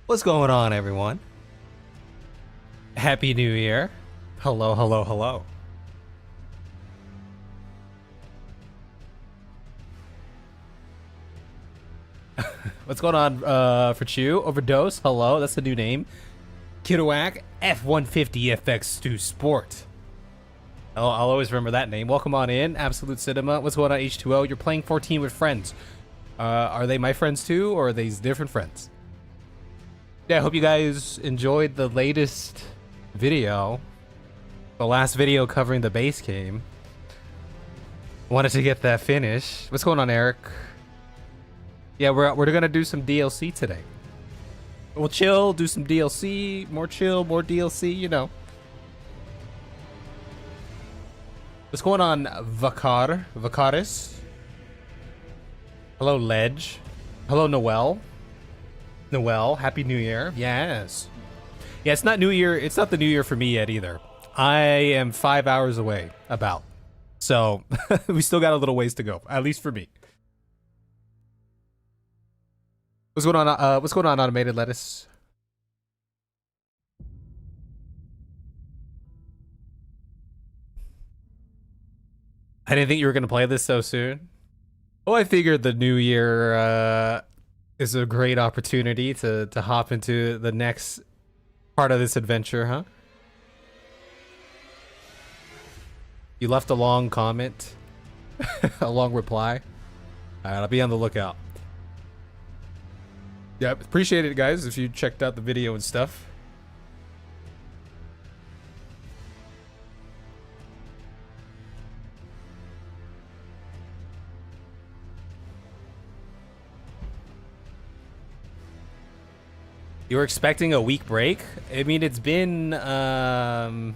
What's going on, everyone? Happy New Year. Hello, hello, hello. What's going on for Chew? Overdose, hello, that's the new name. Kidowak, F-150 FX2 Sport. I'll always remember that name. Welcome on in, Absolute Cinema. What's going on, H2O? You're playing 14 with friends. Are they my friends too, or are these different friends? Yeah, I hope you guys enjoyed the latest video. The last video covering the base game. Wanted to get that finished. What's going on, Eric? Yeah, we're gonna do some DLC today. We'll chill, do some DLC, more chill, more DLC, you know. What's going on, Vacaris? Hello, Ledge. Hello, Noel. Noel, Happy New Year. Yes. Yeah, it's not New Year. It's not the New Year for me yet either. I am 5 hours away, about. So, we still got a little ways to go, at least for me. What's going on, Automated Lettuce? I didn't think you were going to play this so soon. Oh, I figured the new year is a great opportunity to hop into the next part of this adventure, huh? You left a long comment, a long reply. All right, I'll be on the lookout. Yeah, appreciate it, guys, if you checked out the video and stuff. You were expecting a week break? I mean, it's been, when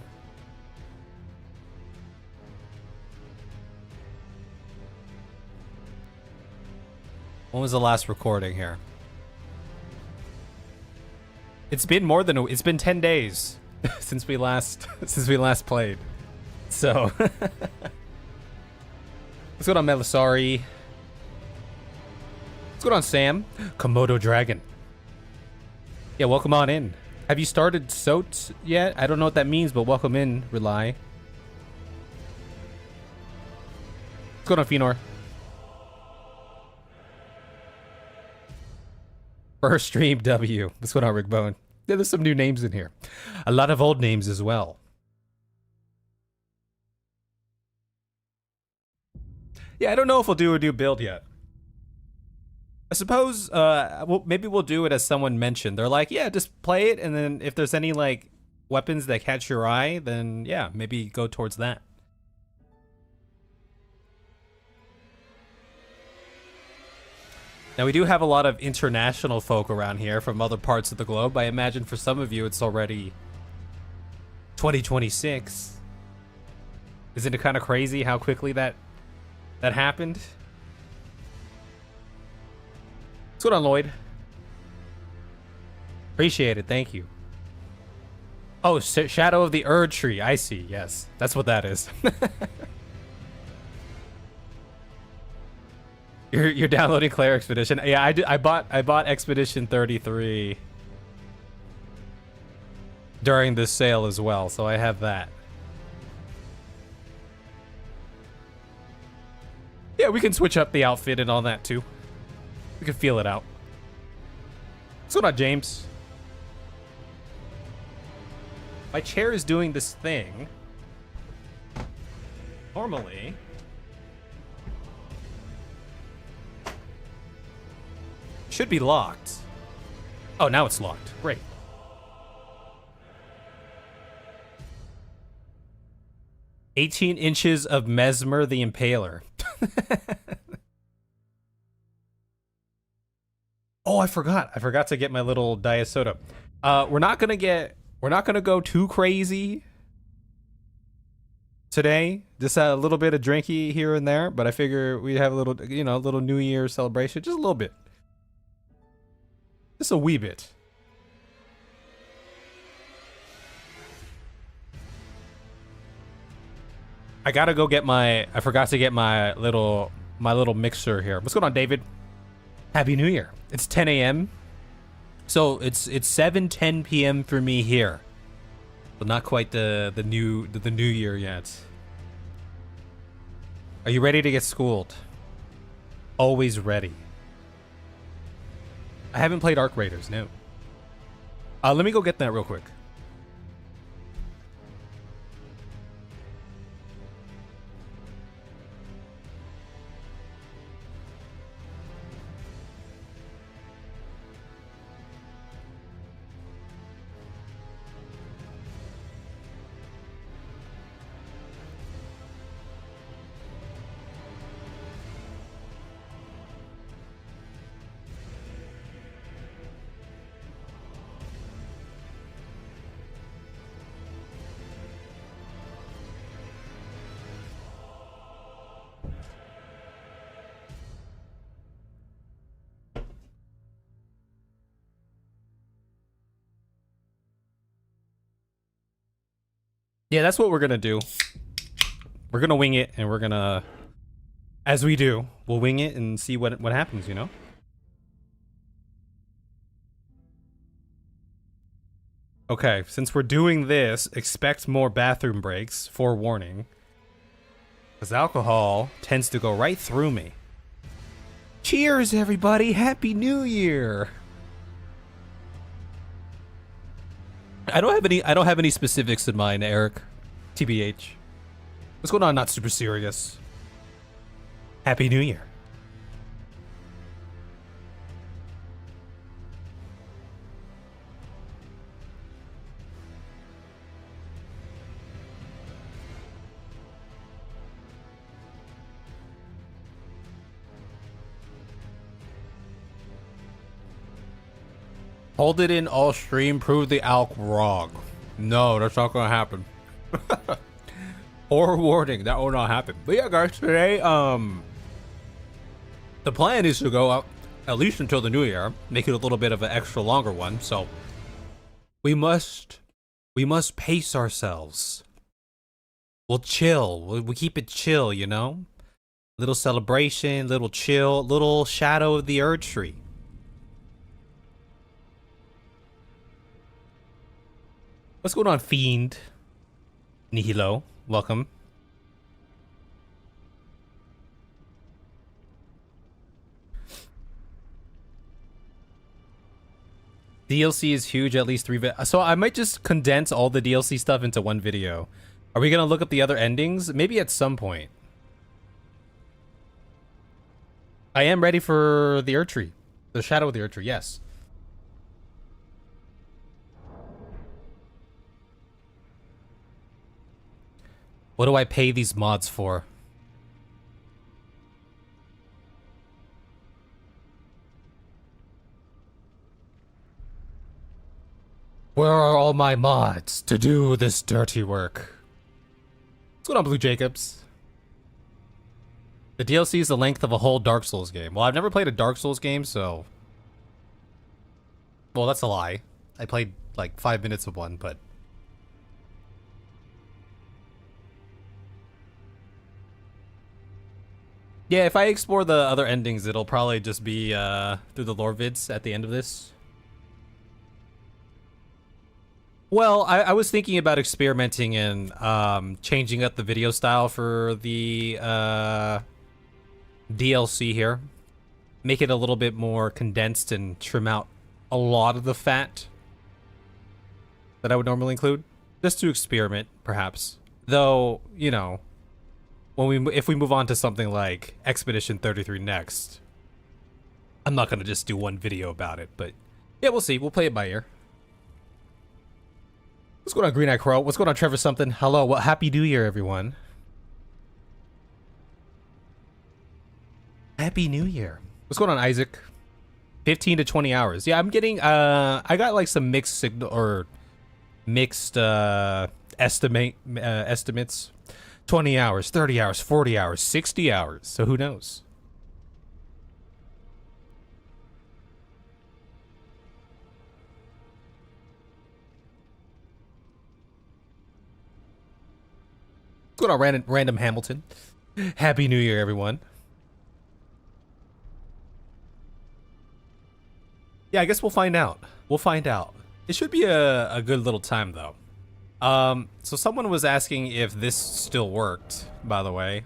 was the last recording here? It's been more than it's been 10 days since we last played. So what's going on, Melisari? What's going on, Sam? Komodo Dragon. Yeah, welcome on in. Have you started SOT yet? I don't know what that means, but welcome in, Rely. What's going on, Fenor? First stream W. What's going on, Rick Bone? Yeah, there's some new names in here. A lot of old names as well. Yeah, I don't know if we'll do a new build yet. I suppose maybe we'll do it as someone mentioned. They're like, yeah, just play it, and then if there's any like weapons that catch your eye, then yeah, maybe go towards that. Now, we do have a lot of international folk around here from other parts of the globe. I imagine for some of you, it's already 2026. Isn't it kind of crazy how quickly that happened? What's going on, Lloyd? Appreciate it. Thank you. Oh, Shadow of the Erdtree. I see. Yes, that's what that is. You're downloading Claire Expedition. Yeah, I bought Expedition 33 during this sale as well, so I have that. Yeah, we can switch up the outfit and all that too. We can feel it out. What's going on, James? My chair is doing this thing. Normally. Should be locked. Oh, now it's locked. Great. "18 inches of Mesmer the Impaler." Oh, I forgot. I forgot to get my little diet soda. We're not gonna go too crazy today. Just a little bit of drinky here and there, but I figure we'd have a little, you know, a little New Year celebration, just a little bit. Just a wee bit. I gotta go get I forgot to get my little mixer here. What's going on, David? Happy New Year. It's 10 a.m. So it's 7:10 p.m. for me here. But not quite the new year yet. Are you ready to get schooled? Always ready. I haven't played Arc Raiders, no. Let me go get that real quick. Yeah, that's what we're gonna do. We're gonna wing it, and we're gonna, as we do, we'll wing it and see what happens, you know? Okay, since we're doing this, expect more bathroom breaks, forewarning. Because alcohol tends to go right through me. Cheers, everybody! Happy New Year! I don't have any specifics in mind, Eric. TBH. What's going on? Not super serious. Happy New Year. Hold it in all stream, prove the alk wrong. No, that's not gonna happen. Or warning, that will not happen. But yeah, guys, today, the plan is to go up at least until the new year, make it a little bit of an extra longer one. So we must pace ourselves. We'll chill. We keep it chill, you know. Little celebration, little chill, little shadow of the Erdtree. What's going on, Fiend? Nihilo, welcome. DLC is huge, at least 3 so I might just condense all the DLC stuff into one video. Are we gonna look up the other endings? Maybe at some point. I am ready for the Erdtree. The Shadow of the Erdtree, yes. What do I pay these mods for? Where are all my mods to do this dirty work? What's going on, Blue Jacobs? The DLC is the length of a whole Dark Souls game. Well, I've never played a Dark Souls game, so... Well, that's a lie. I played like 5 minutes of one, but... Yeah, if I explore the other endings, it'll probably just be through the lore vids at the end of this. Well, I was thinking about experimenting and changing up the video style for the DLC here. Make it a little bit more condensed and trim out a lot of the fat that I would normally include. Just to experiment, perhaps. Though, you know, if we move on to something like Expedition 33 next, I'm not gonna just do one video about it, but yeah, we'll see. We'll play it by ear. What's going on, Green Eye Crow? What's going on, Trevor something? Hello, well, Happy New Year, everyone. Happy New Year. What's going on, Isaac? 15 to 20 hours. Yeah, I'm getting, I got like some mixed signal, or mixed, estimates. 20 hours, 30 hours, 40 hours, 60 hours. So who knows? What's going on, Random Hamilton? Happy New Year, everyone. Yeah, I guess we'll find out. We'll find out. It should be a good little time, though. So someone was asking if this still worked, by the way.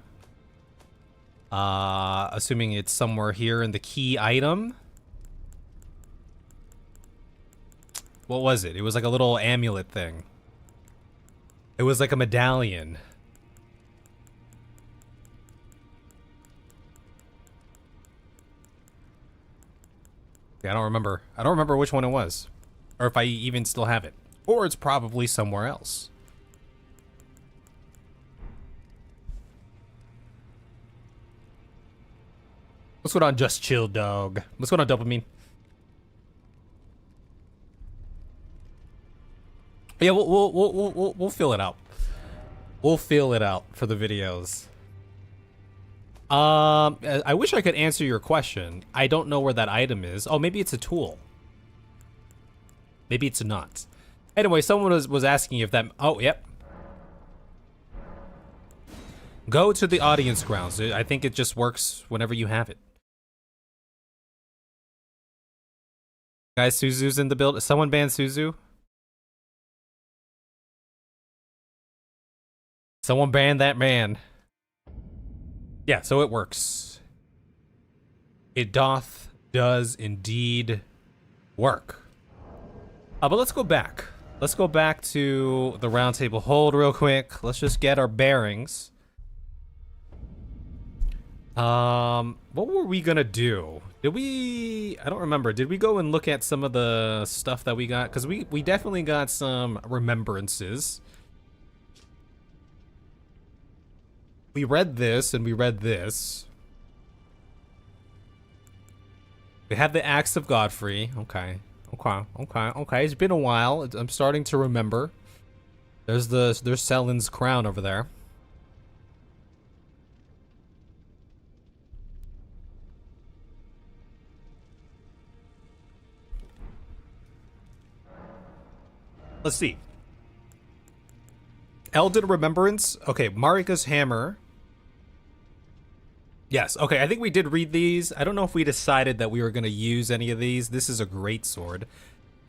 Assuming it's somewhere here in the key item. What was it? It was like a little amulet thing. It was like a medallion. Yeah, I don't remember. I don't remember which one it was. Or if I even still have it. Or it's probably somewhere else. What's going on, Just Chill Dog? What's going on, Dopamine? Yeah, we'll fill it out. We'll fill it out for the videos. I wish I could answer your question. I don't know where that item is. Oh, maybe it's a tool. Maybe it's not. Anyway, someone was asking if that... Oh, yep. Go to the audience grounds. I think it just works whenever you have it. Guys, Suzu's in the build. Someone ban Suzu? Someone ban that man. Yeah, so it works. It does indeed work. But let's go back. Let's go back to the round table hold real quick. Let's just get our bearings. What were we gonna do? Did we... I don't remember. Did we go and look at some of the stuff that we got? Because we definitely got some remembrances. We read this and we read this. We have the Axe of Godfrey. Okay. It's been a while. I'm starting to remember. There's Selen's crown over there. Let's see. Elden Remembrance. Okay, Marika's hammer. Yes, okay, I think we did read these. I don't know if we decided that we were going to use any of these. This is a great sword.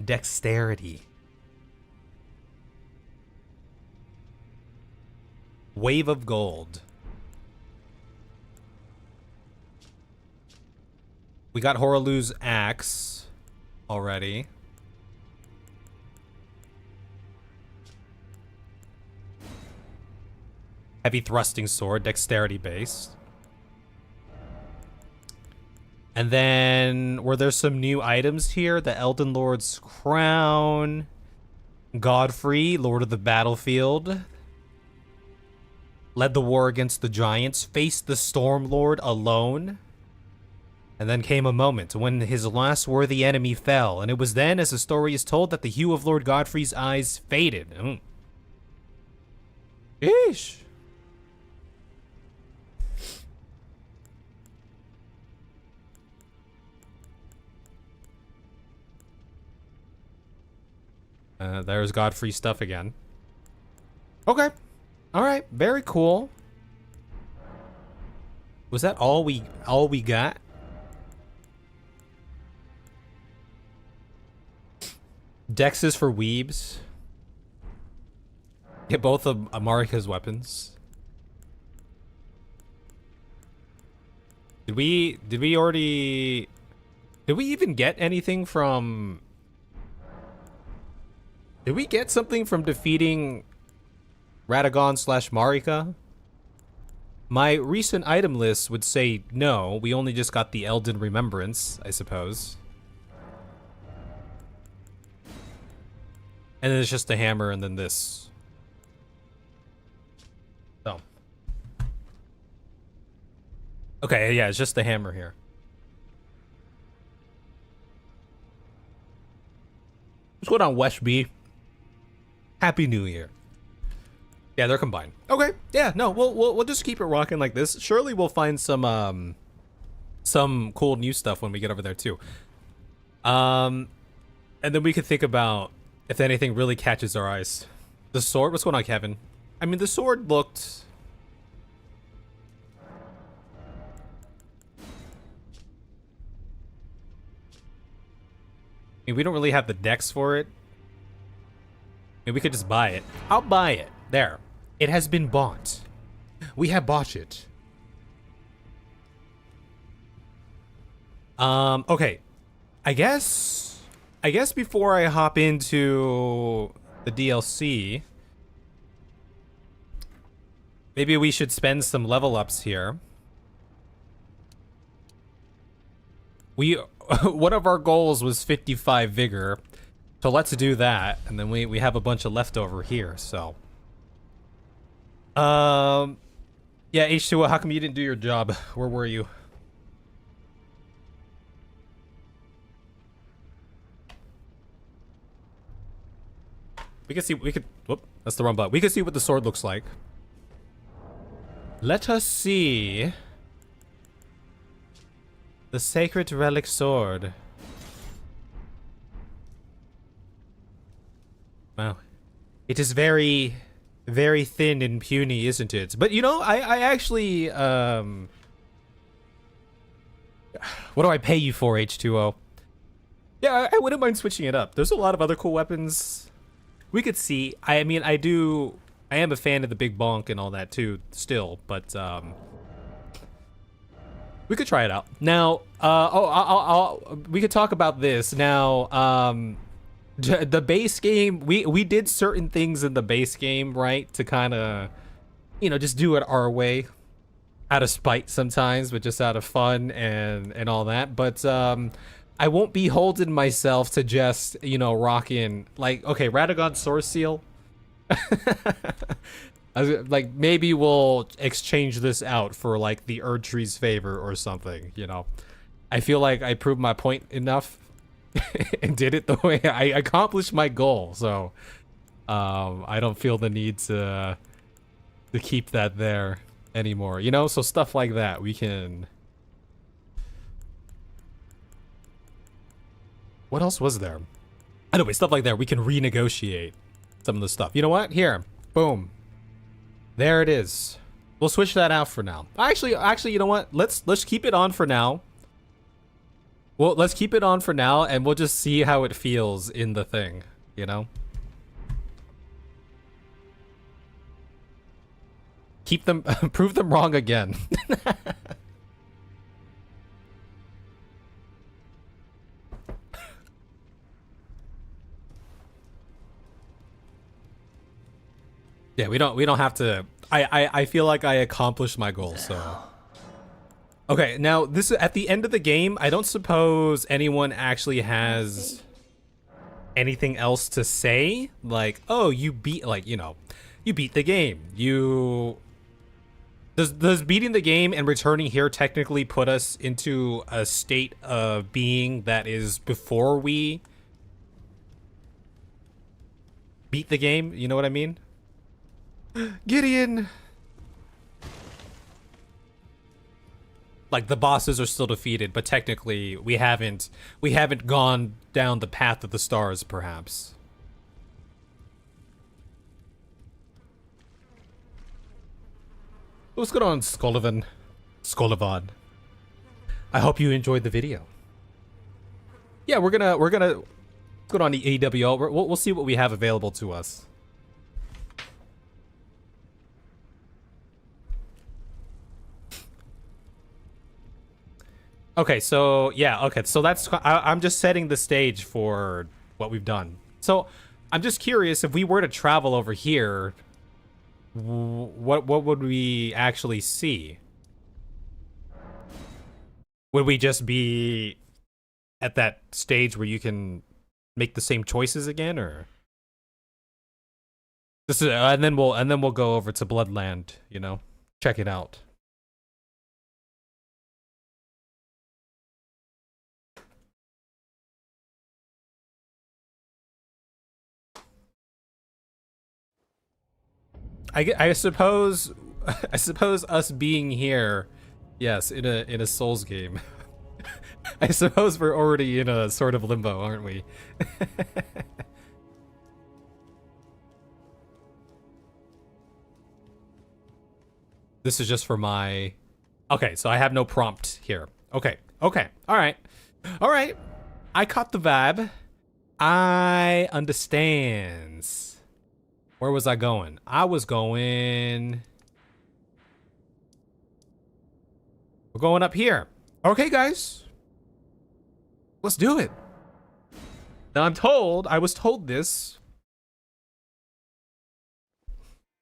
Dexterity. Wave of Gold. We got Horalu's axe already. Heavy thrusting sword, dexterity based. And then, were there some new items here? The Elden Lord's crown. Godfrey, Lord of the Battlefield. Led the war against the giants. Faced the Storm Lord alone. And then came a moment when his last worthy enemy fell. And it was then, as the story is told, that the hue of Lord Godfrey's eyes faded. Yeesh. There's Godfrey stuff again. Okay. Alright, very cool. Was that all we got? Dexes for weebs. Get both of Marika's weapons. Did we even get anything from... Did we get something from defeating Radagon / Marika? My recent item list would say no. We only just got the Elden Remembrance, I suppose. And then it's just the hammer and then this. So. Okay, yeah, it's just the hammer here. What's going on, Weshby? Happy New Year. Yeah, they're combined. Okay. Yeah, no, we'll just keep it rocking like this. Surely we'll find some cool new stuff when we get over there too. And then we could think about if anything really catches our eyes. The sword. What's going on, Kevin? I mean, the sword looked... mean, we don't really have the decks for it. I mean, we could just buy it. I'll buy it. There. It has been bought. We have bought it. Okay. I guess before I hop into the DLC, maybe we should spend some level ups here. One of our goals was 55 vigor, so let's do that, and then we have a bunch of leftover here. So, yeah, H2O, how come you didn't do your job? Where were you? We can see. Whoop, that's the wrong button. We can see what the sword looks like. Let us see. The sacred relic sword. Wow. It is very, very thin and puny, isn't it? But you know, I actually, what do I pay you for, H2O? Yeah, I wouldn't mind switching it up. There's a lot of other cool weapons we could see. I mean, I am a fan of the big bonk and all that too, still, but, we could try it out. Now, we could talk about this. Now, the base game, we did certain things in the base game, right? To kind of, you know, just do it our way. Out of spite sometimes, but just out of fun and all that. But, I won't be holding myself to just, you know, rock in. Like, okay, Radagon Source Seal. Like, maybe we'll exchange this out for, like, the Erdtree's favor or something, you know. I feel like I proved my point enough and did it the way I accomplished my goal, so I don't feel the need to keep that there anymore, you know? So stuff like that, we can... What else was there? Anyway, stuff like that, we can renegotiate some of the stuff. You know what? Here, boom. There it is. We'll switch that out for now. Actually, you know what? Let's keep it on for now. Well, let's keep it on for now, and we'll just see how it feels in the thing, you know? Keep them, prove them wrong again. Yeah, we don't have to. I feel like I accomplished my goal, so. Okay, now this is at the end of the game. I don't suppose anyone actually has anything else to say. Like, oh, you beat, like, you know, you beat the game. Does beating the game and returning here technically put us into a state of being that is before we beat the game? You know what I mean? Gideon! Like, the bosses are still defeated, but technically we haven't gone down the path of the stars, perhaps. What's going on, Skolivan? I hope you enjoyed the video. Yeah, we're gonna go on the AWL. We'll see what we have available to us. Okay, so yeah, okay, so that's I'm just setting the stage for what we've done. So I'm just curious, if we were to travel over here, what would we actually see? Would we just be at that stage where you can make the same choices again, or this is, and then we'll go over to Bloodland, you know, check it out. I suppose us being here, yes, in a Souls game. I suppose we're already in a sort of limbo, aren't we? This is just for my... Okay, so I have no prompt here. Okay, all right. I caught the vibe. I understand. Where was I going? I was going... We're going up here. Okay, guys. Let's do it. Now I was told this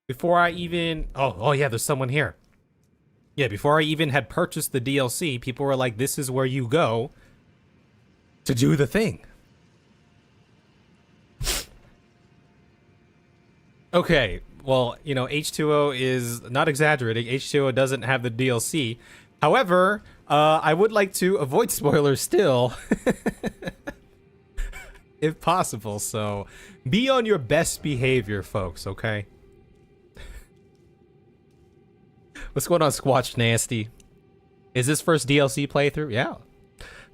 before I even... Oh yeah, there's someone here. Yeah, before I even had purchased the DLC, people were like, this is where you go to do the thing. Okay, well, you know, H2O is not exaggerating. H2O doesn't have the DLC. However, I would like to avoid spoilers still, if possible. So be on your best behavior, folks, okay? What's going on, Squatch Nasty? Is this first DLC playthrough? Yeah.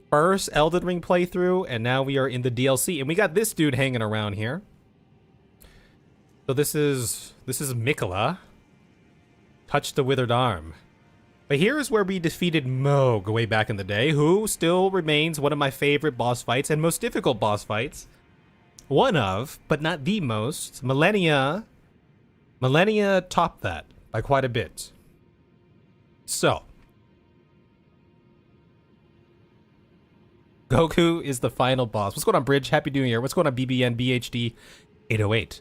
First Elden Ring playthrough, and now we are in the DLC. And we got this dude hanging around here. So this is Miquella. Touch the withered arm. But here is where we defeated Moog way back in the day, who still remains one of my favorite boss fights and most difficult boss fights. One of, but not the most. Millennia topped that by quite a bit. So, Goku is the final boss. What's going on, Bridge? Happy New Year. What's going on, BBN BHD 808?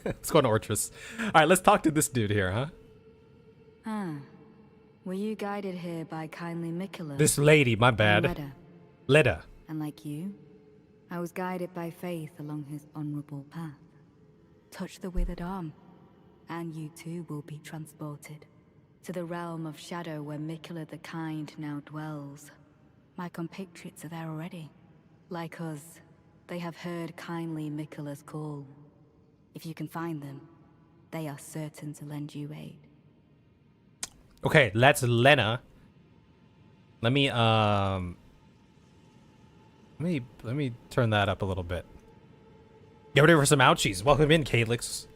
What's going on, Ortress? All right, let's talk to this dude here, huh? Were you guided here by kindly Miquella? This lady, my bad. Leda. And like you, I was guided by faith along his honorable path. Touch the withered arm, and you too will be transported to the realm of shadow where Miquella the Kind now dwells. My compatriots are there already. Like us, they have heard kindly Miquella's call. If you can find them, they are certain to lend you aid. Okay, that's Lena. Let me turn that up a little bit. Get ready for some ouchies. Welcome in, Calyx.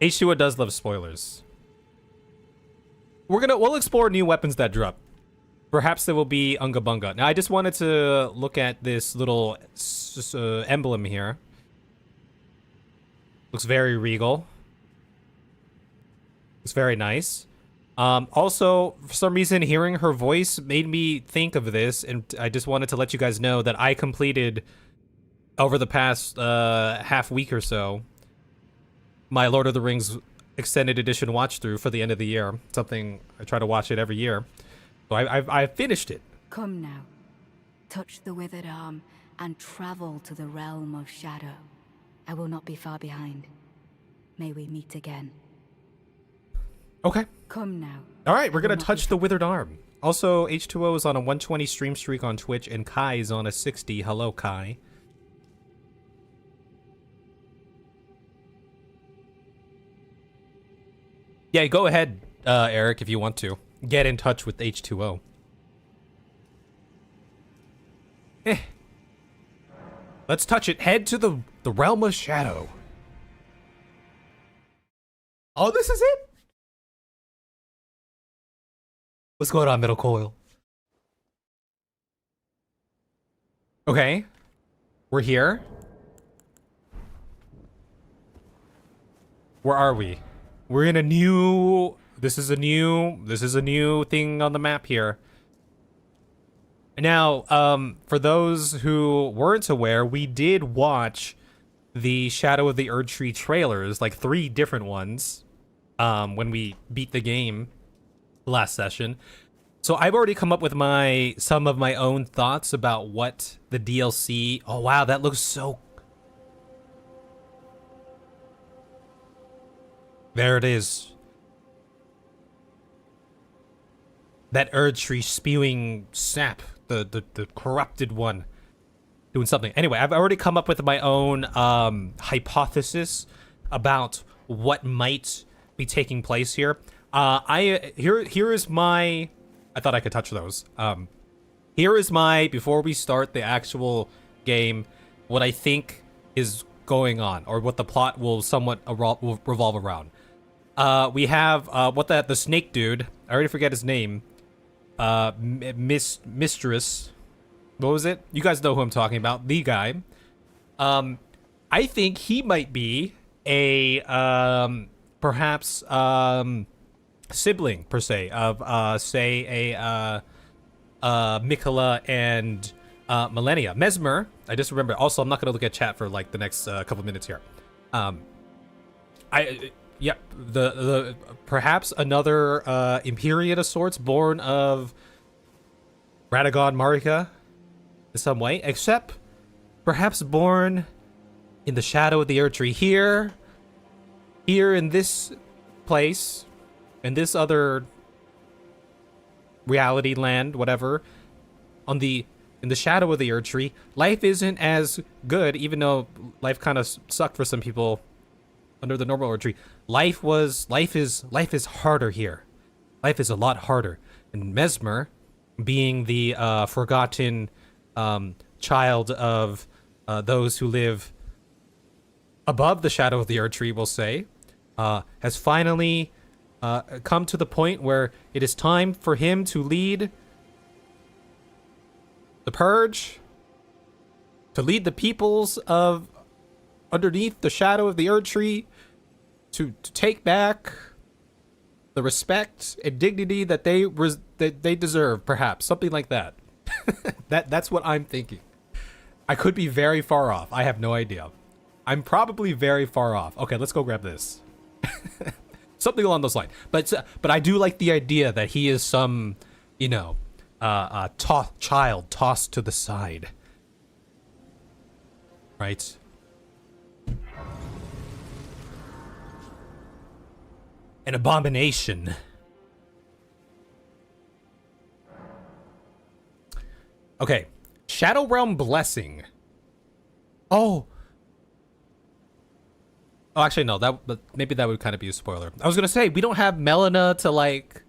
H2O does love spoilers. We'll explore new weapons that drop. Perhaps there will be Unga Bunga. Now, I just wanted to look at this little emblem here. Looks very regal. Looks very nice. Also, for some reason, hearing her voice made me think of this, and I just wanted to let you guys know that I completed, over the past half week or so, my Lord of the Rings extended edition watch through for the end of the year. Something I try to watch it every year. So I finished it. Come now, touch the withered arm and travel to the realm of shadow. I will not be far behind. May we meet again. Okay. Come now. All right, we're gonna touch the withered arm. Also, H2O is on a 120 stream streak on Twitch, and Kai is on a 60. Hello, Kai. Yeah, go ahead, Eric, if you want to. Get in touch with H2O. Let's touch it. Head to the realm of shadow. Oh, this is it? What's going on, Middle Coil? Okay. We're here. Where are we? We're in a new... This is a new thing on the map here. Now, for those who weren't aware, we did watch the Shadow of the Erdtree trailers, like 3 different ones, when we beat the game last session. So I've already come up with some of my own thoughts about what the DLC... Oh wow, that looks so... There it is. That Erdtree spewing sap, the corrupted one, doing something. Anyway, I've already come up with my own hypothesis about what might be taking place here. Here is my I thought I could touch those. Here is my, before we start the actual game, what I think is going on, or what the plot will somewhat revolve around. We have what the snake dude. I already forget his name. Mistress. What was it? You guys know who I'm talking about. The guy. I think he might be a perhaps sibling per se of say a Miquella and Millennia. Mesmer. I just remember. Also, I'm not gonna look at chat for like the next couple minutes here. Yeah, the perhaps another Imperiate of sorts, born of Radagon Marika in some way, except perhaps born in the shadow of the Erdtree here in this place, in this other reality land, whatever, in the shadow of the Erdtree. Life isn't as good, even though life kind of sucked for some people under the normal Erdtree. Life is harder here. Life is a lot harder. And Mesmer, being the forgotten child of those who live above the shadow of the Erdtree, we'll say, has finally come to the point where it is time for him to lead the purge, to lead the peoples of underneath the shadow of the Erdtree, to take back the respect and dignity that they deserve, perhaps something like that. That's what I'm thinking. I could be very far off. I have no idea. I'm probably very far off. Okay, let's go grab this. Something along those lines. But I do like the idea that he is some, you know, child tossed to the side, right? An abomination. Okay, Shadow Realm Blessing. Oh, actually, no. Maybe that would kind of be a spoiler. I was gonna say we don't have Melina to like.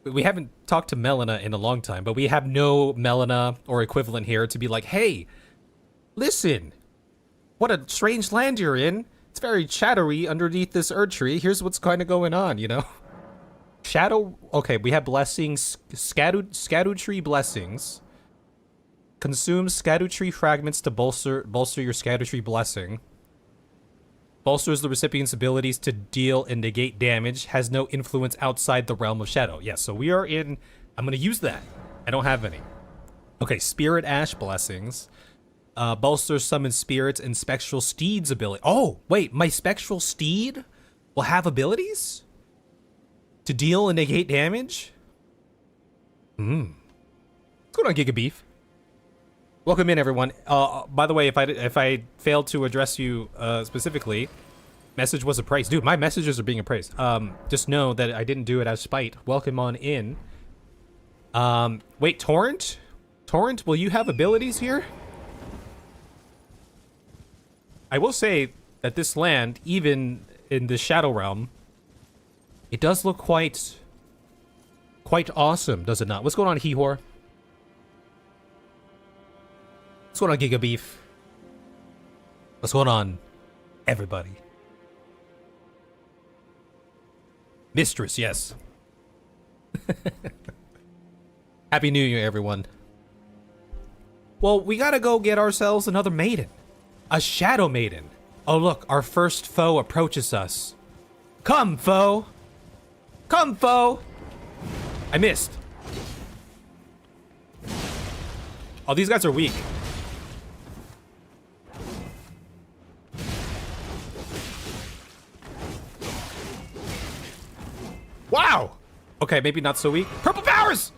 We haven't talked to Melina in a long time, but we have no Melina or equivalent here to be like, hey, listen, what a strange land you're in. It's very shadowy underneath this Erdtree. Here's what's kind of going on, you know? Shadow... Okay, we have blessings. Scadutree blessings. Consume Scadutree fragments to bolster your Scadutree blessing. Bolsters the recipient's abilities to deal and negate damage. Has no influence outside the realm of shadow. Yes, so we are in... I'm going to use that. I don't have any. Okay, Spirit Ash blessings. Bolsters summon spirits and spectral steeds ability. Oh, wait, my spectral steed will have abilities to deal and negate damage? What's going on, Giga Beef? Welcome in, everyone. By the way, if I failed to address you specifically, message was appraised. Dude, my messages are being appraised. Just know that I didn't do it as spite. Welcome on in. Wait, Torrent? Torrent, will you have abilities here? I will say that this land, even in the Shadow Realm, it does look quite awesome, does it not? What's going on, Hehor? What's going on, Giga Beef? What's going on, everybody? Mistress, yes. Happy New Year, everyone. Well, we gotta go get ourselves another maiden. A shadow maiden. Oh, look, our first foe approaches us. Come, foe. Come, foe. I missed. Oh, these guys are weak. Wow. Okay, maybe not so weak. Purple powers!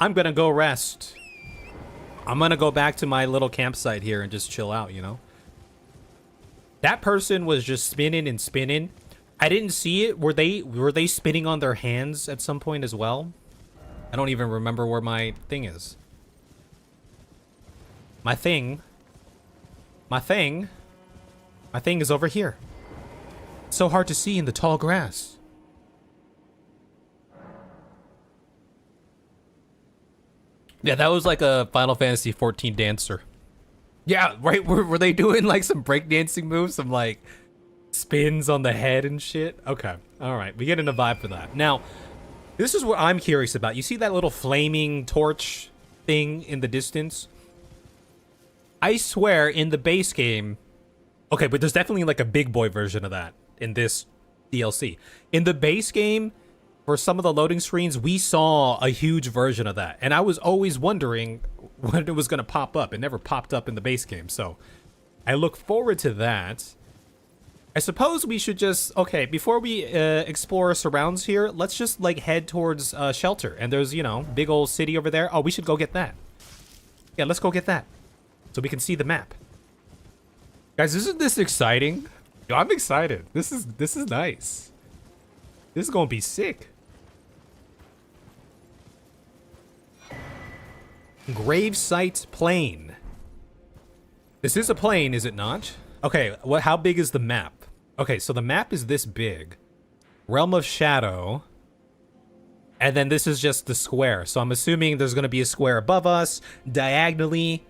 I'm gonna go rest. I'm gonna go back to my little campsite here and just chill out, you know? That person was just spinning and spinning. I didn't see it. Were they spinning on their hands at some point as well? I don't even remember where my thing is. My thing is over here. So hard to see in the tall grass. Yeah, that was like a Final Fantasy 14 dancer. Yeah, right. Were they doing like some breakdancing moves, some like spins on the head and shit? Okay, all right, we get in a vibe for that. Now, this is what I'm curious about. You see that little flaming torch thing in the distance? I swear, in the base game, okay, but there's definitely like a big boy version of that in this DLC. In the base game, for some of the loading screens, we saw a huge version of that. And I was always wondering when it was going to pop up. It never popped up in the base game. So I look forward to that. I suppose we should just, okay, before we explore surrounds here, let's just like head towards shelter. And there's, you know, big old city over there. Oh, we should go get that. Yeah, let's go get that so we can see the map. Guys, isn't this exciting? Yo, I'm excited. This is nice. This is gonna be sick. Gravesite Plain. This is a plain, is it not? Okay, how big is the map? Okay, so the map is this big. Realm of Shadow. And then this is just the square. So I'm assuming there's gonna be a square above us, diagonally,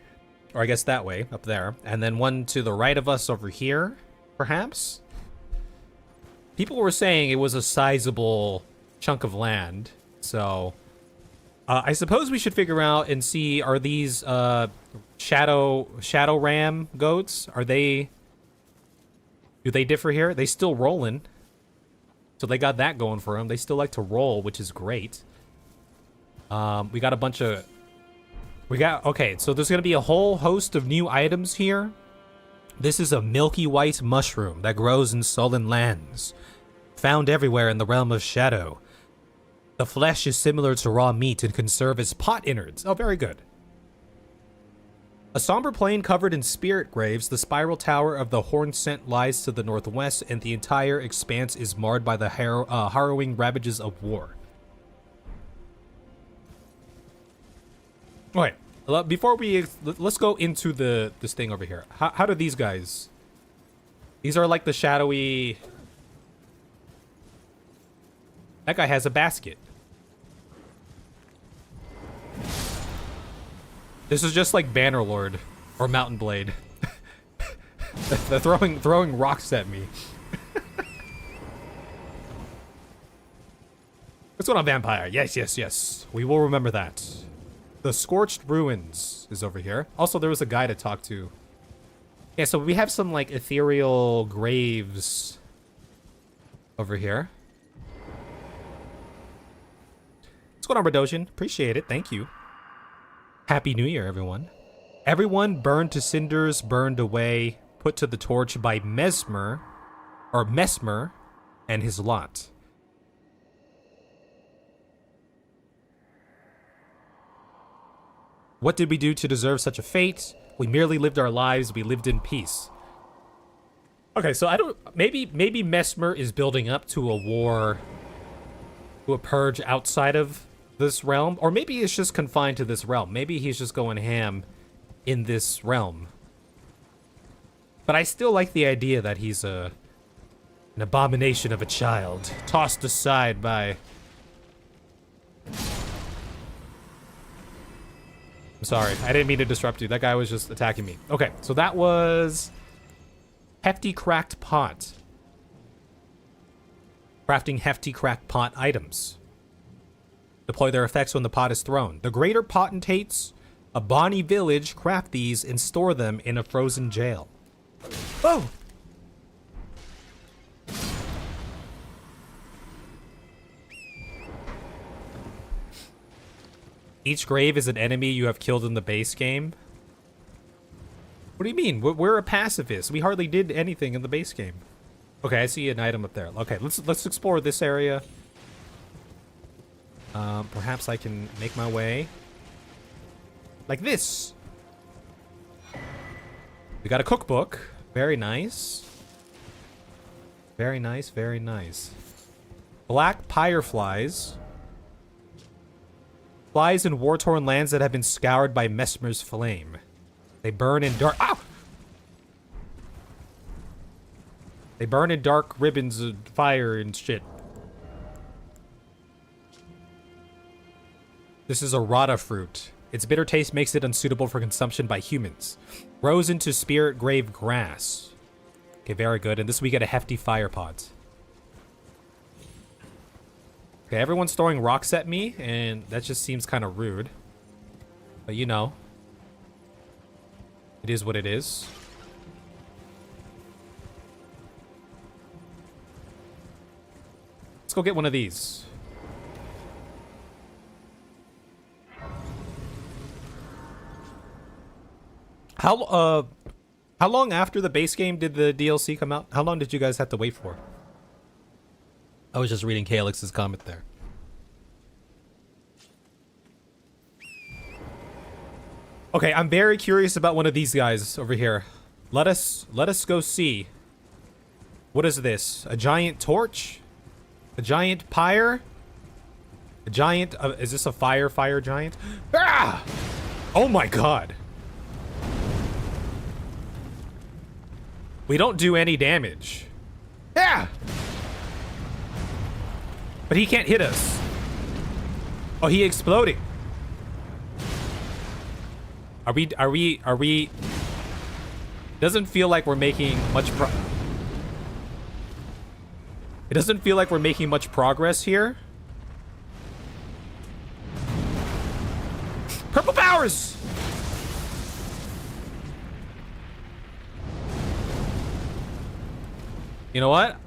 or I guess that way, up there. And then one to the right of us over here, perhaps? People were saying it was a sizable chunk of land, so I suppose we should figure out and see, are these shadow ram goats, do they differ here? They still rolling, so they got that going for them. They still like to roll, which is great. We got a bunch of, okay, so there's gonna be a whole host of new items here. This is a milky white mushroom that grows in sullen lands, found everywhere in the realm of shadow. The flesh is similar to raw meat and can serve as pot innards. Oh, very good. A somber plain covered in spirit graves, the spiral tower of the Horn Scent lies to the northwest, and the entire expanse is marred by the harrowing ravages of war. Okay, before let's go into this thing over here. How do these guys? These are like the shadowy. That guy has a basket. This is just like Bannerlord or Mountain Blade. They're throwing rocks at me. What's going on, vampire? Yes. We will remember that. The Scorched Ruins is over here. Also, there was a guy to talk to. Yeah, so we have some like ethereal graves over here. What's going on, Radosian? Appreciate it. Thank you. Happy New Year, everyone. Everyone burned to cinders, burned away, put to the torch by Mesmer and his lot. What did we do to deserve such a fate? We merely lived our lives, we lived in peace. Okay, so maybe Mesmer is building up to a war, to a purge outside of this realm, or maybe it's just confined to this realm. Maybe he's just going ham in this realm. But I still like the idea that he's an abomination of a child, tossed aside by... I'm sorry, I didn't mean to disrupt you. That guy was just attacking me. Okay, so that was Hefty Cracked Pot. Crafting Hefty Cracked Pot items. Deploy their effects when the pot is thrown. The greater potentates, a bonny village, craft these and store them in a frozen jail. Oh! Each grave is an enemy you have killed in the base game. What do you mean? We're a pacifist. We hardly did anything in the base game. Okay, I see an item up there. Okay, let's explore this area. Perhaps I can make my way like this. We got a cookbook. Very nice. Very nice, very nice. Black pyreflies. Flies in war-torn lands that have been scoured by Mesmer's flame. They burn in dark. Ow! They burn in dark ribbons of fire and shit. This is a rata fruit. Its bitter taste makes it unsuitable for consumption by humans. Grows into spirit grave grass. Okay, very good. And this we get a hefty fire pot. Okay, everyone's throwing rocks at me, and that just seems kind of rude. But you know, it is what it is. Let's go get one of these. How long after the base game did the DLC come out? How long did you guys have to wait for? I was just reading Calix's comment there. Okay, I'm very curious about one of these guys over here. Let us go see. What is this? A giant torch? A giant pyre? A giant is this a fire giant? Ah! Oh my god. We don't do any damage. Yeah! But he can't hit us. Oh, he exploding. Are we doesn't feel like we're making much It doesn't feel like we're making much progress here. Purple powers! You know what?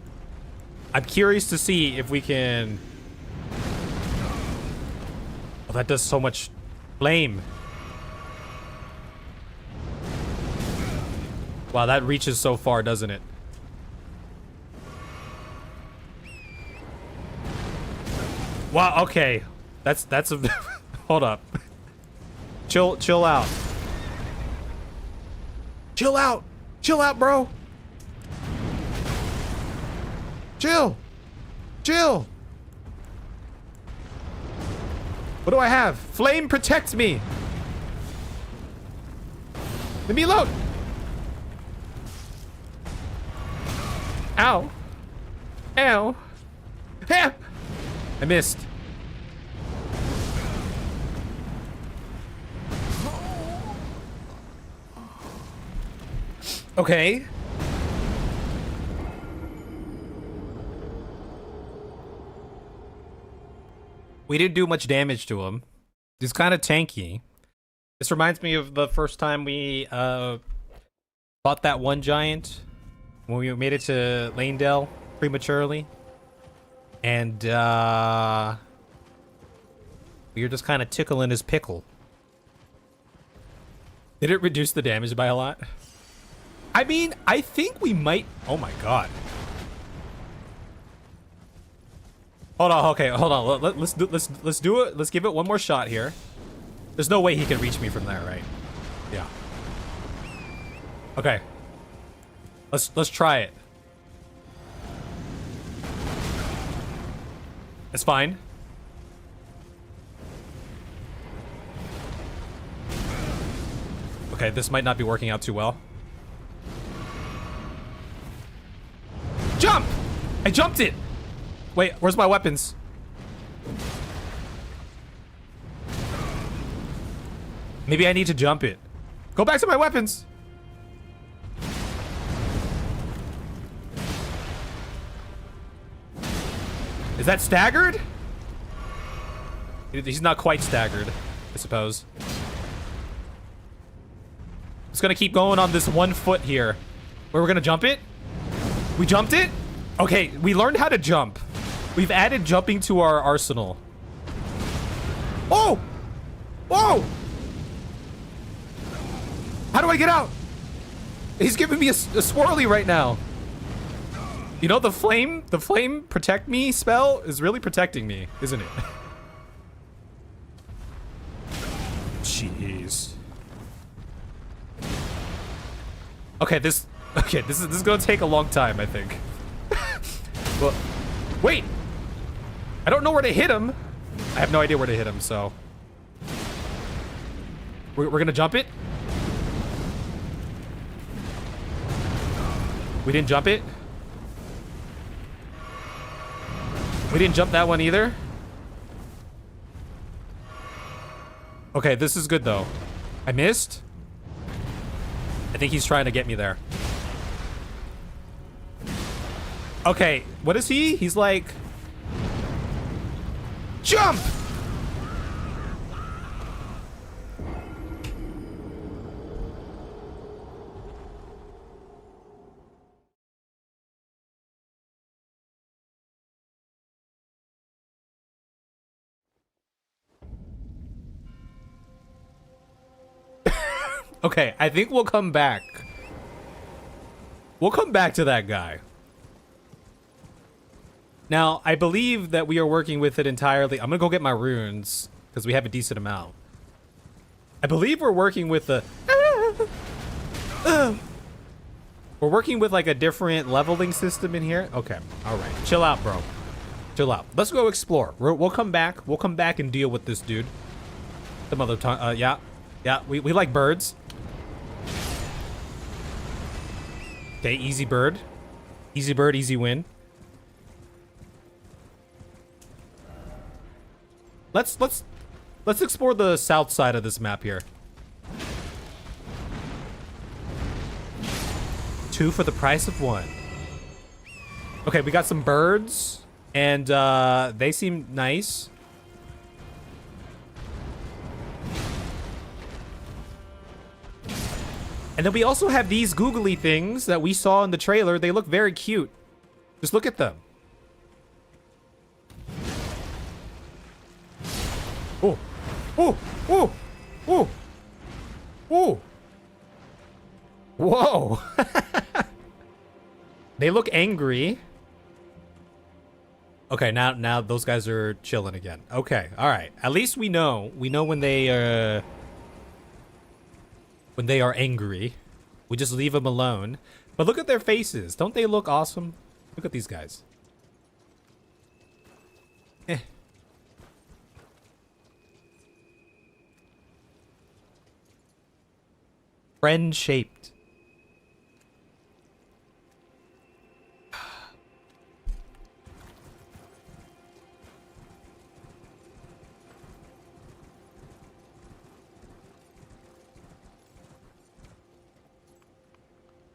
I'm curious to see if we can... Oh, that does so much flame. Wow, that reaches so far, doesn't it? Wow, okay. That's a... Hold up. Chill out. Chill out! Chill out, bro! Chill! Chill! What do I have? Flame protects me! Leave me alone! Ow! Ow! Ah! I missed. Okay. We didn't do much damage to him. He's kind of tanky. This reminds me of the first time we fought that one giant when we made it to Lanedale prematurely. And we were just kind of tickling his pickle. Did it reduce the damage by a lot? I mean, I think we might... Oh my god. Hold on, okay, hold on. Let's do it. Let's give it one more shot here. There's no way he can reach me from there, right? Yeah. Okay. Let's try it. It's fine. Okay, this might not be working out too well. Jump! I jumped it! Wait, where's my weapons? Maybe I need to jump it. Go back to my weapons! Is that staggered? He's not quite staggered, I suppose. Just gonna keep going on this 1 foot here. Where we're gonna jump it? We jumped it? Okay, we learned how to jump. We've added jumping to our arsenal. Oh! Oh! How do I get out? He's giving me a swirly right now. You know, the flame protect me spell is really protecting me, isn't it? Jeez. Okay, this is gonna take a long time, I think. Well, wait! I don't know where to hit him. I have no idea where to hit him, so... We're gonna jump it? We didn't jump it. We didn't jump that one either. Okay, this is good though. I missed. I think he's trying to get me there. Okay, what is he? He's like... Jump! Okay, I think we'll come back. We'll come back to that guy. Now, I believe that we are working with it entirely. I'm gonna go get my runes, because we have a decent amount. I believe we're working with the... We're working with like a different leveling system in here. Okay, alright. Chill out, bro. Chill out. Let's go explore. We'll come back. We'll come back and deal with this dude. Some other time. Yeah. Yeah, we like birds. Okay, easy bird. Easy bird, easy win. Let's explore the south side of this map here. 2 for the price of 1. Okay, we got some birds, and they seem nice. And then we also have these googly things that we saw in the trailer. They look very cute. Just look at them. Oh, oh, oh, oh, oh. Whoa. They look angry. Okay, now those guys are chilling again. Okay, all right. At least we know when they are angry. We just leave them alone. But look at their faces. Don't they look awesome? Look at these guys. Eh. Friend-shaped.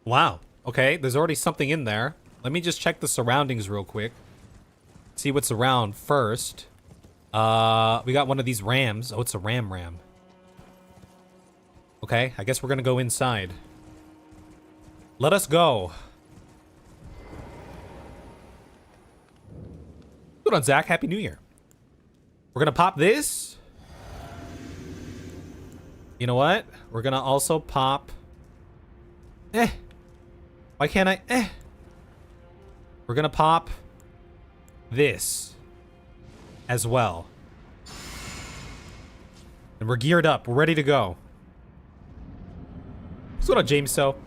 Wow. Okay, there's already something in there. Let me just check the surroundings real quick. See what's around first. We got one of these rams. Oh, it's a ram. Okay, I guess we're gonna go inside. Let us go. Good on, Zach. Happy New Year. We're gonna pop this. You know what? We're gonna also pop... Why can't I? We're gonna pop this as well. And we're geared up. We're ready to go. What's going on, James? So,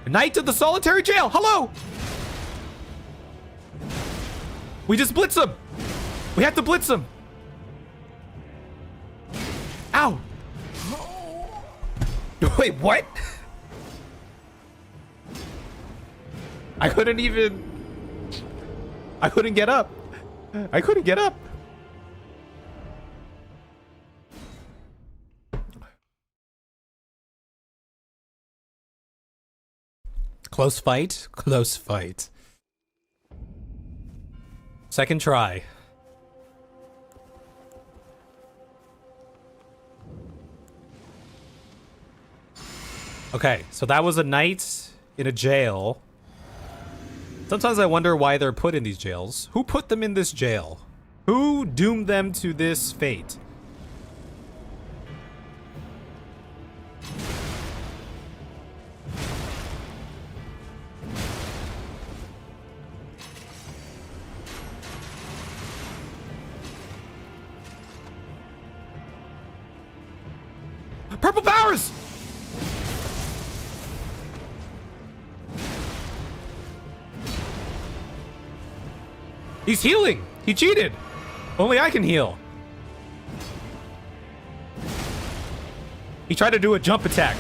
Knight of the Solitary Jail. Hello. We just blitz him. We have to blitz him. Ow. Wait, what? I couldn't get up. I couldn't get up. Close fight. Close fight. Second try. Okay, so that was a night in a jail. Sometimes I wonder why they're put in these jails. Who put them in this jail? Who doomed them to this fate? Purple powers! He's healing! He cheated! Only I can heal. He tried to do a jump attack.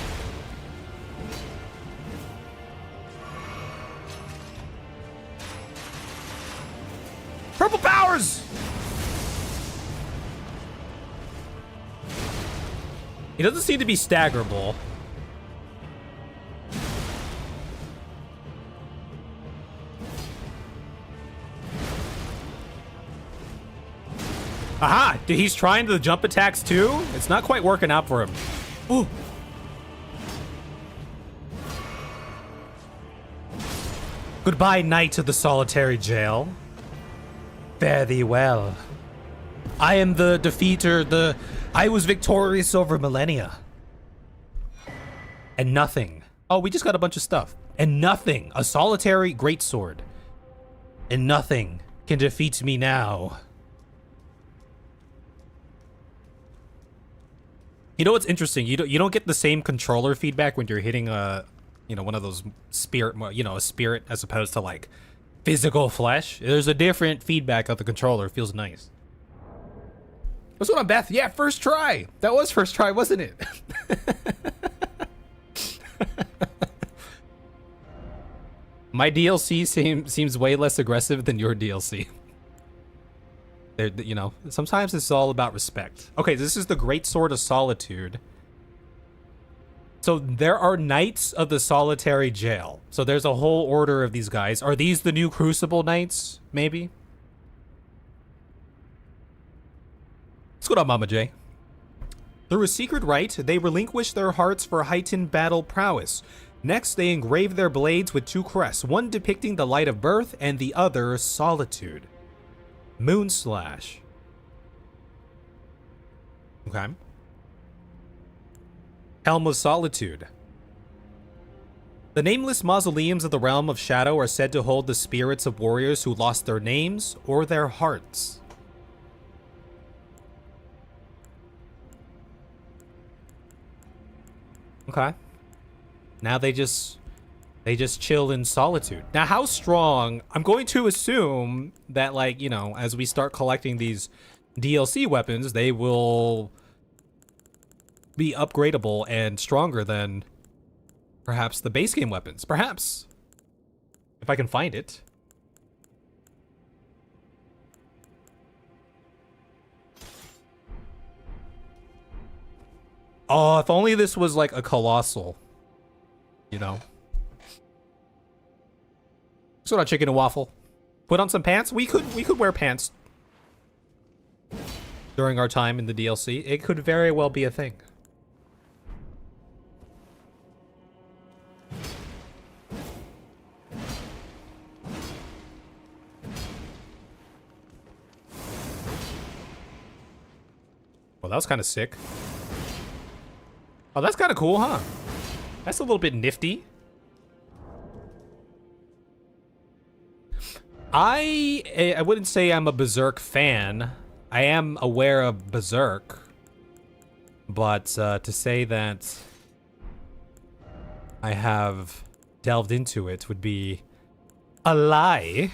Purple powers! He doesn't seem to be staggerable. Aha! Dude, he's trying the jump attacks too? It's not quite working out for him. Ooh. Goodbye, knight of the solitary jail. Fare thee well. I am the defeater, I was victorious over millennia. And nothing. Oh, we just got a bunch of stuff. And nothing. A solitary greatsword. And nothing can defeat me now. You know what's interesting? You don't get the same controller feedback when you're hitting a, you know, one of those spirit, you know, a spirit as opposed to like physical flesh. There's a different feedback of the controller. It feels nice. What's going on, Beth? Yeah, first try. That was first try, wasn't it? My DLC seems way less aggressive than your DLC. You know, sometimes it's all about respect. Okay, this is the Great Sword of Solitude. So there are Knights of the Solitary Jail. So there's a whole order of these guys. Are these the new Crucible Knights, maybe? What's going on, Mama J? Through a secret rite, they relinquish their hearts for heightened battle prowess. Next, they engrave their blades with two crests, one depicting the light of birth and the other solitude. Moonslash. Okay. Helm of Solitude. The nameless mausoleums of the realm of shadow are said to hold the spirits of warriors who lost their names or their hearts. Okay. Now they just chill in solitude. Now, how strong? I'm going to assume that, like, you know, as we start collecting these DLC weapons, they will be upgradable and stronger than perhaps the base game weapons. Perhaps. If I can find it. Oh, if only this was like a colossal. You know. So not chicken and waffle. Put on some pants. We could wear pants during our time in the DLC. It could very well be a thing. Well, that was kind of sick. Oh, that's kind of cool, huh? That's a little bit nifty. I wouldn't say I'm a Berserk fan. I am aware of Berserk. But to say that I have delved into it would be a lie.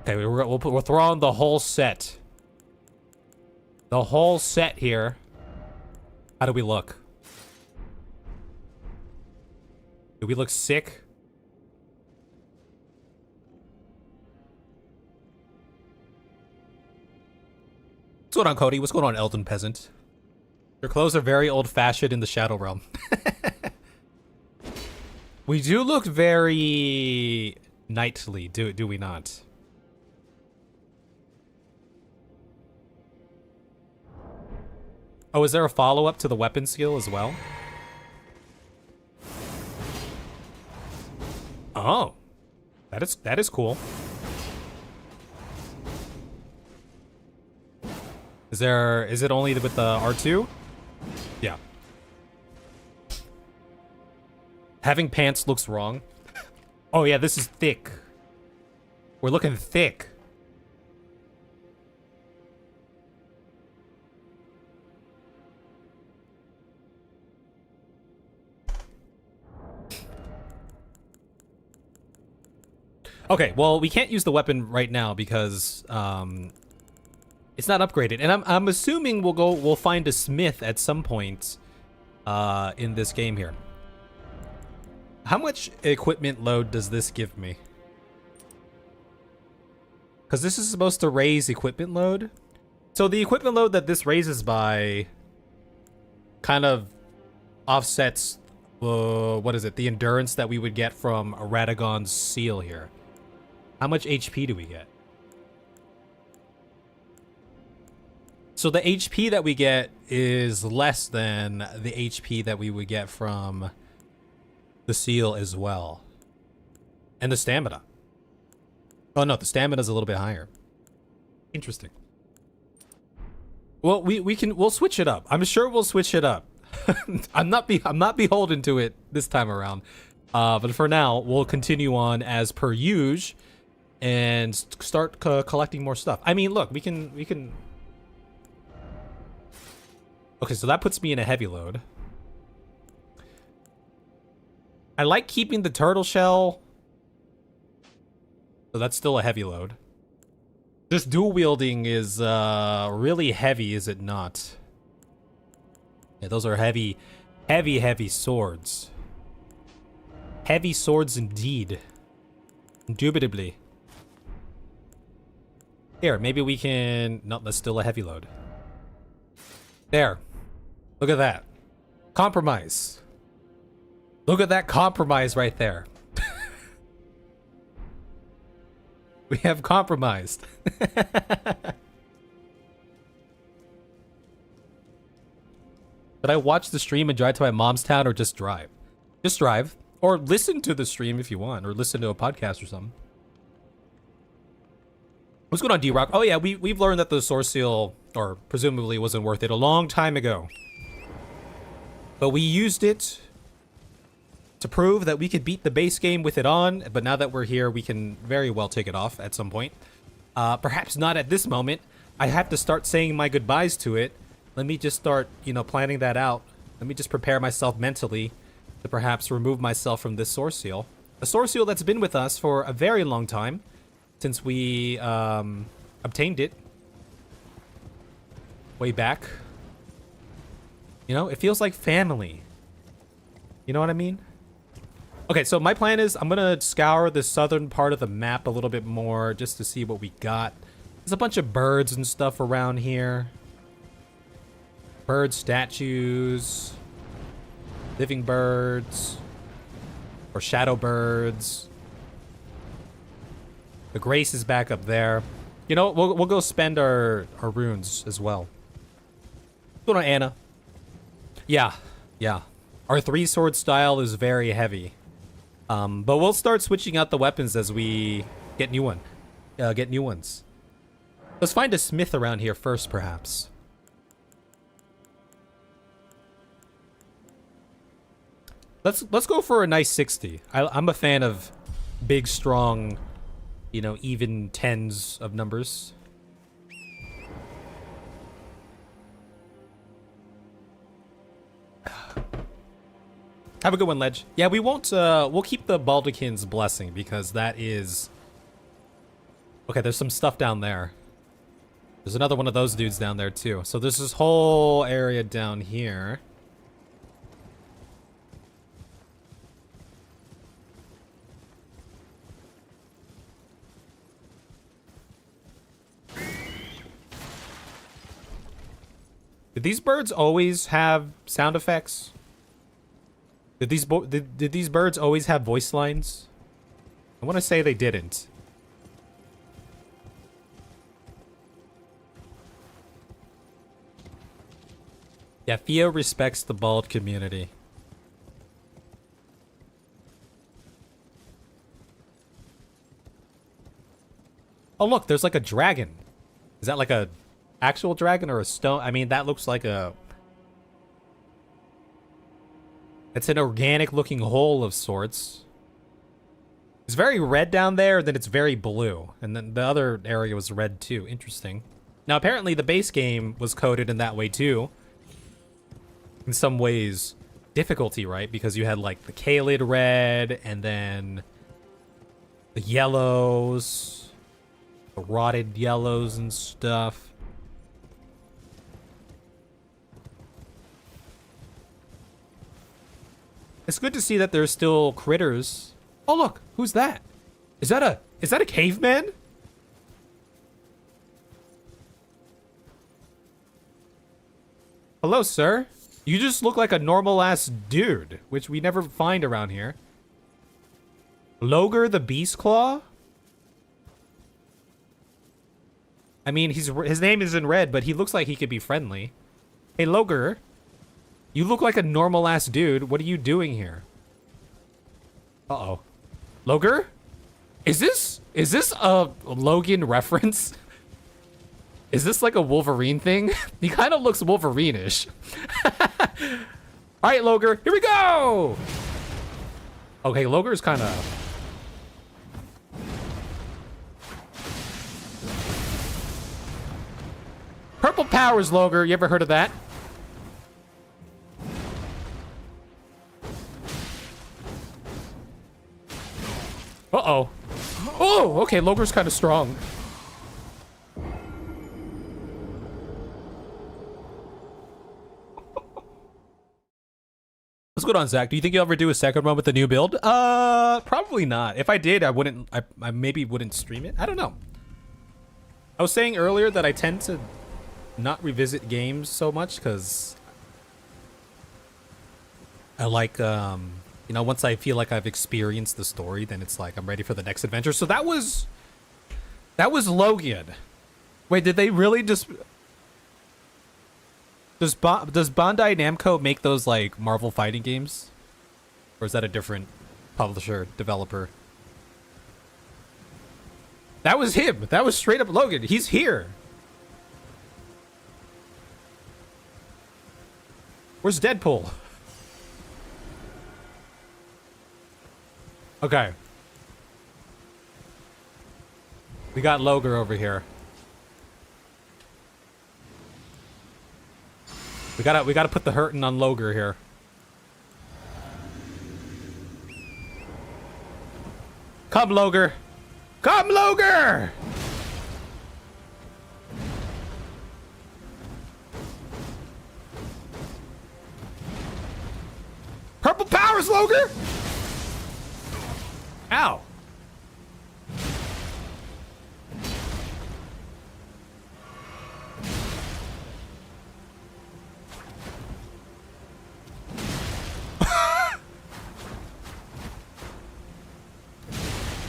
Okay, we'll throw on the whole set. The whole set here. How do we look? Do we look sick? What's going on, Cody? What's going on, Elden Peasant? Your clothes are very old-fashioned in the Shadow Realm. We do look very knightly, do we not? Oh, is there a follow-up to the weapon skill as well? Oh. That is cool. Is it only with the R2? Yeah. Having pants looks wrong. Oh yeah, this is thick. We're looking thick. Okay, well, we can't use the weapon right now because it's not upgraded, and I'm assuming we'll find a smith at some point in this game here. How much equipment load does this give me? Because this is supposed to raise equipment load. So the equipment load that this raises by kind of offsets, what is it? The endurance that we would get from a Radagon's seal here. How much HP do we get? So the HP that we get is less than the HP that we would get from the seal as well. And the stamina. Oh no, the stamina is a little bit higher. Interesting. Well, we'll switch it up. I'm sure we'll switch it up. I'm not beholden to it this time around. But for now, we'll continue on as per usual and start collecting more stuff. I mean, look, we can. Okay, so that puts me in a heavy load. I like keeping the turtle shell. So that's still a heavy load. This dual wielding is really heavy, is it not? Yeah, those are heavy swords. Heavy swords indeed. Indubitably. Here, maybe we can... No, that's still a heavy load. There. Look at that. Compromise. Look at that compromise right there. We have compromised. Should I watch the stream and drive to my mom's town or just drive? Just drive. Or listen to the stream if you want. Or listen to a podcast or something. What's going on, D-Rock? Oh yeah, we've learned that the source seal, or presumably wasn't worth it a long time ago. But we used it to prove that we could beat the base game with it on, but now that we're here, we can very well take it off at some point. Perhaps not at this moment. I have to start saying my goodbyes to it. Let me just start, planning that out. Let me just prepare myself mentally to perhaps remove myself from this source seal. A source seal that's been with us for a very long time, since we obtained it way back. It feels like family. You know what I mean? Okay, so my plan is I'm gonna scour the southern part of the map a little bit more just to see what we got. There's a bunch of birds and stuff around here. Bird statues. Living birds. Or shadow birds. The Grace is back up there. We'll go spend our runes as well. What's going on, Anna? Yeah. Our 3-sword style is very heavy. But we'll start switching out the weapons as we get new ones. Let's find a smith around here first, perhaps. Let's go for a nice 60. I'm a fan of big, strong, even tens of numbers. Have a good one, Ledge. Yeah, we won't, we'll keep the Baldachin's blessing because that is... Okay, there's some stuff down there. There's another one of those dudes down there too. So there's this whole area down here. Did these birds always have sound effects? Did these birds always have voice lines? I want to say they didn't. Yeah, Theo respects the bald community. Oh look, there's like a dragon. Is that like a actual dragon or a stone? I mean, that looks like a... It's an organic looking hole of sorts. It's very red down there, then it's very blue. And then the other area was red too. Interesting. Now apparently the base game was coded in that way too. In some ways, difficulty, right? Because you had like the Kaled red and then the yellows, the rotted yellows and stuff. It's good to see that there's still critters. Oh look, who's that? Is that a caveman? Hello, sir. You just look like a normal-ass dude, which we never find around here. Loger the Beast Claw? I mean, his name is in red, but he looks like he could be friendly. Hey, Loger. You look like a normal-ass dude. What are you doing here? Uh-oh. Loger? Is this a Logan reference? Is this like a Wolverine thing? He kind of looks Wolverine-ish. All right, Loger, here we go! Okay, Loger's kind of... Purple powers, Loger. You ever heard of that? Uh-oh. Oh, okay, Loger's kind of strong. What's going on, Zach? Do you think you'll ever do a second run with the new build? Probably not. If I did, I maybe wouldn't stream it. I don't know. I was saying earlier that I tend to not revisit games so much because I like, you know, once I feel like I've experienced the story, then it's like I'm ready for the next adventure. So that was Logan. Wait, did they really just... Does Bandai Namco make those, like, Marvel fighting games? Or is that a different publisher, developer? That was him. That was straight up Logan. He's here. Where's Deadpool? Okay. We got Loger over here. We gotta put the hurtin' on Loger here. Come, Loger! Come, Loger! Purple powers, Loger! Ow.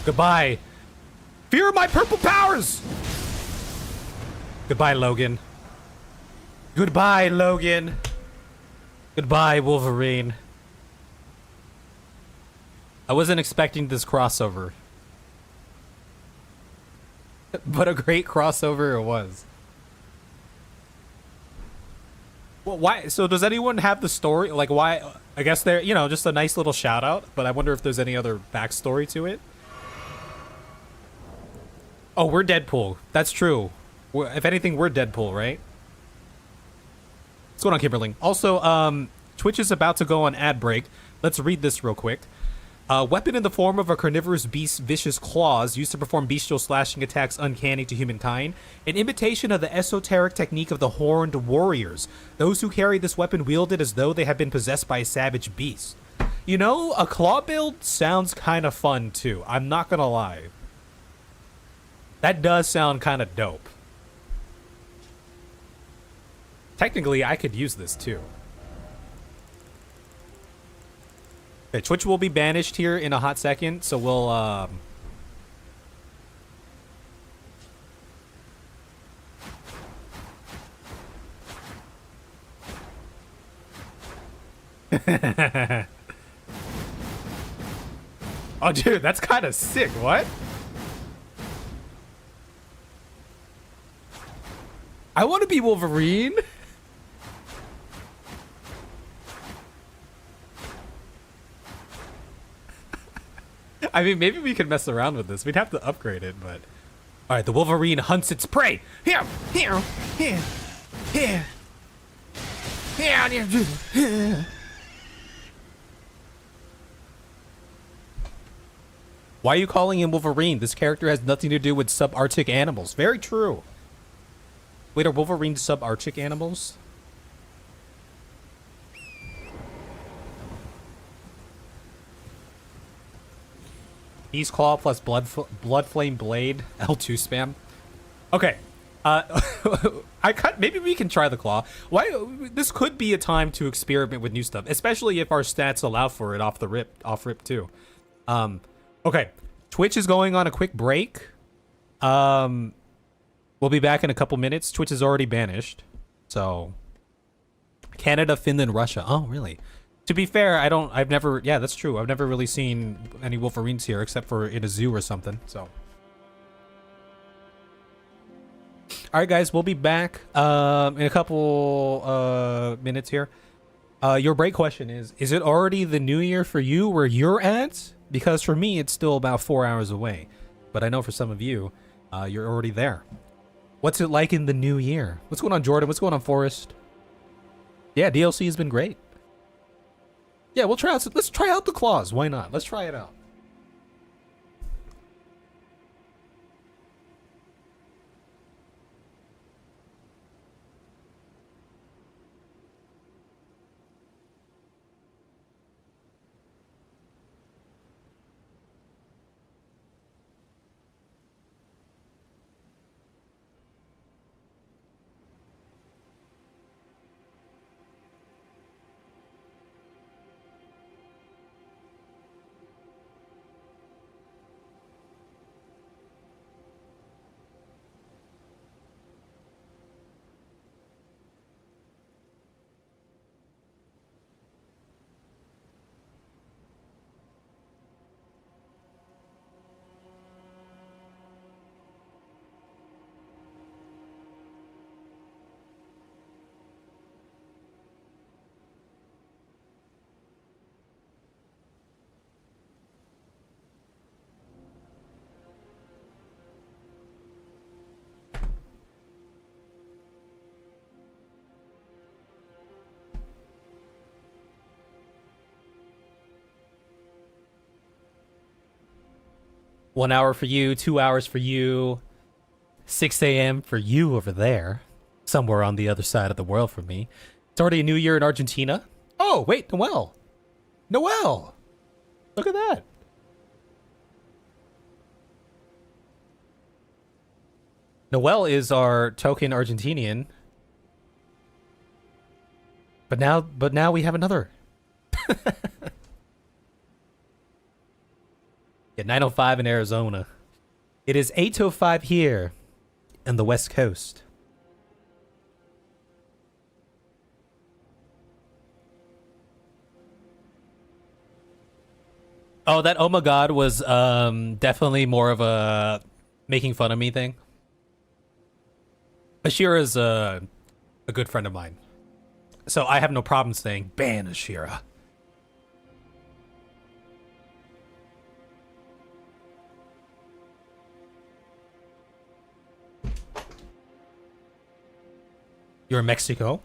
Goodbye. Fear my purple powers! Goodbye, Logan. Goodbye, Logan. Goodbye, Wolverine. I wasn't expecting this crossover. But a great crossover it was. Well, why? So does anyone have the story? Like, why? I guess they're, you know, just a nice little shout out, but I wonder if there's any other backstory to it. Oh, we're Deadpool. That's true. If anything, we're Deadpool, right? What's going on, Kimberling? Also, Twitch is about to go on ad break. Let's read this real quick. Weapon in the form of a carnivorous beast's vicious claws used to perform bestial slashing attacks uncanny to humankind. An imitation of the esoteric technique of the horned warriors. Those who carry this weapon wield it as though they had been possessed by a savage beast. You know, a claw build sounds kind of fun, too. I'm not gonna lie. That does sound kind of dope. Technically, I could use this, too. Okay, Twitch will be banished here in a hot second, so we'll, Oh, dude, that's kind of sick. What? I want to be Wolverine. I mean, maybe we could mess around with this. We'd have to upgrade it, but... Alright, the Wolverine hunts its prey. Here, here, here, here. Here. Why are you calling him Wolverine? This character has nothing to do with subarctic animals. Very true. Wait, are Wolverines subarctic animals? Beast Claw plus Blood Flame Blade. L2 spam. Okay. Uh, maybe we can try the claw. Why? This could be a time to experiment with new stuff, especially if our stats allow for it off rip too. Okay, Twitch is going on a quick break. We'll be back in a couple minutes. Twitch is already banished, so Canada, Finland, Russia. Oh, really? To be fair, I've never. Yeah, that's true. I've never really seen any Wolverines here except for in a zoo or something. So. All right, guys, we'll be back in a couple minutes here. Your break question is it already the new year for you where you're at? Because for me, it's still about 4 hours away. But I know for some of you, you're already there. What's it like in the new year? What's going on, Jordan? What's going on, Forrest? Yeah, DLC has been great. Yeah, we'll try out. Let's try out the claws. Why not? Let's try it out. 1 hour for you, 2 hours for you, 6 a.m. for you over there, somewhere on the other side of the world from me. It's already a new year in Argentina. Oh, wait, Noel. Noel! Look at that. Noel is our token Argentinian. But now we have another. Yeah, 9:05 in Arizona. It is 8:05 here in the West Coast. Oh, that oh my god was definitely more of a making fun of me thing. Ashira's a good friend of mine. So I have no problem saying ban Ashira. You're in Mexico?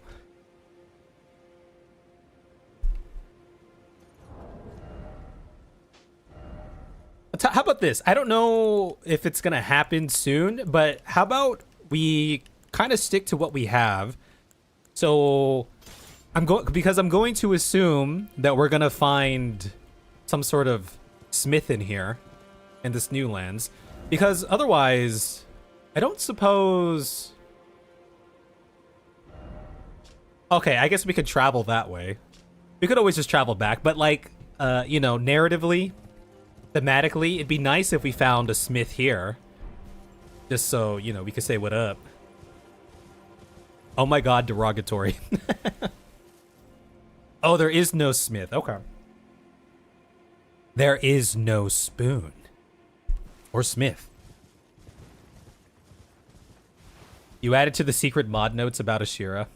How about this? I don't know if it's gonna happen soon, but how about we kind of stick to what we have? So I'm going to assume that we're gonna find some sort of smith in here in this new lands, because otherwise, I don't suppose. Okay, I guess we could travel that way. We could always just travel back, but like, you know, narratively, thematically, it'd be nice if we found a smith here. Just so, you know, we could say what up. Oh my god, derogatory. Oh, there is no smith. Okay. There is no spoon. Or smith. You added to the secret mod notes about Ashira.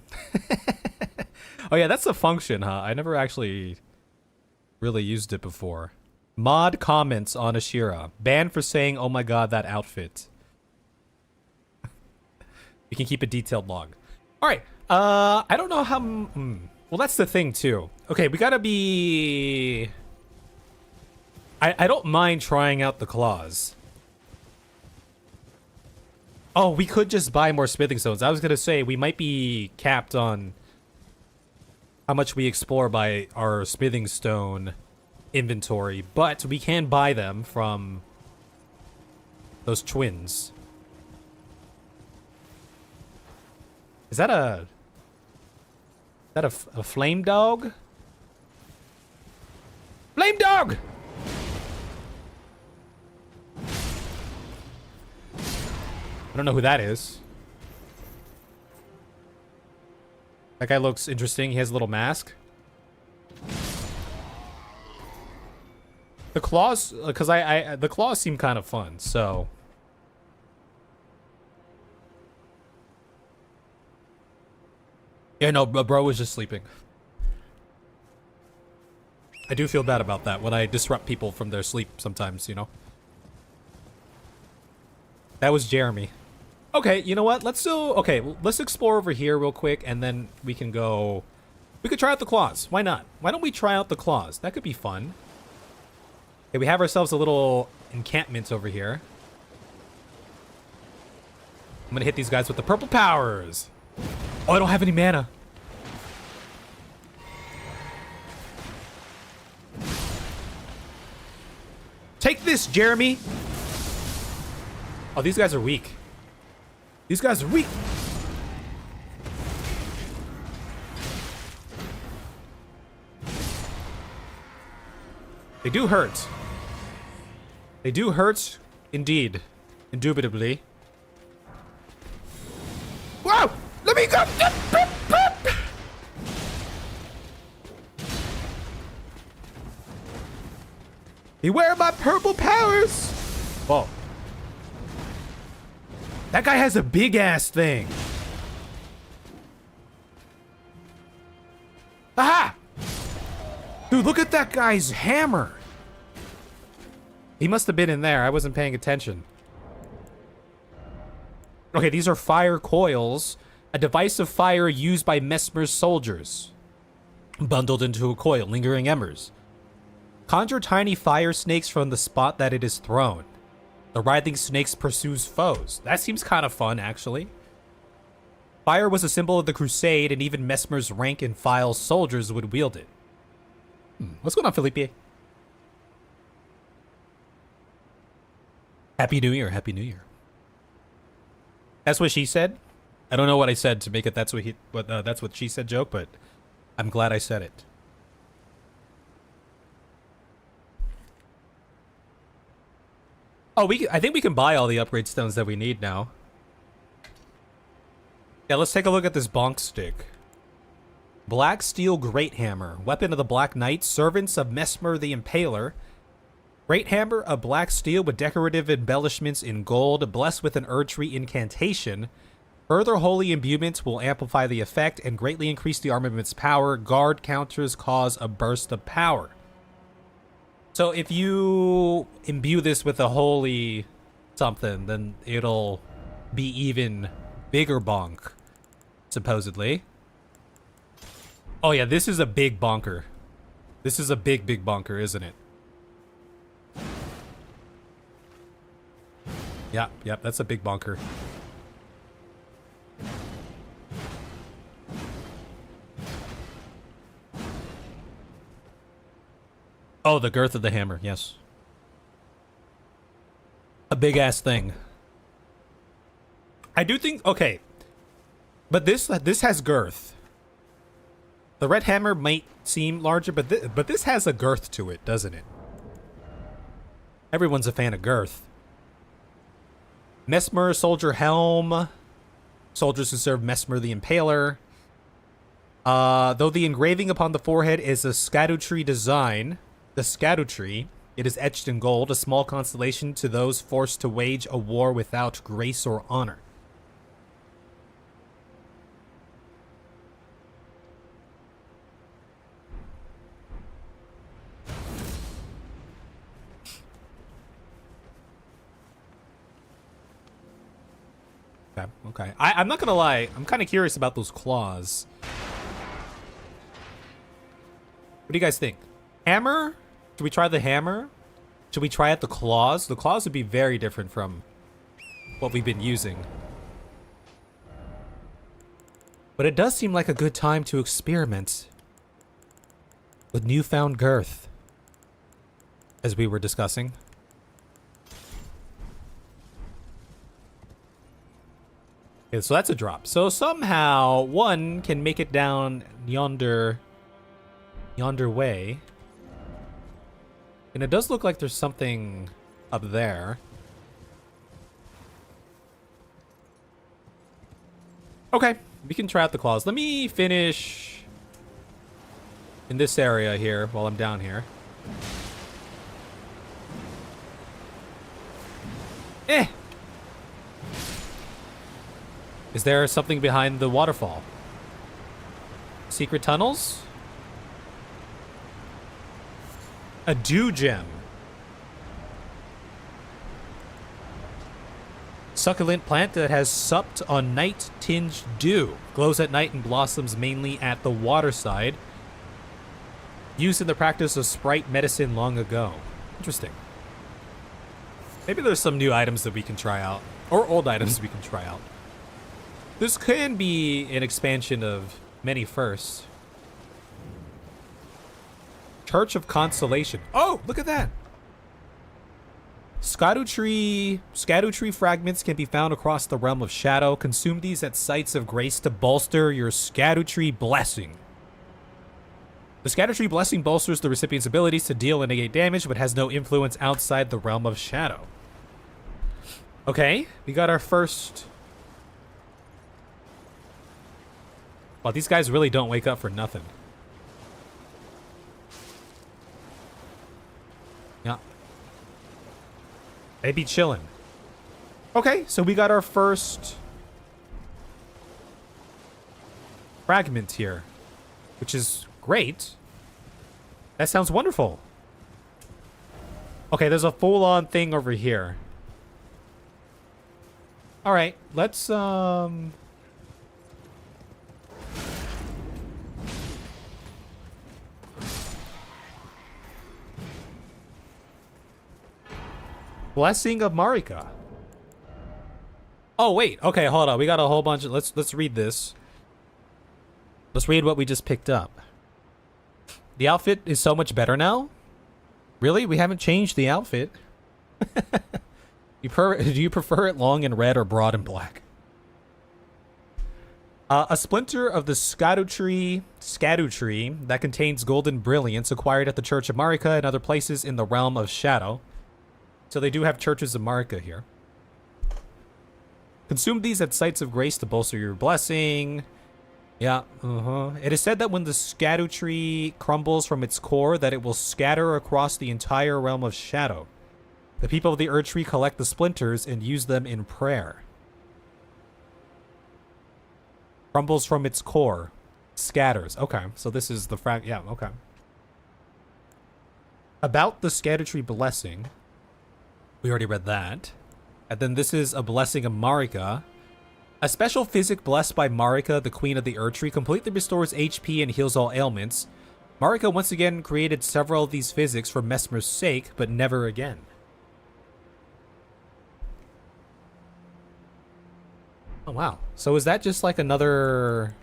Oh yeah, that's a function, huh? I never actually really used it before. Mod comments on Ashira. Banned for saying, oh my god, that outfit. You can keep a detailed log. Alright, I don't know how... Well, that's the thing, too. Okay, we gotta be... I don't mind trying out the claws. Oh, we could just buy more smithing stones. I was gonna say, we might be capped on how much we explore by our smithing stone inventory, but we can buy them from those twins. that a flame dog? Flame dog! I don't know who that is. That guy looks interesting. He has a little mask. The claws, because the claws seem kind of fun, so. Yeah, no, bro was just sleeping. I do feel bad about that when I disrupt people from their sleep sometimes, you know? That was Jeremy. Okay, you know what? Let's explore over here real quick, and then we can go. We could try out the claws. Why not? Why don't we try out the claws? That could be fun. Okay, we have ourselves a little encampment over here. I'm gonna hit these guys with the purple powers. Oh, I don't have any mana. Take this, Jeremy. Oh, these guys are weak. These guys are weak. They do hurt. They do hurt, indeed. Indubitably. Whoa! Let me go! Beware my purple powers! Whoa. That guy has a big ass thing. Aha! Dude, look at that guy's hammer. He must have been in there. I wasn't paying attention. Okay, these are fire coils. A device of fire used by Messmer's soldiers. Bundled into a coil, lingering embers. Conjure tiny fire snakes from the spot that it is thrown. The writhing snakes pursues foes. That seems kind of fun, actually. Fire was a symbol of the crusade, and even Messmer's rank and file soldiers would wield it. What's going on, Felipe? Happy New Year, Happy New Year. That's what she said. I don't know what I said to make it that's what she said joke, but I'm glad I said it. Oh, I think we can buy all the upgrade stones that we need now. Yeah, let's take a look at this bonk stick. Black Steel Great Hammer. Weapon of the Black Knight. Servants of Messmer the Impaler. Great Hammer of black steel with decorative embellishments in gold. Blessed with an Erdtree incantation. Further holy imbuements will amplify the effect and greatly increase the armament's power. Guard counters cause a burst of power. So if you imbue this with a holy something, then it'll be even bigger bonk, supposedly. Oh yeah, this is a big bonker. This is a big bonker, isn't it? Yep, that's a big bonker. Oh, the girth of the hammer, yes. A big ass thing. I do think, okay. But this has girth. The red hammer might seem larger, but this has a girth to it, doesn't it? Everyone's a fan of girth. Messmer Soldier Helm. Soldiers who serve Messmer the Impaler. Though the engraving upon the forehead is a Scadutree design, the Scadutree, it is etched in gold, a small consolation to those forced to wage a war without grace or honor. Okay. I'm not gonna lie. I'm kind of curious about those claws. What do you guys think? Hammer? Should we try the hammer? Should we try out the claws? The claws would be very different from what we've been using. But it does seem like a good time to experiment with newfound girth, as we were discussing. Okay, so that's a drop. So somehow one can make it down yonder way. And it does look like there's something up there. Okay, we can try out the claws. Let me finish in this area here while I'm down here. Eh! Is there something behind the waterfall? Secret tunnels? A dew gem. Succulent plant that has supped on night-tinged dew. Glows at night and blossoms mainly at the waterside. Used in the practice of sprite medicine long ago. Interesting. Maybe there's some new items that we can try out. Or old items we can try out. This can be an expansion of many firsts. Church of Consolation. Oh, look at that. Scadutree fragments can be found across the realm of shadow. Consume these at sites of grace to bolster your Scadutree blessing. The Scadutree blessing bolsters the recipient's abilities to deal and negate damage, but has no influence outside the realm of shadow. Okay, we got our first. Well, these guys really don't wake up for nothing. Yeah. They be chilling. Okay, so we got our first fragment here, which is great. That sounds wonderful. Okay, there's a full-on thing over here. All right, let's Blessing of Marika. Oh wait, okay, hold on. We got a whole bunch of let's read this. Let's read what we just picked up. The outfit is so much better now? Really? We haven't changed the outfit. Do you prefer it long and red or broad and black? A splinter of the Scadutree that contains golden brilliance acquired at the Church of Marika and other places in the realm of shadow. So they do have churches of Marika here. Consume these at sites of grace to bolster your blessing. Yeah, It is said that when the Scadutree crumbles from its core, that it will scatter across the entire realm of shadow. The people of the Erdtree collect the splinters and use them in prayer. Crumbles from its core. Scatters. Okay, so this is the yeah, okay. About the Scadutree blessing. We already read that. And then this is a blessing of Marika. A special physic blessed by Marika, the queen of the Erdtree, completely restores HP and heals all ailments. Marika once again created several of these physics for Messmer's sake, but never again. Oh, wow. So is that just like another...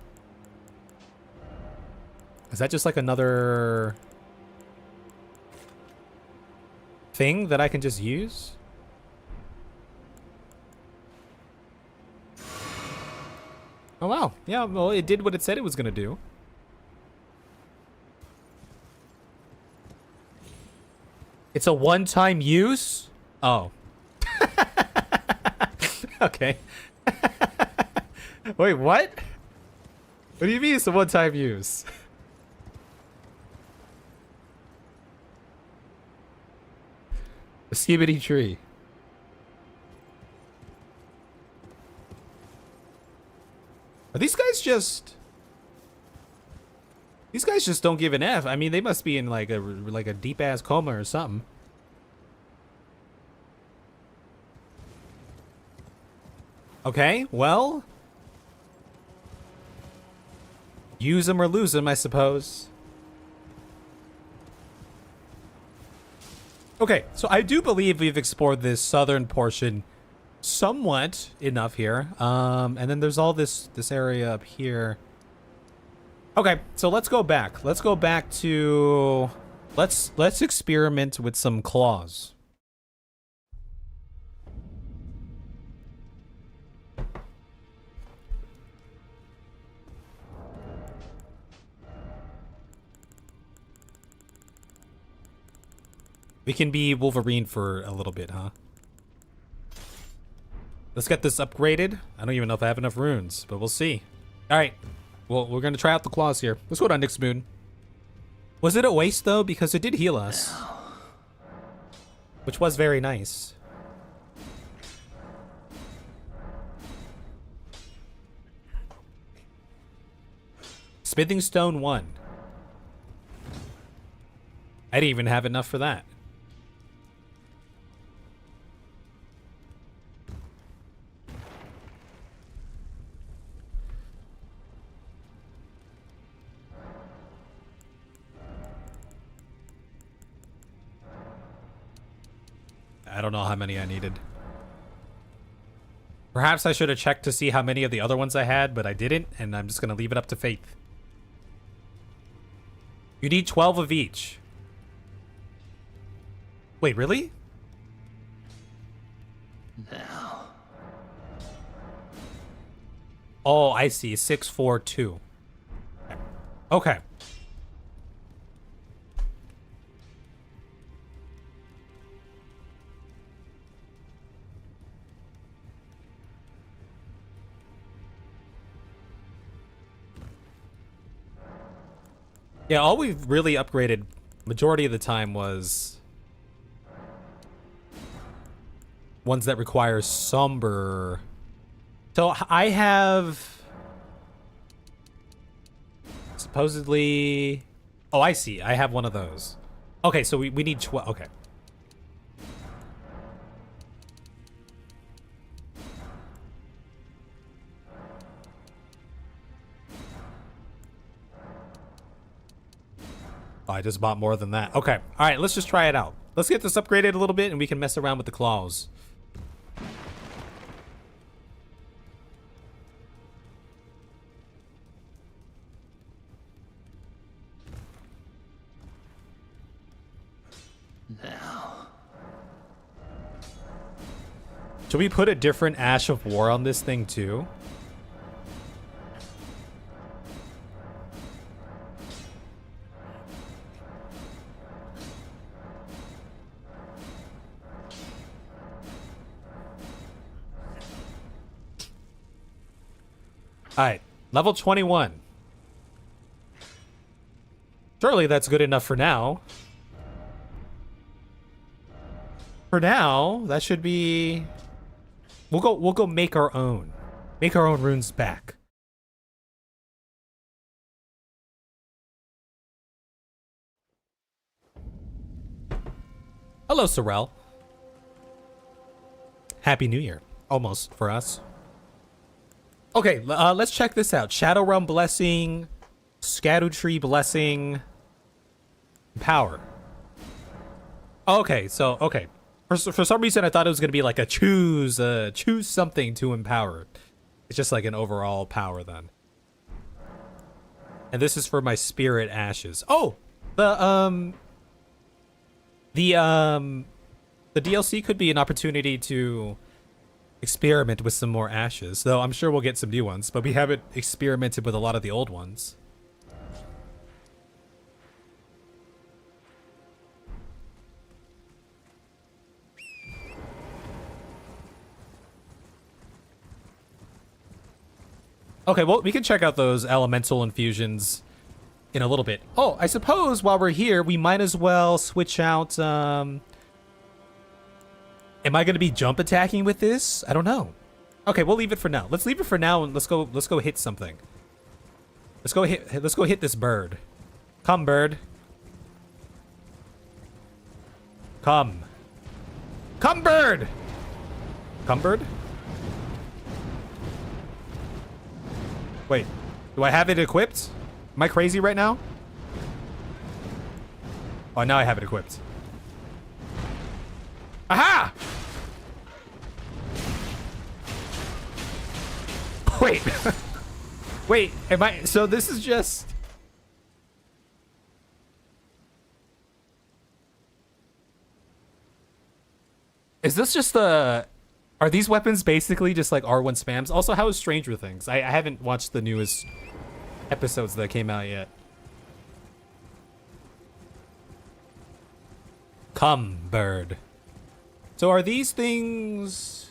Is that just like another... thing that I can just use? Oh wow, yeah, well it did what it said it was gonna do. It's a one-time use? Oh. Okay. Wait, what? What do you mean it's a one-time use? A Scadutree. Are these guys just... These guys just don't give an F. I mean, they must be in like a deep-ass coma or something. Okay, well... Use them or lose them, I suppose. Okay, so I do believe we've explored this southern portion somewhat enough here. And then there's all this area up here. Okay, so let's go back. Let's go back to... Let's experiment with some claws. We can be Wolverine for a little bit, huh? Let's get this upgraded. I don't even know if I have enough runes, but we'll see. All right. Well, we're going to try out the claws here. Let's go to Nyx Moon. Was it a waste, though? Because it did heal us. Which was very nice. Smithing Stone 1. I didn't even have enough for that. I don't know how many I needed. Perhaps I should have checked to see how many of the other ones I had, but I didn't, and I'm just going to leave it up to fate. You need 12 of each. Wait, really? Now. Oh, I see. 6, 4, 2. Okay. Yeah, all we've really upgraded majority of the time was ones that require somber. So I have supposedly. Oh, I see. I have one of those. Okay, so we need 12. Okay. Oh, I just bought more than that. Okay. All right, let's just try it out. Let's get this upgraded a little bit and we can mess around with the claws. Now. Should we put a different Ash of War on this thing too? Alright, level 21. Surely that's good enough for now. For now, that should be... We'll go make our own. Make our own runes back. Hello, Sorrel. Happy New Year. Almost, for us. Okay, let's check this out. Shadow Realm Blessing, Scadutree Blessing, Power. Okay, so, okay. For some reason, I thought it was going to be like a choose something to empower. It's just like an overall power then. And this is for my Spirit Ashes. Oh! The DLC could be an opportunity to experiment with some more ashes, though I'm sure we'll get some new ones, but we haven't experimented with a lot of the old ones. Okay, well, we can check out those elemental infusions in a little bit. Oh, I suppose while we're here, we might as well switch out, Am I going to be jump attacking with this? I don't know. Okay, we'll leave it for now. Let's leave it for now and let's go hit something. Let's go hit this bird. Come, bird. Come. Come, bird. Come, bird? Wait, do I have it equipped? Am I crazy right now? Oh, now I have it equipped. Aha! Wait. Wait, am I... So this is just... Is this just the... Are these weapons basically just like R1 spams? Also, how is Stranger Things? I haven't watched the newest episodes that came out yet. Come, bird. So are these things...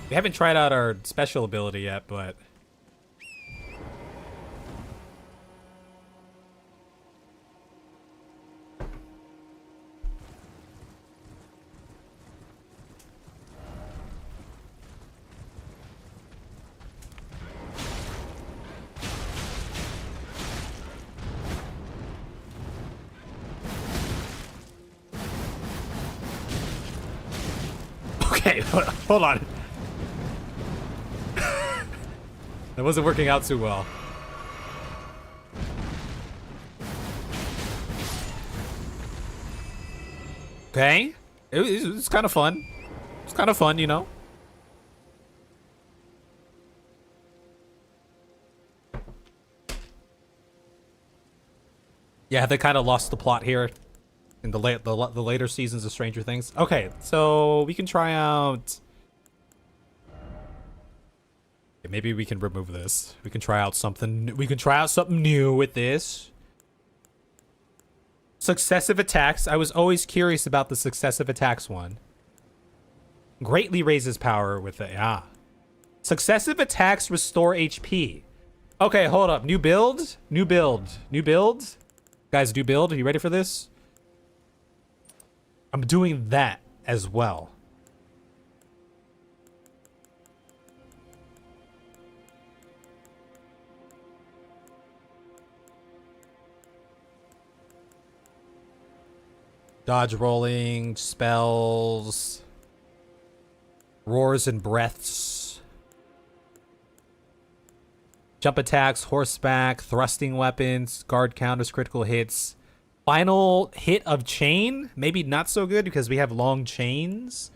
We haven't tried out our special ability yet, but... Okay, hold on. That wasn't working out too well. Okay. It's kind of fun. It's kind of fun, you know? Yeah, they kind of lost the plot here in the later seasons of Stranger Things. Okay, so we can try out... Okay, maybe we can remove this. We can try out something. We can try out something new with this. Successive attacks. I was always curious about the successive attacks one. Greatly raises power with it. Ah. Successive attacks restore HP. Okay, hold up. New build? New build. New build? Guys, new build. Are you ready for this? I'm doing that as well. Dodge rolling, spells, roars and breaths, jump attacks, horseback, thrusting weapons, guard counters, critical hits. Final hit of chain? Maybe not so good because we have long chains.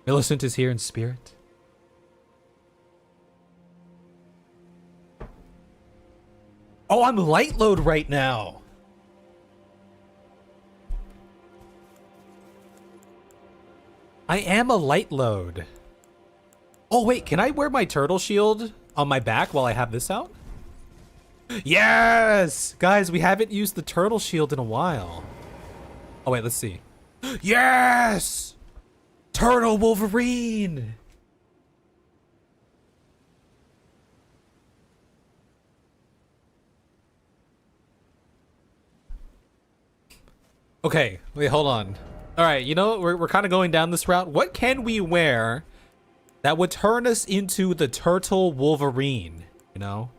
Millicent is here in spirit. Oh, I'm light load right now. I am a light load. Oh, wait, can I wear my turtle shield on my back while I have this out? Yes! Guys, we haven't used the turtle shield in a while. Oh, wait, let's see. Yes! Turtle Wolverine! Okay, wait, hold on. All right, you know, we're kind of going down this route. What can we wear that would turn us into the Turtle Wolverine, you know?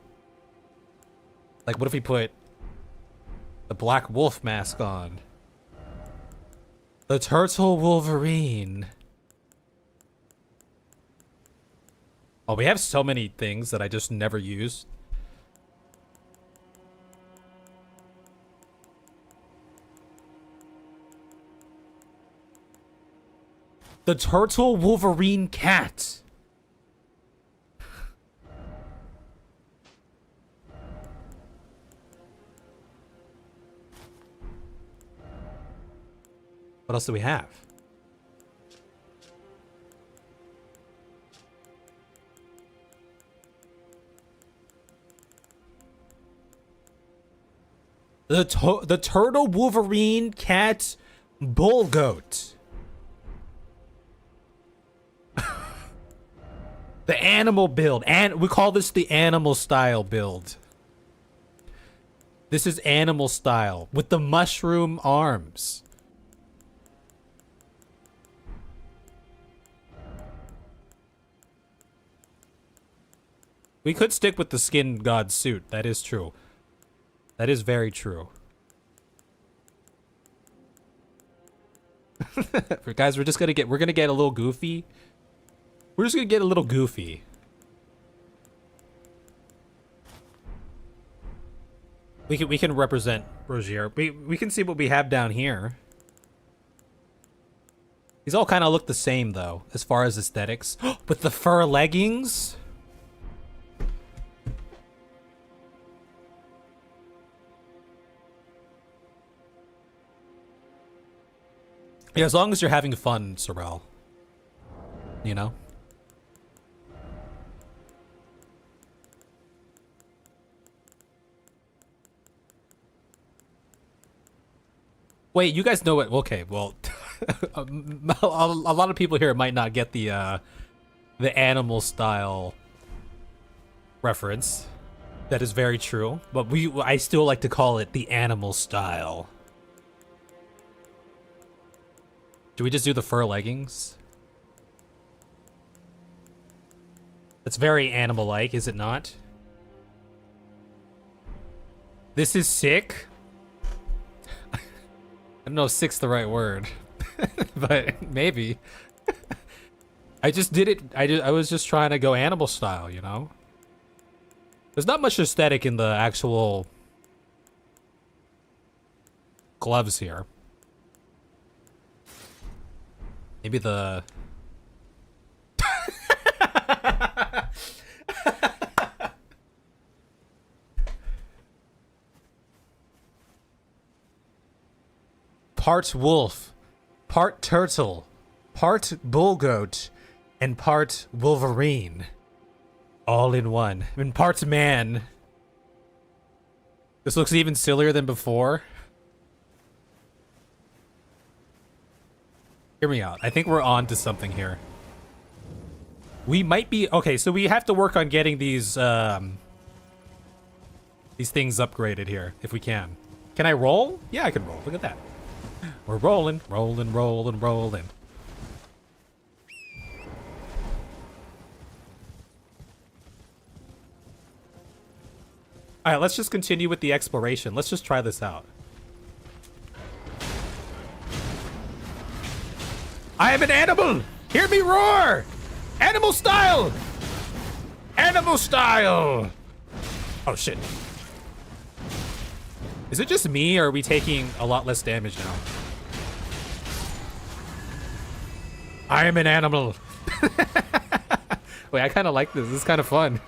Like, what if we put the Black Wolf mask on? The Turtle Wolverine. Oh, we have so many things that I just never use. The Turtle Wolverine cat. What else do we have? The Turtle Wolverine cat bull goat. The animal build, and we call this the animal style build. This is animal style with the mushroom arms. We could stick with the skin god suit. That is true. That is very true. Guys, we're gonna get a little goofy. We're just gonna get a little goofy. We can represent Rogier. We can see what we have down here. These all kind of look the same though, as far as aesthetics. With the fur leggings. Yeah, as long as you're having fun, Sorrel. You know? Wait, you guys know it? Okay, well, a lot of people here might not get the animal style reference. That is very true, but I still like to call it the animal style. Do we just do the fur leggings? That's very animal-like, is it not? This is sick. I don't know if sick's the right word, but maybe. I just did it. I was just trying to go animal style, you know? There's not much aesthetic in the actual gloves here. Maybe the... Part wolf, part turtle, part bull goat, and part wolverine. All in one. And part man. This looks even sillier than before. Hear me out. I think we're on to something here. We might be... Okay, so we have to work on getting these things upgraded here, if we can. Can I roll? Yeah, I can roll. Look at that. We're rolling, rolling, rolling, rolling. Alright, let's just continue with the exploration. Let's just try this out. I am an animal! Hear me roar! Animal style! Animal style! Oh shit. Is it just me, or are we taking a lot less damage now? I am an animal. Wait, I kind of like this. This is kind of fun.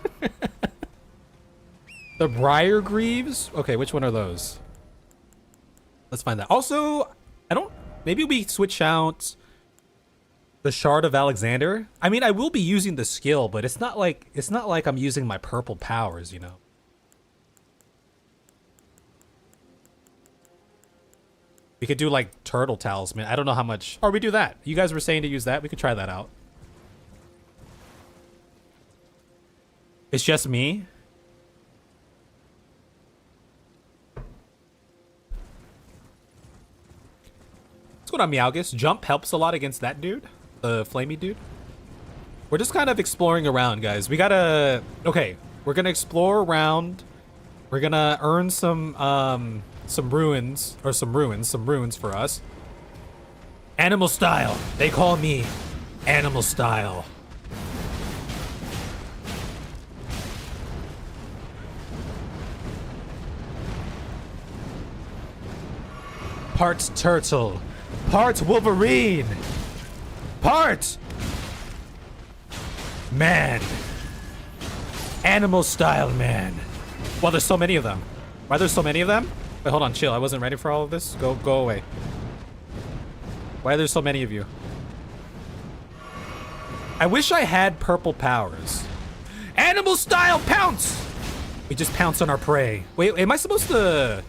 The Briar Greaves? Okay, which one are those? Let's find that. Also, maybe we switch out the Shard of Alexander. I mean, I will be using the skill, but it's not like I'm using my purple powers, you know. We could do like turtle talisman. I don't know how much. Or we do that. You guys were saying to use that. We could try that out. It's just me. What's going on, Meowgus? Jump helps a lot against that dude, the flamey dude. We're just kind of exploring around, guys. We gotta... Okay, we're gonna explore around. We're gonna earn some ruins for us. Animal style. They call me Animal Style. Part turtle. Part Wolverine. Part man. Animal style man. Well, there's so many of them. Why there's so many of them? Wait, hold on, chill. I wasn't ready for all of this. Go away. Why are there so many of you? I wish I had purple powers. Animal style pounce! We just pounce on our prey. Wait, am I supposed to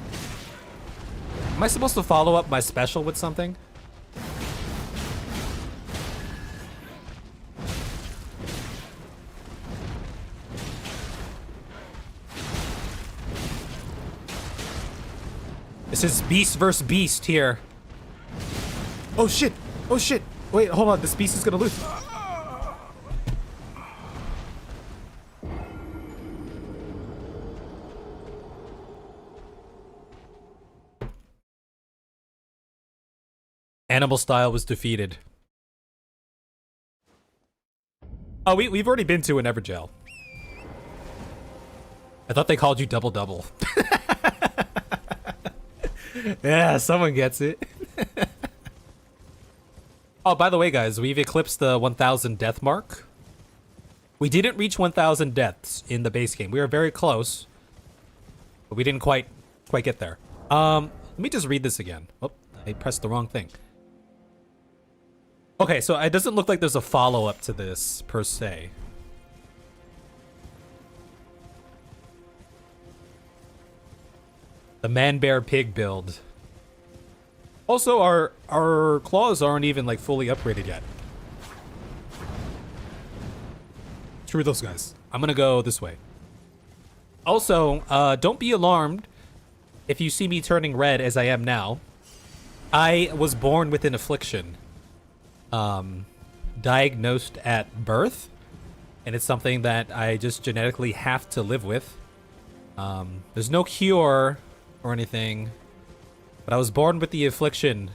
follow up my special with something? This is beast versus beast here. Oh shit! Oh shit! Wait, hold on. This beast is gonna lose. Animal style was defeated. Oh, we've already been to an Everjail. I thought they called you Double Double. Yeah, someone gets it. Oh, by the way, guys, we've eclipsed the 1,000 death mark. We didn't reach 1,000 deaths in the base game. We were very close, but we didn't quite get there. Let me just read this again. Oh, I pressed the wrong thing. Okay, so it doesn't look like there's a follow-up to this, per se. The man-bear-pig build. Also, our claws aren't even, like, fully upgraded yet. Screw those guys. I'm gonna go this way. Also, don't be alarmed if you see me turning red as I am now. I was born with an affliction. Diagnosed at birth. And it's something that I just genetically have to live with. There's no cure or anything. But I was born with the affliction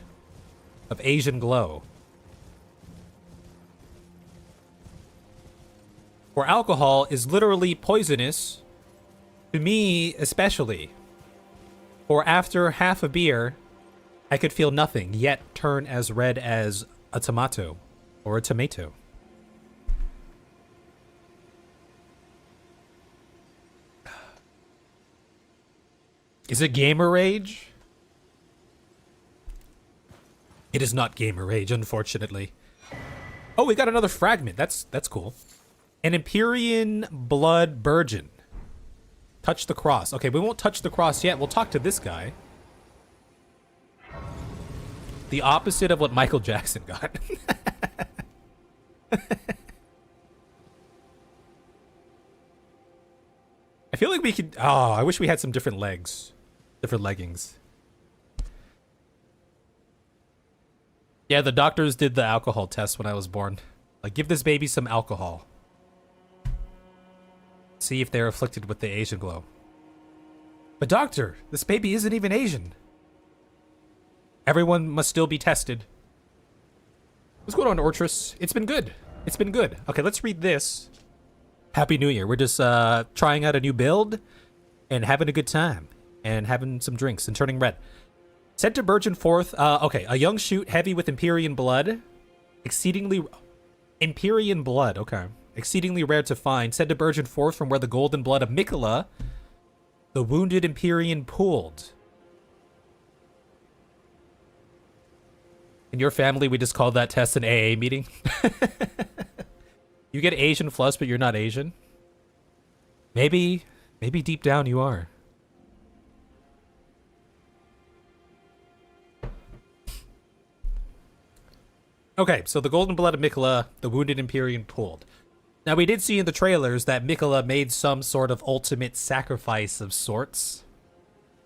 of Asian glow. For alcohol is literally poisonous. To me, especially. For after half a beer, I could feel nothing, yet turn as red as a tomato. Or a tomato. Is it gamer rage? It is not gamer rage, unfortunately. Oh, we got another fragment. That's cool. An Empyrean blood burgeon. Touch the cross. Okay, we won't touch the cross yet. We'll talk to this guy. The opposite of what Michael Jackson got. I feel like we could... Oh, I wish we had some different legs. Different leggings. Yeah, the doctors did the alcohol test when I was born. Like, give this baby some alcohol. See if they're afflicted with the Asian glow. But doctor, this baby isn't even Asian. Everyone must still be tested. What's going on, Ortress? It's been good. It's been good. Okay, let's read this. Happy New Year. We're just trying out a new build and having a good time and having some drinks and turning red. Sent to burgeon forth. Okay, a young shoot heavy with Empyrean blood. Exceedingly... Empyrean blood, okay. Exceedingly rare to find. Said to burgeon forth from where the golden blood of Miquella, the wounded Empyrean, pooled. In your family, we just called that test an AA meeting. You get Asian flush, but you're not Asian. Maybe deep down you are. Okay, so the golden blood of Miquella, the wounded Empyrean, pooled. Now, we did see in the trailers that Miquella made some sort of ultimate sacrifice of sorts.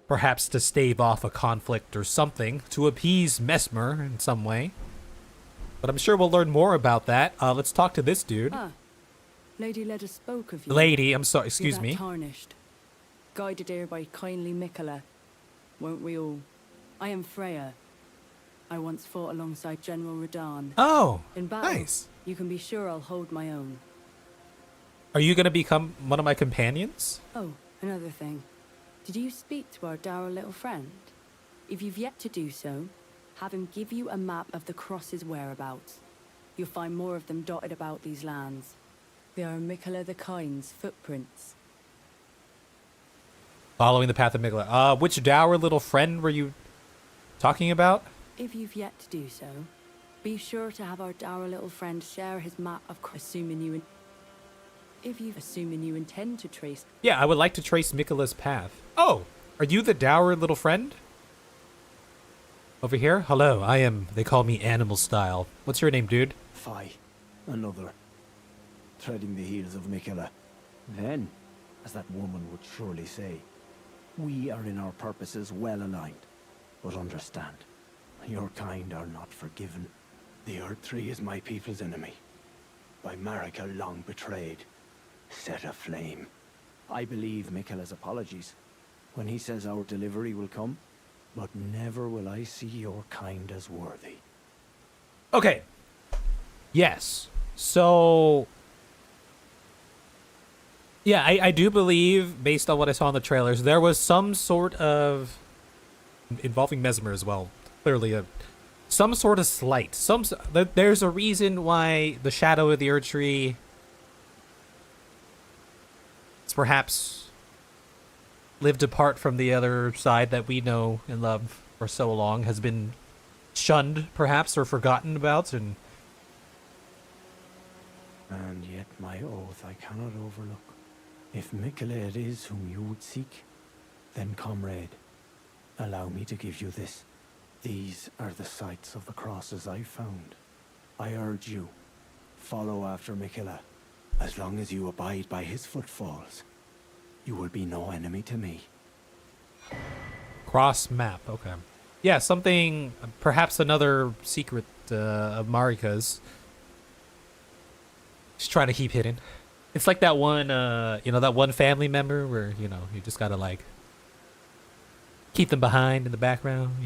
Perhaps to stave off a conflict or something, to appease Mesmer in some way. But I'm sure we'll learn more about that. Let's talk to this dude. Ah, Lady Leda spoke of you. Lady, I'm sorry, excuse You're me. that tarnished, guided here by kindly Miquella. Won't we all? I am Freya. I once fought alongside General Rellana. Oh, In battle, nice. you can be sure I'll hold my own. Are you going to become one of my companions? Oh, another thing. Did you speak to our dour little friend? If you've yet to do so, have him give you a map of the cross's whereabouts. You'll find more of them dotted about these lands. They are Miquella the Kind's footprints. Following the path of Miquella. Which dour little friend were you talking about? If you've yet to do so, be sure to have our dour little friend share his map of assuming you intend to trace. Yeah, I would like to trace Miquella's path. Oh, are you the dour little friend? Over here? Hello, I am, they call me Animal Style. What's your name, dude? Fie, another. Treading the heels of Miquella. Then, as that woman would surely say, we are in our purposes well aligned. But understand, your kind are not forgiven. The Erdtree is my people's enemy. By Marika long betrayed, set aflame. I believe Miquella's apologies when he says our delivery will come, but never will I see your kind as worthy. Okay. Yes. So... yeah, I do believe, based on what I saw in the trailers, there was some sort of... involving Mesmer as well. Clearly, some sort of slight. There's a reason why the shadow of the Erdtree is perhaps lived apart from the other side that we know and love for so long, has been shunned, perhaps, or forgotten about, and And yet my oath I cannot overlook. If Miquella it is whom you would seek, then comrade, allow me to give you this. These are the sites of the crosses I found. I urge you, follow after Miquella. As long as you abide by his footfalls, you will be no enemy to me. Cross map. Okay. Yeah, something. Perhaps another secret of Marika's. She's trying to keep hidden. It's like that one, that one family member where you just gotta like keep them behind in the background.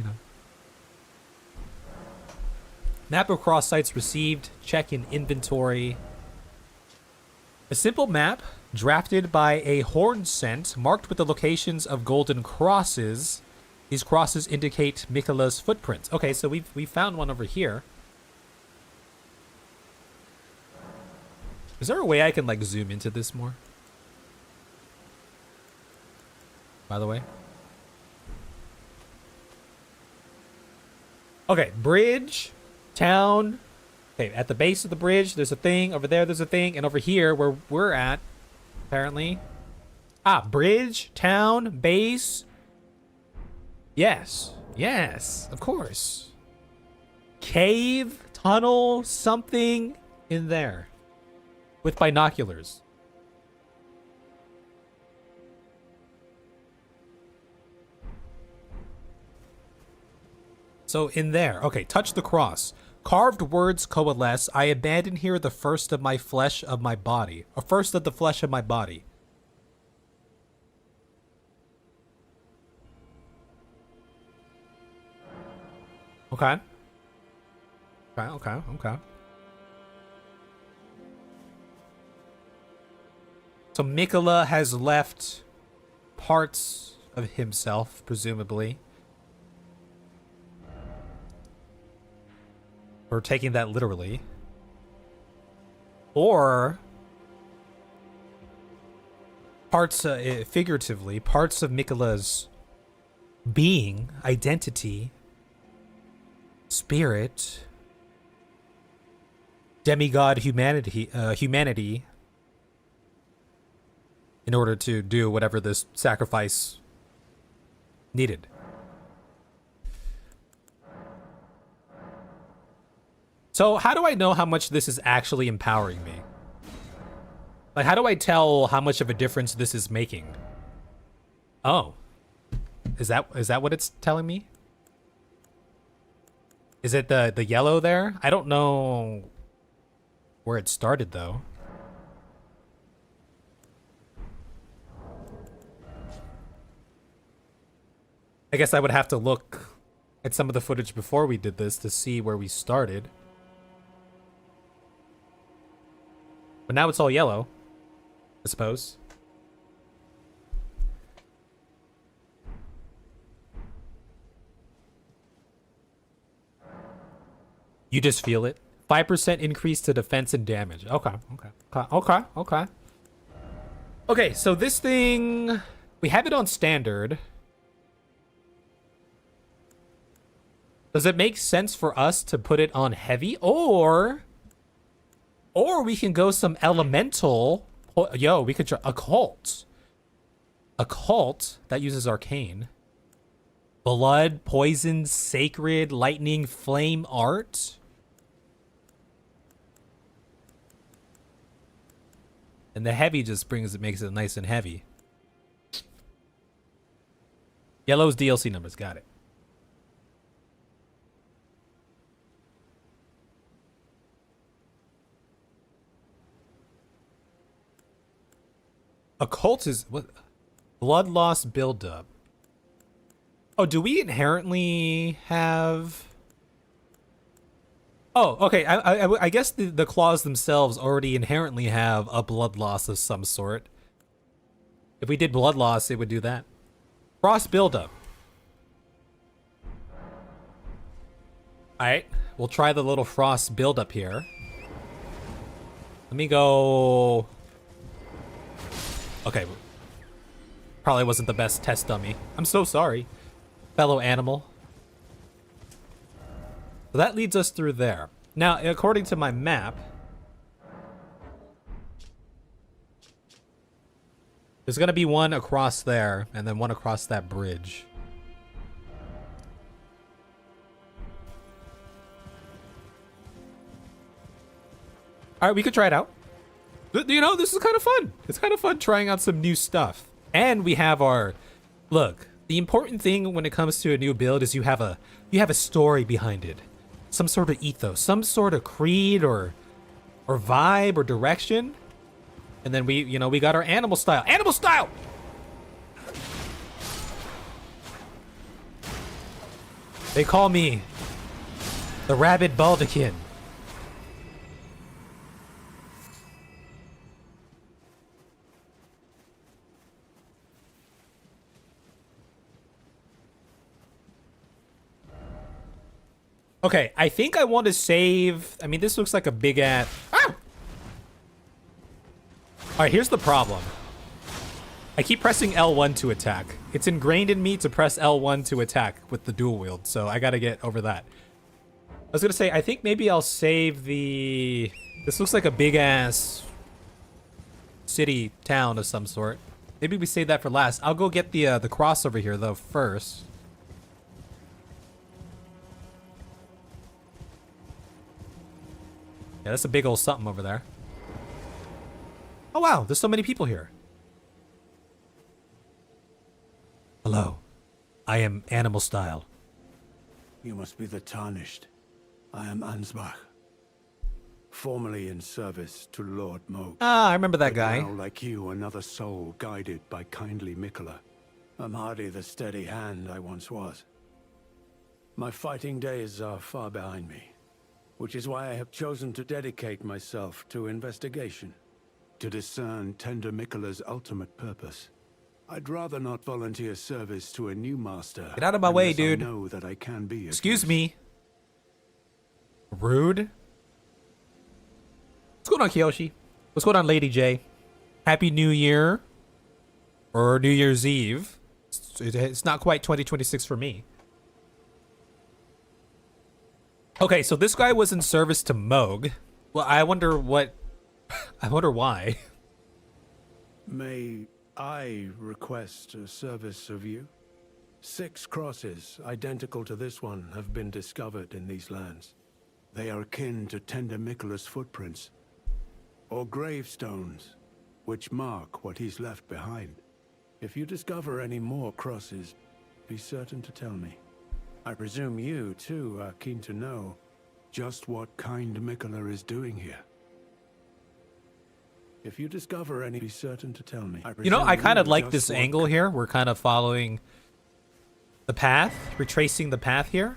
Map of cross sites received. Check in inventory. A simple map drafted by a horn scent marked with the locations of golden crosses. These crosses indicate Miquella's footprints. Okay, so we found one over here. Is there a way I can like zoom into this more? By the way. Okay, bridge, town. Okay, at the base of the bridge, there's a thing. Over there, there's a thing. And over here, where we're at, apparently. Bridge, town, base. Yes. Yes, of course. Cave, tunnel, something in there. With binoculars. So in there. Okay, touch the cross. Carved words coalesce. I abandon here the first of my flesh of my body. Or first of the flesh of my body. Okay. Okay. So Miquella has left parts of himself, presumably. Or taking that literally. Or parts, figuratively, parts of Miquella's being, identity, spirit, demigod humanity, in order to do whatever this sacrifice needed. So how do I know how much this is actually empowering me? Like, how do I tell how much of a difference this is making? Oh. Is that what it's telling me? Is it the yellow there? I don't know where it started, though. I guess I would have to look at some of the footage before we did this to see where we started. But now it's all yellow, I suppose. You just feel it. 5% increase to defense and damage. Okay. Okay, so this thing, we have it on standard. Does it make sense for us to put it on heavy? Or we can go some elemental. Yo, we could try occult. Occult that uses arcane. Blood, poison, sacred, lightning, flame, art. And the heavy just makes it nice and heavy. Yellow's DLC numbers, got it. Occult is what? Blood loss buildup. Oh, do we inherently have? Oh, okay. I guess the claws themselves already inherently have a blood loss of some sort. If we did blood loss, it would do that. Frost buildup. All right, we'll try the little frost buildup here. Let me go. Okay. Probably wasn't the best test dummy. I'm so sorry, fellow animal. So that leads us through there. Now, according to my map, There's gonna be one across there, and then one across that bridge. All right, we could try it out. You know, this is kind of fun. It's kind of fun trying out some new stuff. And we have our... Look, the important thing when it comes to a new build is you have a story behind it. Some sort of ethos, some sort of creed or vibe or direction. And then we got our animal style. Animal style! They call me the Rabid Baldakin. Okay, I think I want to save... I mean, this looks like a big ass... Ah! Alright, here's the problem. I keep pressing L1 to attack. It's ingrained in me to press L1 to attack with the dual wield, so I gotta get over that. I was gonna say, I think maybe I'll save the... This looks like a big ass... city, town of some sort. Maybe we save that for last. I'll go get the cross over here, though, first. Yeah, that's a big old something over there. Oh wow, there's so many people here. Hello, I am Animal Style. You must be the Tarnished. I am Ansbach. Formerly in service to Lord Moog. Ah, I remember that But guy. now, like you, another soul guided by kindly Miquella. I'm hardly the steady hand I once was. My fighting days are far behind me, which is why I have chosen to dedicate myself to investigation, to discern tender Miquella's ultimate purpose. I'd rather not volunteer service to a new master. Get out of my way, unless dude. I know that I can be of Excuse use. me. Rude. What's going on, Kiyoshi? What's going on, Lady J? Happy New Year. Or New Year's Eve. It's not quite 2026 for me. Okay, so this guy was in service to Moog. Well, I wonder what... I wonder why. May I request a service of you? 6 crosses, identical to this one, have been discovered in these lands. They are akin to tender Miquella's footprints, or gravestones, which mark what he's left behind. If you discover any more crosses, be certain to tell me. I presume you, too, are keen to know just what kind Miquella is doing here. If you discover any, be certain to tell me. You know, I kind of like just this what angle here. We're kind of following the path, retracing the path here.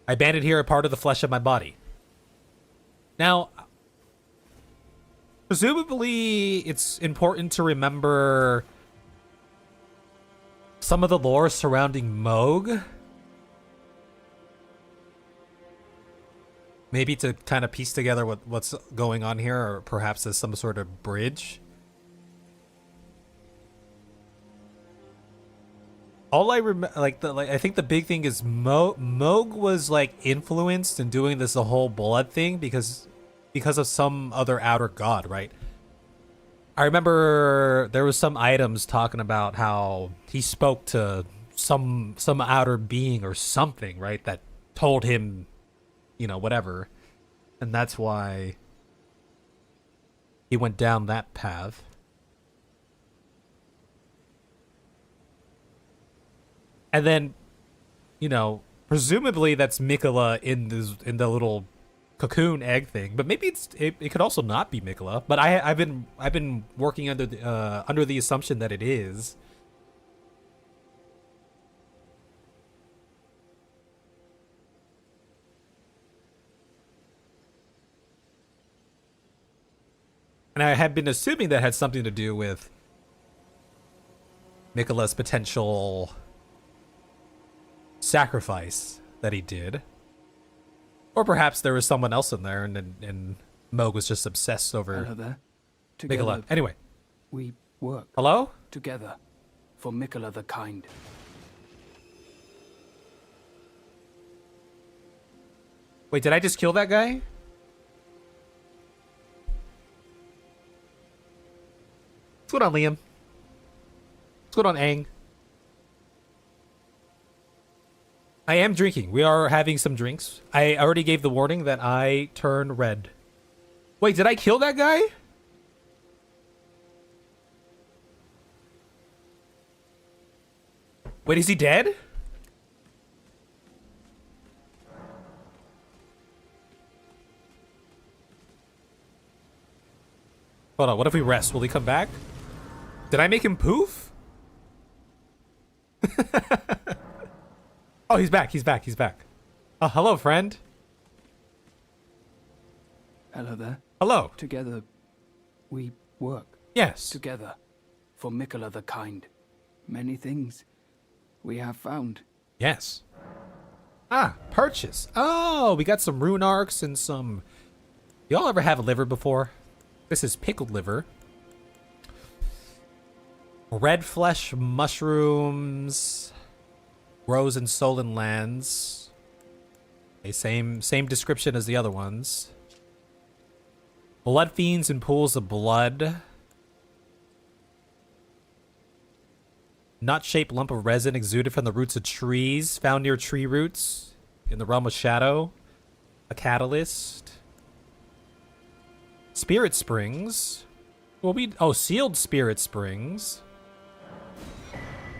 I banded here a part of the flesh of my body. Now, presumably it's important to remember some of the lore surrounding Moog. Maybe to kind of piece together what's going on here, or perhaps as some sort of bridge. All I remember, I think the big thing is Moog was like influenced in doing this the whole blood thing because of some other outer god, right? I remember there was some items talking about how he spoke to some outer being or something, right? That told him, you know, whatever. And that's why he went down that path. And then, you know, presumably that's Miquella in the little cocoon egg thing, but maybe it could also not be Miquella. But I've been working under the assumption that it is. And I had been assuming that had something to do with Miquella's potential sacrifice that he did. Or perhaps there was someone else in there and Moog was just obsessed over Hello there. Miquella. Anyway. We work Hello? together for Miquella the Kind. Wait, did I just kill that guy? going on, Liam? What's going on, Aang? I am drinking. We are having some drinks. I already gave the warning that I turn red. Wait, did I kill that guy? Wait, is he dead? Hold on, what if we rest? Will he come back? Did I make him poof? Oh, he's back, he's back, he's back. Oh, hello, friend. Hello there. Hello. Together, we work. Yes. Together, for Miquella the kind. Many things we have found. Yes. Ah, purchase. Oh, we got some rune arcs and some... Y'all ever have liver before? This is pickled liver. Red flesh mushrooms. Grows in Solan lands. Okay, same description as the other ones. Blood fiends and pools of blood. Nut-shaped lump of resin exuded from the roots of trees, found near tree roots in the realm of shadow. A catalyst. Spirit springs. Oh, sealed spirit springs.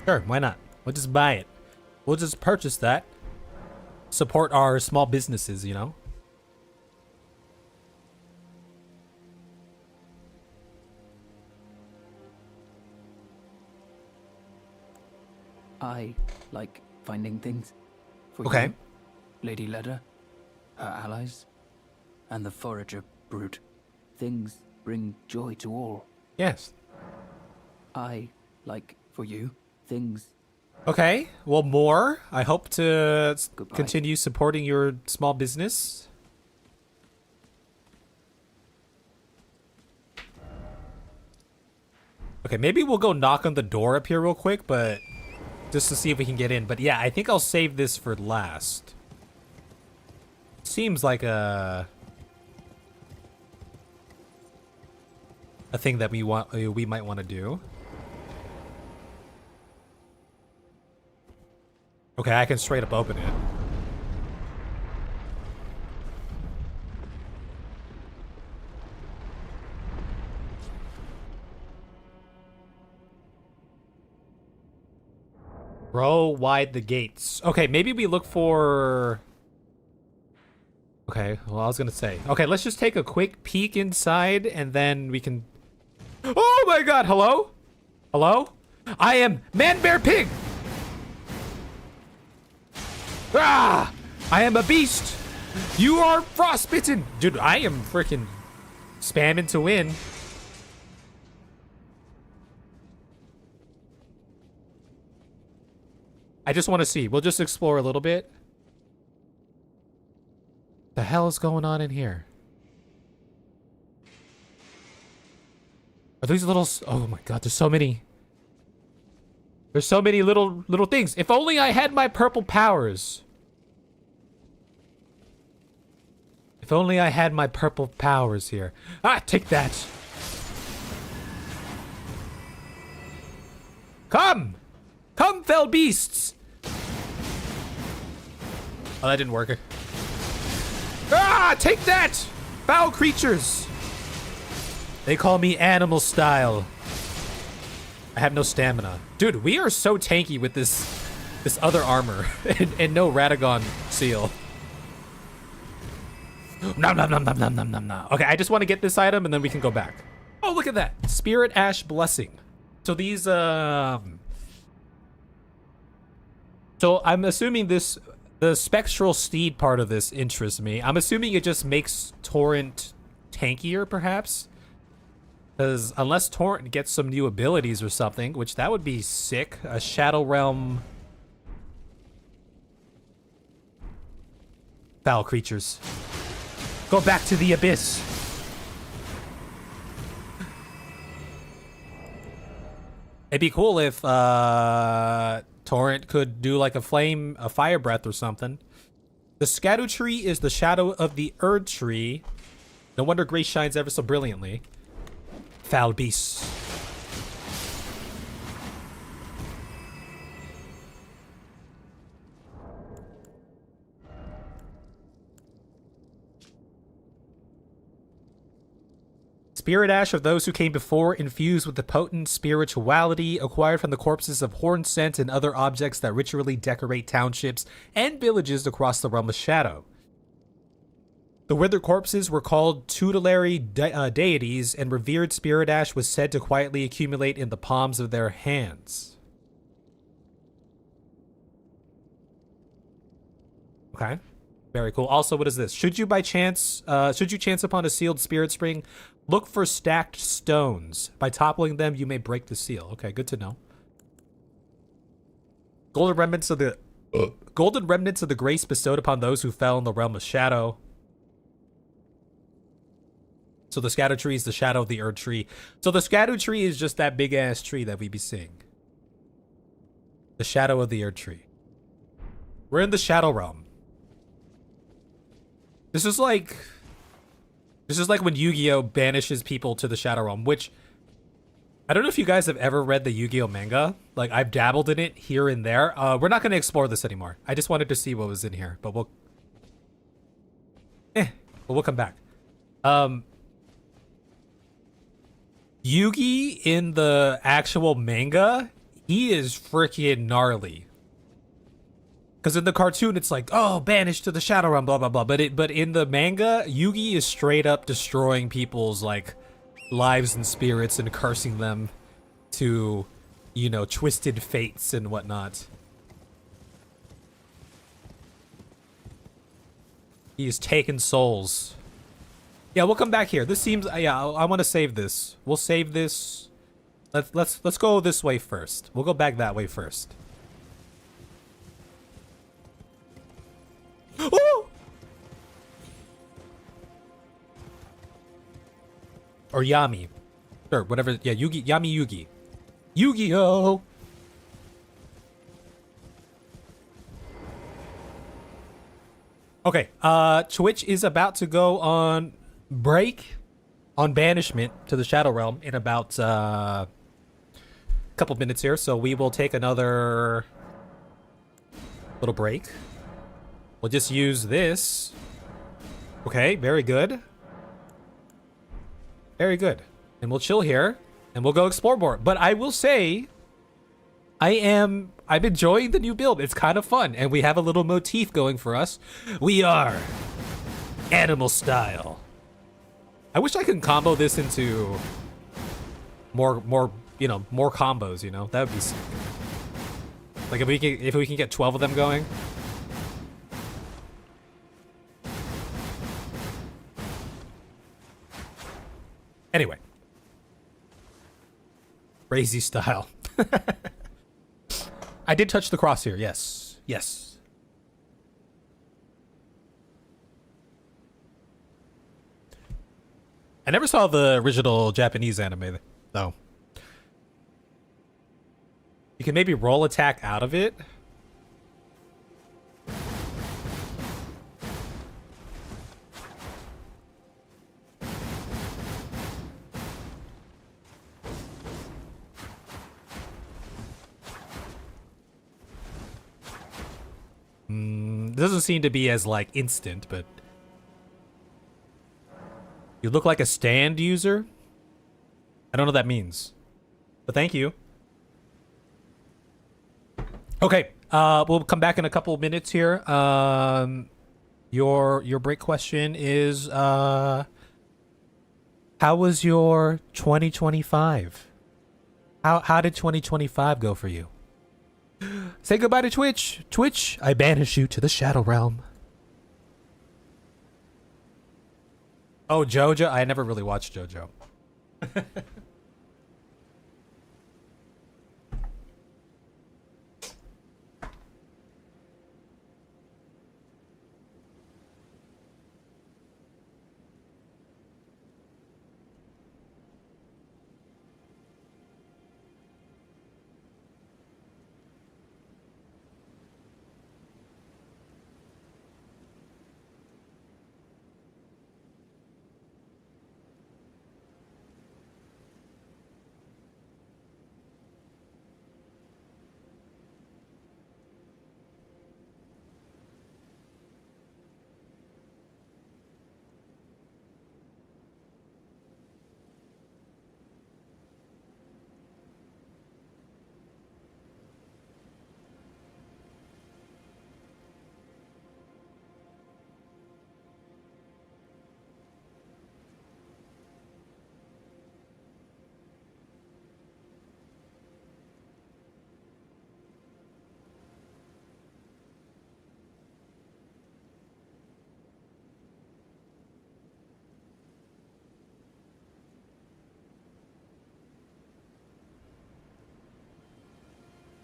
Sure, why not? We'll just buy it. We'll just purchase that. Support our small businesses, you know? I like finding things. For Okay. you, Lady Leda, her allies, and the forager brute. Things bring joy to all. Yes. I like for you things. Okay, well, more. I hope to Goodbye. continue supporting your small business. Okay, maybe we'll go knock on the door up here real quick, but just to see if we can get in. But yeah, I think I'll save this for last. Seems like a thing that we might want to do. Okay, I can straight up open it. Row wide the gates. Okay, maybe we look for... Okay, well, I was gonna say. Okay, let's just take a quick peek inside, and then we can... Oh my god, hello? Hello? I am Man Bear Pig! Ah! I am a beast! You are frostbitten! Dude, I am freaking spamming to win. I just want to see. We'll just explore a little bit. The hell is going on in here? Are these little... Oh my god, there's so many. There's so many little things. If only I had my purple powers. If only I had my purple powers here. Ah, take that. Come! Come, fell beasts! Oh, that didn't work. Ah, take that! Foul creatures! They call me animal style. I have no stamina. Dude, we are so tanky with this other armor and no Radagon seal. Nom nom nom nom nom nom nom nom. Okay, I just want to get this item and then we can go back. Oh, look at that. Spirit Ash Blessing. So these, So I'm assuming the Spectral Steed part of this interests me. I'm assuming it just makes Torrent tankier, perhaps? Because unless Torrent gets some new abilities or something, which that would be sick. A Shadow Realm... Foul creatures. Go back to the abyss. It'd be cool if Torrent could do like a fire breath or something. The Scadutree is the shadow of the Erdtree. No wonder Grace shines ever so brilliantly. Foul beasts. spirit ash of those who came before, infused with the potent spirituality acquired from the corpses of horn scent and other objects that ritually decorate townships and villages across the realm of shadow. The withered corpses were called tutelary deities, and revered spirit ash was said to quietly accumulate in the palms of their hands. Okay. Very cool. Also, what is this? Should you chance upon a sealed spirit spring, look for stacked stones. By toppling them, you may break the seal. Okay, good to know. Golden remnants of the grace bestowed upon those who fell in the realm of shadow. So the Scadutree is the shadow of the Erdtree. So the Scadutree is just that big ass tree that we be seeing. The shadow of the Erdtree. We're in the shadow realm. This is like when Yu-Gi-Oh banishes people to the Shadow Realm, which I don't know if you guys have ever read the Yu-Gi-Oh manga. Like, I've dabbled in it here and there. We're not going to explore this anymore. I just wanted to see what was in here, but we'll come back. Yugi in the actual manga, he is freaking gnarly. Because in the cartoon, it's like, oh, banished to the Shadow Realm, blah, blah, blah. But in the manga, Yugi is straight up destroying people's, like, lives and spirits and cursing them to, you know, twisted fates and whatnot. He is taking souls. Yeah, we'll come back here. This seems, yeah, I want to save this. We'll save this. Let's go this way first. We'll go back that way first. Oh! Or Yami. Sure, whatever. Yeah, Yugi. Yami Yugi. Yu-Gi-Oh! Okay, Twitch is about to go on break, on banishment to the Shadow Realm in about a couple minutes here, so we will take another little break. We'll just use this. Okay, very good. Very good. And we'll chill here, and we'll go explore more. But I will say, I'm enjoying the new build. It's kind of fun, and we have a little motif going for us. We are animal style. I wish I could combo this into more combos, you know? That would be sick. Like if we can get 12 of them going. Anyway. Crazy style. I did touch the crosshair, yes. Yes. I never saw the original Japanese anime, though. You can maybe roll attack out of it. It doesn't seem to be as, like, instant, but... You look like a stand user? I don't know what that means. But thank you. Okay, we'll come back in a couple minutes here. Your break question is, how was your 2025? How did 2025 go for you? Say goodbye to Twitch. Twitch, I banish you to the Shadow Realm. Oh, JoJo? I never really watched JoJo.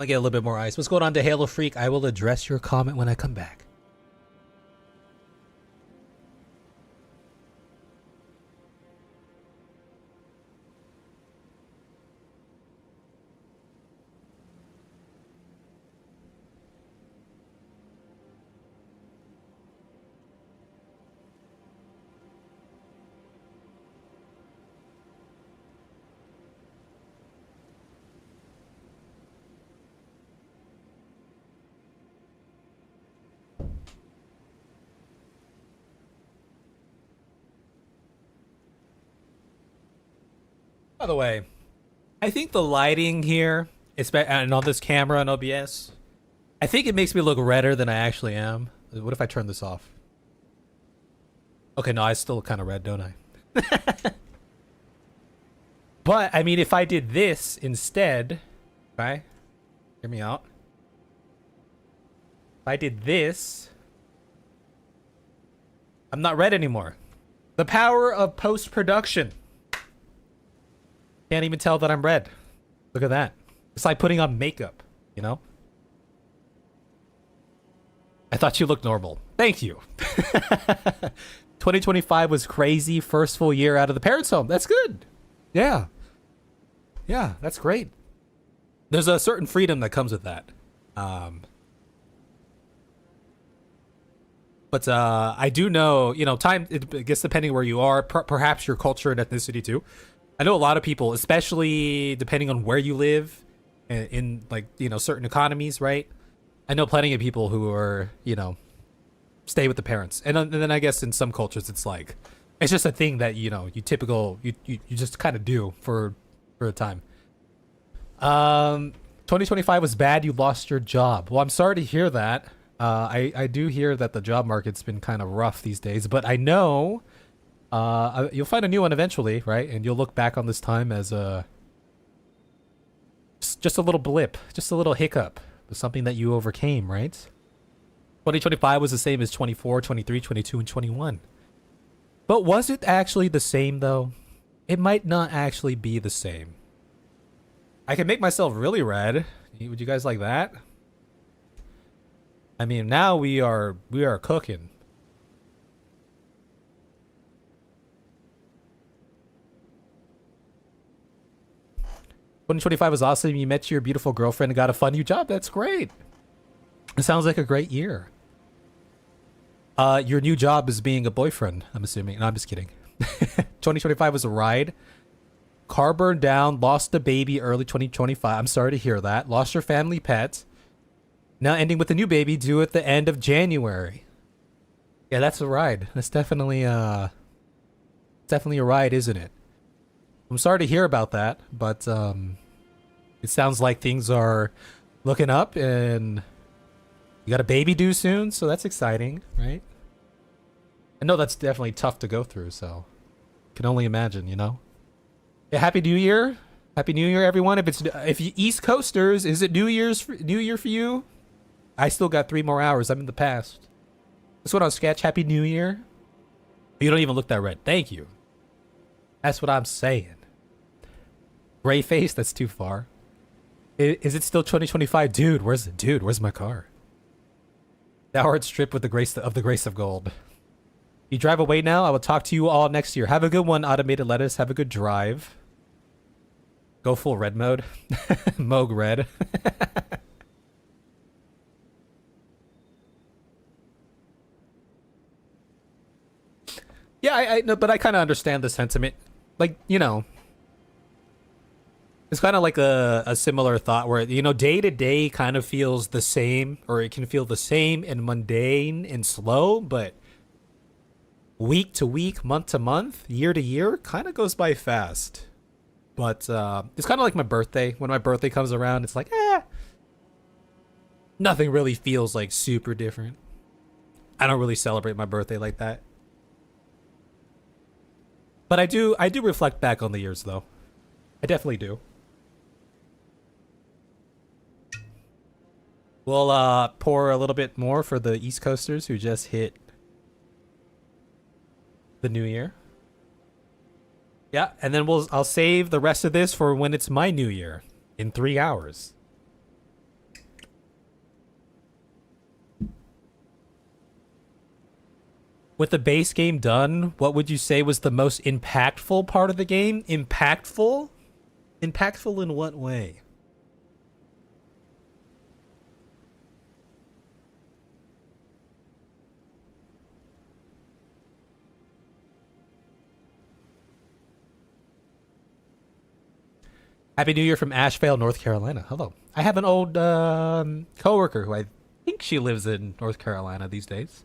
I'll get a little bit more ice. What's going on to Halo Freak? I will address your comment when I come back. By the way, I think the lighting here, and on this camera and OBS, I think it makes me look redder than I actually am. What if I turn this off? Okay, no, I still look kind of red, don't I? But, I mean, if I did this instead, right? Hear me out. If I did this, I'm not red anymore. The power of post-production. Can't even tell that I'm red. Look at that. It's like putting on makeup, you know? I thought you looked normal. Thank you. 2025 was crazy. First full year out of the parents' home. That's good. Yeah. Yeah, that's great. There's a certain freedom that comes with that. But I do know, you know, time, I guess depending where you are, perhaps your culture and ethnicity too. I know a lot of people, especially depending on where you live in like, you know, certain economies, right? I know plenty of people who are, you know, stay with the parents. And then I guess in some cultures, it's like, it's just a thing that, you know, you just kind of do for a time. 2025 was bad. You lost your job. Well, I'm sorry to hear that. I do hear that the job market's been kind of rough these days, but I know you'll find a new one eventually, right? And you'll look back on this time as just a little blip, just a little hiccup, something that you overcame, right? 2025 was the same as 24, 23, 22, and 21. But was it actually the same, though? It might not actually be the same. I can make myself really red. Would you guys like that? I mean, now we are cooking. '25 was awesome. You met your beautiful girlfriend and got a fun new job. That's great. It sounds like a great year. Your new job is being a boyfriend, I'm assuming. No, I'm just kidding. 2025 was a ride. Car burned down. Lost a baby early 2025. I'm sorry to hear that. Lost your family pet. Now ending with a new baby due at the end of January. Yeah, that's a ride. That's definitely a ride, isn't it? I'm sorry to hear about that, but it sounds like things are looking up and you got a baby due soon, so that's exciting, right? I know that's definitely tough to go through, so can only imagine, you know? Yeah, Happy New Year. Happy New Year, everyone. If you East Coasters, is it New Year for you? I still got 3 more hours. I'm in the past. This one on Sketch. Happy New Year. You don't even look that red. Thank you. That's what I'm saying. Gray face? That's too far. Is it still 2025? Dude, where's my car? Thou art stripped with the grace of gold. You drive away now? I will talk to you all next year. Have a good one, Automated Lettuce. Have a good drive. Go full red mode. Moog red. Yeah, I know, but I kind of understand the sentiment. Like, you know, it's kind of like a similar thought where, you know, day to day kind of feels the same, or it can feel the same and mundane and slow, but week to week, month to month, year to year kind of goes by fast. But it's kind of like my birthday. When my birthday comes around, it's like, nothing really feels like super different. I don't really celebrate my birthday like that. But I do reflect back on the years, though. I definitely do. We'll pour a little bit more for the East Coasters who just hit the new year. Yeah, and then I'll save the rest of this for when it's my new year in 3 hours. With the base game done, what would you say was the most impactful part of the game? Impactful? Impactful in what way? Happy New Year from Asheville, North Carolina. Hello. I have an old coworker who I think she lives in North Carolina these days.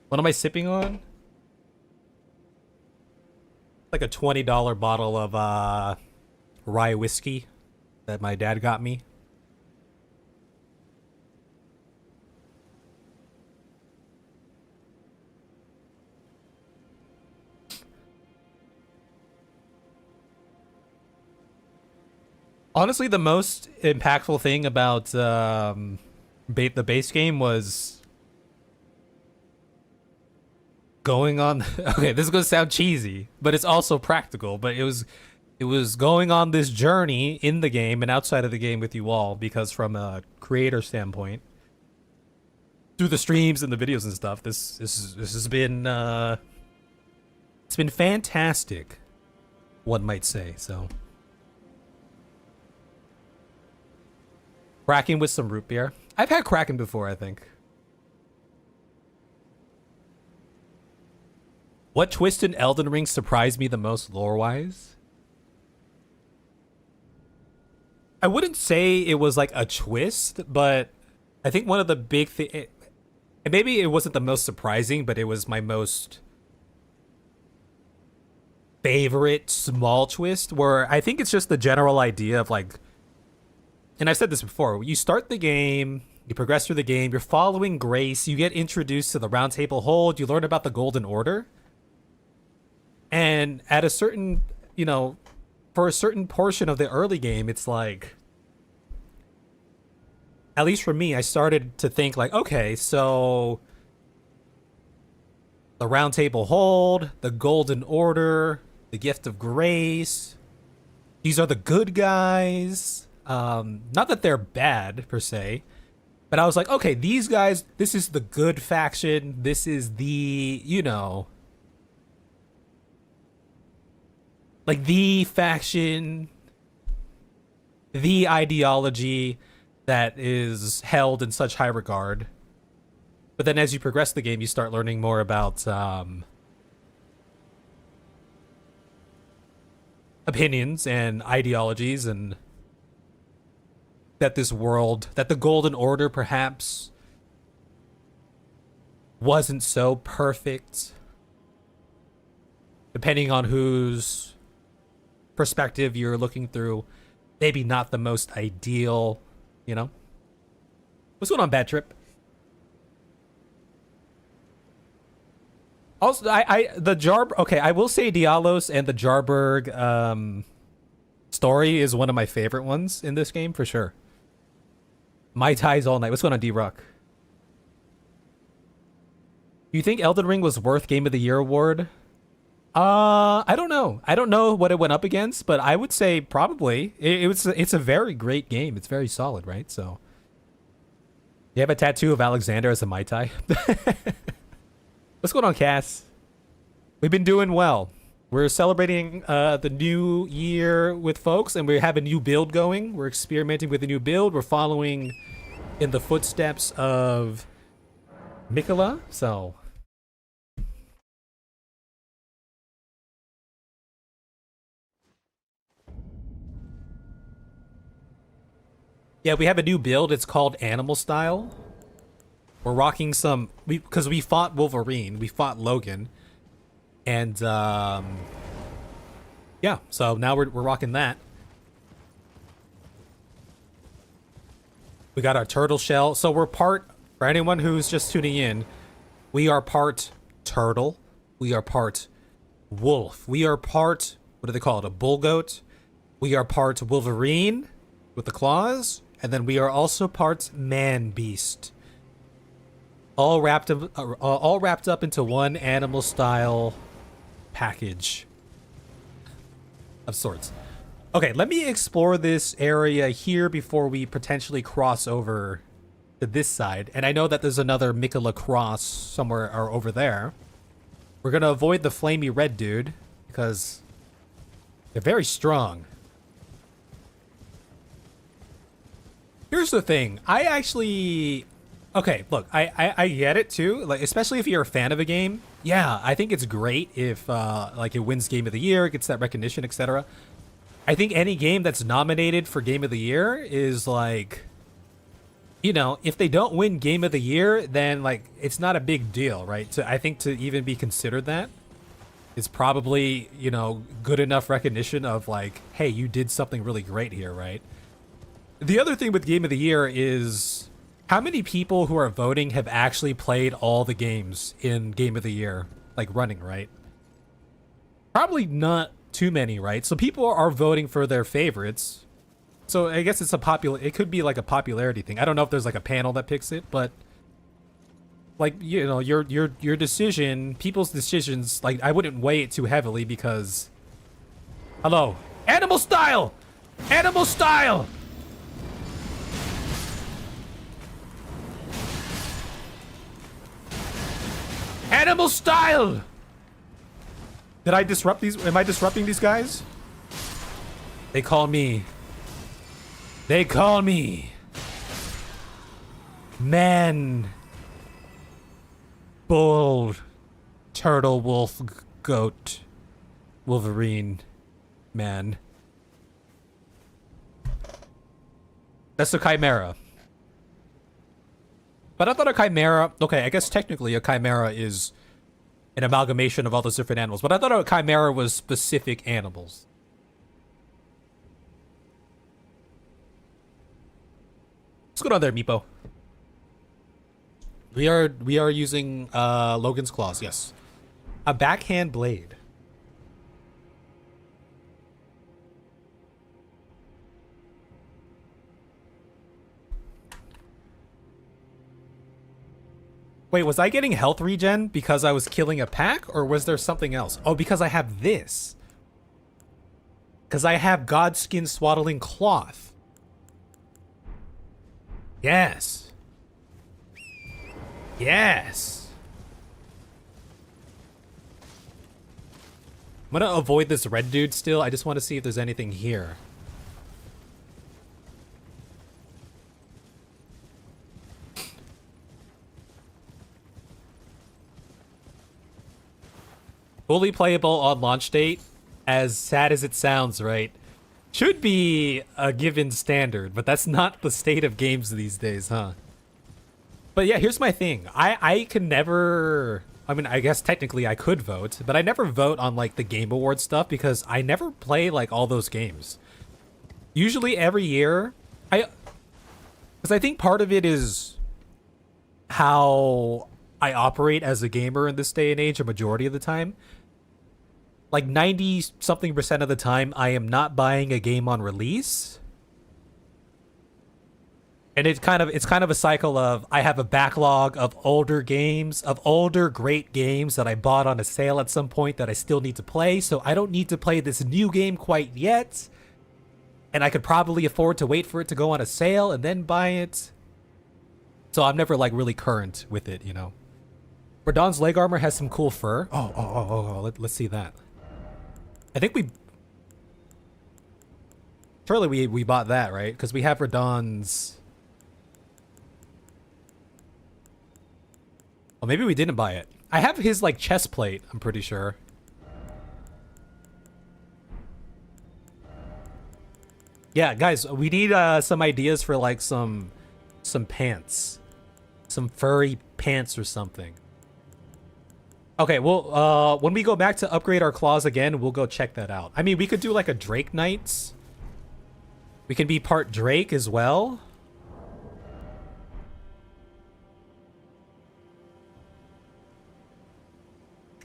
What am I sipping on? Like a $20 bottle of rye whiskey that my dad got me. Honestly, the most impactful thing about the base game was going on. Okay, this is gonna sound cheesy, but it's also practical. But it was going on this journey in the game and outside of the game with you all, because from a creator standpoint, through the streams and the videos and stuff, this has been it's been fantastic, one might say. So. Kraken with some root beer. I've had Kraken before, I think. What twist in Elden Ring surprised me the most lore-wise? I wouldn't say it was like a twist, but I think one of the big things... And maybe it wasn't the most surprising, but it was my most favorite small twist, where I think it's just the general idea of like... And I've said this before, you start the game, you progress through the game, you're following Grace, you get introduced to the Round Table Hold, you learn about the Golden Order. And at a certain, you know, for a certain portion of the early game, it's like, at least for me, I started to think like, okay, so the Round Table Hold, the Golden Order, the Gift of Grace, these are the good guys. Not that they're bad per se, but I was like, okay, these guys, this is the good faction. This is the, you know, like the faction, the ideology that is held in such high regard. But then as you progress the game, you start learning more about opinions and ideologies, and that this world, that the Golden Order perhaps wasn't so perfect, depending on whose perspective you're looking through. Maybe not the most ideal, you know? What's going on, Bad Trip? Also, I will say Dialos and the Jarberg story is one of my favorite ones in this game, for sure. Mai Tais all night. What's going on, D-Rock? Do you think Elden Ring was worth Game of the Year award? I don't know. I don't know what it went up against, but I would say probably. It's a very great game. It's very solid, right? So, you have a tattoo of Alexander as a Mai Tai. What's going on, Cass? We've been doing well. We're celebrating the new year with folks, and we have a new build going. We're experimenting with a new build. We're following in the footsteps of Miquella, so... Yeah, we have a new build. It's called Animal Style. We're rocking some... Because we fought Wolverine. We fought Logan. And, yeah, so now we're rocking that. We got our turtle shell. So we're part, for anyone who's just tuning in, we are part turtle. We are part wolf. We are part, what do they call it, a bull goat. We are part Wolverine with the claws. And then we are also part man beast. All wrapped up into one animal style package of sorts. Okay, let me explore this area here before we potentially cross over to this side, and I know that there's another Miquella cross somewhere or over there. We're gonna avoid the flamey red dude because they're very strong. Here's the thing. I actually... Okay, look, I get it too. Like, especially if you're a fan of a game. Yeah, I think it's great if like it wins Game of the Year, it gets that recognition, etc. I think any game that's nominated for Game of the Year is like, you know, if they don't win Game of the Year, then like it's not a big deal, right? So I think to even be considered that is probably, you know, good enough recognition of like, hey, you did something really great here, right? The other thing with Game of the Year is how many people who are voting have actually played all the games in Game of the Year, like running, right? Probably not too many, right? So people are voting for their favorites. So I guess it's it could be like a popularity thing. I don't know if there's like a panel that picks it, but like, you know, your decision, people's decisions, like I wouldn't weigh it too heavily because, hello, animal style, animal style. Animal style! Did I disrupt these? Am I disrupting these guys? They call me. They call me. Man. Bull. Turtle, wolf, goat. Wolverine. Man. That's the Chimera. But I thought a Chimera... Okay, I guess technically a Chimera is an amalgamation of all those different animals. But I thought a Chimera was specific animals. What's going on there, Meepo? We are using Logan's Claws, yes. A backhand blade. Wait, was I getting health regen because I was killing a pack, or was there something else? Oh, because I have this. Because I have Godskin Swaddling Cloth. Yes. Yes. I'm gonna avoid this red dude still. I just want to see if there's anything here. Fully playable on launch date, as sad as it sounds, right? Should be a given standard, but that's not the state of games these days, huh? But yeah, here's my thing. I can never... I mean, I guess technically I could vote, but I never vote on, like, the Game Award stuff because I never play, like, all those games. Usually every year, because I think part of it is how I operate as a gamer in this day and age, a majority of the time. Like 90-something% of the time, I am not buying a game on release. And it's kind of a cycle of I have a backlog of older games, of older great games that I bought on a sale at some point that I still need to play. So I don't need to play this new game quite yet. And I could probably afford to wait for it to go on a sale and then buy it. So I'm never like really current with it, you know. Radon's leg armor has some cool fur. Let's see that. I think surely we bought that, right? Because we have Radon's... Oh, maybe we didn't buy it. I have his, like, chest plate, I'm pretty sure. Yeah, guys, we need some ideas for, like, some pants. Some furry pants or something. Okay, well, when we go back to upgrade our claws again, we'll go check that out. I mean, we could do, like, a Drake Knights. We can be part Drake as well.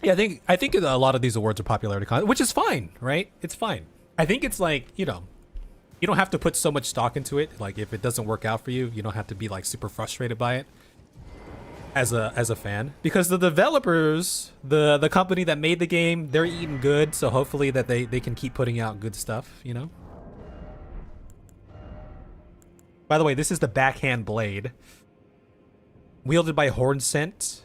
Yeah, I think a lot of these awards are popularity content, which is fine, right? It's fine. I think it's like, you know, you don't have to put so much stock into it. Like, if it doesn't work out for you, you don't have to be like super frustrated by it as a fan. Because the developers, the company that made the game, they're eating good, so hopefully that they can keep putting out good stuff, you know? By the way, this is the backhand blade. Wielded by Horn Scent.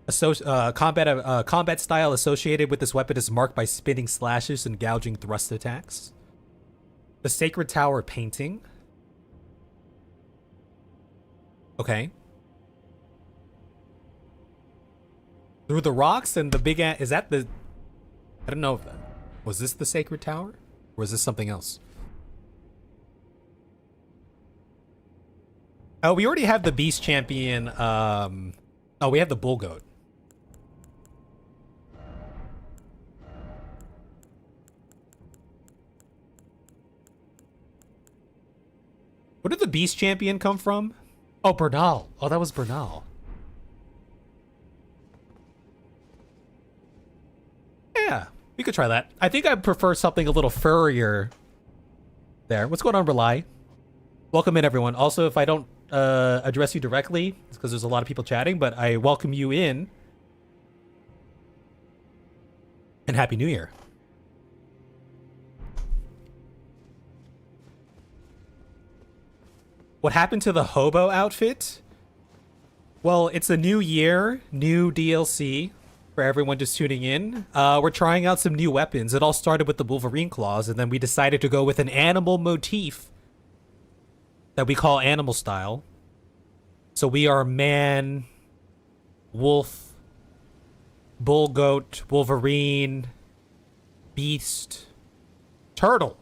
Combat style associated with this weapon is marked by spinning slashes and gouging thrust attacks. The Sacred Tower painting. Okay. Through the rocks and the big... Is that the... I don't know. Was this the Sacred Tower? Or is this something else? Oh, we already have the Beast Champion. Oh, we have the Bull Goat. Where did the Beast Champion come from? Oh, Bernal. Oh, that was Bernal. Yeah, we could try that. I think I prefer something a little furrier there. What's going on, Rely? Welcome in, everyone. Also, if I don't address you directly, it's because there's a lot of people chatting, but I welcome you in. And Happy New Year. What happened to the hobo outfit? Well, it's a new year, new DLC for everyone just tuning in. We're trying out some new weapons. It all started with the Wolverine claws, and then we decided to go with an animal motif that we call animal style. So we are man, wolf, bull goat, Wolverine, beast, turtle.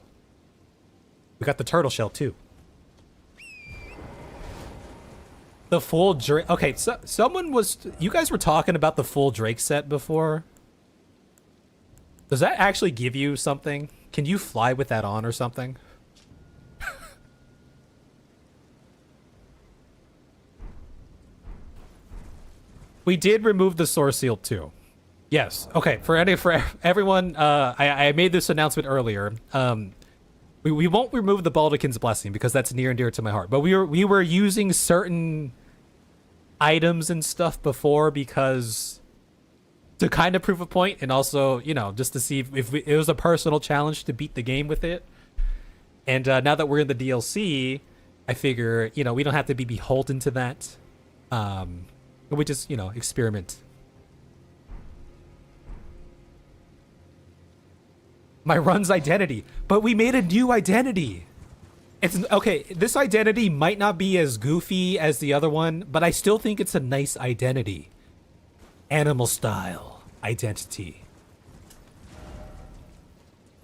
We got the turtle shell too. The full Drake. Okay, so someone was... You guys were talking about the full Drake set before. Does that actually give you something? Can you fly with that on or something? We did remove the Source Seal too. Yes. Okay. For everyone, I made this announcement earlier. We won't remove the Baldekin's Blessing because that's near and dear to my heart. But we were using certain items and stuff before because to kind of prove a point, and also, you know, just to see if it was a personal challenge to beat the game with it. And now that we're in the DLC, I figure, you know, we don't have to be beholden to that. We just, you know, experiment. My run's identity. But we made a new identity. It's okay, this identity might not be as goofy as the other one, but I still think it's a nice identity. Animal style identity.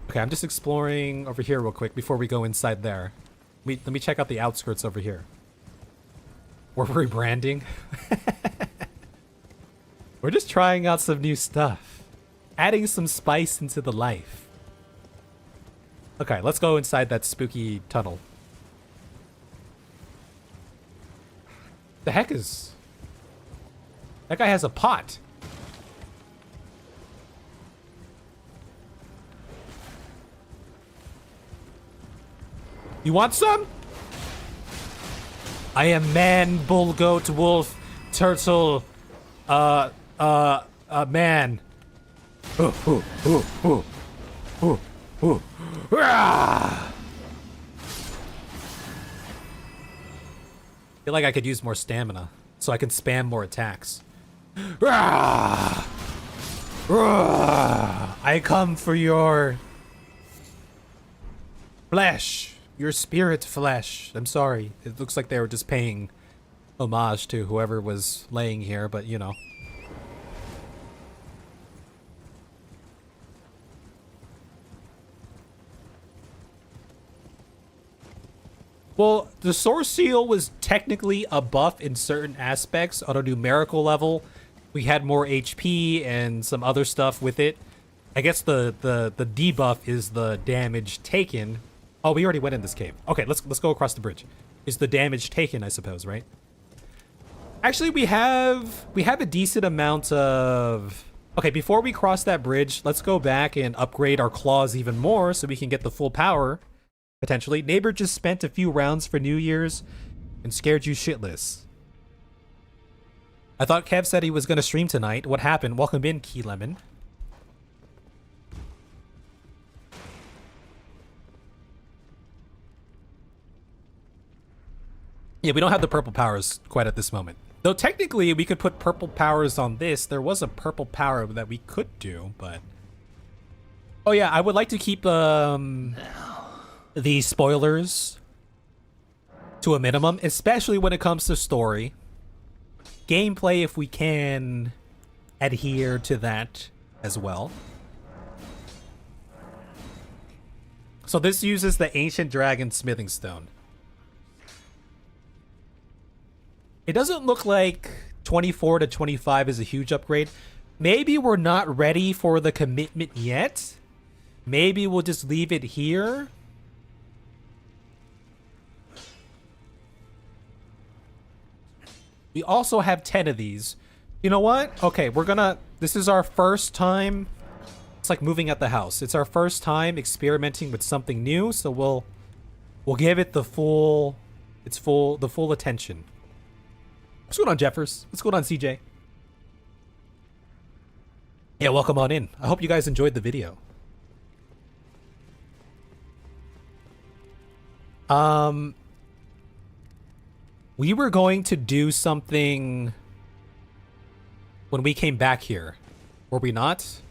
Okay, I'm just exploring over here real quick before we go inside there. Let me check out the outskirts over here. We're rebranding. We're just trying out some new stuff. Adding some spice into the life. Okay, let's go inside that spooky tunnel. The heck is... That guy has a pot. You want some? I am man, bull, goat, wolf, turtle, man. I feel like I could use more stamina so I can spam more attacks. I come for your flesh, your spirit flesh. I'm sorry. It looks like they were just paying homage to whoever was laying here, but you know. Well, the Source Seal was technically a buff in certain aspects on a numerical level. We had more HP and some other stuff with it. I guess the debuff is the damage taken. Oh, we already went in this cave. Okay, let's go across the bridge. Is the damage taken, I suppose, right? Actually, we have a decent amount of... Okay, before we cross that bridge, let's go back and upgrade our claws even more so we can get the full power. Potentially. Neighbor just spent a few rounds for New Year's and scared you shitless. I thought Kev said he was going to stream tonight. What happened? Welcome in, Key Lemon. Yeah, we don't have the purple powers quite at this moment. Though technically we could put purple powers on this. There was a purple power that we could do, but... Oh yeah, I would like to keep the spoilers to a minimum, especially when it comes to story. Gameplay, if we can adhere to that as well. So this uses the Ancient Dragon Smithing Stone. It doesn't look like 24 to 25 is a huge upgrade. Maybe we're not ready for the commitment yet. Maybe we'll just leave it here. We also have 10 of these. You know what? Okay, we're gonna... This is our first time... It's like moving at the house. It's our first time experimenting with something new, so we'll give it the full attention. What's going on, Jeffers? What's going on, CJ? Yeah, welcome on in. I hope you guys enjoyed the video. We were going to do something when we came back here. Were we not?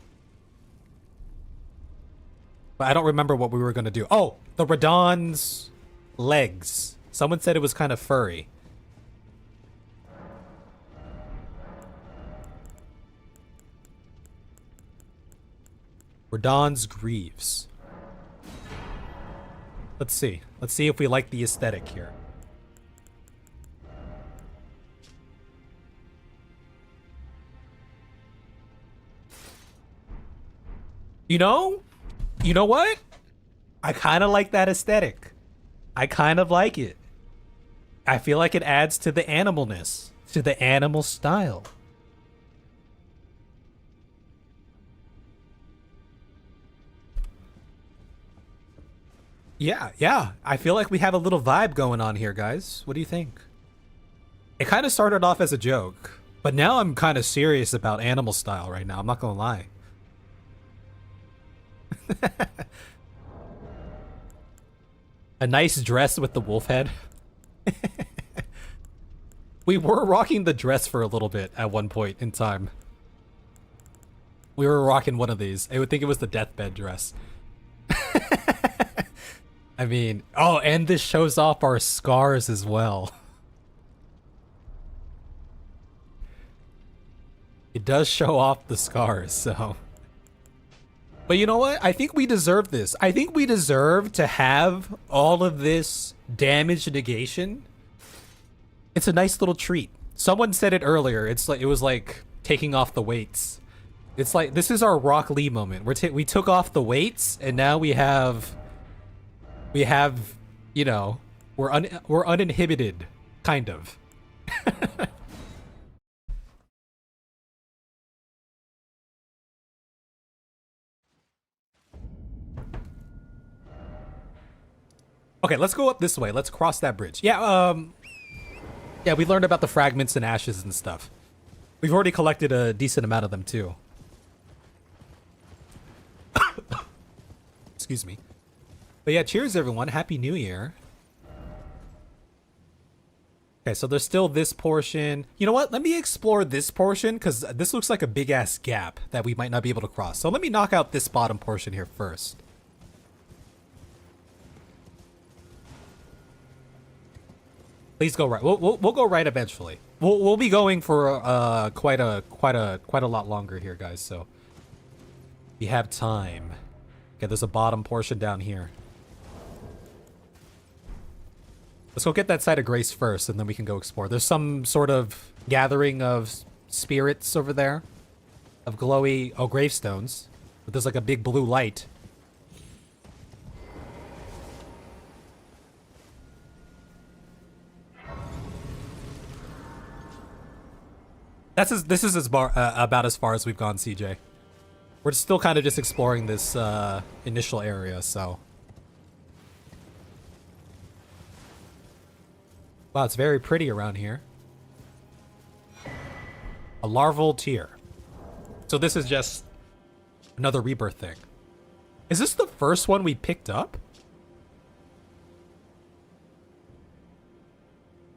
But I don't remember what we were going to do. Oh, the Radon's legs. Someone said it was kind of furry. Radon's greaves. Let's see. Let's see if we like the aesthetic here. You know what? I kind of like that aesthetic. I kind of like it. I feel like it adds to the animalness, to the animal style. Yeah. I feel like we have a little vibe going on here, guys. What do you think? It kind of started off as a joke, but now I'm kind of serious about animal style right now. I'm not gonna lie. A nice dress with the wolf head. We were rocking the dress for a little bit at one point in time. We were rocking one of these. I would think it was the deathbed dress. I mean, oh, and this shows off our scars as well. It does show off the scars, so... But you know what? I think we deserve this. I think we deserve to have all of this damage negation. It's a nice little treat. Someone said it earlier. It's like it was like taking off the weights. It's like this is our Rock Lee moment. We took off the weights and now we have you know, we're uninhibited kind of. Okay, let's go up this way. Let's cross that bridge. Yeah, yeah, we learned about the fragments and ashes and stuff. We've already collected a decent amount of them too. Excuse me. But yeah, cheers everyone. Happy New Year. Okay, so there's still this portion. You know what? Let me explore this portion because this looks like a big ass gap that we might not be able to cross. So let me knock out this bottom portion here first. Please go right. We'll go right eventually. We'll be going for quite a lot longer here, guys. So we have time. Okay, there's a bottom portion down here. Let's go get that site of grace first, and then we can go explore. There's some sort of gathering of spirits over there, of glowy gravestones. But there's like a big blue light. This is about as far as we've gone, CJ. We're still kind of just exploring this initial area, so. Wow, it's very pretty around here. A larval tear. So this is just another rebirth thing. Is this the first one we picked up?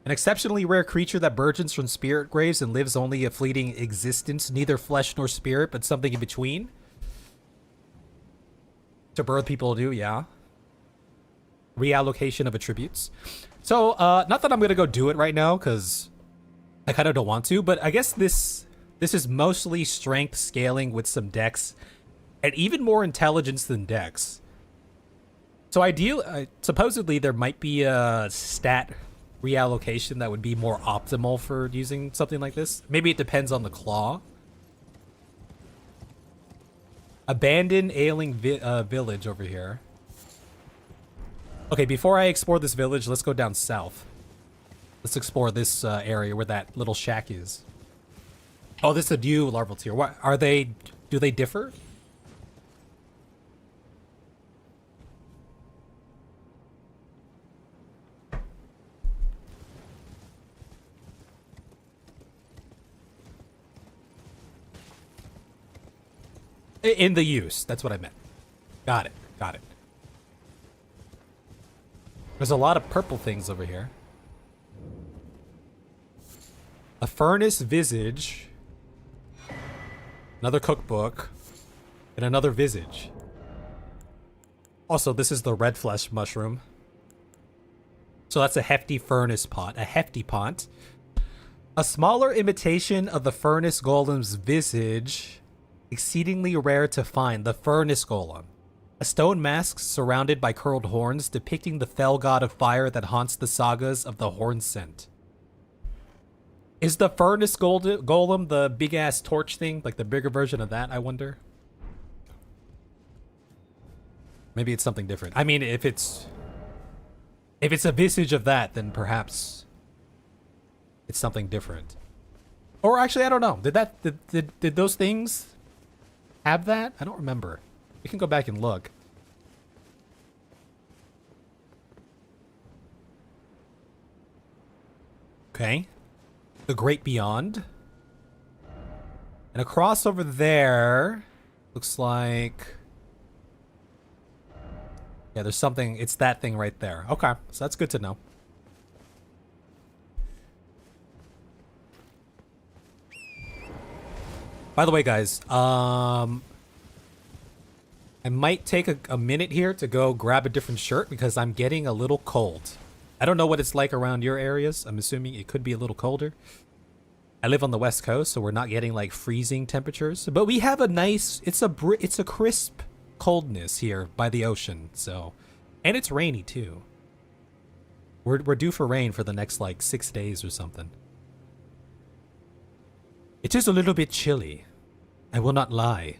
An exceptionally rare creature that burgeons from spirit graves and lives only a fleeting existence, neither flesh nor spirit, but something in between. To birth people do, yeah. Reallocation of attributes. So, not that I'm gonna go do it right now, because I kind of don't want to, but I guess this is mostly strength scaling with some dex, and even more intelligence than dex. So supposedly there might be a stat reallocation that would be more optimal for using something like this. Maybe it depends on the claw. Abandoned ailing village over here. Okay, before I explore this village, let's go down south. Let's explore this area where that little shack is. Oh, this is a new larval tier. What are they? Do they differ? In the use, that's what I meant. Got it, got it. There's a lot of purple things over here. A furnace visage. Another cookbook. And another visage. Also, this is the red flesh mushroom. So that's a hefty furnace pot. A hefty pot. A smaller imitation of the furnace golem's visage. Exceedingly rare to find. The furnace golem. A stone mask surrounded by curled horns depicting the fell god of fire that haunts the sagas of the horn scent. Is the furnace golem the big ass torch thing? Like the bigger version of that, I wonder? Maybe it's something different. I mean, if it's a visage of that, then perhaps it's something different. Or actually, I don't know. Did those things have that? I don't remember. We can go back and look. Okay. The Great Beyond. And across over there, looks like... Yeah, there's something. It's that thing right there. Okay, so that's good to know. By the way, guys, I might take a minute here to go grab a different shirt because I'm getting a little cold. I don't know what it's like around your areas. I'm assuming it could be a little colder. I live on the West Coast, so we're not getting like freezing temperatures. But we have a nice, it's a crisp coldness here by the ocean. So, and it's rainy too. We're due for rain for the next like 6 days or something. It is a little bit chilly. I will not lie.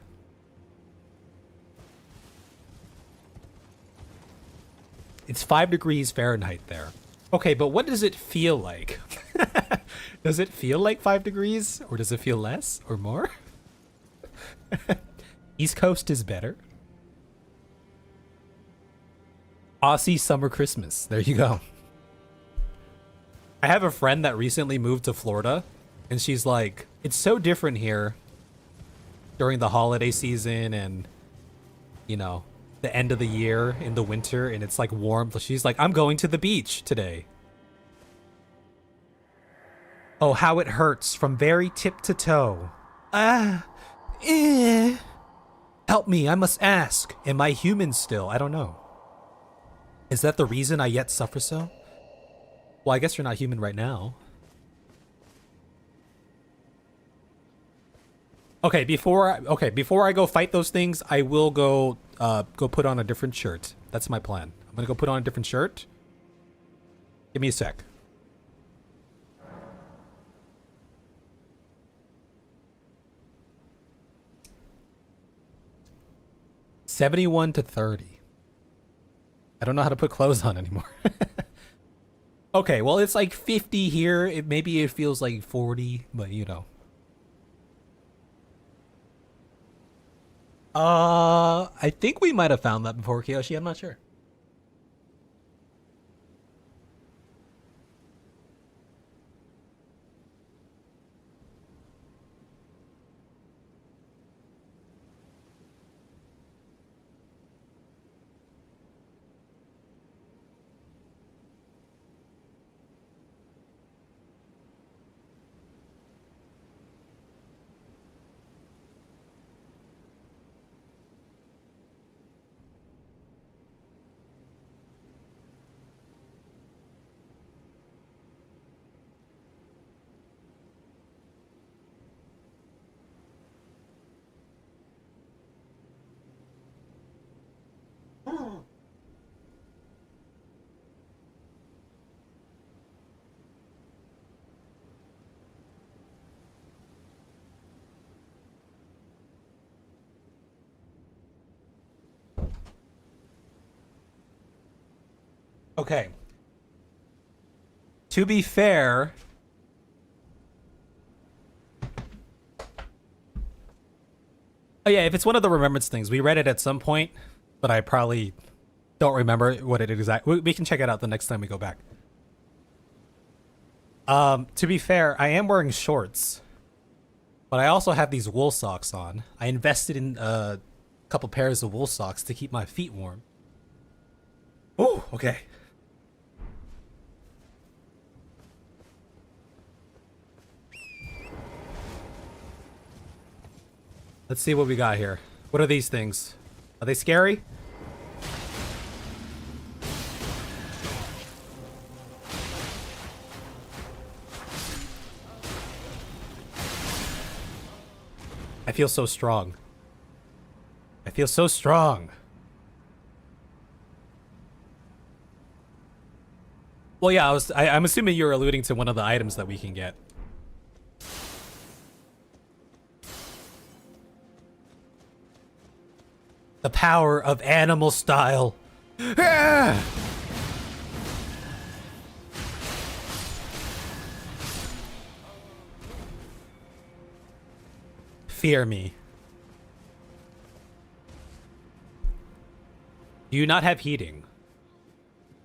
It's 5 degrees Fahrenheit there. Okay, but what does it feel like? Does it feel like 5 degrees? Or does it feel less or more? East Coast is better. Aussie summer Christmas. There you go. I have a friend that recently moved to Florida. And she's like, it's so different here during the holiday season and, you know, the end of the year in the winter, and it's like warm. She's like, I'm going to the beach today. Oh, how it hurts from very tip to toe. Help me, I must ask. Am I human still? I don't know. Is that the reason I yet suffer so? Well, I guess you're not human right now. Okay, before I go fight those things, I will go put on a different shirt. That's my plan. I'm gonna go put on a different shirt. Give me a sec. $71 to $30. I don't know how to put clothes on anymore. Okay, well it's like 50 here. Maybe it feels like 40, but you know. I think we might have found that before, Kiyoshi. I'm not sure. Okay. To be fair, oh yeah, if it's one of the remembrance things, we read it at some point, but I probably don't remember what it exactly. We can check it out the next time we go back. To be fair, I am wearing shorts, but I also have these wool socks on. I invested in a couple pairs of wool socks to keep my feet warm. Oh, okay. Let's see what we got here. What are these things? Are they scary? I feel so strong. I feel so strong. Well, yeah, I'm assuming you're alluding to one of the items that we can get. The power of animal style. Ah! Fear me. Do you not have heating?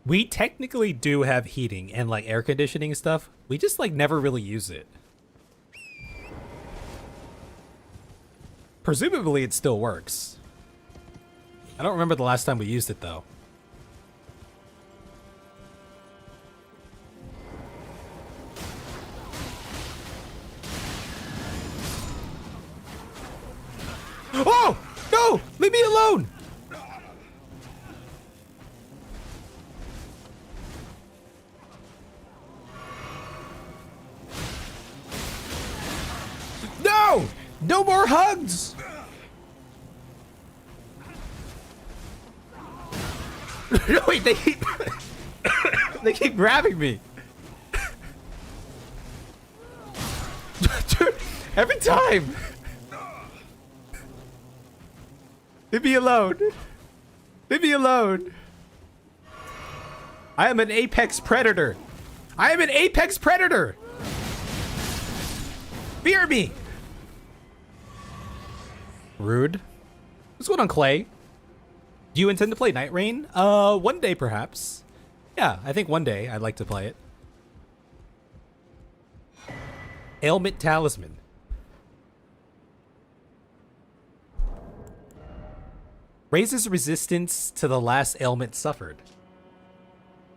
We technically do have heating and like air conditioning stuff. We just like never really use it. Presumably it still works. I don't remember the last time we used it though. Oh! No! Leave me alone! No! No more hugs! No, wait, they keep they keep grabbing me. Dude, every time. Leave me alone. Leave me alone. I am an apex predator. I am an apex predator. Fear me. Rude. What's going on, Clay? Do you intend to play Night Rain? One day perhaps. Yeah, I think one day I'd like to play it. Ailment Talisman. Raises resistance to the last ailment suffered.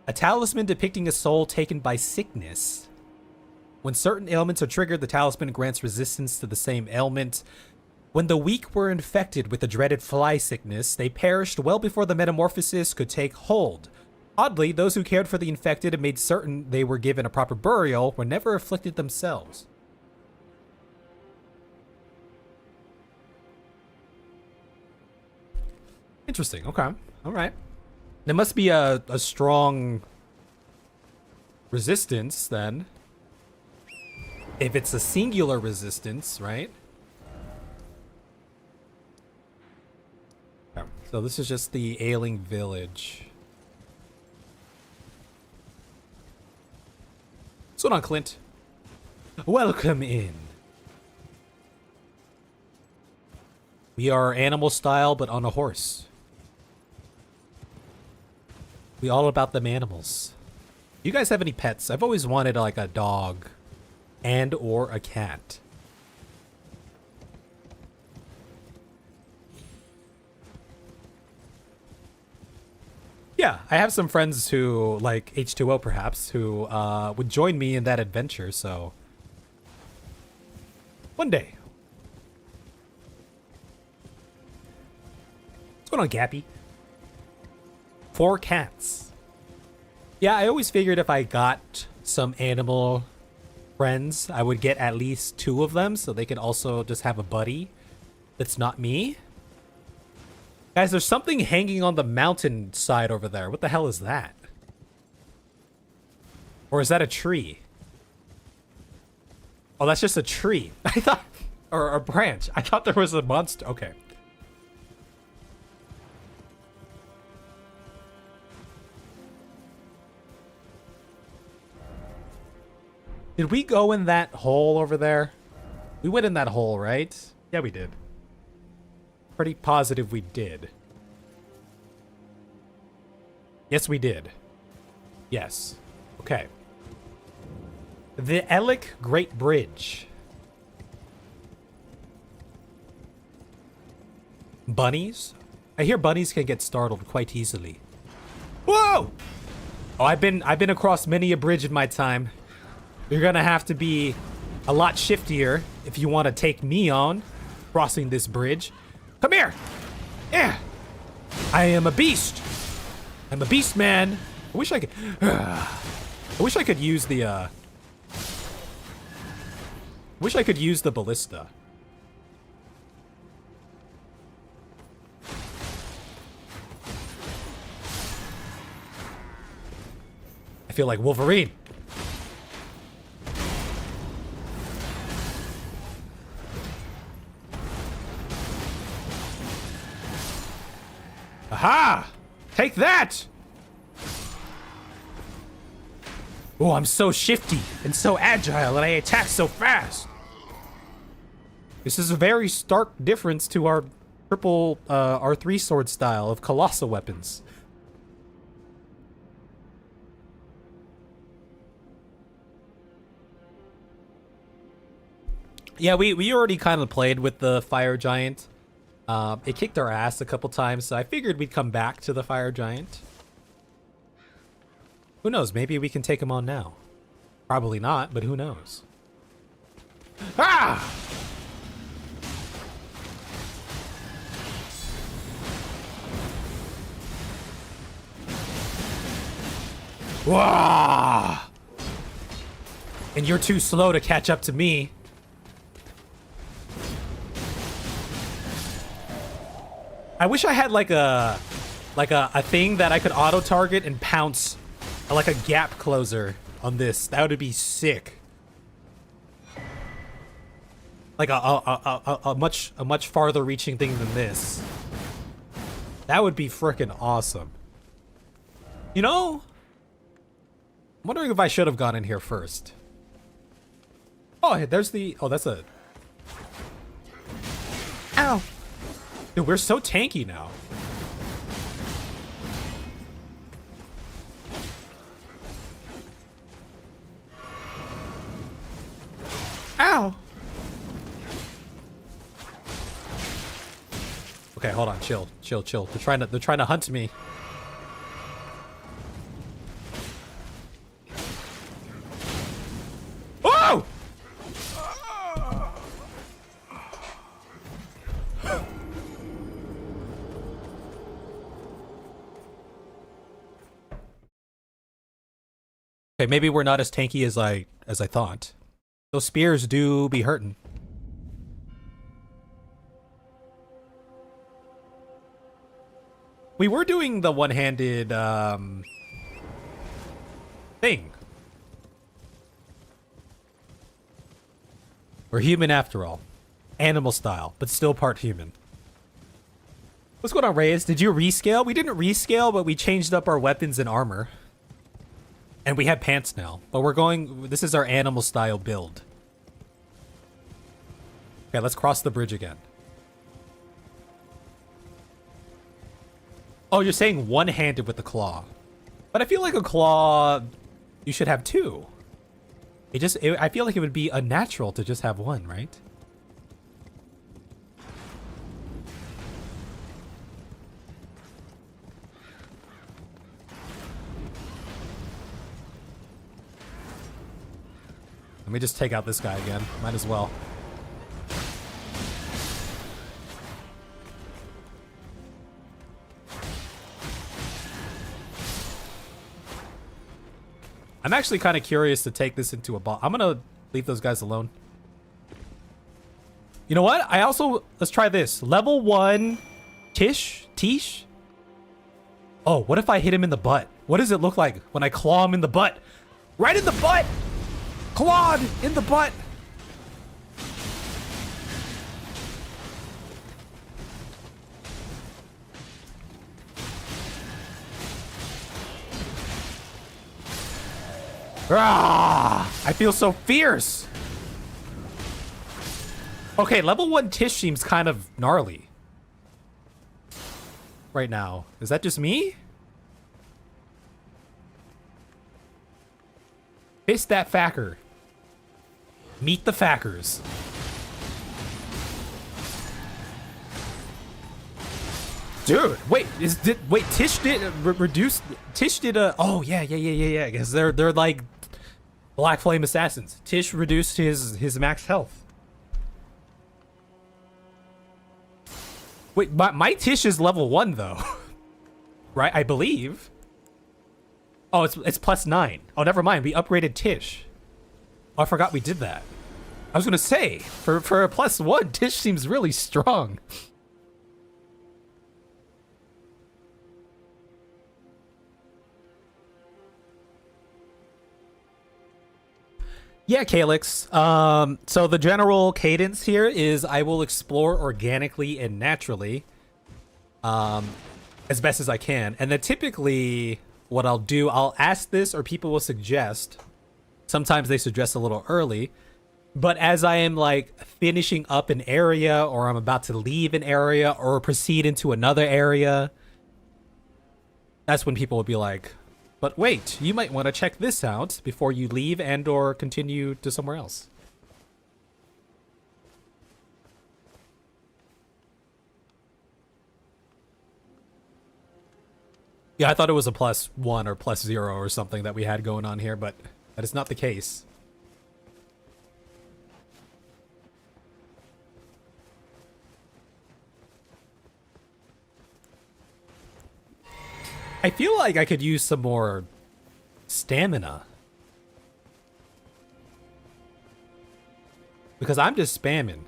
A talisman depicting a soul taken by sickness. When certain ailments are triggered, the talisman grants resistance to the same ailment. When the weak were infected with the dreaded fly sickness, they perished well before the metamorphosis could take hold. Oddly, those who cared for the infected and made certain they were given a proper burial were never afflicted themselves. Interesting. Okay. All right. There must be a strong resistance then. If it's a singular resistance, right? Okay. So this is just the ailing village. What's going on, Clint? Welcome in. We are animal style, but on a horse. We all about them animals. Do you guys have any pets? I've always wanted like a dog and or a cat. Yeah, I have some friends who, like H2O perhaps, who would join me in that adventure, so one day. What's going on, Gappy? 4 cats. Yeah, I always figured if I got some animal friends, I would get at least 2 of them so they could also just have a buddy that's not me. Guys, there's something hanging on the mountain side over there. What the hell is that? Or is that a tree? Oh, that's just a tree. I thought, or a branch. I thought there was a monster. Okay. Did we go in that hole over there? We went in that hole, right? Yeah, we did. Pretty positive we did. Yes, we did. Yes. Okay. The Ellic Great Bridge. Bunnies? I hear bunnies can get startled quite easily. Whoa! Oh, I've been across many a bridge in my time. You're gonna have to be a lot shiftier if you want to take me on crossing this bridge. Come here! Yeah! I am a beast! I'm a beast, man! I wish I could... I wish I could use the, I wish I could use the ballista. I feel like Wolverine. Aha! Take that! Oh, I'm so shifty and so agile and I attack so fast. This is a very stark difference to our triple R3 sword style of colossal weapons. Yeah, we already kind of played with the fire giant. It kicked our ass a couple times, so I figured we'd come back to the fire giant. Who knows? Maybe we can take him on now. Probably not, but who knows? Ah! Wah! And you're too slow to catch up to me. I wish I had like a thing that I could auto target and pounce, like a gap closer on this. That would be sick. Like a much farther reaching thing than this. That would be freaking awesome. You know, I'm wondering if I should have gone in here first. Oh, there's the... Oh, that's a... Ow! Dude, we're so tanky now. Ow! Okay, hold on. Chill. Chill, chill. They're trying to hunt me. Whoa! Okay, maybe we're not as tanky as I thought. Those spears do be hurting. We were doing the one-handed thing. We're human after all. Animal style, but still part human. What's going on, Reyes? Did you rescale? We didn't rescale, but we changed up our weapons and armor. And we have pants now. But we're going... This is our animal style build. Okay, let's cross the bridge again. Oh, you're saying one-handed with the claw. But I feel like a claw... You should have two. I feel like it would be unnatural to just have one, right? Let me just take out this guy again. Might as well. I'm actually kind of curious to take this into a boss. I'm gonna leave those guys alone. You know what? Let's try this. Level 1 Tish? Oh, what if I hit him in the butt? What does it look like when I claw him in the butt? Right in the butt! Clawed in the butt! Ah, I feel so fierce. Okay, level 1 Tish seems kind of gnarly right now. Is that just me? Fist that facker. Meet the fackers. Dude, wait, Tish did reduce. Tish did a. Oh yeah. Because they're like Black Flame assassins. Tish reduced his max health. Wait, my Tish is level 1 though, right? I believe. Oh, it's +9. Oh, never mind. We upgraded Tish. Oh, I forgot we did that. I was gonna say for a +1, Tish seems really strong. Yeah, Calyx. So the general cadence here is I will explore organically and naturally, as best as I can. And then typically what I'll do, I'll ask this or people will suggest. Sometimes they suggest a little early, but as I am like finishing up an area or I'm about to leave an area or proceed into another area, that's when people will be like, but wait, you might want to check this out before you leave and or continue to somewhere else. Yeah, I thought it was a +1 or +0 or something that we had going on here, but that is not the case. I feel like I could use some more stamina. Because I'm just spamming.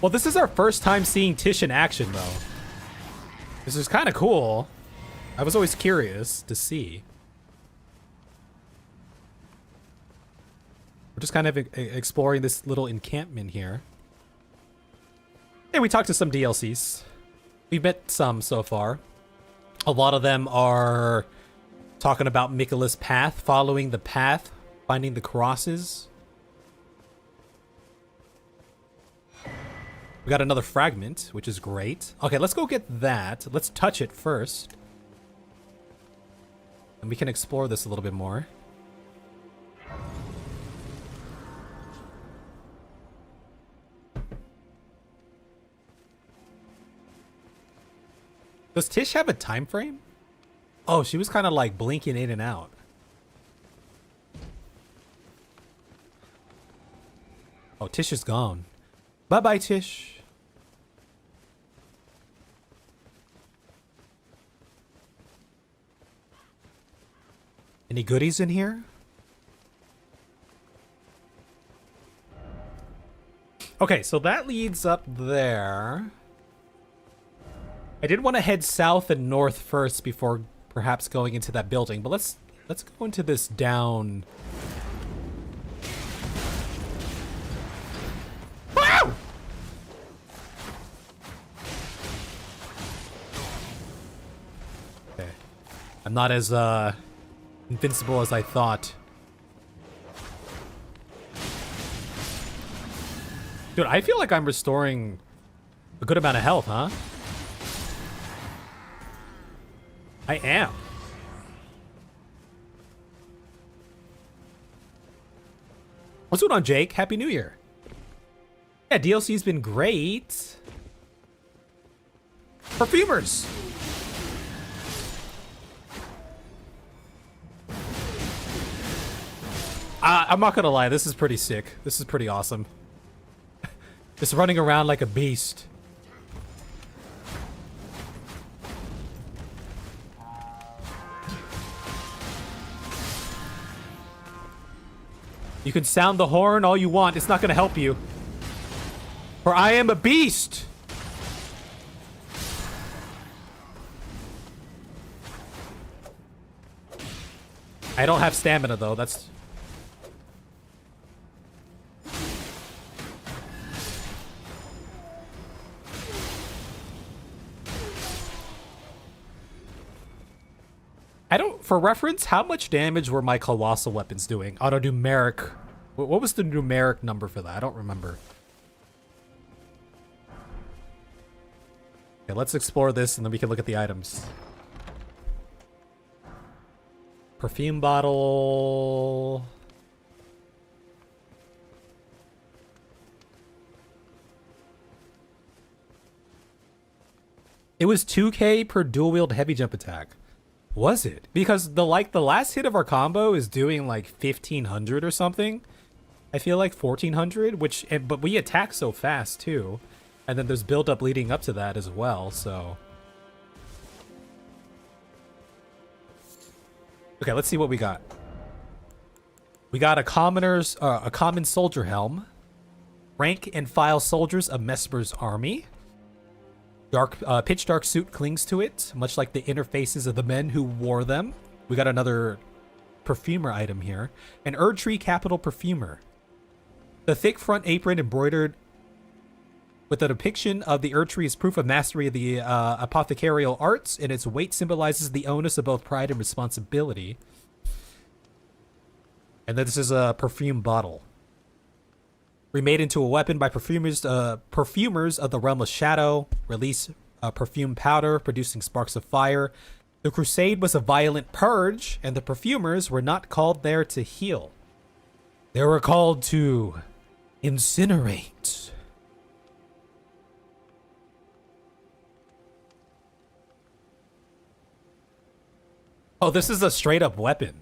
Well, this is our first time seeing Tish in action, though. This is kind of cool. I was always curious to see. We're just kind of exploring this little encampment here. Hey, we talked to some DLCs. We've met some so far. A lot of them are talking about Miquella's path, following the path, finding the crosses. We got another fragment, which is great. Okay, let's go get that. Let's touch it first. And we can explore this a little bit more. Does Tish have a time frame? Oh, she was kind of like blinking in and out. Oh, Tish is gone. Bye-bye, Tish. Any goodies in here? Okay, so that leads up there. I did want to head south and north first before perhaps going into that building, but let's go into this down. Wow! Okay. I'm not as invincible as I thought. Dude, I feel like I'm restoring a good amount of health, huh? I am. What's going on, Jake? Happy New Year. Yeah, DLC's been great. Perfumers. I'm not gonna lie, this is pretty sick. This is pretty awesome. Just running around like a beast. You can sound the horn all you want. It's not going to help you. For I am a beast. I don't have stamina, though. That's... I don't, for reference, how much damage were my colossal weapons doing on a numeric? What was the numeric number for that? I don't remember. Okay, let's explore this and then we can look at the items. Perfume bottle. It was 2k per dual wield heavy jump attack. Was it? Because the last hit of our combo is doing like 1500 or something. I feel like 1400, but we attack so fast too. And then there's build up leading up to that as well, so. Okay, let's see what we got. We got a common soldier helm. Rank and file soldiers of Mesmer's army. Pitch dark suit clings to it, much like the inner faces of the men who wore them. We got another perfumer item here. An Erdtree capital perfumer. The thick front apron embroidered with a depiction of the Erdtree is proof of mastery of the apothecarial arts, and its weight symbolizes the onus of both pride and responsibility. And then this is a perfume bottle. Remade into a weapon by perfumers of the realm of shadow. Release perfume powder, producing sparks of fire. The crusade was a violent purge, and the perfumers were not called there to heal. They were called to incinerate. Oh, this is a straight up weapon.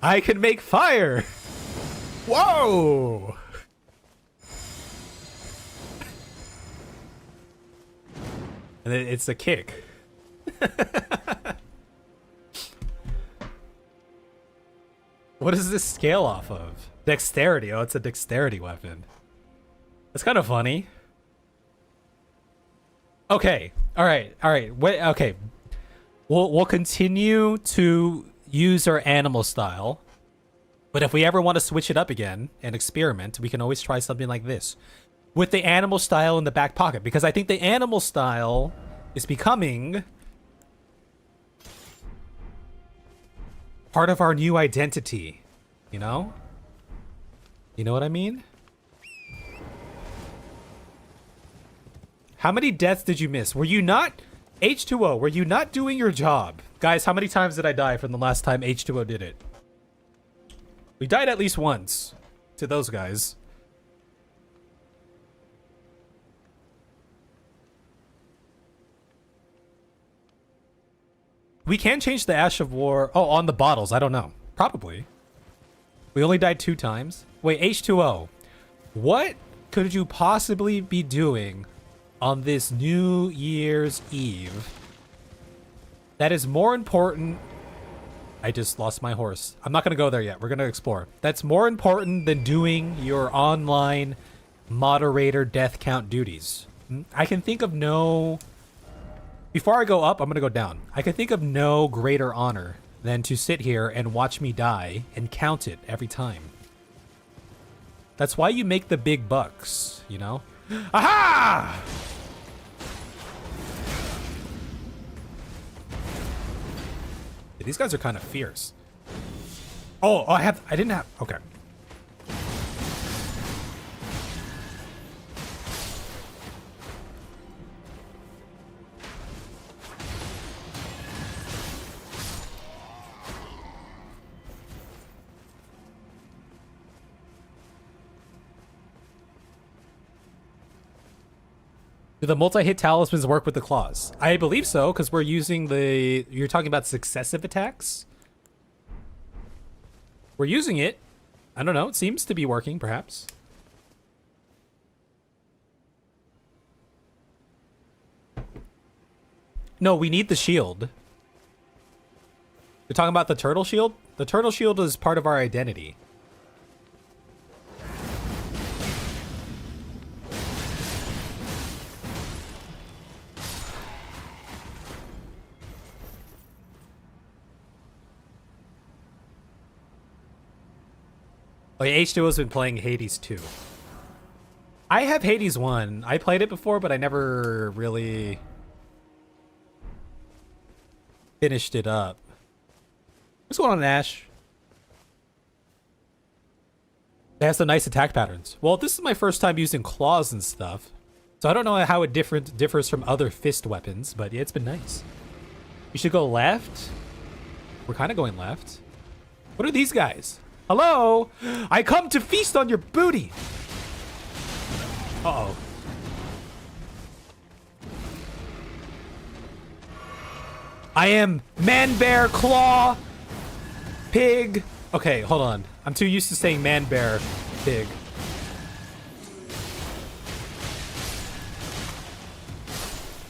I can make fire. Whoa. And it's a kick. What does this scale off of? Dexterity. Oh, it's a dexterity weapon. That's kind of funny. Okay. All right. Wait, okay. We'll continue to use our animal style. But if we ever want to switch it up again and experiment, we can always try something like this. With the animal style in the back pocket. Because I think the animal style is becoming part of our new identity. You know? You know what I mean? How many deaths did you miss? Were you not... H2O, were you not doing your job? Guys, how many times did I die from the last time H2O did it? We died at least once to those guys. We can change the Ash of War. Oh, on the bottles. I don't know. Probably. We only died 2 times. Wait, H2O. What could you possibly be doing on this New Year's Eve that is more important? I just lost my horse. I'm not going to go there yet. We're going to explore. That's more important than doing your online moderator death count duties. I can think of no... Before I go up, I'm going to go down. I can think of no greater honor than to sit here and watch me die and count it every time. That's why you make the big bucks, you know? Aha! Yeah, these guys are kind of fierce. Oh, I didn't have... Okay. Do the multi-hit talismans work with the claws? I believe so, because we're using the... You're talking about successive attacks? We're using it. I don't know. It seems to be working, perhaps. No, we need the shield. You're talking about the turtle shield? The turtle shield is part of our identity. Like H2O's been playing Hades 2. I have Hades 1. I played it before, but I never really finished it up. What's going on, Ash? It has some nice attack patterns. Well, this is my first time using claws and stuff, so I don't know how it differs from other fist weapons, but yeah, it's been nice. You should go left. We're kind of going left. What are these guys? Hello? I come to feast on your booty. Uh-oh. I am man, bear, claw, pig. Okay, hold on. I'm too used to saying man, bear, pig.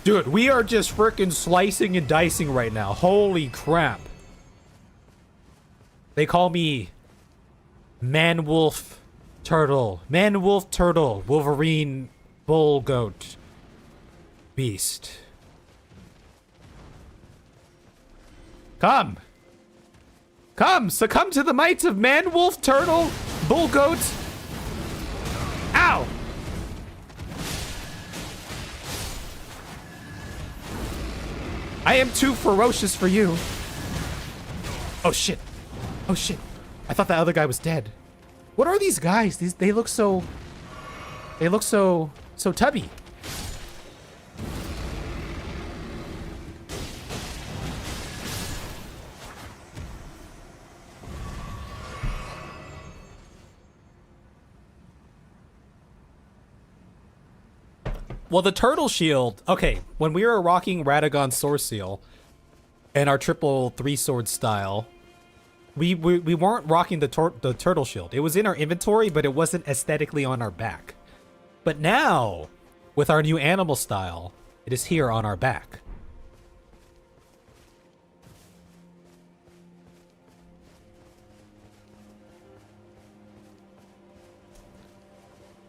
Dude, we are just freaking slicing and dicing right now. Holy crap. They call me man, wolf, turtle. Man, wolf, turtle. Wolverine, bull, goat, beast. Come. Come, succumb to the might of man, wolf, turtle, bull, goat. Ow! I am too ferocious for you. Oh shit. Oh shit. I thought that other guy was dead. What are these guys? They look so tubby. Well, the turtle shield. Okay, when we were rocking Radagon's Sword Seal and our triple 3-sword style, we weren't rocking the turtle shield. It was in our inventory, but it wasn't aesthetically on our back. But now, with our new animal style, it is here on our back.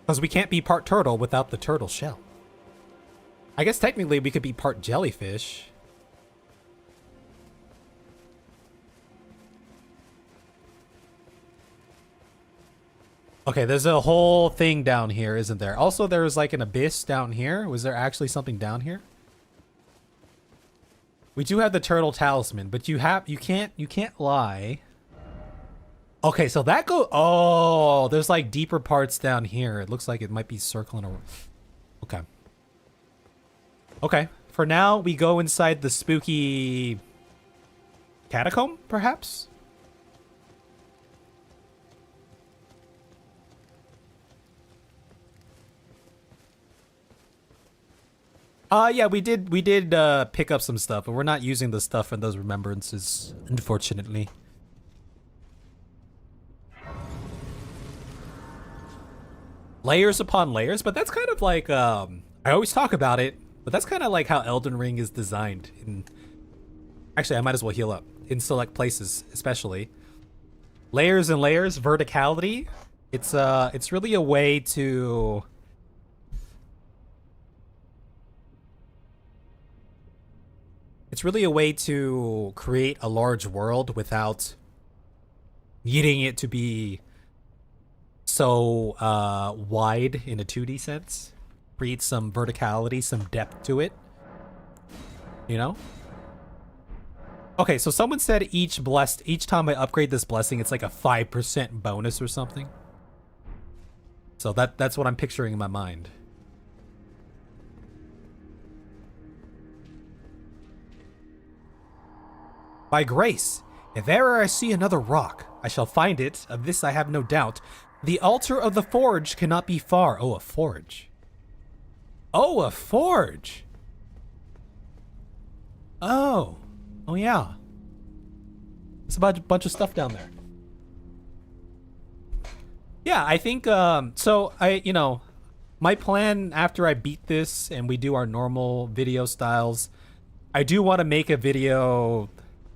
Because we can't be part turtle without the turtle shell. I guess technically we could be part jellyfish. Okay, there's a whole thing down here, isn't there? Also, there's like an abyss down here. Was there actually something down here? We do have the turtle talisman, but you can't lie. Okay, so that oh, there's like deeper parts down here. It looks like it might be circling around. Okay. Okay, for now, we go inside the spooky catacomb, perhaps? Yeah, we did pick up some stuff, but we're not using the stuff from those remembrances, unfortunately. Layers upon layers, but that's kind of like, I always talk about it, but that's kind of like how Elden Ring is designed. Actually, I might as well heal up. In select places, especially. Layers and layers, verticality. It's really a way to... It's really a way to create a large world without needing it to be so wide in a 2D sense. Create some verticality, some depth to it. You know? Okay, so someone said each time I upgrade this blessing, it's like a 5% bonus or something. So that's what I'm picturing in my mind. By grace, if ever I see another rock, I shall find it. Of this I have no doubt. The altar of the forge cannot be far. Oh, a forge. Oh, a forge. Oh. Oh, yeah. There's a bunch of stuff down there. Yeah, I think, so my plan after I beat this and we do our normal video styles, I do want to make a video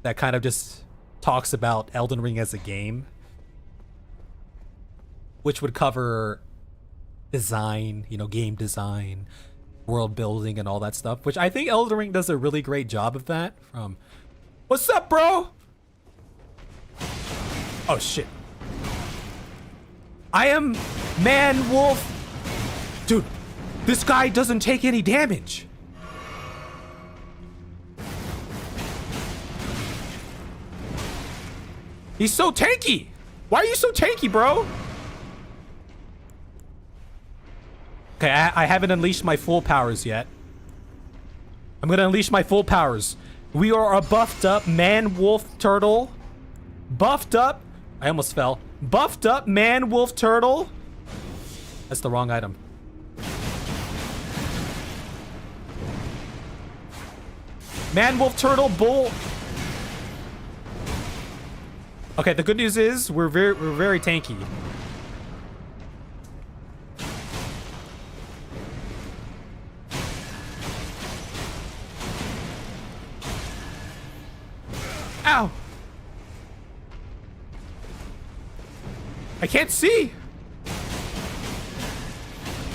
that kind of just talks about Elden Ring as a game, which would cover design, game design, world building, and all that stuff, which I think Elden Ring does a really great job of that. What's up, bro? Oh, shit. I am man wolf. Dude, this guy doesn't take any damage. He's so tanky. Why are you so tanky, bro? Okay, I haven't unleashed my full powers yet. I'm gonna unleash my full powers. We are a buffed up man wolf turtle. Buffed up. I almost fell. Buffed up man wolf turtle. That's the wrong item. Man wolf turtle bull. Okay, the good news is we're very tanky. Ow! I can't see.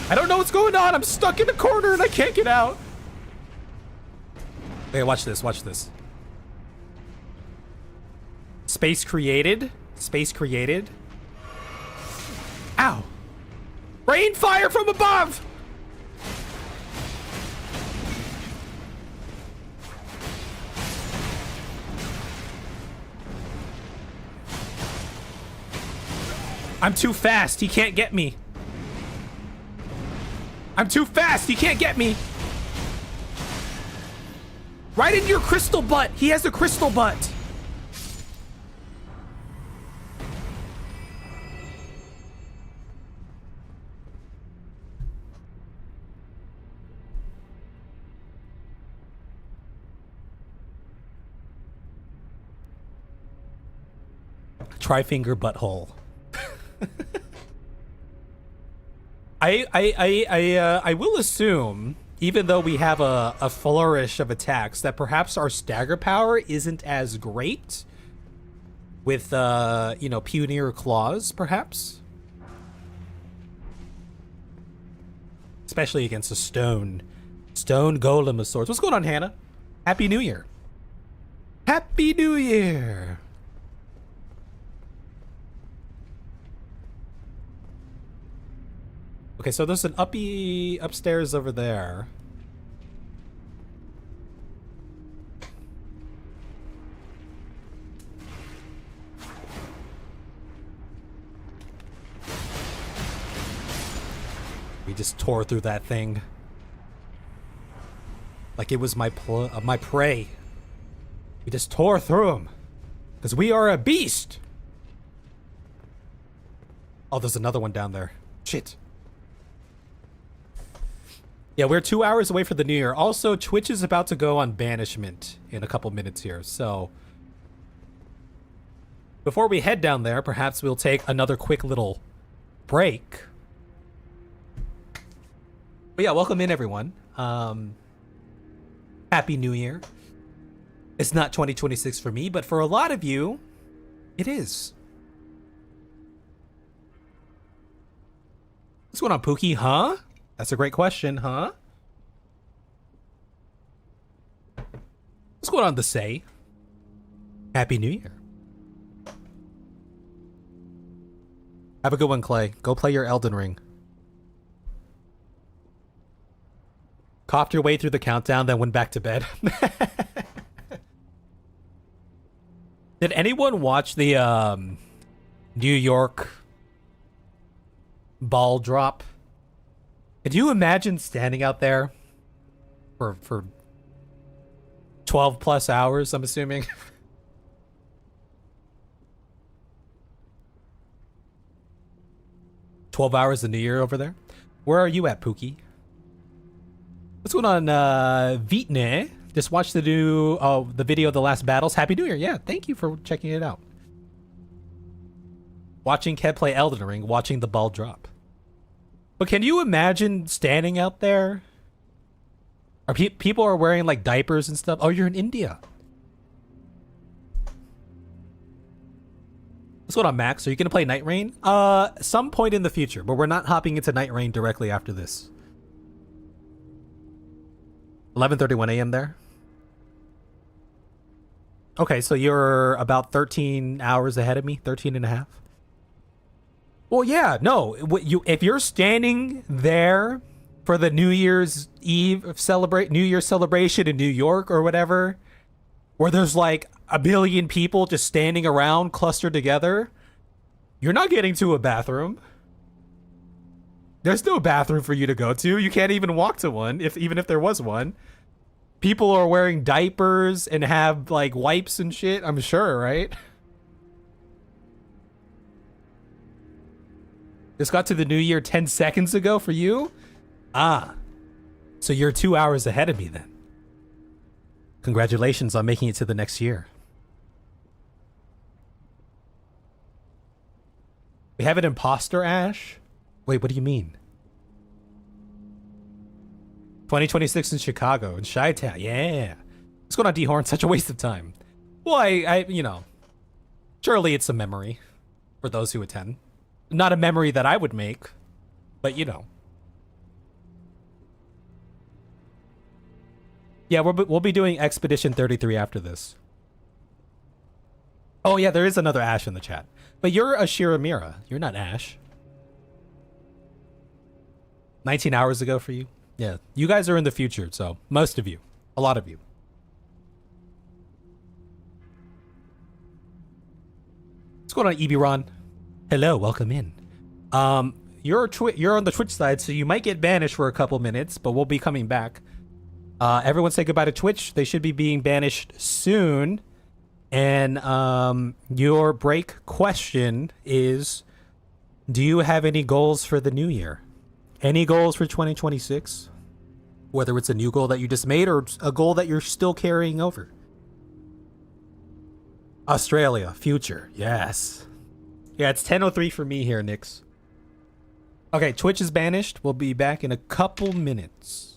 I don't know what's going on. I'm stuck in a corner and I can't get out. Okay, watch this. Watch this. Space created. Space created. Ow! Rain fire from above! I'm too fast. He can't get me. I'm too fast. He can't get me. Right in your crystal butt. He has a crystal butt. Tri-finger butthole. I will assume, even though we have a flourish of attacks, that perhaps our stagger power isn't as great with you know, Pioneer Claws, perhaps, especially against a stone golem of swords. What's going on, Hannah? Happy New Year. Happy New Year. Okay, so there's an uppy upstairs over there. We just tore through that thing like it was my prey. We just tore through him because we are a beast. Oh, there's another one down there. Shit. Yeah, we're 2 hours away from the new year. Also, Twitch is about to go on banishment in a couple minutes here. So before we head down there, perhaps we'll take another quick little break. But yeah, welcome in everyone. Happy New Year. It's not 2026 for me, but for a lot of you, it is. What's going on, Pookie? Huh? That's a great question, huh? What's going on, the say? Happy New Year. Have a good one, Clay. Go play your Elden Ring. Coughed your way through the countdown, then went back to bed. Did anyone watch the New York ball drop? Could you imagine standing out there for 12 plus hours, I'm assuming? $12 a New Year over there? Where are you at, Pookie? What's going on, Vitne? Just watched the new the video of the last battles. Happy New Year. Yeah, thank you for checking it out. Watching Kev play Elden Ring, watching the ball drop. But can you imagine standing out there? Are people are wearing like diapers and stuff? Oh, you're in India. What's going on, Max? Are you gonna play Night Rain? Some point in the future, but we're not hopping into Night Rain directly after this. 11:31 a.m. there. Okay, so you're about 13 hours ahead of me, 13 and a half. Well, yeah, no. If you're standing there for the New Year's Eve New Year's celebration in New York or whatever, where there's like a billion people just standing around clustered together, you're not getting to a bathroom. There's no bathroom for you to go to. You can't even walk to one, even if there was one. People are wearing diapers and have like wipes and shit, I'm sure, right? Just got to the new year 10 seconds ago for you? Ah. So you're 2 hours ahead of me then. Congratulations on making it to the next year. We have an imposter, Ash? Wait, what do you mean? 2026 in Chicago, in Chi-Town. Yeah. What's going on, D-Horn? Such a waste of time. Well, I, you know, surely it's a memory for those who attend. Not a memory that I would make, but you know. Yeah, we'll be doing Expedition 33 after this. Oh yeah, there is another Ash in the chat. But you're Ashira Mira. You're not Ash. 19 hours ago for you. Yeah, you guys are in the future, so most of you. A lot of you. What's going on, Ebiron? Hello, welcome in. You're on the Twitch side, so you might get banished for a couple minutes, but we'll be coming back. Everyone say goodbye to Twitch. They should be being banished soon. And your break question is, do you have any goals for the new year? Any goals for 2026? Whether it's a new goal that you just made or a goal that you're still carrying over. Australia, future, yes. Yeah, it's 10:03 for me here, Nix. Okay, Twitch is banished. We'll be back in a couple minutes.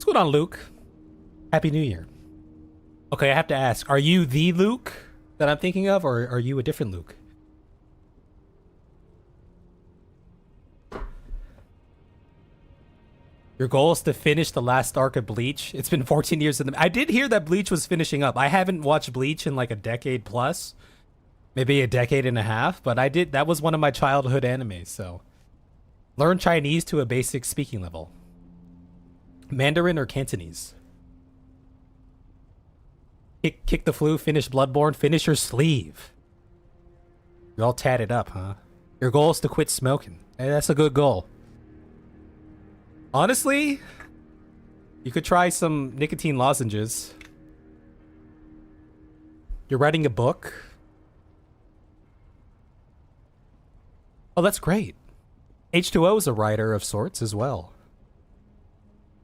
What's going on, Luke? Happy New Year. Okay, I have to ask, are you the Luke that I'm thinking of, or are you a different Luke? Your goal is to finish the last arc of Bleach. It's been 14 years in the... I did hear that Bleach was finishing up. I haven't watched Bleach in like a decade plus. Maybe a decade and a half, but I did... That was one of my childhood animes, so... Learn Chinese to a basic speaking level. Mandarin or Cantonese? Kick the flu, finish Bloodborne, finish your sleeve. You're all tatted up, huh? Your goal is to quit smoking. Hey, that's a good goal. Honestly, you could try some nicotine lozenges. You're writing a book? Oh, that's great. H2O is a writer of sorts as well.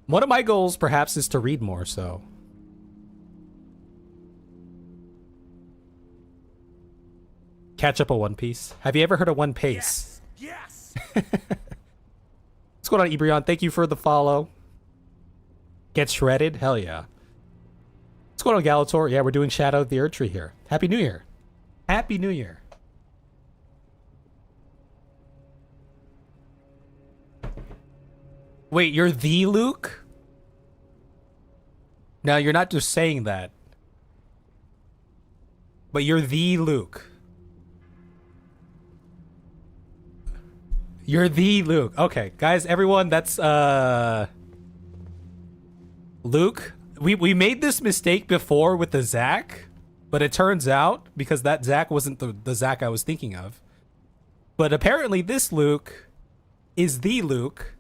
One of my goals, perhaps, is to read more, so. Catch up a One Piece. Have you ever heard of One Piece? Yes! What's going on, Ebrion? Thank you for the follow. Get shredded? Hell yeah. What's going on, Galator? Yeah, we're doing Shadow of the Erdtree here. Happy New Year. Happy New Year. Wait, you're the Luke? Now, you're not just saying that. But you're the Luke. You're the Luke. Okay, guys, everyone, that's, Luke. We made this mistake before with the Zack, but it turns out, because that Zack wasn't the Zack I was thinking of, but apparently this Luke is the Luke.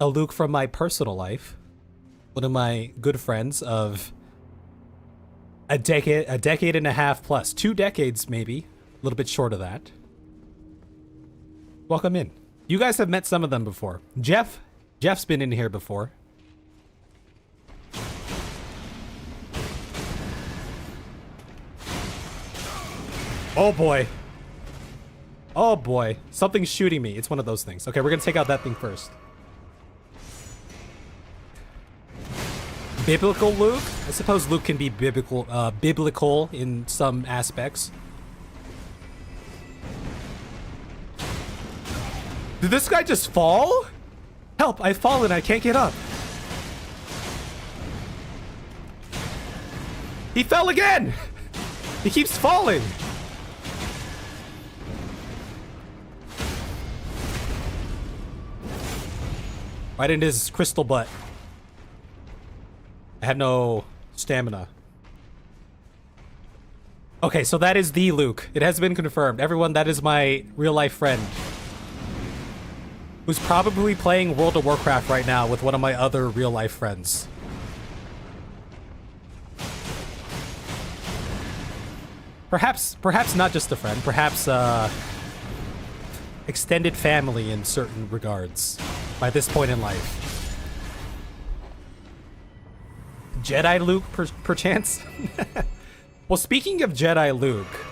A Luke from my personal life. One of my good friends of a decade and a half plus. 2 decades, maybe. A little bit short of that. Welcome in. You guys have met some of them before. Jeff's been in here before. Oh boy. Oh boy. Something's shooting me. It's one of those things. Okay, we're gonna take out that thing first. Biblical Luke? I suppose Luke can be biblical in some aspects. Did this guy just fall? Help, I've fallen, I can't get up. He fell again! He keeps falling! Right in his crystal butt. I have no stamina. Okay, so that is the Luke. It has been confirmed. Everyone, that is my real-life friend. Who's probably playing World of Warcraft right now with one of my other real-life friends. Perhaps not just a friend. Perhaps, extended family in certain regards. By this point in life. Jedi Luke, perchance? Well, speaking of Jedi Luke,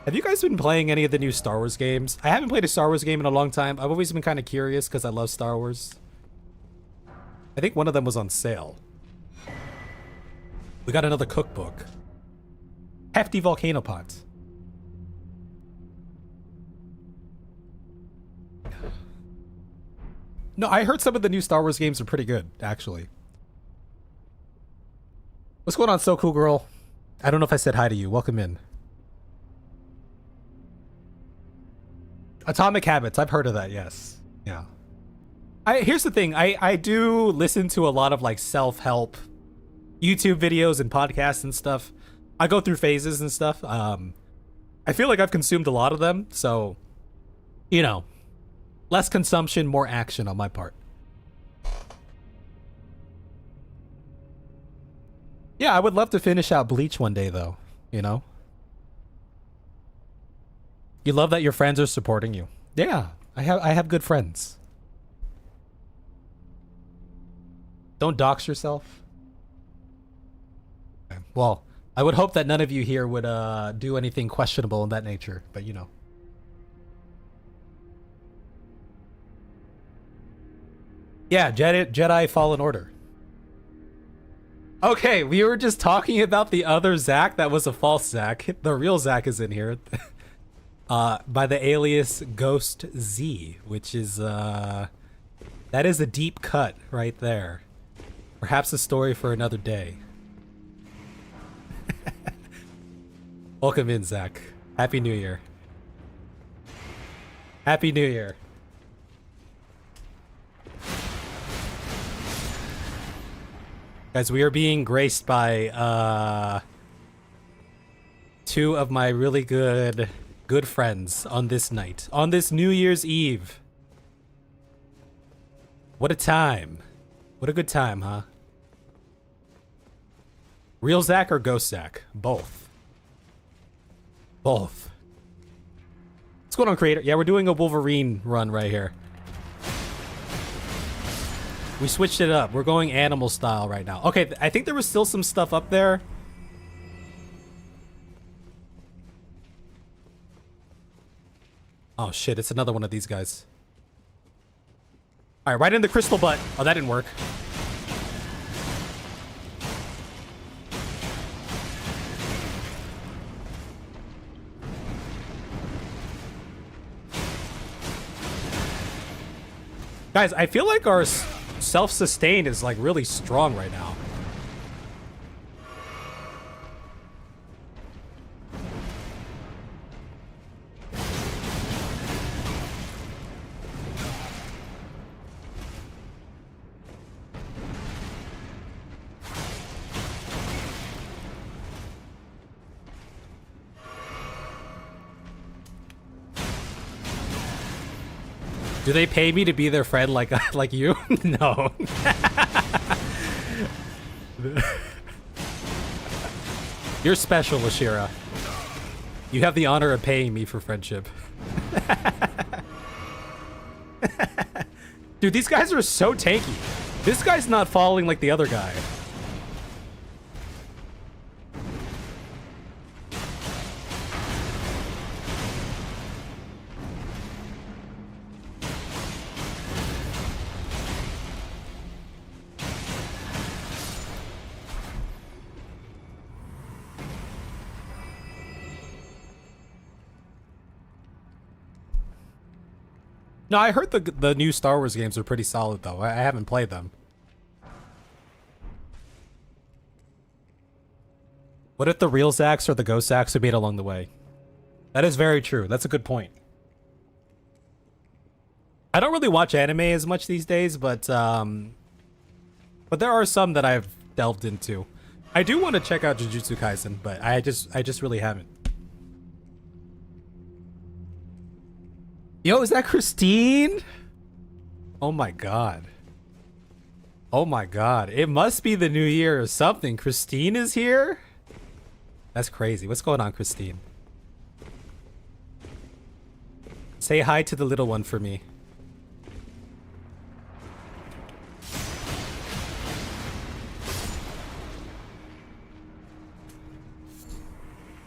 have you guys been playing any of the new Star Wars games? I haven't played a Star Wars game in a long time. I've always been kind of curious because I love Star Wars. I think one of them was on sale. We got another cookbook. Hefty volcano pot. No, I heard some of the new Star Wars games are pretty good, actually. What's going on, So Cool Girl? I don't know if I said hi to you. Welcome in. Atomic Habits. I've heard of that, yes. Yeah. Here's the thing. I do listen to a lot of like self-help YouTube videos and podcasts and stuff. I go through phases and stuff. I feel like I've consumed a lot of them, so, you know, less consumption, more action on my part. Yeah, I would love to finish out Bleach one day, though, you know? You love that your friends are supporting you. Yeah, I have good friends. Don't dox yourself. Okay. Well, I would hope that none of you here would do anything questionable in that nature, but you know. Yeah, Jedi Fallen Order. Okay, we were just talking about the other Zack that was a false Zack. The real Zack is in here. By the alias Ghost Z, which is, that is a deep cut right there. Perhaps a story for another day. Welcome in, Zack. Happy New Year. Happy New Year. Guys, we are being graced by, 2 of my really good friends on this night. On this New Year's Eve. What a time. What a good time, huh? Real Zack or Ghost Zack? Both. Both. What's going on, creator? Yeah, we're doing a Wolverine run right here. We switched it up. We're going animal style right now. Okay, I think there was still some stuff up there. Oh shit, it's another one of these guys. All right, right in the crystal butt. Oh, that didn't work. Guys, I feel like our self-sustain is like really strong right now. Do they pay me to be their friend like you? No. You're special, Lashira. You have the honor of paying me for friendship. Dude, these guys are so tanky. This guy's not falling like the other guy. No, I heard the new Star Wars games are pretty solid, though. I haven't played them. What if the real Zax or the ghost Zax are made along the way? That is very true. That's a good point. I don't really watch anime as much these days, but there are some that I've delved into. I do want to check out Jujutsu Kaisen, but I just really haven't. Yo, is that Christine? Oh my god. Oh my god. It must be the new year or something. Christine is here? That's crazy. What's going on, Christine? Say hi to the little one for me.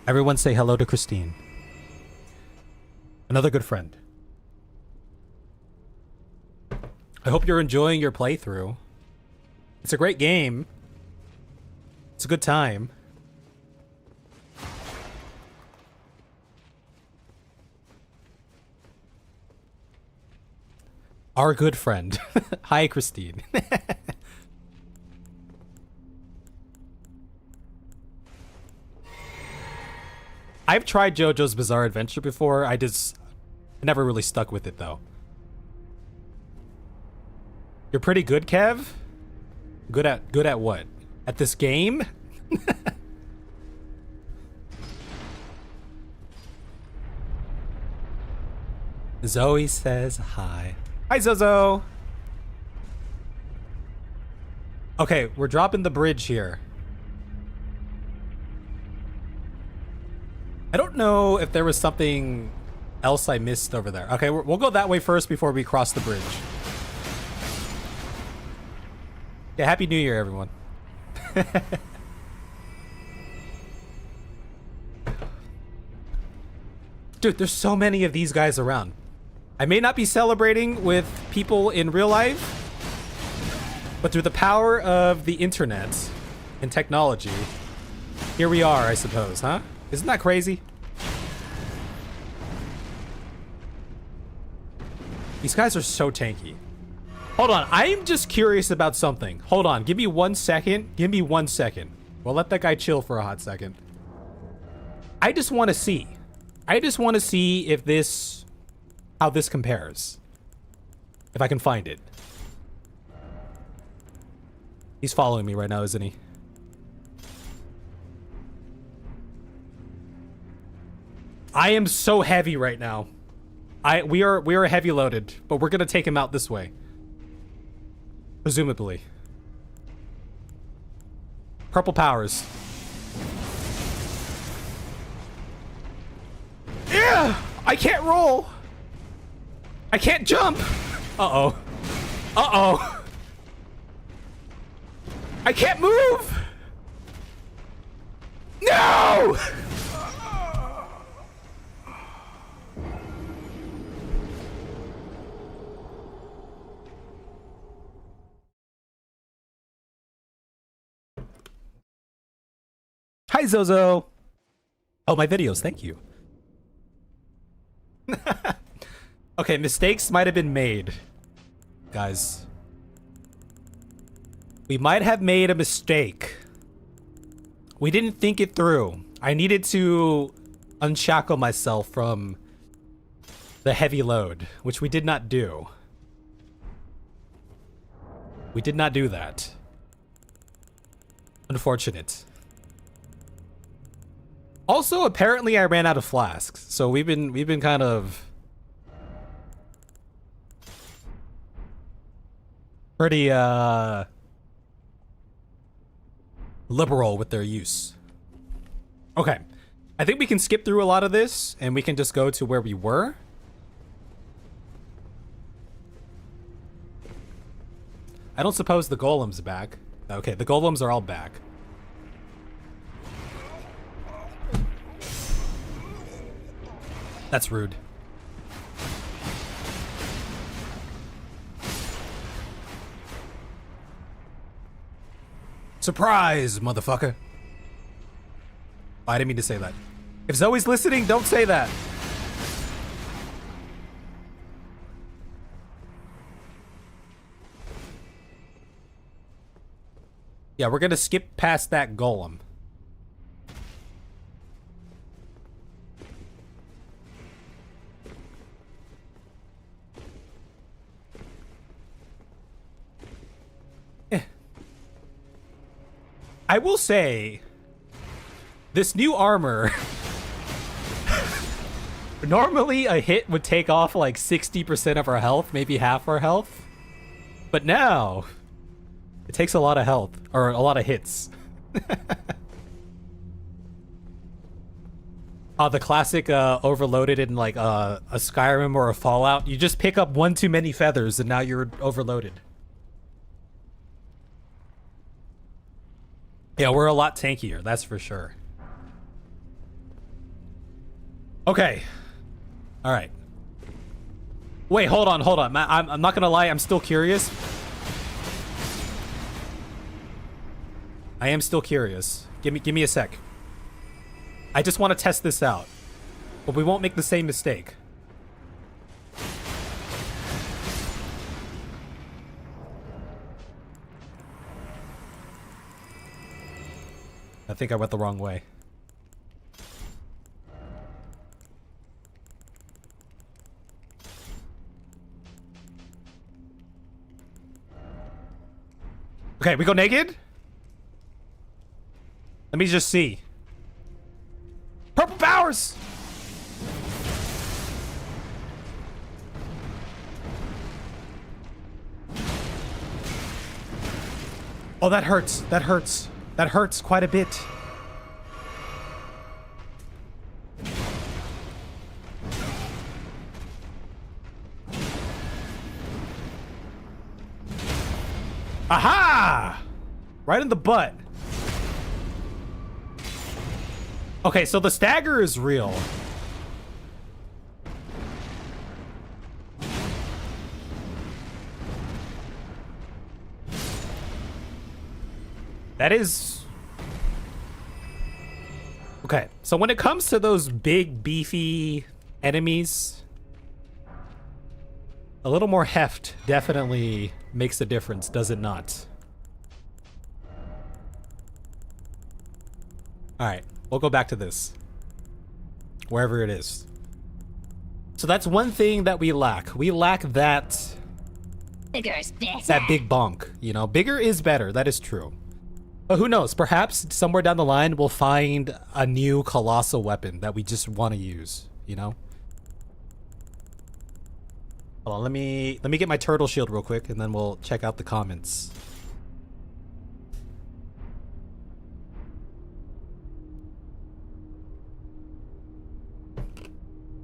Everyone say hello to Christine. Another good friend. I hope you're enjoying your playthrough. It's a great game. It's a good time. Our good friend. Hi, Christine. I've tried JoJo's Bizarre Adventure before. I never really stuck with it, though. You're pretty good, Kev? Good at what? At this game? Zoe says hi. Hi, Zozo! Okay, we're dropping the bridge here. I don't know if there was something else I missed over there. Okay, we'll go that way first before we cross the bridge. Yeah, Happy New Year, everyone. Dude, there's so many of these guys around. I may not be celebrating with people in real life, but through the power of the internet and technology, here we are, I suppose, huh? Isn't that crazy? These guys are so tanky. Hold on, I'm just curious about something. Hold on, give me 1 second. Give me 1 second. We'll let that guy chill for a hot second. I just want to see. I just want to see if this... how this compares. If I can find it. He's following me right now, isn't he? I am so heavy right now. We are heavy loaded, but we're gonna take him out this way. Presumably. Purple powers. Yeah! I can't roll. I can't jump. Uh-oh. Uh-oh. I can't move. No! Hi, Zozo. Oh, my videos. Thank you. Okay, mistakes might have been made. Guys. We might have made a mistake. We didn't think it through. I needed to unshackle myself from the heavy load, which we did not do. We did not do that. Unfortunate. Also, apparently I ran out of flasks, so we've been kind of pretty liberal with their use. Okay. I think we can skip through a lot of this and we can just go to where we were. I don't suppose the golem's back. Okay, the golems are all back. That's rude. Surprise, motherfucker. I didn't mean to say that. If Zoe's listening, don't say that. Yeah, we're gonna skip past that golem. I will say, this new armor, normally a hit would take off like 60% of our health, maybe half our health. But now, it takes a lot of health, or a lot of hits. The classic overloaded in like a Skyrim or a Fallout. You just pick up one too many feathers and now you're overloaded. Yeah, we're a lot tankier, that's for sure. Okay. All right. Wait, hold on. I'm not gonna lie, I'm still curious. I am still curious. Give me a sec. I just want to test this out. But we won't make the same mistake. I think I went the wrong way. Okay, we go naked? Let me just see. Purple powers! Oh, that hurts. That hurts. That hurts quite a bit. Aha! Right in the butt. Okay, so the stagger is real. That is... Okay, so when it comes to those big, beefy enemies, a little more heft definitely makes a difference, does it not? Alright, we'll go back to this. Wherever it is. So that's one thing that we lack. We lack that... Bigger's better. That big bonk, you know? Bigger is better, that is true. But who knows? Perhaps somewhere down the line we'll find a new colossal weapon that we just want to use, you know? Hold on, let me get my turtle shield real quick and then we'll check out the comments.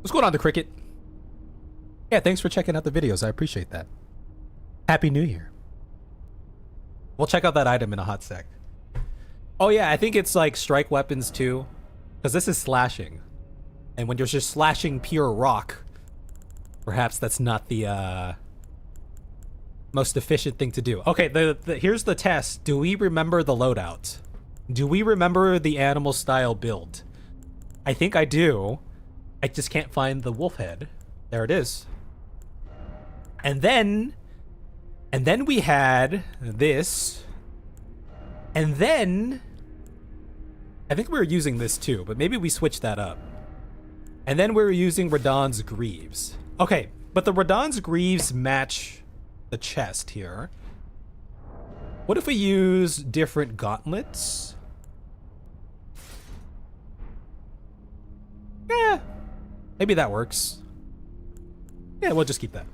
What's going on, the cricket? Yeah, thanks for checking out the videos. I appreciate that. Happy New Year. We'll check out that item in a hot sec. Oh yeah, I think it's like strike weapons too, because this is slashing. And when you're just slashing pure rock, perhaps that's not the most efficient thing to do. Okay, here's the test. Do we remember the loadout? Do we remember the animal style build? I think I do. I just can't find the wolf head. There it is. And then we had this. And then I think we were using this too, but maybe we switched that up. And then we were using Radahn's Greaves. Okay, but the Radahn's Greaves match the chest here. What if we use different gauntlets? Yeah, maybe that works. Yeah, we'll just keep that.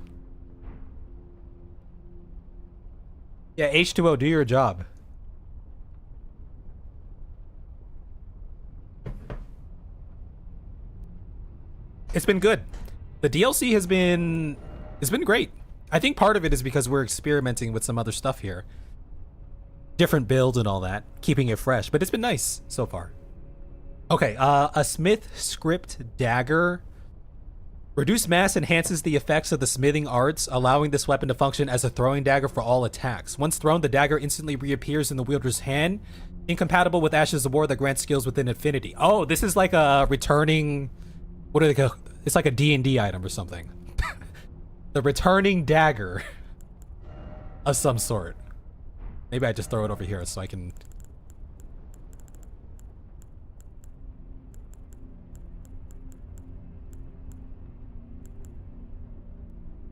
Yeah, H2O, do your job. It's been good. The DLC has been great. I think part of it is because we're experimenting with some other stuff here. Different builds and all that, keeping it fresh, but it's been nice so far. Okay, a smith script dagger. Reduced mass enhances the effects of the smithing arts, allowing this weapon to function as a throwing dagger for all attacks. Once thrown, the dagger instantly reappears in the wielder's hand, incompatible with Ashes of War that grants skills within infinity. Oh, this is like a returning... What do they call? It's like a D&D item or something. The returning dagger of some sort. Maybe I just throw it over here so I can...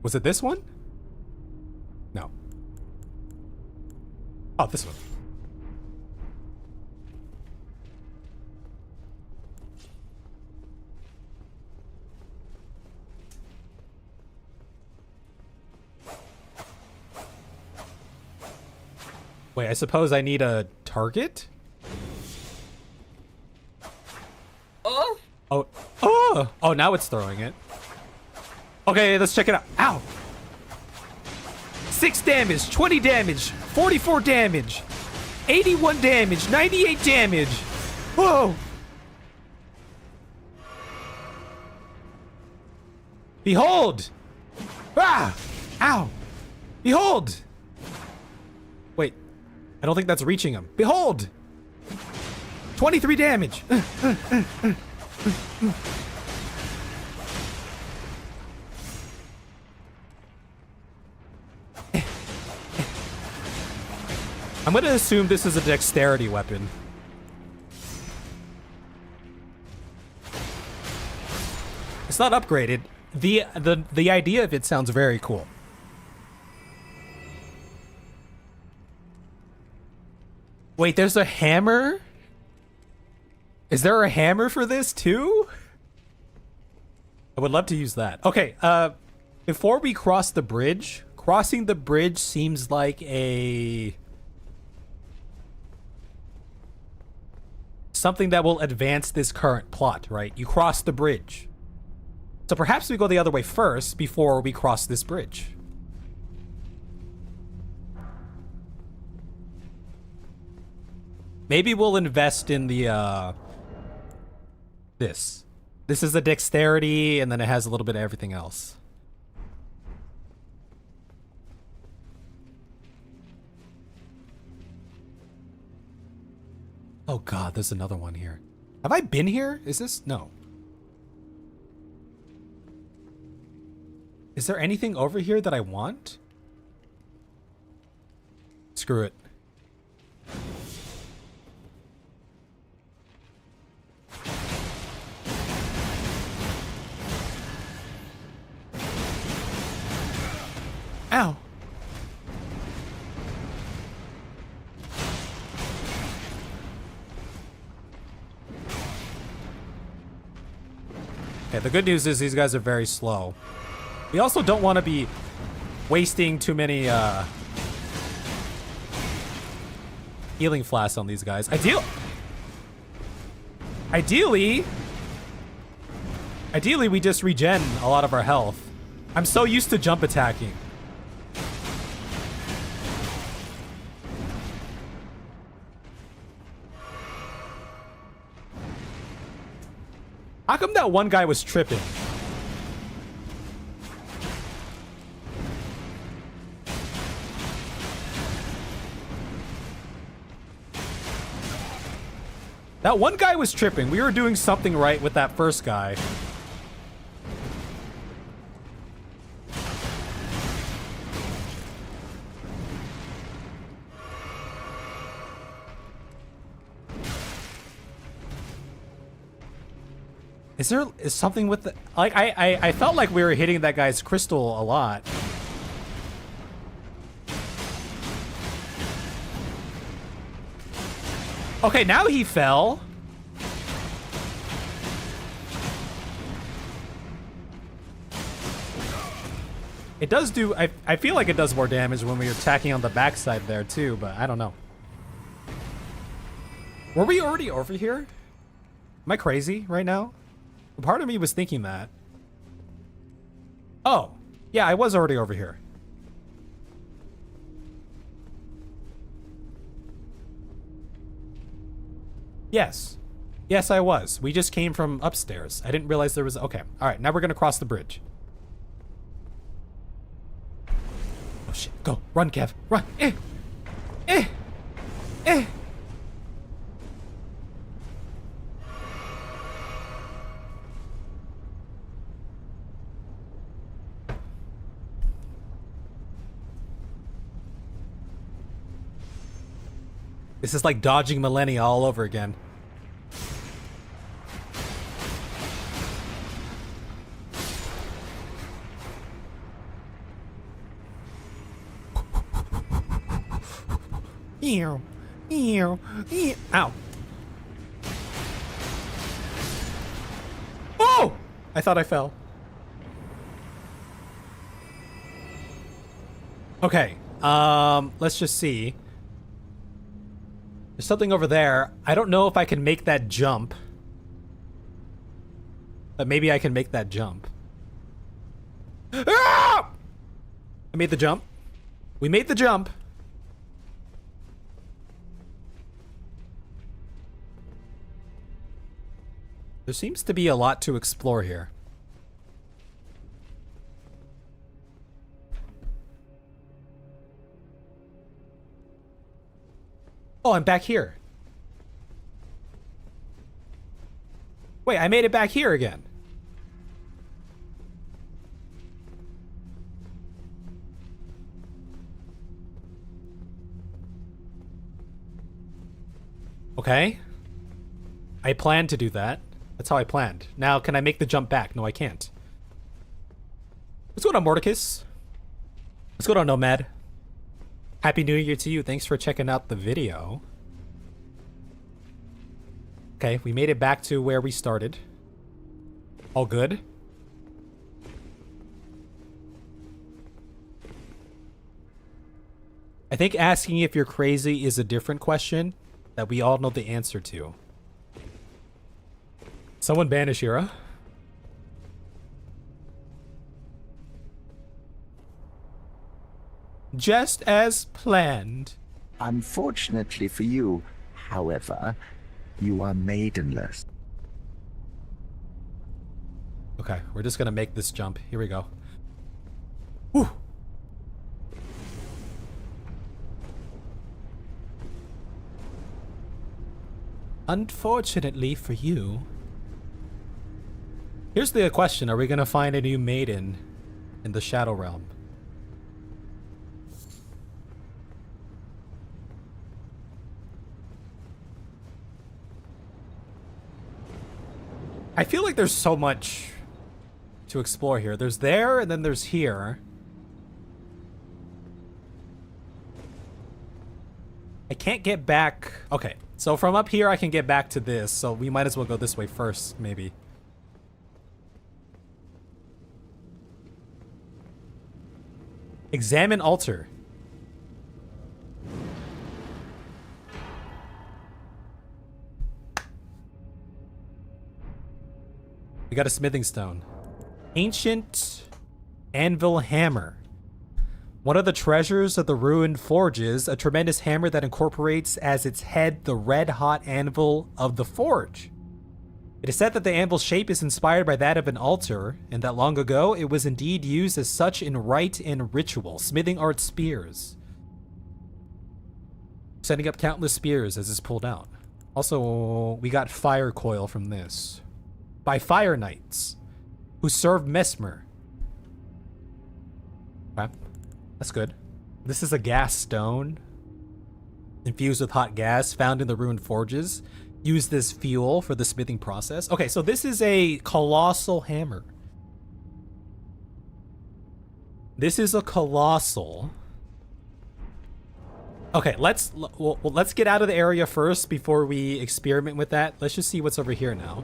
Was it this one? No. Oh, this one. Wait, I suppose I need a target? Oh! Oh, oh! Oh, now it's throwing it. Okay, let's check it out. Ow! 6 damage, 20 damage, 44 damage, 81 damage, 98 damage. Whoa! Behold! Ah! Ow! Behold! Wait, I don't think that's reaching him. Behold! 23 damage! I'm gonna assume this is a dexterity weapon. It's not upgraded. The idea of it sounds very cool. Wait, there's a hammer? Is there a hammer for this too? I would love to use that. Okay, before we cross the bridge, crossing the bridge seems like something that will advance this current plot, right? You cross the bridge. So perhaps we go the other way first before we cross this bridge. Maybe we'll invest in the, this. This is the dexterity, and then it has a little bit of everything else. Oh god, there's another one here. Have I been here? Is this? No. Is there anything over here that I want? Screw it. Ow. Okay, the good news is these guys are very slow. We also don't want to be wasting too many healing flasks on these guys. Ideally, Ideally, we just regen a lot of our health. I'm so used to jump attacking. How come that one guy was tripping? That one guy was tripping. We were doing something right with that first guy. Is something with the, like, I felt like we were hitting that guy's crystal a lot. Okay, now he fell. It does do, I feel like it does more damage when we're attacking on the backside there too, but I don't know. Were we already over here? Am I crazy right now? Part of me was thinking that. Oh, yeah, I was already over here. Yes. Yes, I was. We just came from upstairs. I didn't realize there was... Okay. All right, now we're going to cross the bridge. Oh, shit. Go. Run, Kev. Run. Eh. Eh. Eh. This is like dodging millennia all over again. Ew. Ew. Ew. Ow. Oh! I thought I fell. Okay. Let's just see. There's something over there. I don't know if I can make that jump. But maybe I can make that jump. Ah! I made the jump. We made the jump. There seems to be a lot to explore here. Oh, I'm back here. Wait, I made it back here again. Okay. I planned to do that. That's how I planned. Now, can I make the jump back? No, I can't. What's going on, Mordecus? What's going on, Nomad? Happy New Year to you. Thanks for checking out the video. Okay, we made it back to where we started. All good. I think asking if you're crazy is a different question that we all know the answer to. Someone banish Ira. Just as planned. Unfortunately for you, however, you are maidenless. Okay, we're just gonna make this jump. Here we go. Whew. Unfortunately for you. Here's the question. Are we gonna find a new maiden in the Shadow Realm? I feel like there's so much to explore here. There's there, and then there's here. I can't get back. Okay, so from up here I can get back to this, so we might as well go this way first, maybe. Examine altar. We got a smithing stone. Ancient anvil hammer. One of the treasures of the ruined forges, a tremendous hammer that incorporates as its head the red-hot anvil of the forge. It is said that the anvil's shape is inspired by that of an altar, and that long ago it was indeed used as such in rite and ritual. Smithing art spears. Setting up countless spears as it's pulled out. Also, we got fire coil from this. By fire knights, who served Mesmer. Okay, that's good. This is a gas stone. Infused with hot gas found in the ruined forges. Use this fuel for the smithing process. Okay, so this is a colossal hammer. This is a colossal. Okay, let's get out of the area first before we experiment with that. Let's just see what's over here now.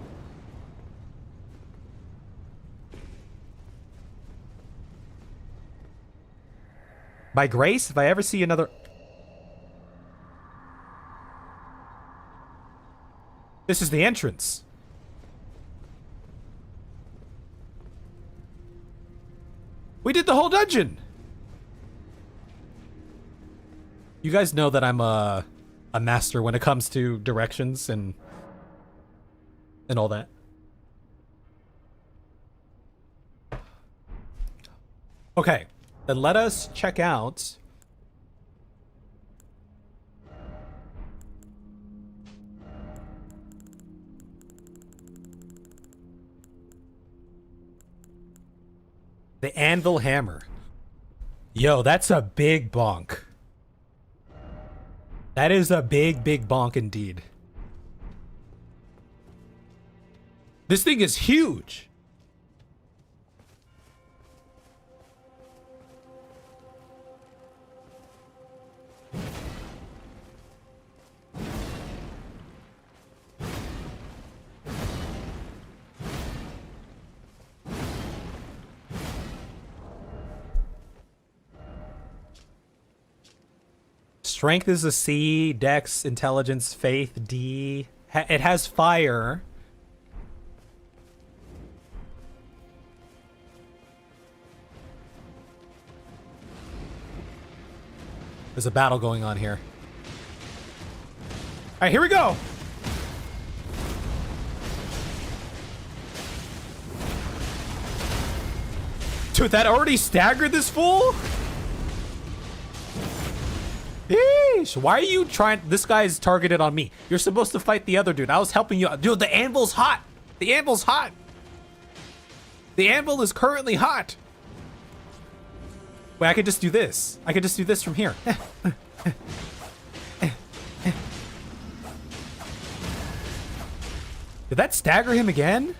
By grace, if I ever see another... This is the entrance. We did the whole dungeon! You guys know that I'm a master when it comes to directions and all that. Okay, then let us check out the anvil hammer. Yo, that's a big bonk. That is a big bonk indeed. This thing is huge. Strength is a C, Dex, Intelligence, Faith, D. It has fire. There's a battle going on here. All right, here we go. Dude, that already staggered this fool? Yeesh, why are you trying? This guy's targeted on me. You're supposed to fight the other dude. I was helping you out. Dude, the anvil's hot. The anvil's hot. The anvil is currently hot. Wait, I could just do this. I could just do this from here. Did that stagger him again?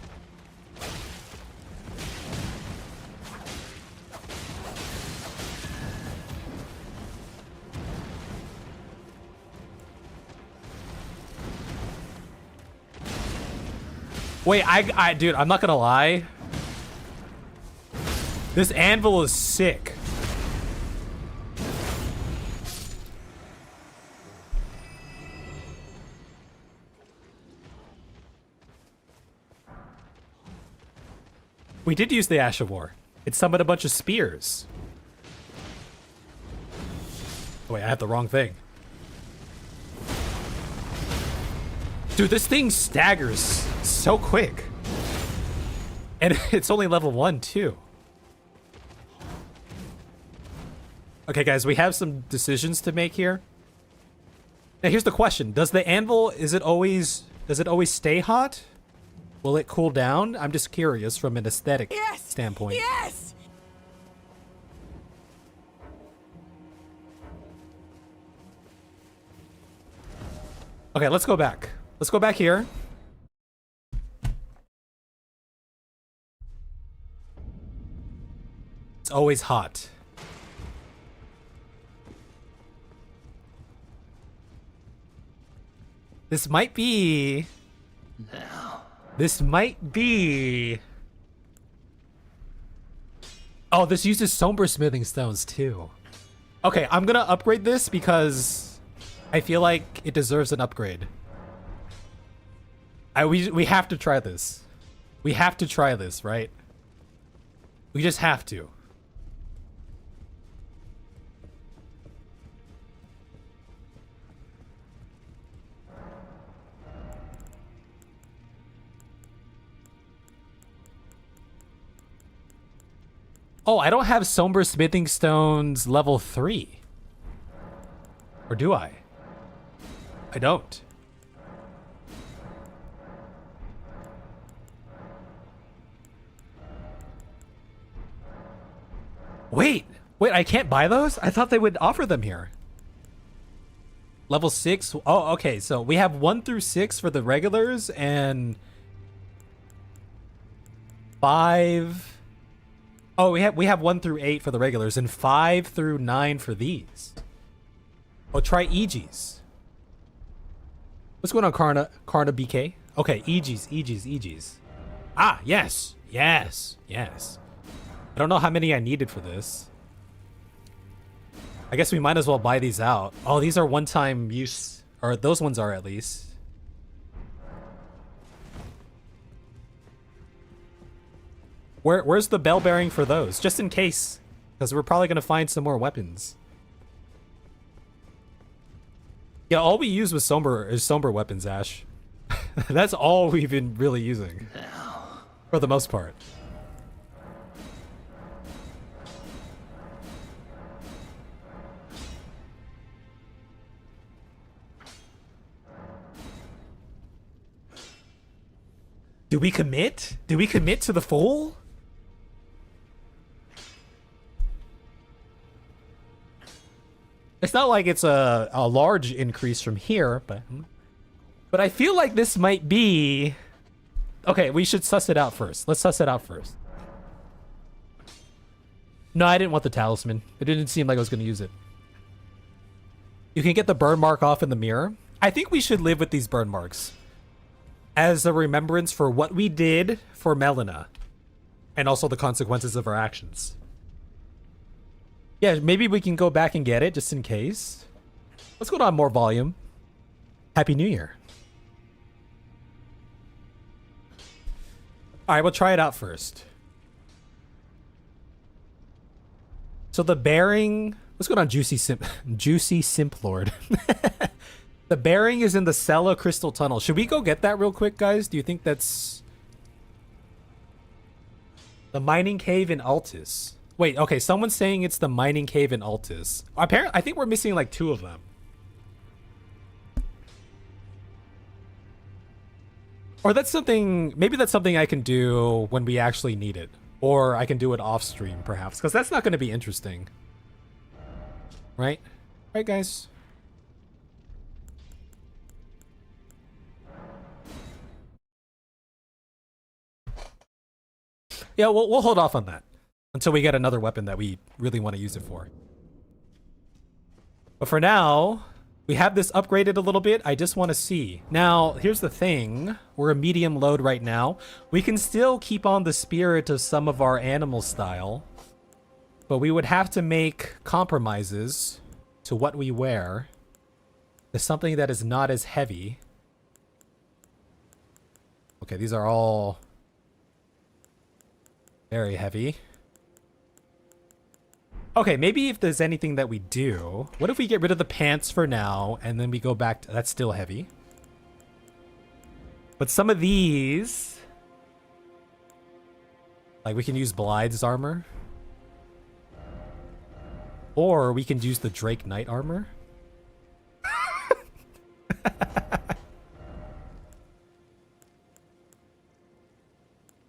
Wait, dude, I'm not gonna lie. This anvil is sick. We did use the Ash of War. It summoned a bunch of spears. Oh, wait, I have the wrong thing. Dude, this thing staggers so quick. And it's only level 1, too. Okay, guys, we have some decisions to make here. Now, here's the question. Does the anvil, does it always stay hot? Will it cool down? I'm just curious from an aesthetic standpoint. Yes! Okay, let's go back. Let's go back here. It's always hot. This might be... Now. This might be... Oh, this uses somber smithing stones too. Okay, I'm gonna upgrade this because I feel like it deserves an upgrade. We have to try this. We have to try this, right? We just have to. Oh, I don't have Somber Smithing Stones level 3. Or do I? I don't. Wait, I can't buy those? I thought they would offer them here. Level 6? Oh, okay, so we have 1 through 6 for the regulars and 5... Oh, we have 1 through 8 for the regulars and 5 through 9 for these. Oh, try EGs. What's going on, Karna BK? Okay, EGs. Ah, yes. I don't know how many I needed for this. I guess we might as well buy these out. Oh, these are one-time use, or those ones are at least. Where's the bell bearing for those? Just in case, because we're probably gonna find some more weapons. Yeah, all we use was somber weapons, Ash. That's all we've been really using, for the most part. Do we commit? Do we commit to the full? It's not like it's a large increase from here, but I feel like this might be... Okay, we should suss it out first. Let's suss it out first. No, I didn't want the talisman. It didn't seem like I was going to use it. You can get the burn mark off in the mirror. I think we should live with these burn marks as a remembrance for what we did for Melina and also the consequences of our actions. Yeah, maybe we can go back and get it just in case. Let's go on more volume. Happy New Year. All right, we'll try it out first. So the bearing, what's going on, Juicy Simp Lord? The bearing is in the Sella Crystal Tunnel. Should we go get that real quick, guys? Do you think that's the mining cave in Altus? Wait, okay, someone's saying it's the mining cave in Altus. Apparently, I think we're missing like 2 of them. Or that's something, maybe that's something I can do when we actually need it. Or I can do it off stream, perhaps, because that's not going to be interesting. Right? Right, guys? Yeah, we'll hold off on that until we get another weapon that we really want to use it for. But for now, we have this upgraded a little bit. I just want to see. Now, here's the thing. We're a medium load right now. We can still keep on the spirit of some of our animal style, but we would have to make compromises to what we wear to something that is not as heavy. Okay, these are all very heavy. Okay, maybe if there's anything that we do... What if we get rid of the pants for now, and then we go back to... That's still heavy. But some of these... Like, we can use Blythe's armor. Or we can use the Drake Knight armor.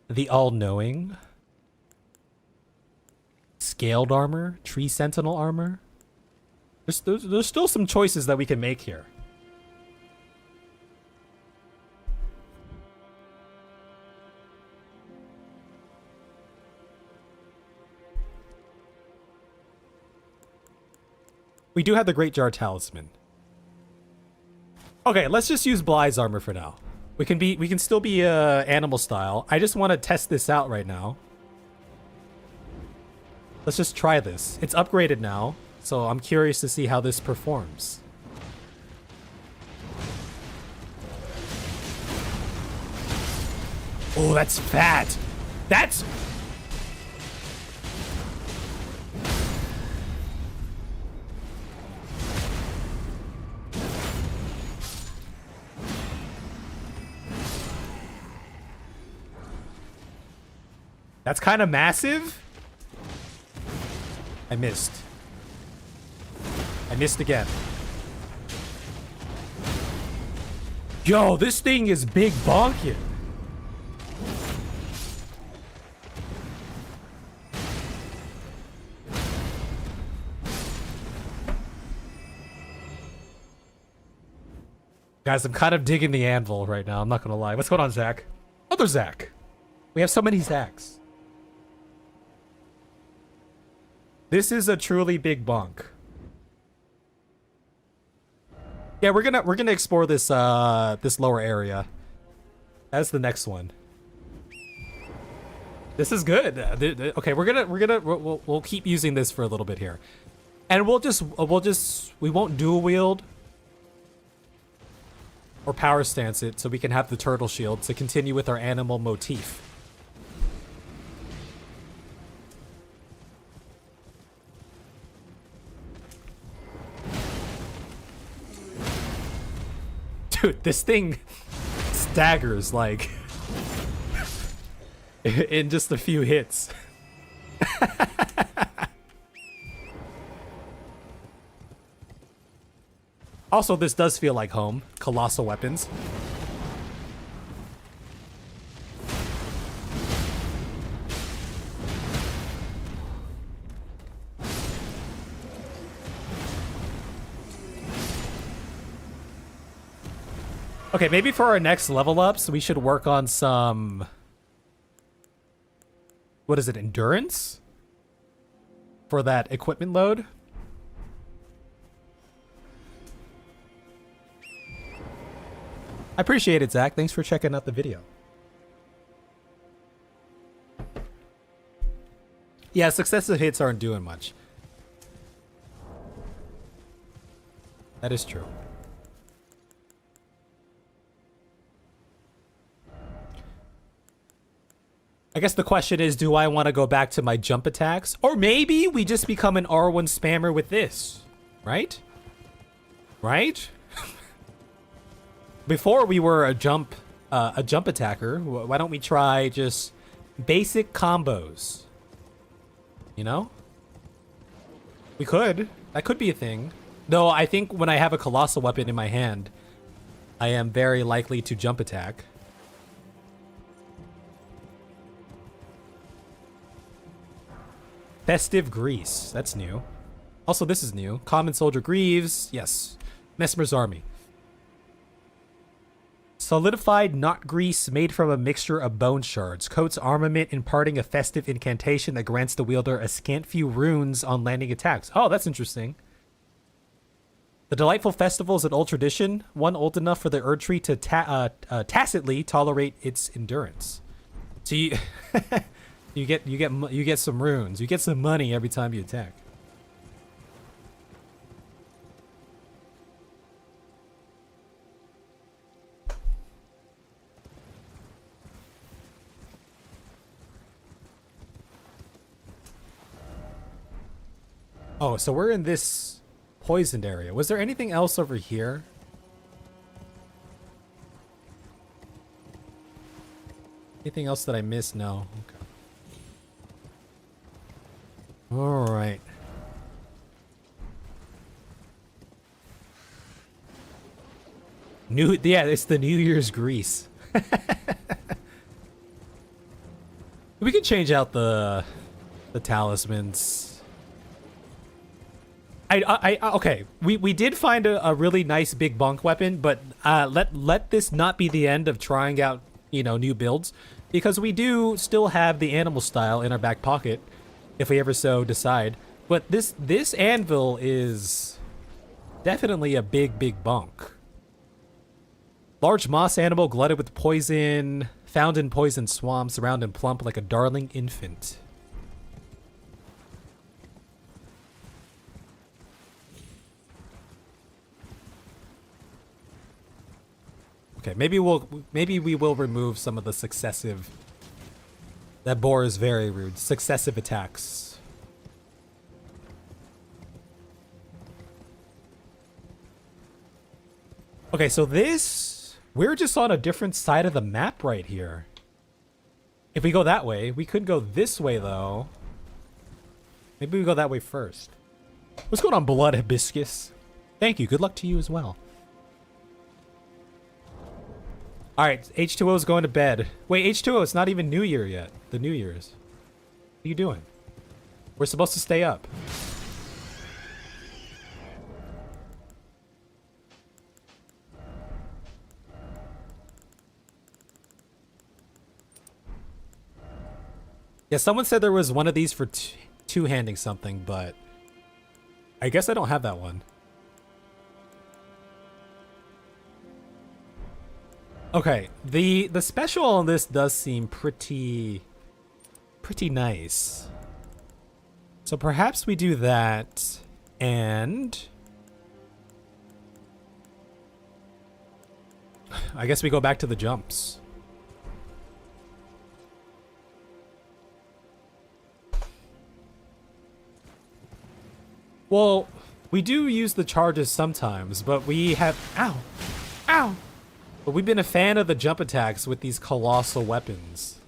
The All-Knowing. Scaled armor, Tree Sentinel armor. There's still some choices that we can make here. We do have the Great Jar Talisman. Okay, let's just use Blythe's armor for now. We can still be animal style. I just want to test this out right now. Let's just try this. It's upgraded now, so I'm curious to see how this performs. Oh, that's fat. That's... That's kind of massive. I missed. I missed again. Yo, this thing is big bonking. Guys, I'm kind of digging the anvil right now. I'm not gonna lie. What's going on, Zach? Other Zach. We have so many Zachs. This is a truly big bonk. Yeah, we're gonna explore this this lower area. That's the next one. This is good. Okay, we'll keep using this for a little bit here, and we won't dual wield or power stance it, so we can have the turtle shield to continue with our animal motif. Dude, this thing staggers like in just a few hits. Also, this does feel like home. Colossal weapons. Okay, maybe for our next level ups, we should work on some... What is it, endurance? For that equipment load? I appreciate it, Zach. Thanks for checking out the video. Yeah, successive hits aren't doing much. That is true. I guess the question is, do I want to go back to my jump attacks? Or maybe we just become an R1 spammer with this, right? Right? Before we were a jump attacker, why don't we try just basic combos? You know? We could. That could be a thing. Though I think when I have a colossal weapon in my hand, I am very likely to jump attack. Festive Grease. That's new. Also, this is new. Common Soldier Greaves. Yes. Mesmer's Army. Solidified knot grease made from a mixture of bone shards. Coats armament, imparting a festive incantation that grants the wielder a scant few runes on landing attacks. Oh, that's interesting. The delightful festival is an old tradition, one old enough for the Erdtree to tacitly tolerate its endurance. So you... You get some runes. You get some money every time you attack. Oh, so we're in this poisoned area. Was there anything else over here? Anything else that I missed? No. Okay. All right. Yeah, it's the New Year's grease. We could change out the talismans. Okay. We did find a really nice big bunk weapon, but let this not be the end of trying out, you know, new builds, because we do still have the animal style in our back pocket if we ever so decide. But this anvil is definitely a big bunk. Large moss animal glutted with poison, found in poison swamps, round and plump like a darling infant. Okay, maybe we will remove some of the successive. That boar is very rude. Successive attacks. Okay, so we're just on a different side of the map right here. If we go that way, we could go this way though. Maybe we go that way first. What's going on, Blood Hibiscus? Thank you. Good luck to you as well. All right, H2O is going to bed. Wait, H2O, it's not even New Year yet. The New Year's. What are you doing? We're supposed to stay up. Yeah, someone said there was one of these for two-handing something, but I guess I don't have that one. Okay, the special on this does seem pretty nice. So perhaps we do that, and I guess we go back to the jumps. Well, we do use the charges sometimes, but we have... Ow! Ow! But we've been a fan of the jump attacks with these colossal weapons.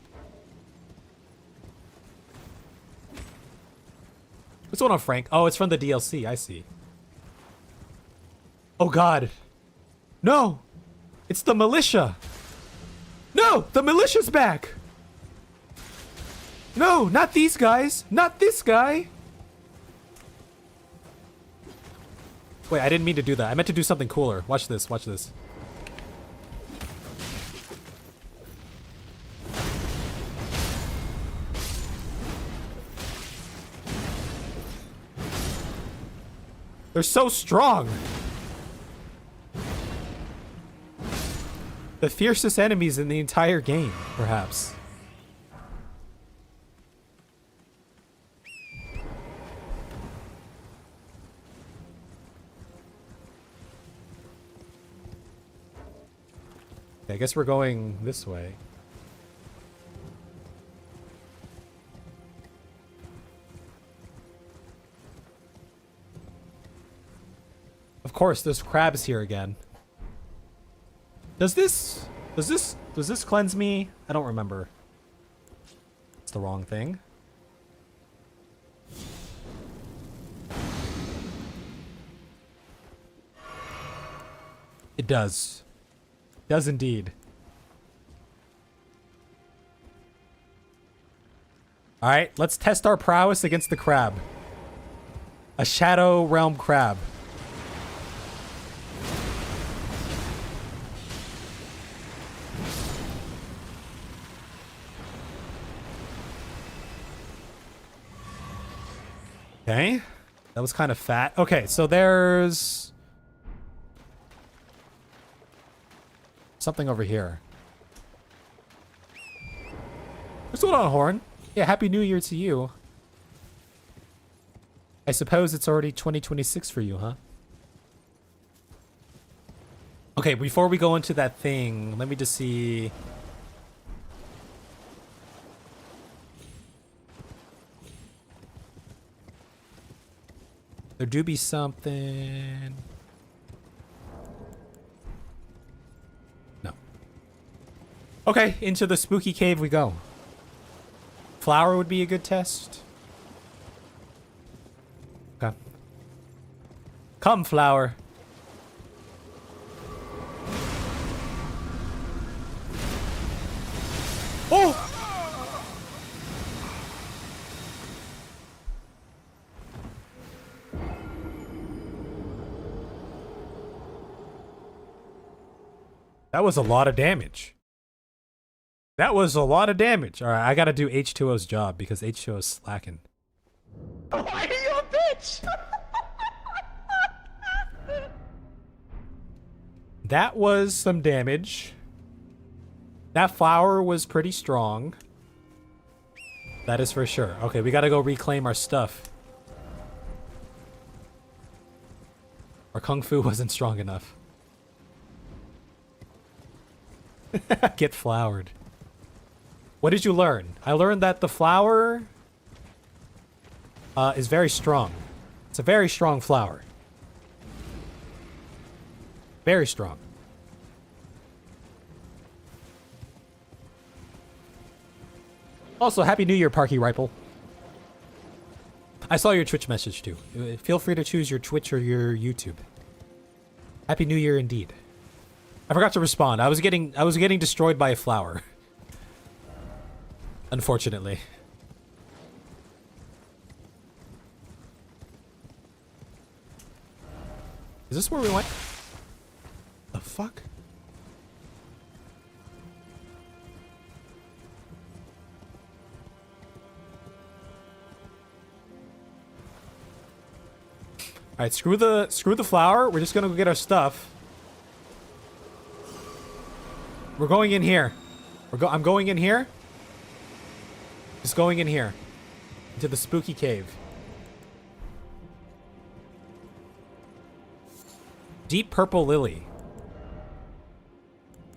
What's going on, Frank? Oh, it's from the DLC. I see. Oh, God. No! It's the militia! No! The militia's back! No! Not these guys! Not this guy! Wait, I didn't mean to do that. I meant to do something cooler. Watch this. Watch this. They're so strong. The fiercest enemies in the entire game, perhaps. Okay, I guess we're going this way. Of course, there's crabs here again. Does this cleanse me? I don't remember. It's the wrong thing. It does. It does indeed. All right, let's test our prowess against the crab. A Shadow Realm crab. Okay, that was kind of fat. Okay, so there's something over here. What's going on, Horn? Yeah, Happy New Year to you. I suppose it's already 2026 for you, huh? Okay, before we go into that thing, let me just see. There do be something. No. Okay, into the spooky cave we go. Flower would be a good test. Okay. Come, flower. Oh! That was a lot of damage. That was a lot of damage. All right, I gotta do H2O's job because H2O's slacking. Why are you a bitch? That was some damage. That flower was pretty strong. That is for sure. Okay, we gotta go reclaim our stuff. Our kung fu wasn't strong enough. Get flowered. What did you learn? I learned that the flower is very strong. It's a very strong flower. Very strong. Also, Happy New Year, Parky Ripple. I saw your Twitch message too. Feel free to choose your Twitch or your YouTube. Happy New Year indeed. I forgot to respond. I was getting destroyed by a flower. Unfortunately. Is this where we went? The fuck? All right, screw the flower. We're just gonna go get our stuff. We're going in here. I'm going in here. Just going in here. Into the spooky cave. Deep purple lily.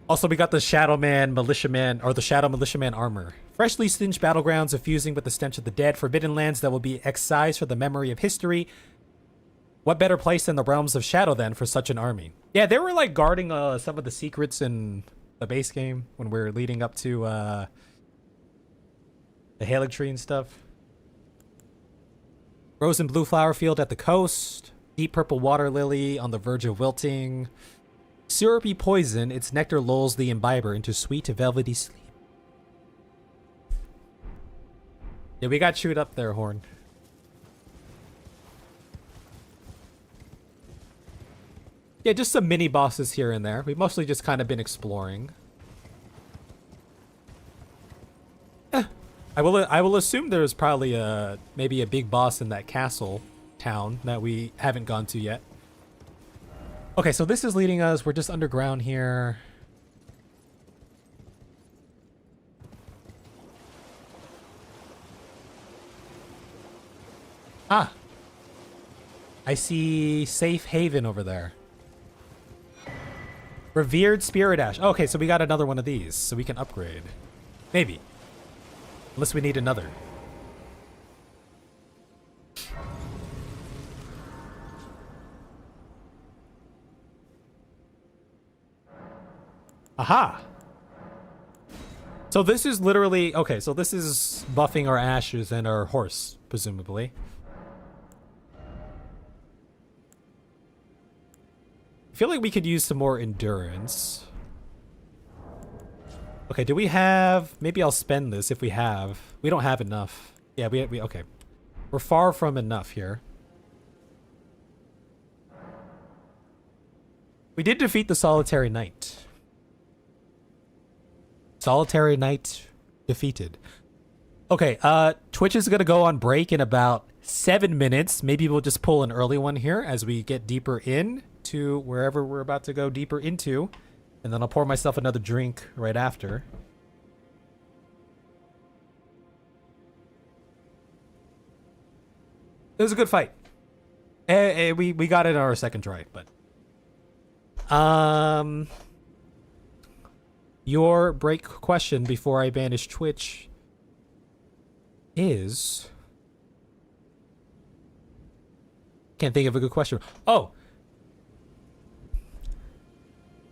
Also, we got the Shadow Man, Militiaman, or the Shadow Militiaman armor. Freshly singed battlegrounds effusing with the stench of the dead. Forbidden lands that will be excised for the memory of history. What better place than the realms of Shadow, then, for such an army? Yeah, they were, like, guarding some of the secrets in the base game when we were leading up to the Erdtree and stuff. Rose and blue flower field at the coast. Deep purple water lily on the verge of wilting. Syrupy poison, its nectar lulls the imbiber into sweet, velvety sleep. Yeah, we got chewed up there, Horn. Yeah, just some mini bosses here and there. We've mostly just kind of been exploring. I will assume there's probably maybe a big boss in that castle town that we haven't gone to yet. Okay, so this is leading us. We're just underground here. Ah. I see Safe Haven over there. Revered Spirit Ash. Okay, so we got another one of these, so we can upgrade. Maybe. Unless we need another. Aha! So this is literally... Okay, so this is buffing our ashes and our horse, presumably. I feel like we could use some more endurance. Okay, do we have... Maybe I'll spend this if we have. We don't have enough. Yeah, we okay. We're far from enough here. We did defeat the Solitary Knight. Solitary Knight defeated. Okay, Twitch is gonna go on break in about 7 minutes. Maybe we'll just pull an early one here as we get deeper in to wherever we're about to go deeper into. And then I'll pour myself another drink right after. It was a good fight. We got it on our second try, but... Your break question before I banish Twitch is... Can't think of a good question. Oh!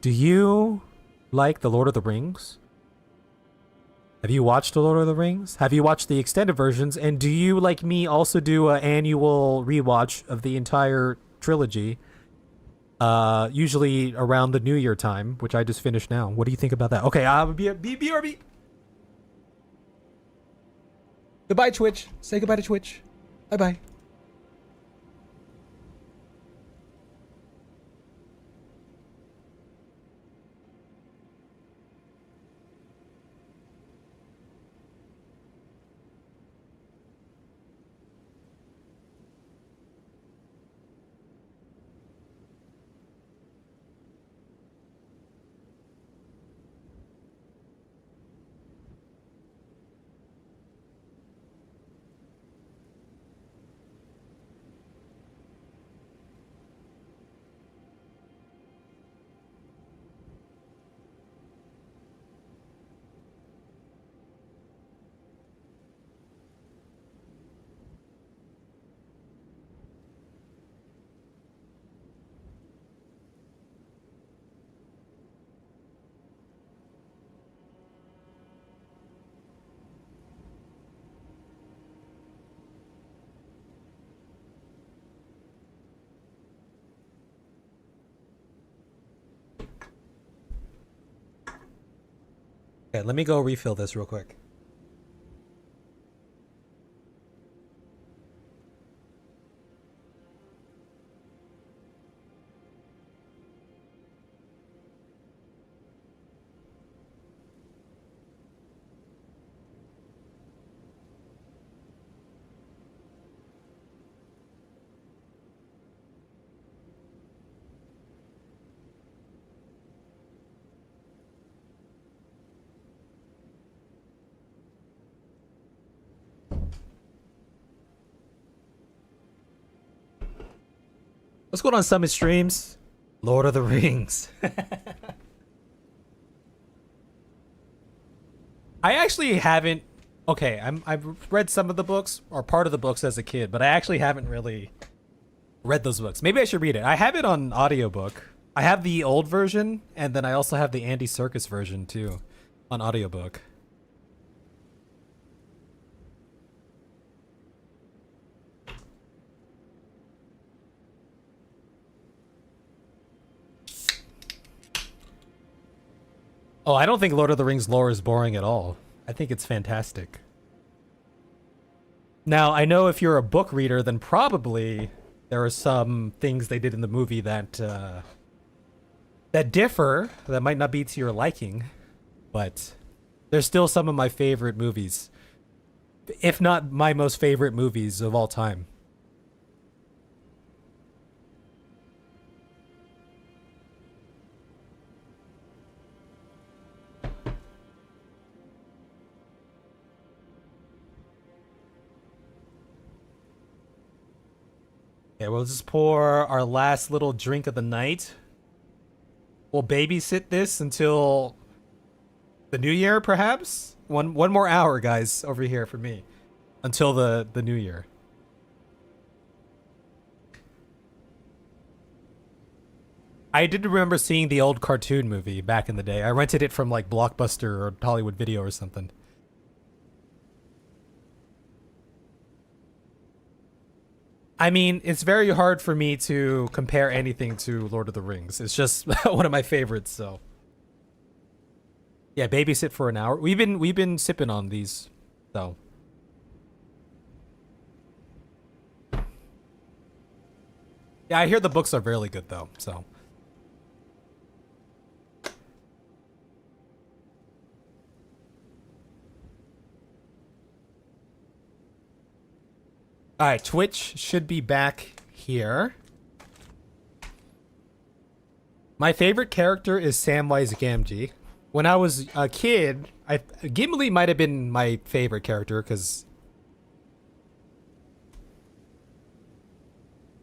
Do you like The Lord of the Rings? Have you watched The Lord of the Rings? Have you watched the extended versions? And do you, like me, also do an annual rewatch of the entire trilogy? Usually around the New Year time, which I just finished now. What do you think about that? Okay, BRB. Goodbye, Twitch. Say goodbye to Twitch. Bye-bye. Okay, let me go refill this real quick. What's going on, Summit Streams? Lord of the Rings. I actually haven't... Okay, I've read some of the books, or part of the books as a kid, but I actually haven't really read those books. Maybe I should read it. I have it on audiobook. I have the old version, and then I also have the Andy Serkis version, too, on audiobook. Oh, I don't think Lord of the Rings lore is boring at all. I think it's fantastic. Now, I know if you're a book reader, then probably there are some things they did in the movie that that differ, that might not be to your liking, but they're still some of my favorite movies, if not my most favorite movies of all time. Okay, we'll just pour our last little drink of the night. We'll babysit this until the new year, perhaps? One more hour, guys, over here for me. Until the new year. I did remember seeing the old cartoon movie back in the day. I rented it from like Blockbuster or Hollywood Video or something. I mean, it's very hard for me to compare anything to Lord of the Rings. It's just one of my favorites, so. Yeah, babysit for an hour. We've been sipping on these, so. Yeah, I hear the books are really good though, so. Alright, Twitch should be back here. My favorite character is Samwise Gamgee. When I was a kid, Gimli might have been my favorite character because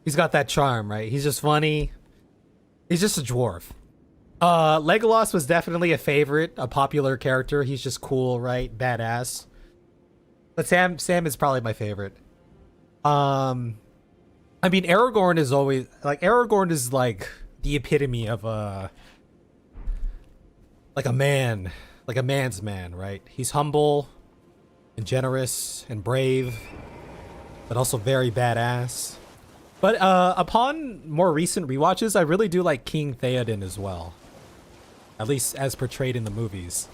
he's got that charm, right? He's just funny. He's just a dwarf. Legolas was definitely a favorite, a popular character. He's just cool, right? Badass. But Sam is probably my favorite. I mean, Aragorn is always like the epitome of like a man's man, right? He's humble and generous and brave, but also very badass. But upon more recent rewatches, I really do like King Theoden as well, at least as portrayed in the movies.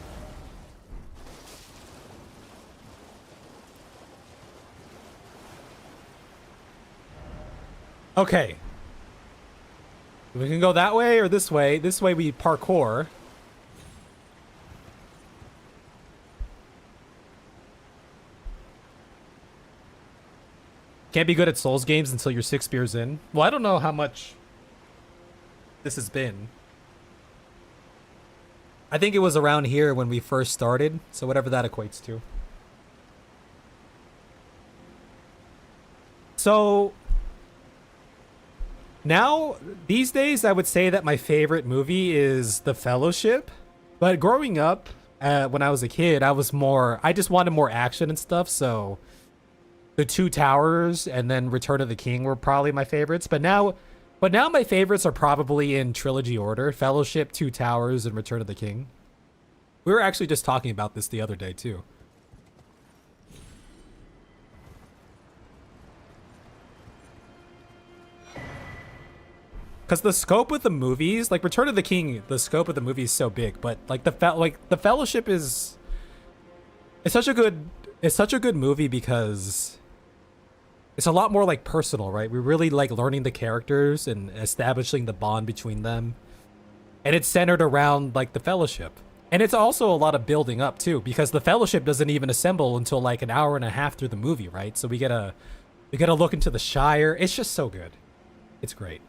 Okay. We can go that way or this way. This way we parkour. Can't be good at Souls games until you're 6 beers in. Well, I don't know how much this has been. I think it was around here when we first started, so whatever that equates to. So now, these days, I would say that my favorite movie is The Fellowship. But growing up, when I was a kid, I just wanted more action and stuff, so The Two Towers and then Return of the King were probably my favorites. But now my favorites are probably in trilogy order: Fellowship, Two Towers, and Return of the King. We were actually just talking about this the other day, too. Because the scope of the movies, like Return of the King, the scope of the movie is so big, but like the Fellowship is, it's such a good movie because it's a lot more like personal, right? We really like learning the characters and establishing the bond between them, and it's centered around like the Fellowship, and it's also a lot of building up too because the Fellowship doesn't even assemble until like an hour and a half through the movie, right? So we get a look into the Shire. It's just so good. It's great.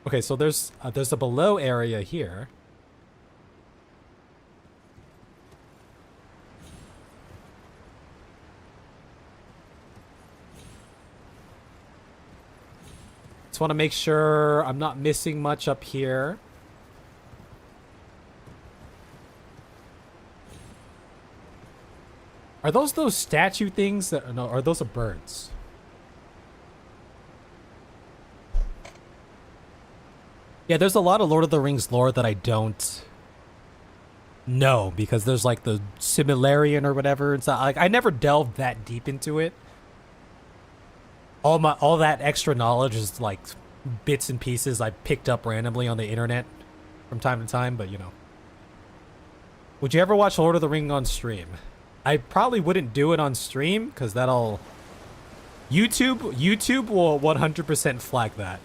Okay, so there's a below area here. Just want to make sure I'm not missing much up here. Are those statue things that no? Are those birds? Yeah, there's a lot of Lord of the Rings lore that I don't know because there's like the Similarian or whatever. It's not like I never delved that deep into it. All that extra knowledge is like bits and pieces I picked up randomly on the internet from time to time, but you know. Would you ever watch Lord of the Ring on stream? I probably wouldn't do it on stream because that'll YouTube will 100% flag that.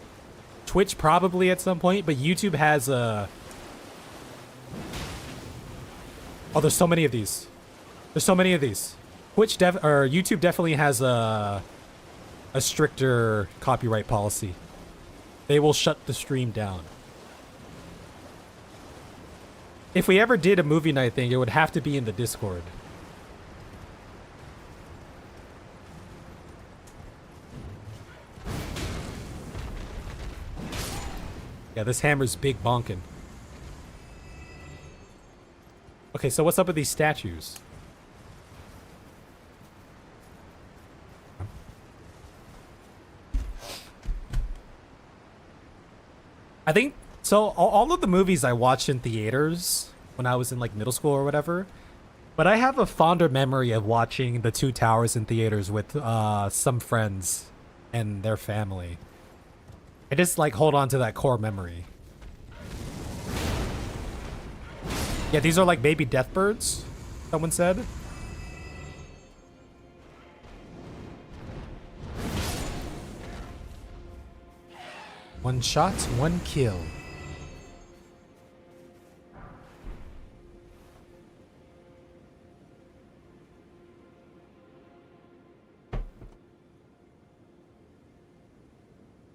Twitch probably at some point, but YouTube has a... Oh, there's so many of these. There's so many of these. YouTube definitely has a stricter copyright policy. They will shut the stream down. If we ever did a movie night thing, it would have to be in the Discord. Yeah, this hammer's big bonkin'. Okay, so what's up with these statues? I think, so all of the movies I watched in theaters when I was in like middle school or whatever, but I have a fonder memory of watching The Two Towers in theaters with some friends and their family. I just like hold on to that core memory. Yeah, these are like baby death birds, someone said. One shot, one kill.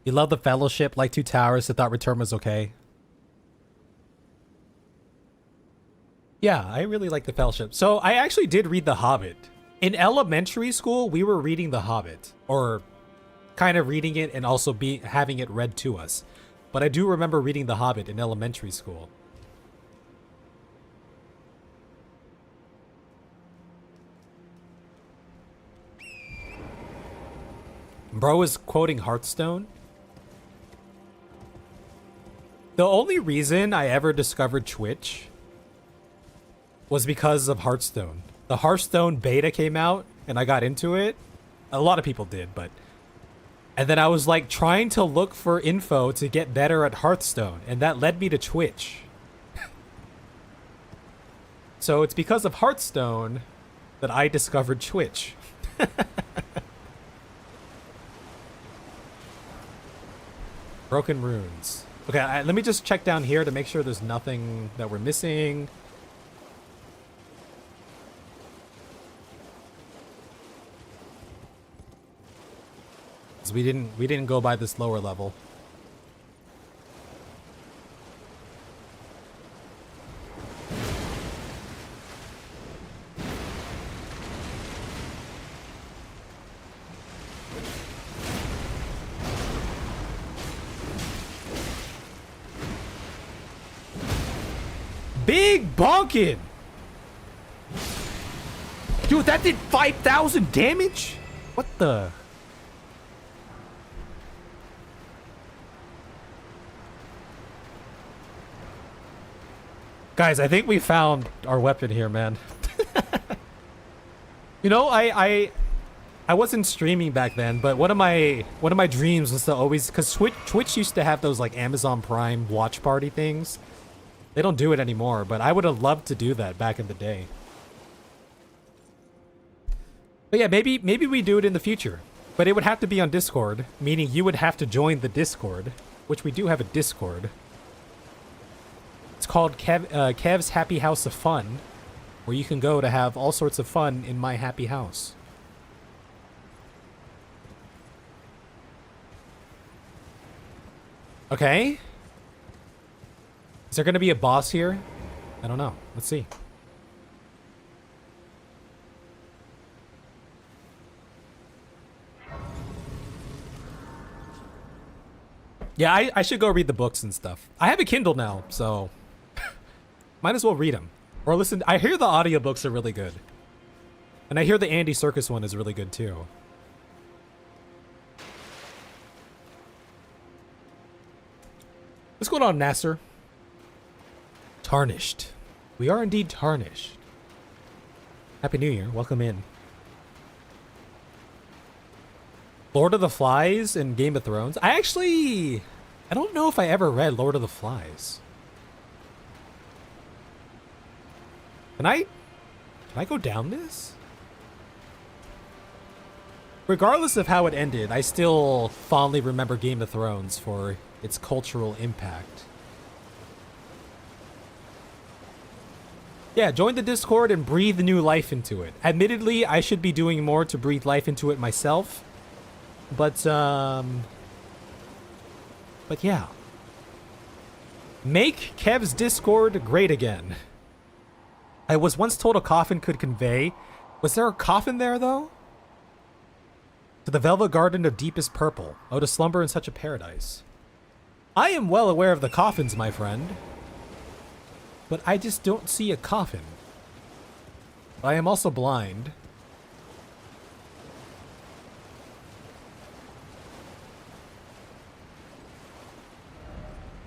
You love the Fellowship like Two Towers. I thought Return was okay. Yeah, I really like the Fellowship. So I actually did read The Hobbit. In elementary school, we were reading The Hobbit. Or kind of reading it and also having it read to us. But I do remember reading The Hobbit in elementary school. Bro is quoting Hearthstone. The only reason I ever discovered Twitch was because of Hearthstone. The Hearthstone beta came out and I got into it. A lot of people did, but... And then I was like trying to look for info to get better at Hearthstone, and that led me to Twitch. So it's because of Hearthstone that I discovered Twitch. Broken runes. Okay, let me just check down here to make sure there's nothing that we're missing. We didn't go by this lower level. Big bonkin'! Dude, that did 5,000 damage? What the... Guys, I think we found our weapon here, man. You know, I wasn't streaming back then, but one of my dreams was to always, because Twitch used to have those like Amazon Prime watch party things. They don't do it anymore, but I would have loved to do that back in the day. But yeah, maybe we do it in the future. But it would have to be on Discord, meaning you would have to join the Discord, which we do have a Discord. It's called Kev's Happy House of Fun, where you can go to have all sorts of fun in my happy house. Okay. Is there going to be a boss here? I don't know. Let's see. Yeah, I should go read the books and stuff. I have a Kindle now, so might as well read them. Or listen. I hear the audiobooks are really good. And I hear the Andy Serkis one is really good too. What's going on, Nasser? Tarnished. We are indeed tarnished. Happy New Year. Welcome in. Lord of the Flies and Game of Thrones. I don't know if I ever read Lord of the Flies. Can I go down this? Regardless of how it ended, I still fondly remember Game of Thrones for its cultural impact. Yeah, join the Discord and breathe new life into it. Admittedly, I should be doing more to breathe life into it myself. But yeah. Make Kev's Discord great again. I was once told a coffin could convey. Was there a coffin there, though? To the velvet garden of deepest purple. Oh, to slumber in such a paradise. I am well aware of the coffins, my friend. But I just don't see a coffin. I am also blind.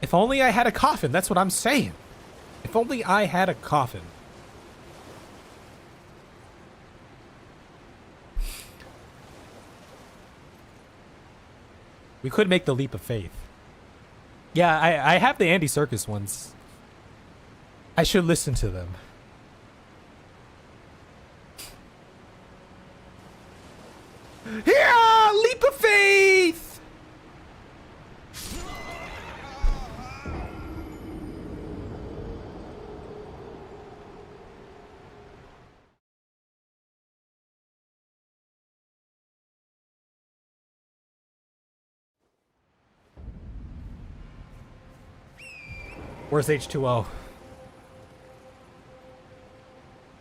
If only I had a coffin, that's what I'm saying. If only I had a coffin. We could make the leap of faith. Yeah, I have the Andy Serkis ones. I should listen to them. Yeah, leap of faith! Where's H2O?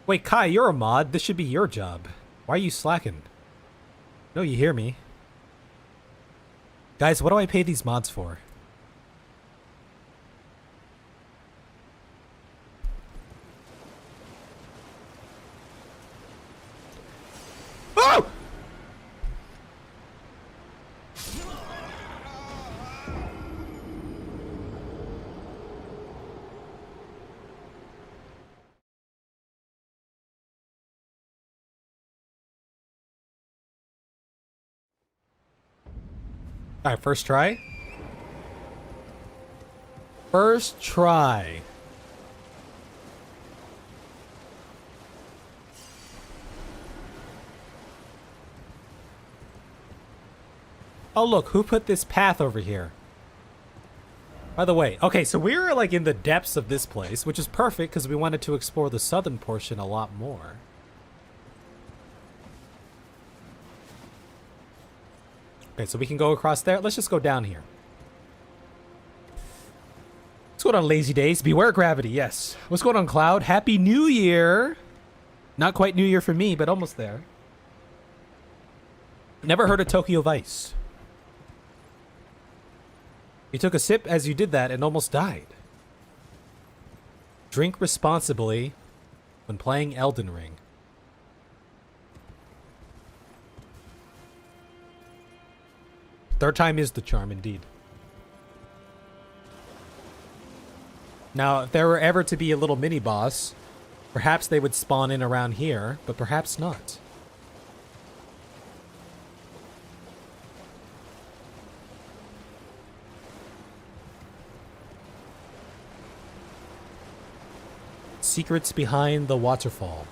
Wait, Kai, you're a mod. This should be your job. Why are you slacking? No, you hear me. Guys, what do I pay these mods for? Oh! Alright, first try. First try. Oh look, who put this path over here? By the way, okay, so we're like in the depths of this place, which is perfect because we wanted to explore the southern portion a lot more. Okay, so we can go across there. Let's just go down here. What's going on, Lazy Days? Beware gravity, yes. What's going on, Cloud? Happy New Year! Not quite New Year for me, but almost there. Never heard of Tokyo Vice. You took a sip as you did that and almost died. Drink responsibly when playing Elden Ring. Third time is the charm, indeed. Now, if there were ever to be a little mini-boss, perhaps they would spawn in around here, but perhaps not. secrets behind the waterfall.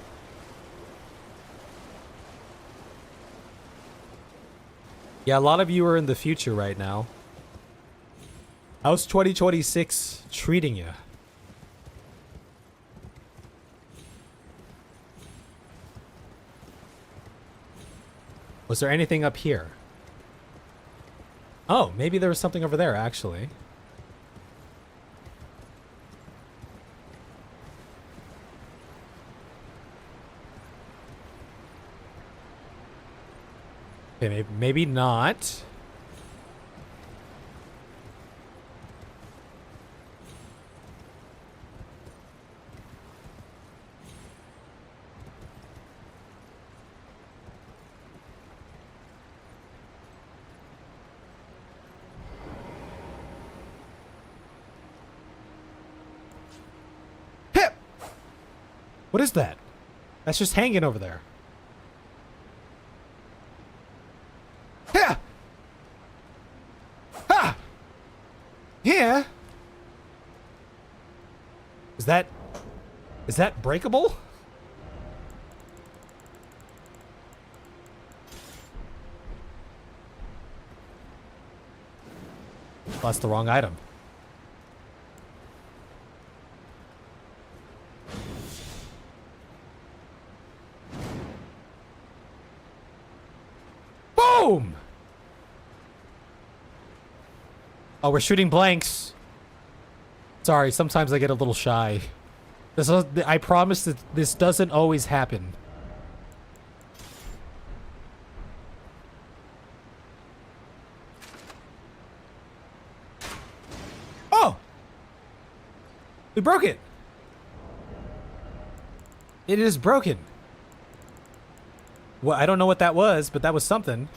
Yeah, a lot of you are in the future right now. How's 2026 treating you? Was there anything up here? Oh, maybe there was something over there, actually. Okay, maybe not. Hip! What is that? That's just hanging over there. Yeah. Is that breakable? Well, that's the wrong item. Boom! Oh, we're shooting blanks. Sorry, sometimes I get a little shy. I promise that this doesn't always happen. Oh! We broke it! It is broken. Well, I don't know what that was, but that was something.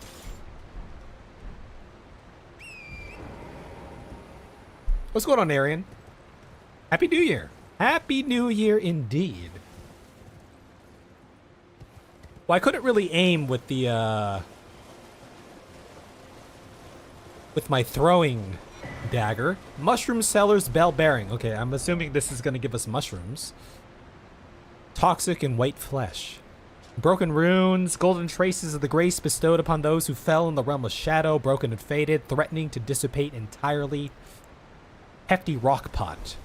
What's going on, Arian? Happy New Year. Happy New Year indeed. Well, I couldn't really aim with the, with my throwing dagger. Mushroom seller's bell bearing. Okay, I'm assuming this is going to give us mushrooms. Toxic and white flesh. Broken runes, golden traces of the grace bestowed upon those who fell in the realm of shadow, broken and faded, threatening to dissipate entirely. Hefty rock pot.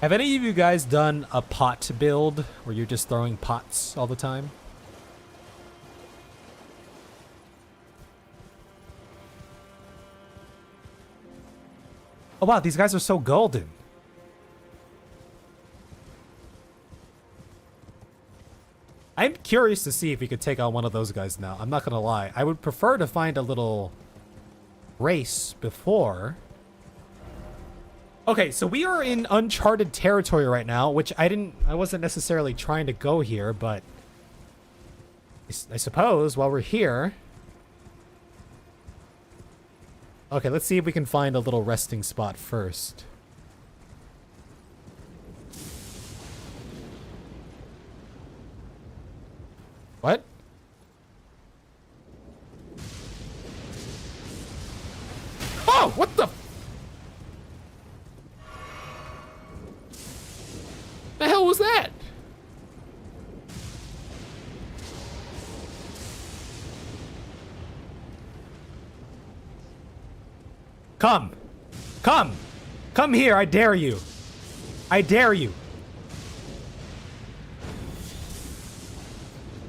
Have any of you guys done a pot build where you're just throwing pots all the time? Oh wow, these guys are so golden. I'm curious to see if we could take on one of those guys now. I'm not gonna lie. I would prefer to find a little race before. Okay, so we are in uncharted territory right now, which I wasn't necessarily trying to go here, but I suppose while we're here. Okay, let's see if we can find a little resting spot first. What? Oh, what the? The hell was that? Come. Come. Come here, I dare you. I dare you.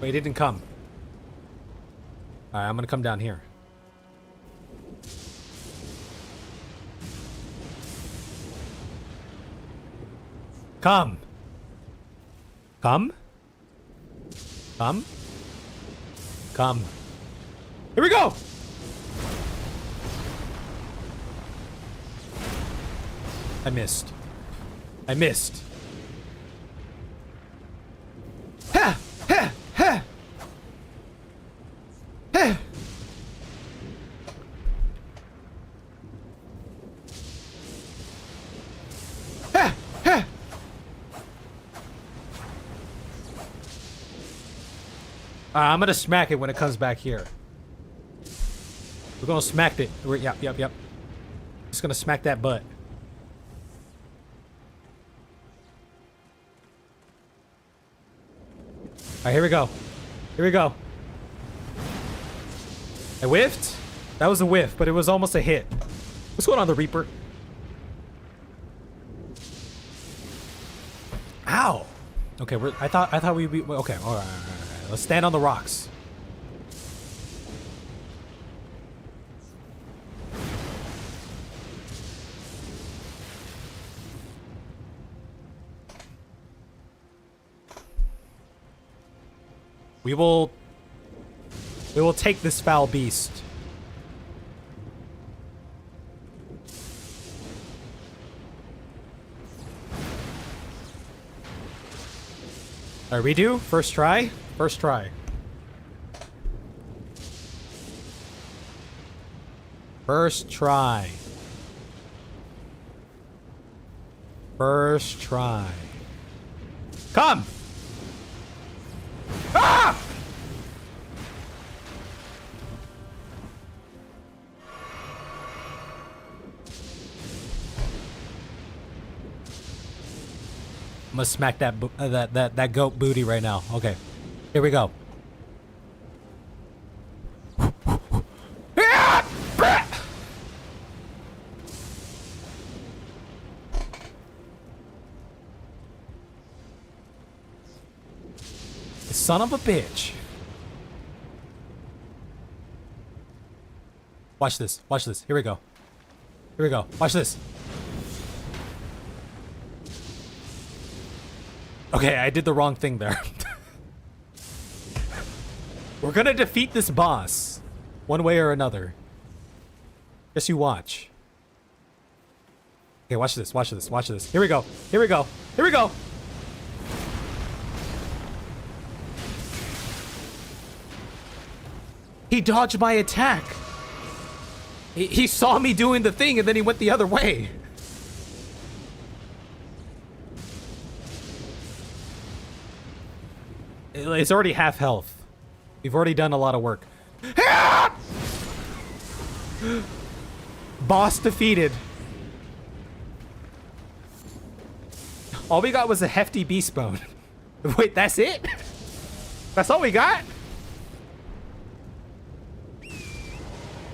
Wait, he didn't come. Alright, I'm gonna come down here. Come. Come. Come. Come. Here we go! I missed. I missed. Ha! Ha! Ha! Ha! Ha! Ha! I'm gonna smack it when it comes back here. We're gonna smack it. Yep. Just gonna smack that butt. right, here we go. Here we go. I whiffed. That was a whiff, but it was almost a hit. What's going on, the Reaper? Ow. Okay, I thought we'd be okay. All right. Let's stand on the rocks. We will take this foul beast. All right, redo. First try. First try. First try. First try. Come! Ah! I'm gonna smack that goat booty right now. Okay, here we go. Son of a bitch. Watch this. Watch this. Here we go. Here we go. Watch this. Okay, I did the wrong thing there. We're gonna defeat this boss one way or another. Just you watch. Okay, watch this. Watch this. Watch this. Here we go. Here we go. Here we go. He dodged my attack. He saw me doing the thing and then he went the other way. It's already half health. We've already done a lot of work. Boss defeated. All we got was a hefty beast bone. Wait, that's it? That's all we got?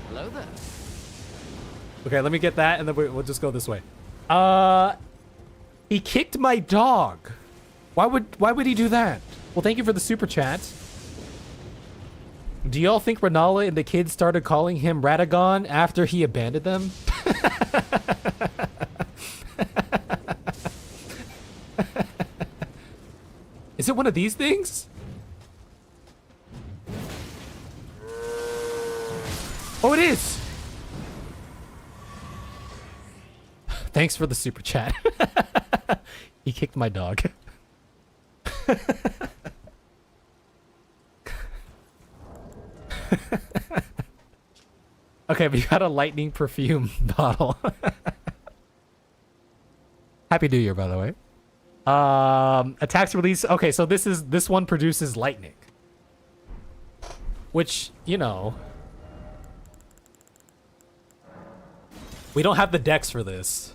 Hello there. Okay, let me get that and then we'll just go this way. He kicked my dog. Why would he do that? Well, thank you for the super chat. Do y'all think Rellana and the kids started calling him Radagon after he abandoned them? Is it one of these things? Oh, it is! Thanks for the super chat. He kicked my dog. Okay, we got a lightning perfume bottle. Happy New Year, by the way. Attacks release. Okay, so this one produces lightning. Which, you know, we don't have the dex for this.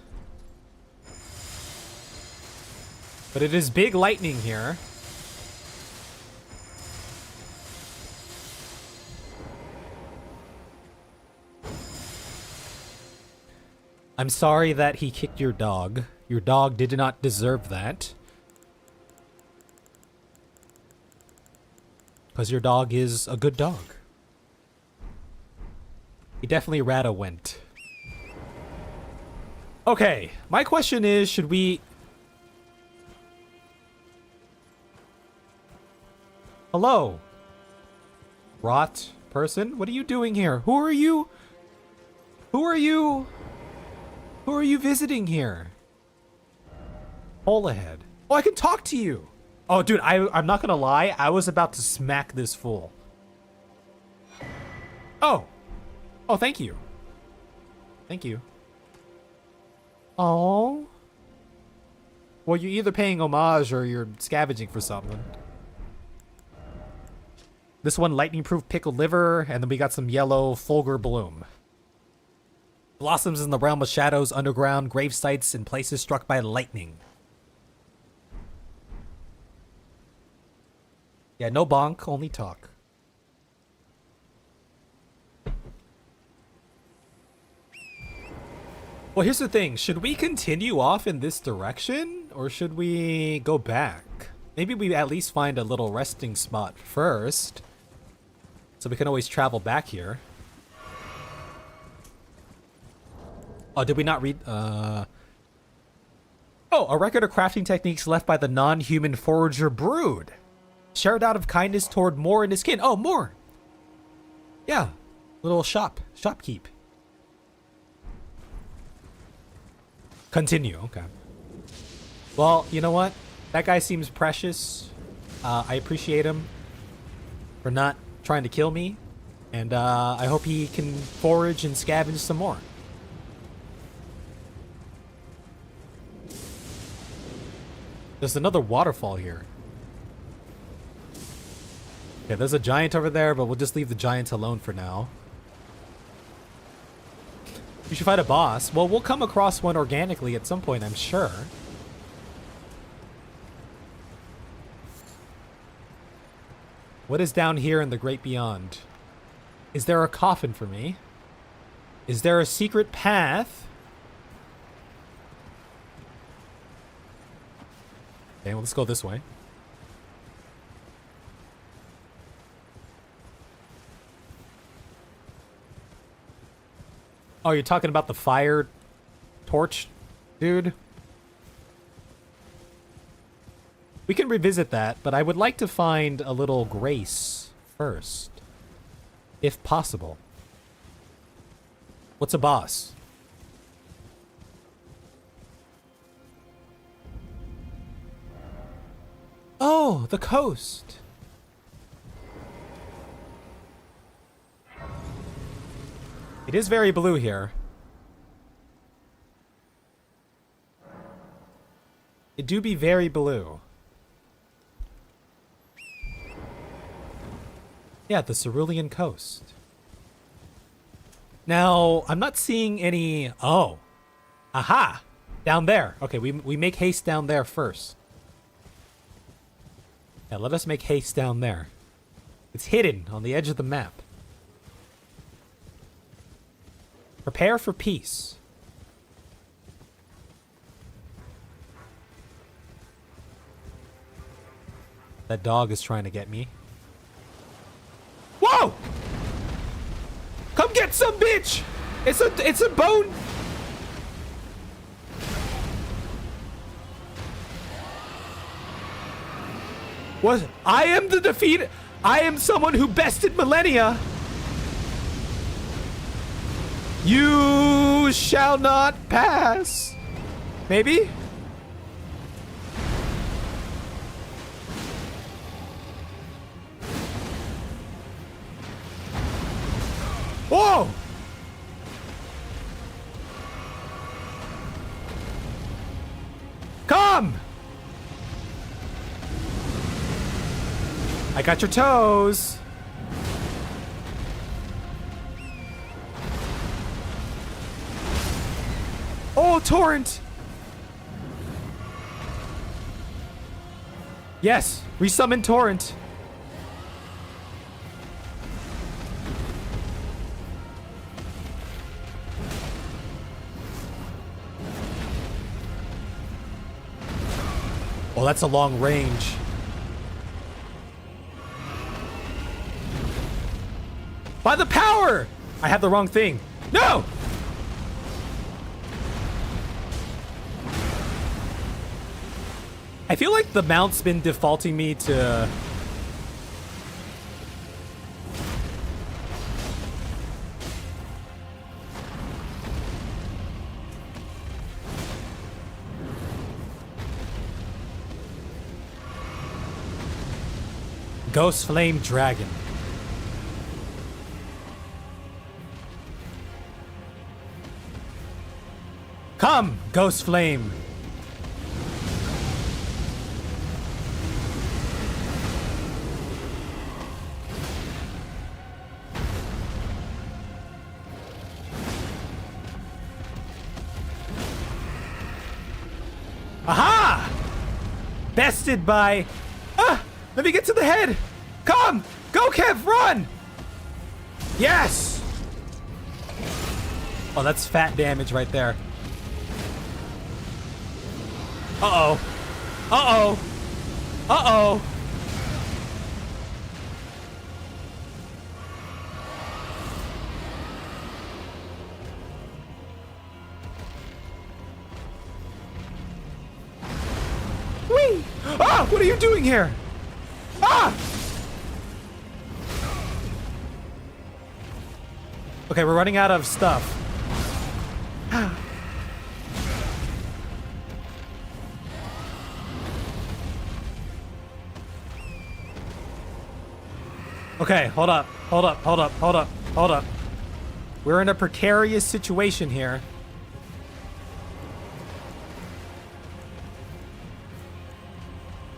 But it is big lightning here. I'm sorry that he kicked your dog. Your dog did not deserve that. Because your dog is a good dog. He definitely went. Okay, my question is, should we... Hello? Rot person? What are you doing here? Who are you? Who are you? Who are you visiting here? Hole ahead. Oh, I can talk to you. Oh, dude, I'm not gonna lie. I was about to smack this fool. Oh. Oh, thank you. Thank you. Oh. Well, you're either paying homage or you're scavenging for something. This one, lightning-proof pickled liver, and then we got some yellow fulgur bloom. Blossoms in the realm of shadows, underground, grave sites, and places struck by lightning. Yeah, no bonk, only talk. Well, here's the thing. Should we continue off in this direction? Or should we go back? Maybe we at least find a little resting spot first. So we can always travel back here. Oh, did we not read? Oh, a record of crafting techniques left by the non-human forager brood. Shared out of kindness toward Moore and his kin. Oh, Moore! Yeah. Little shopkeep. Continue, okay. Well, you know what? That guy seems precious. I appreciate him for not trying to kill me. And I hope he can forage and scavenge some more. There's another waterfall here. Okay, there's a giant over there, but we'll just leave the giant alone for now. We should fight a boss. Well, we'll come across one organically at some point, I'm sure. What is down here in the great beyond? Is there a coffin for me? Is there a secret path? Okay, well, let's go this way. Oh, you're talking about the fire torch, dude? We can revisit that, but I would like to find a little grace first, if possible. What's a boss? Oh, the coast. It is very blue here. It do be very blue. Yeah, the Cerulean coast. Now, I'm not seeing any... Oh. Aha! Down there. Okay, we make haste down there first. Yeah, let us make haste down there. It's hidden on the edge of the map. Prepare for peace. That dog is trying to get me. Whoa! Come get some, bitch! It's a bone. What? I am the defeat. I am someone who bested millennia. You shall not pass. Maybe? Whoa! Come! I got your toes. Oh, torrent! Yes, resummon torrent. Oh, that's a long range. By the power! I had the wrong thing. No! I feel like the mount's been defaulting me to... Ghost Flame Dragon. Come, Ghost Flame. Aha! Bested by... Ah! Let me get to the head! Come! Go, Kev! Run! Yes! Oh, that's fat damage right there. Uh-oh. Uh-oh. Uh-oh. Whee! Ah! What are you doing here? Ah! Okay, we're running out of stuff. Okay, hold up. Hold up. Hold up. Hold up. Hold up. We're in a precarious situation here.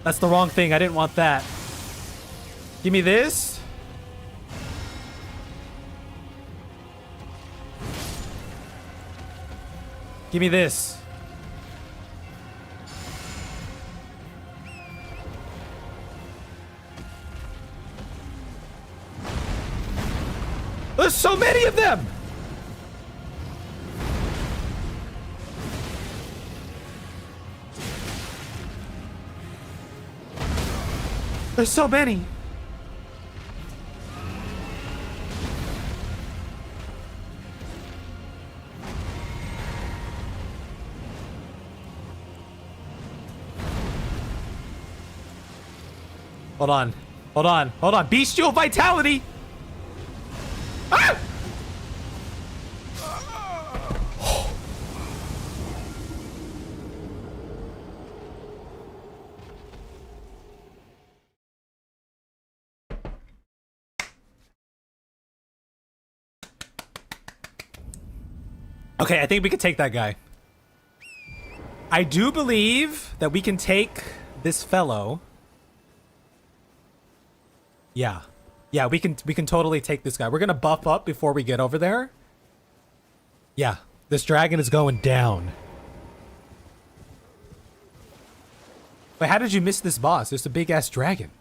That's the wrong thing. I didn't want that. Give me this. Give me this. There's so many of them! There's so many. Hold on. Hold on. Hold on. Bestial vitality! Ah! Okay, I think we can take that guy. I do believe that we can take this fellow. Yeah. Yeah, we can totally take this guy. We're gonna buff up before we get over there. Yeah, this dragon is going down. Wait, how did you miss this boss? It's a big ass dragon.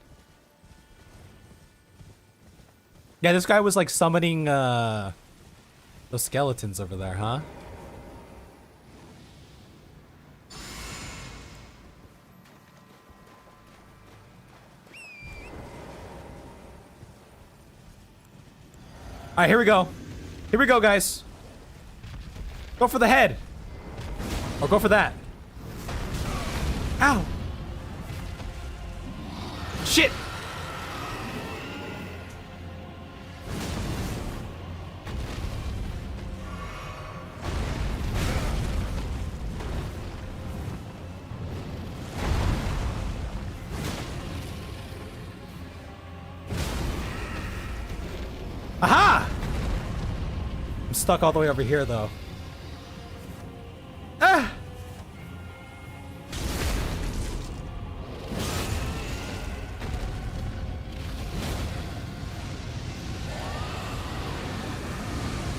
Yeah, this guy was like summoning those skeletons over there, huh? All right, here we go. Here we go, guys. Go for the head. Or go for that. Ow. Shit. Aha! I'm stuck all the way over here, though. Ah!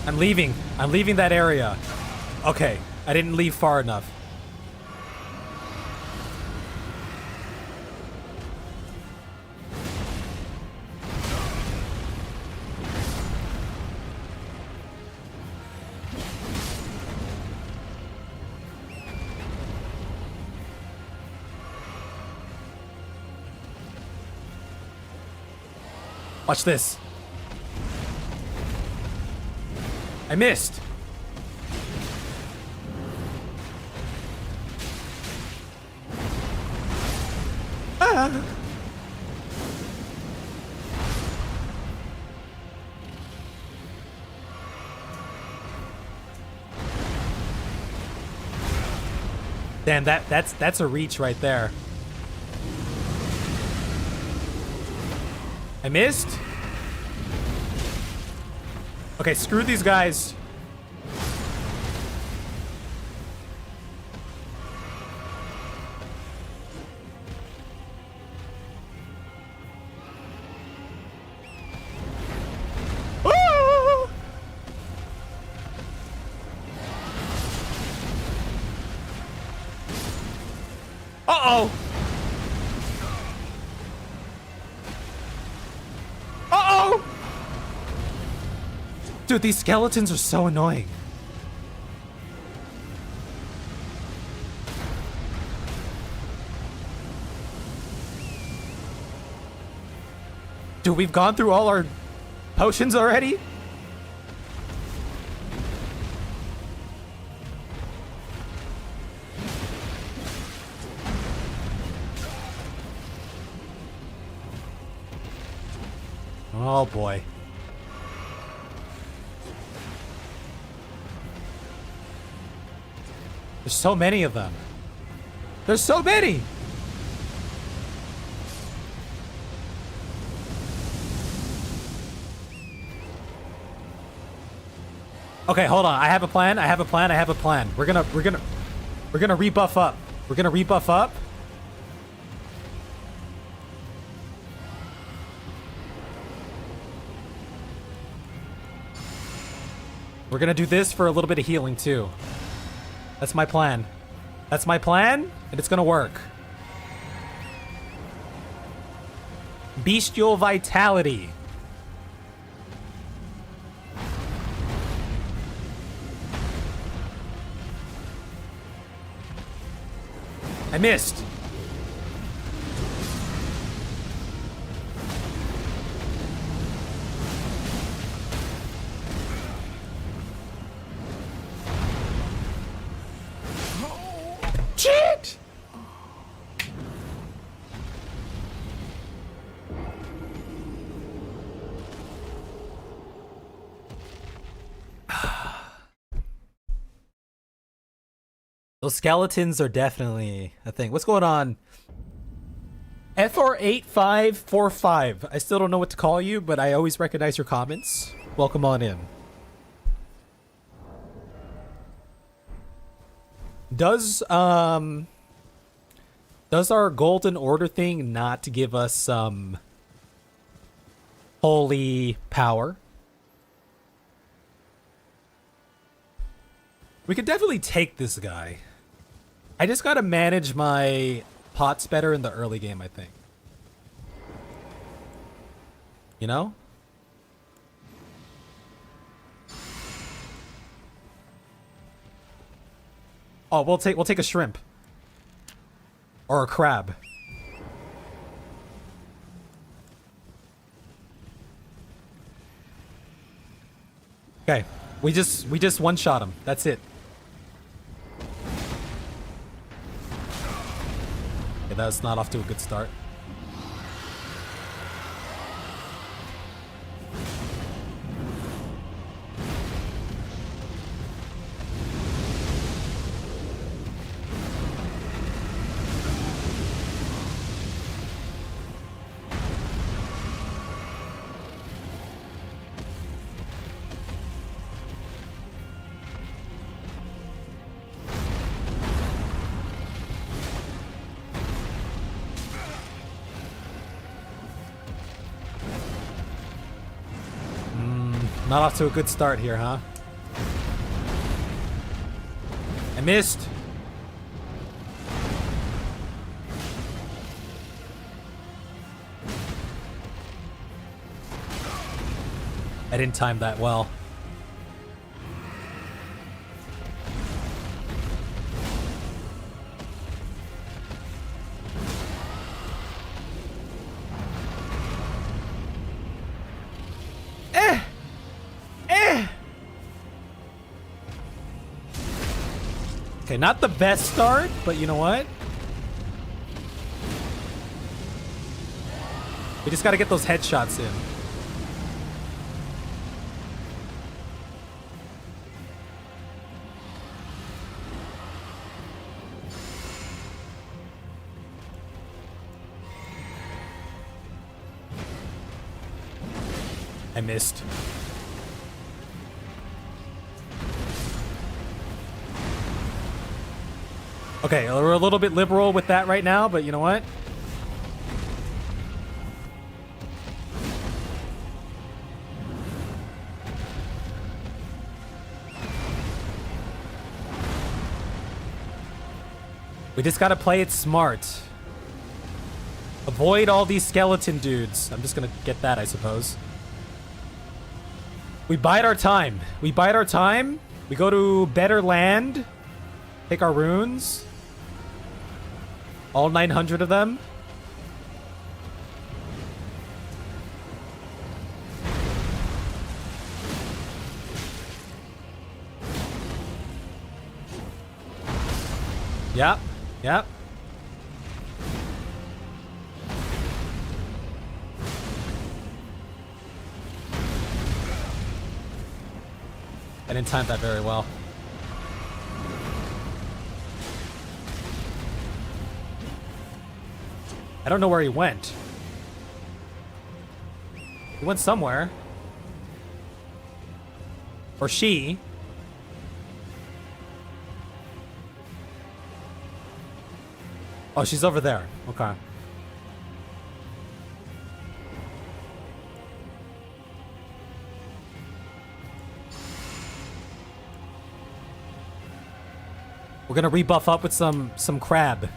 I'm leaving. I'm leaving that area. Okay, I didn't leave far enough. Watch this. I missed. Ah. Damn, that's a reach right there. I missed? Okay, screw these guys. Ah! Uh-oh! Dude, these skeletons are so annoying. Dude, we've gone through all our potions already? Oh boy. There's so many of them. There's so many! Okay, hold on. I have a plan. I have a plan. I have a plan. We're gonna rebuff up. We're gonna rebuff up. We're gonna do this for a little bit of healing too. That's my plan. That's my plan, and it's gonna work. Bestial Vitality. I missed. Shit! Those skeletons are definitely a thing. What's going on? FR8545. I still don't know what to call you, but I always recognize your comments. Welcome on in. Does our golden order thing not give us some holy power? We could definitely take this guy. I just gotta manage my pots better in the early game, I think. You know? Oh, we'll take a shrimp. Or a crab. Okay. We just one-shot him. That's it. Okay, that's not off to a good start. Not off to a good start here, huh? I missed. I didn't time that well. Okay, not the best start, but you know what? We just gotta get those headshots in. I missed. Okay, we're a little bit liberal with that right now, but you know what? We just gotta play it smart. Avoid all these skeleton dudes. I'm just gonna get that, I suppose. We bide our time. We bide our time. We go to better land. Take our runes. All 900 of them. Yep. Yep. I didn't time that very well. I don't know where he went. He went somewhere. Or she. Oh, she's over there. Okay. We're gonna rebuff up with some crab.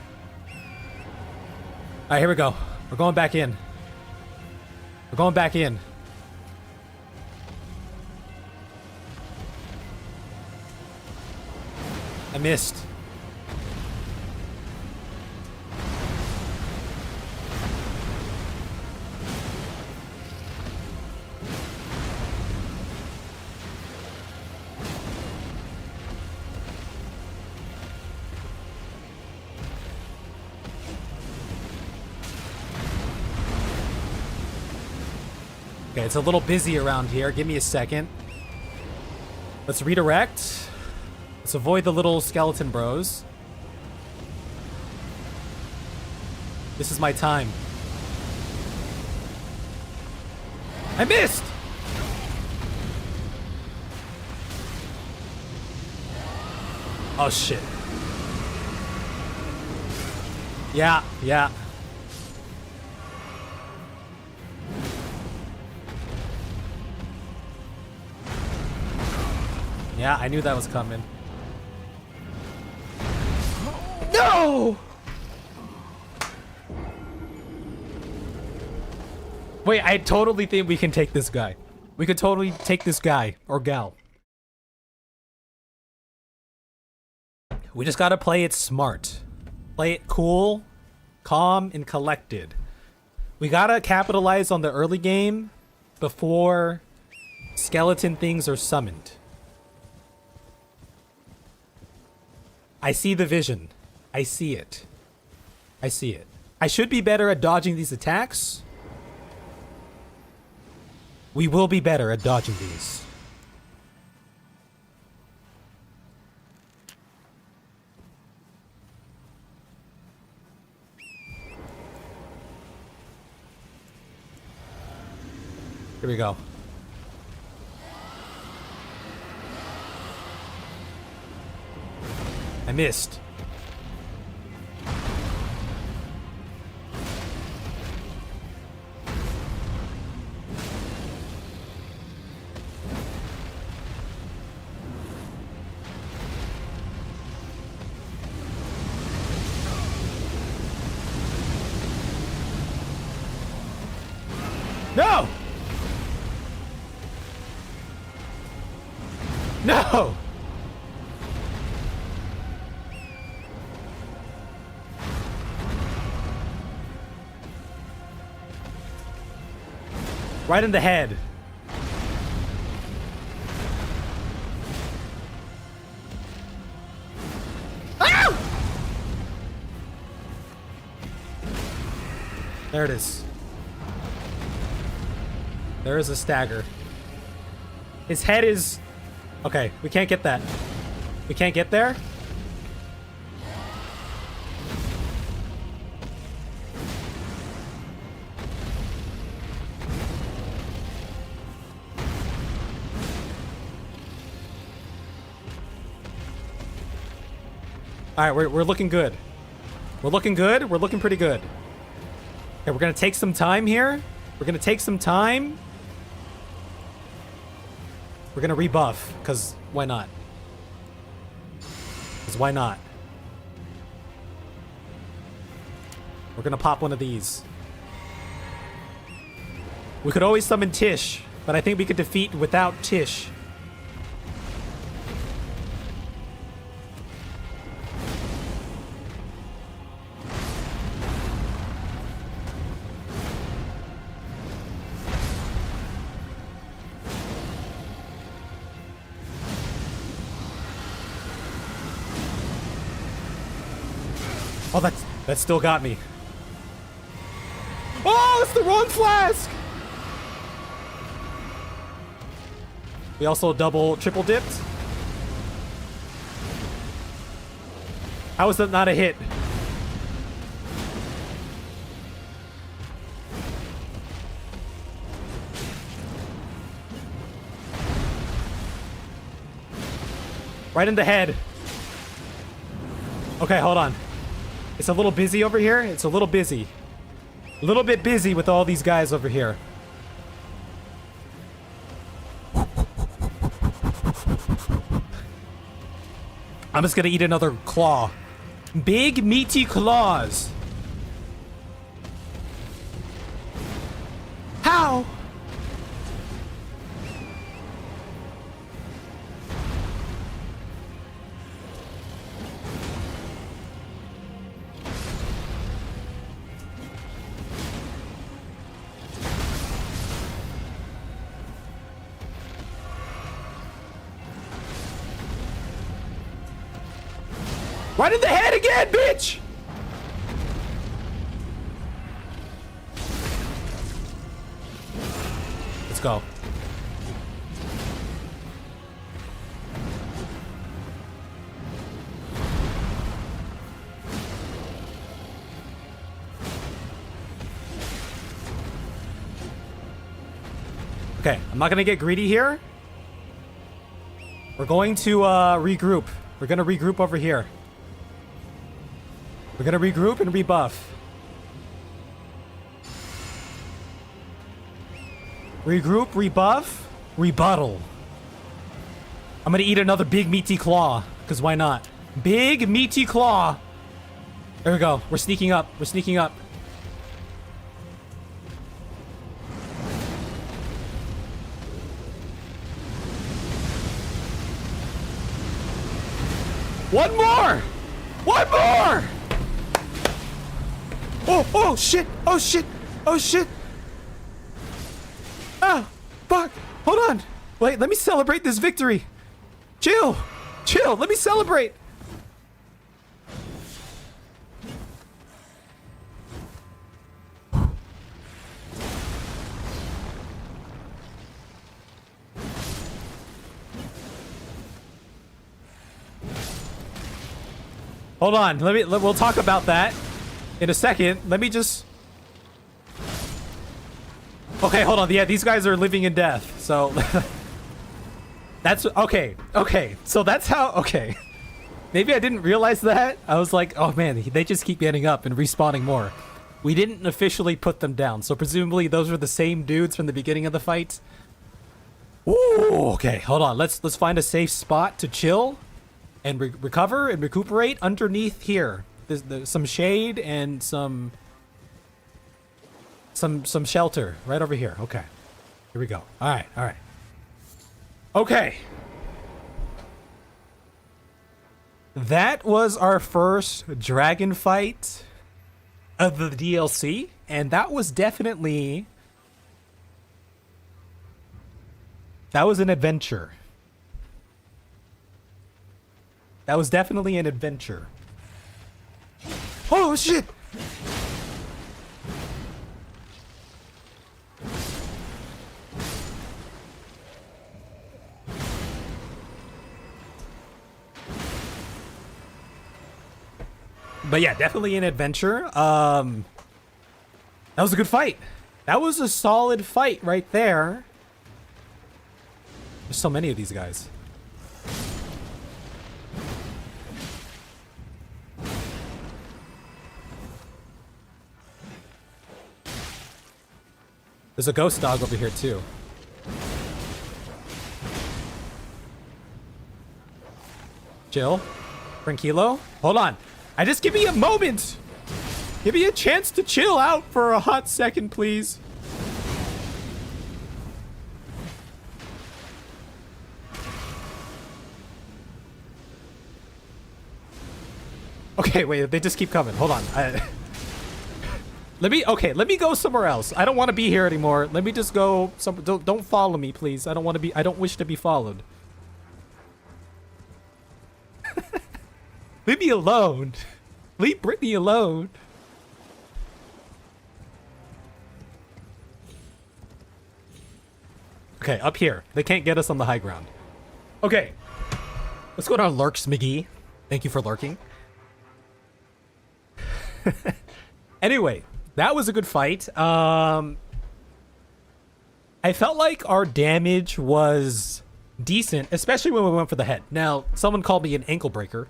Alright, here we go. We're going back in. We're going back in. I missed. Okay, it's a little busy around here. Give me a second. Let's redirect. Let's avoid the little skeleton bros. This is my time. I missed! Oh, shit. Yeah, yeah. Yeah, I knew that was coming. No! Wait, I totally think we can take this guy. We could totally take this guy or gal. We just gotta play it smart. Play it cool, calm, and collected. We gotta capitalize on the early game before skeleton things are summoned. I see the vision. I see it. I see it. I should be better at dodging these attacks. We will be better at dodging these. Here we go. I missed. No! No! Right in the head. Ah! There it is. There is a stagger. His head is... Okay, we can't get that. We can't get there? Alright, we're looking good. We're looking good. We're looking pretty good. Okay, we're gonna take some time here. We're gonna take some time. We're gonna rebuff, because why not? Because why not? We're gonna pop one of these. We could always summon Tish. but I think we could defeat without Tish. Oh, that still got me. Oh, it's the wrong flask! We also triple dipped. How is that not a hit? Right in the head. Okay, hold on. It's a little busy over here. It's a little busy. A little bit busy with all these guys over here. I'm just gonna eat another claw. Big meaty claws. How? Right in the head again, bitch! Let's go. Okay, I'm not gonna get greedy here. We're going to regroup. We're gonna regroup over here. We're gonna regroup and rebuff. Regroup, rebuff, rebuttal. I'm gonna eat another big meaty claw, because why not? Big meaty claw. There we go. We're sneaking up. We're sneaking up. One more! One more! Oh shit! Oh shit! Oh shit! Ah! Fuck! Hold on! Wait, let me celebrate this victory! Chill! Chill! Let me celebrate! Hold on, we'll talk about that in a second. Let me just... Okay, hold on. Yeah, these guys are living in death, so... That's... Okay, okay. So that's how... Okay. Maybe I didn't realize that. I was like, oh man, they just keep getting up and respawning more. We didn't officially put them down, so presumably those were the same dudes from the beginning of the fight. Ooh, okay, hold on. Let's find a safe spot to chill and recover and recuperate underneath here. There's some shade and some shelter right over here. Okay, here we go. All right, all right. Okay, that was our first dragon fight of the DLC, and that was definitely an adventure. That was definitely an adventure. Oh shit! But yeah, definitely an adventure. That was a good fight. That was a solid fight right there. There's so many of these guys. There's a ghost dog over here too. Jill? Tranquilo? Hold on. Just give me a moment. Give me a chance to chill out for a hot second, please. Okay, wait, they just keep coming. Hold on. Let me go somewhere else. I don't want to be here anymore. Let me just go don't follow me, please. I don't wish to be followed. Leave me alone. Leave Brittany alone. Okay, up here. They can't get us on the high ground. Okay. What's going on, Lurks McGee? Thank you for lurking. Anyway, that was a good fight. I felt like our damage was decent, especially when we went for the head. Now, someone called me an ankle breaker,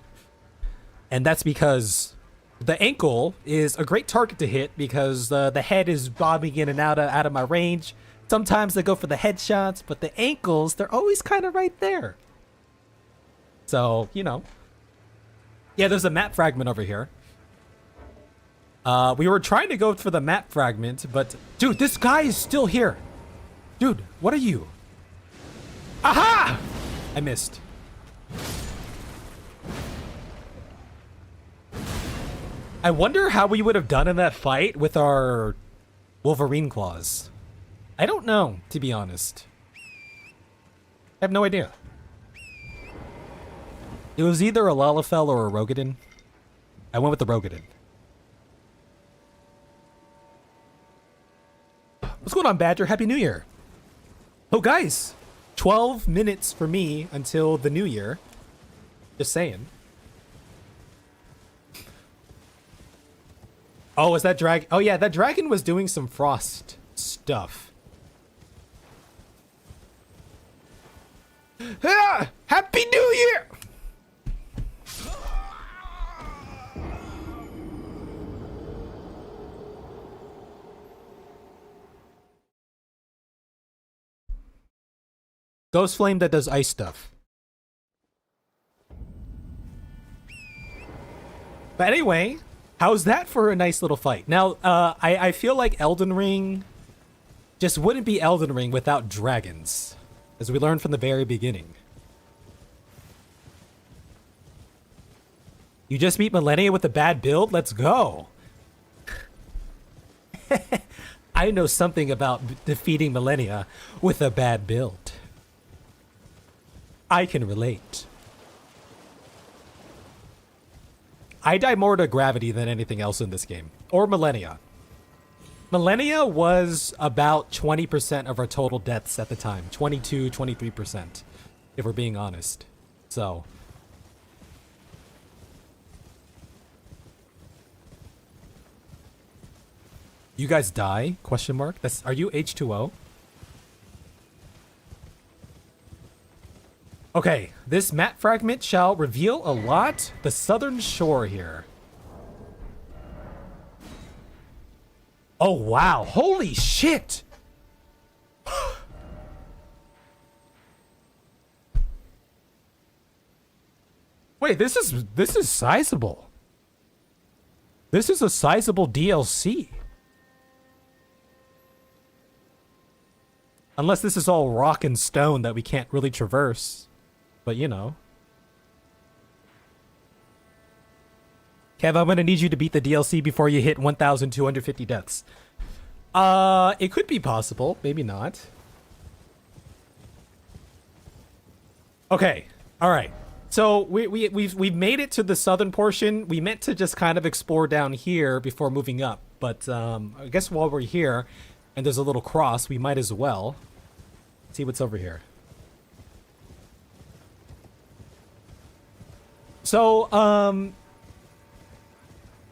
and that's because the ankle is a great target to hit because the head is bobbing in and out of my range. Sometimes they go for the headshots, but the ankles, they're always kind of right there. So, you know. Yeah, there's a map fragment over here. We were trying to go for the map fragment, but... Dude, this guy is still here. Dude, what are you? Aha! I missed. I wonder how we would have done in that fight with our Wolverine claws. I don't know, to be honest. I have no idea. It was either a Lalafell or a Rogadin. I went with the Rogadin. What's going on, Badger? Happy New Year. Oh, guys. 12 minutes for me until the New Year. Just saying. Oh, is that dragon? Oh, yeah, that dragon was doing some frost stuff. Ah! Happy New Year! Ghost Flame that does ice stuff. But anyway, how's that for a nice little fight? Now, I feel like Elden Ring just wouldn't be Elden Ring without dragons, as we learned from the very beginning. You just beat Millennia with a bad build? Let's go! I know something about defeating Millennia with a bad build. I can relate. I die more to gravity than anything else in this game. Or Millennia. Millennia was about 20% of our total deaths at the time. 22, 23%. If we're being honest. So. You guys die? Question mark. Are you H2O? Okay, this map fragment shall reveal a lot. The southern shore here. Oh, wow. Holy shit. Wait, this is sizable. This is a sizable DLC. Unless this is all rock and stone that we can't really traverse. But, you know. Kev, I'm gonna need you to beat the DLC before you hit 1,250 deaths. It could be possible. Maybe not. Okay. Alright. So, we've made it to the southern portion. We meant to just kind of explore down here before moving up. But, I guess while we're here, and there's a little cross, we might as well see what's over here. So,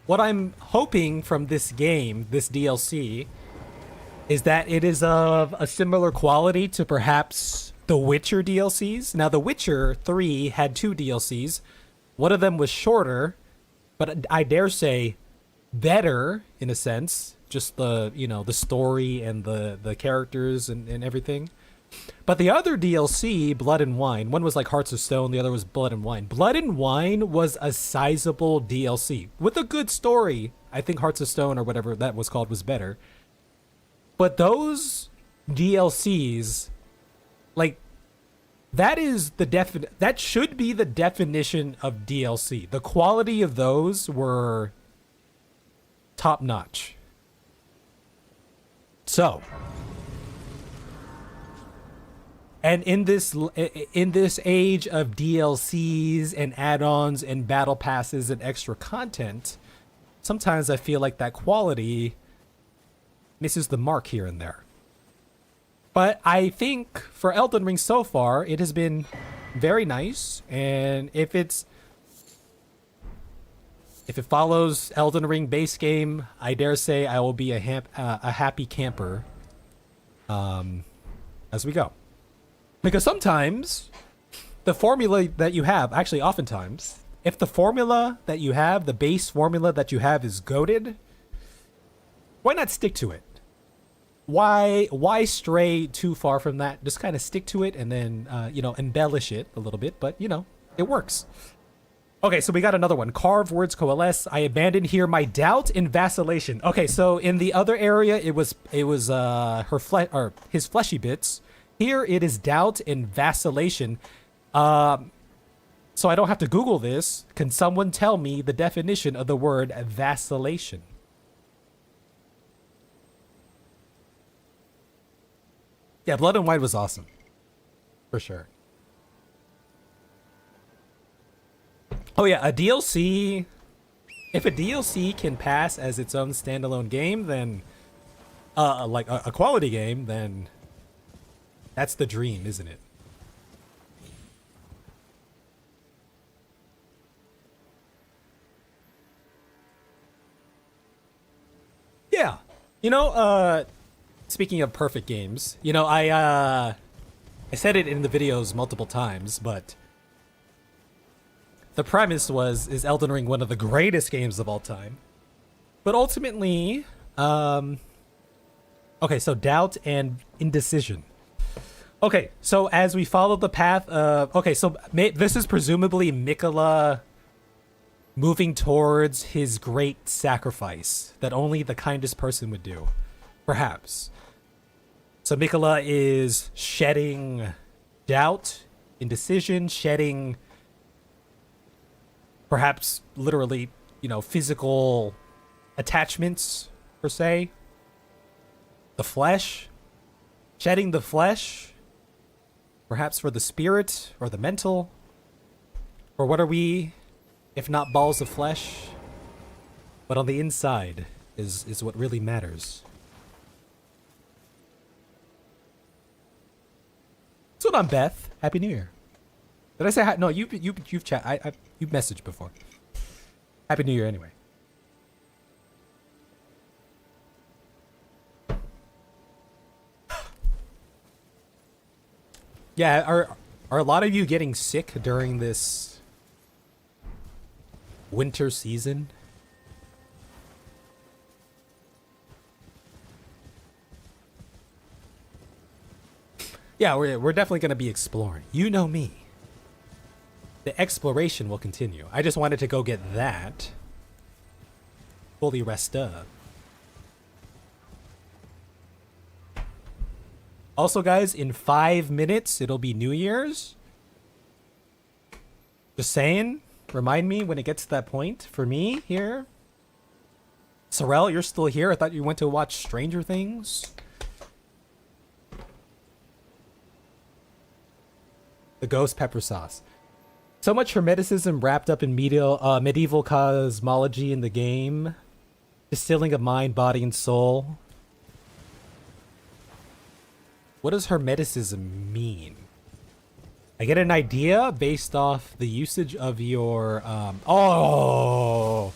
what I'm hoping from this game, this DLC, is that it is of a similar quality to perhaps the Witcher DLCs. Now, The Witcher 3 had 2 DLCs. One of them was shorter, but I dare say better in a sense. Just the, you know, the story and the characters and everything. But the other DLC, Blood and Wine, one was like Hearts of Stone, the other was Blood and Wine. Blood and Wine was a sizable DLC with a good story. I think Hearts of Stone or whatever that was called was better. But those DLCs, like, that is the that should be the definition of DLC. The quality of those were top notch. So, and in this age of DLCs and add-ons and battle passes and extra content, sometimes I feel like that quality misses the mark here and there. But I think for Elden Ring so far, it has been very nice, and if it follows Elden Ring base game, I dare say I will be a happy camper as we go. Because sometimes the formula that you have, actually oftentimes, if the formula that you have, the base formula that you have is goated, why not stick to it? Why stray too far from that? Just kind of stick to it and then, embellish it a little bit, but, it works. Okay, so we got another one. Carve words coalesce. I abandoned here my doubt and vacillation. Okay, so in the other area, it was his fleshy bits. Here it is doubt and vacillation. So I don't have to Google this. Can someone tell me the definition of the word vacillation? Yeah, Blood and Wine was awesome. For sure. Oh yeah, a DLC... If a DLC can pass as its own standalone game, then... like a quality game, then... That's the dream, isn't it? Yeah. Speaking of perfect games, I said it in the videos multiple times, but the premise is Elden Ring one of the greatest games of all time? But ultimately, okay, so doubt and indecision. Okay, so as we follow the path of... Okay, so this is presumably Miquella moving towards his great sacrifice that only the kindest person would do. Perhaps. So Miquella is shedding doubt, indecision, shedding perhaps literally, physical attachments, per se. The flesh. Shedding the flesh. Perhaps for the spirit or the mental. Or what are we, if not balls of flesh? But on the inside is what really matters. What's going on, Beth? Happy New Year. Did I say hi? No, you've chat. You've messaged before. Happy New Year, anyway. Yeah, are a lot of you getting sick during this winter season? Yeah, we're definitely going to be exploring. You know me. The exploration will continue. I just wanted to go get that fully rest up. Also, guys, in 5 minutes, it'll be New Year's. Just saying. Remind me when it gets to that point. For me, here. Sorrel, you're still here? I thought you went to watch Stranger Things. The ghost pepper sauce. So much hermeticism wrapped up in medieval cosmology in the game. Distilling of mind, body, and soul. What does hermeticism mean? I get an idea based off the usage of your, Oh!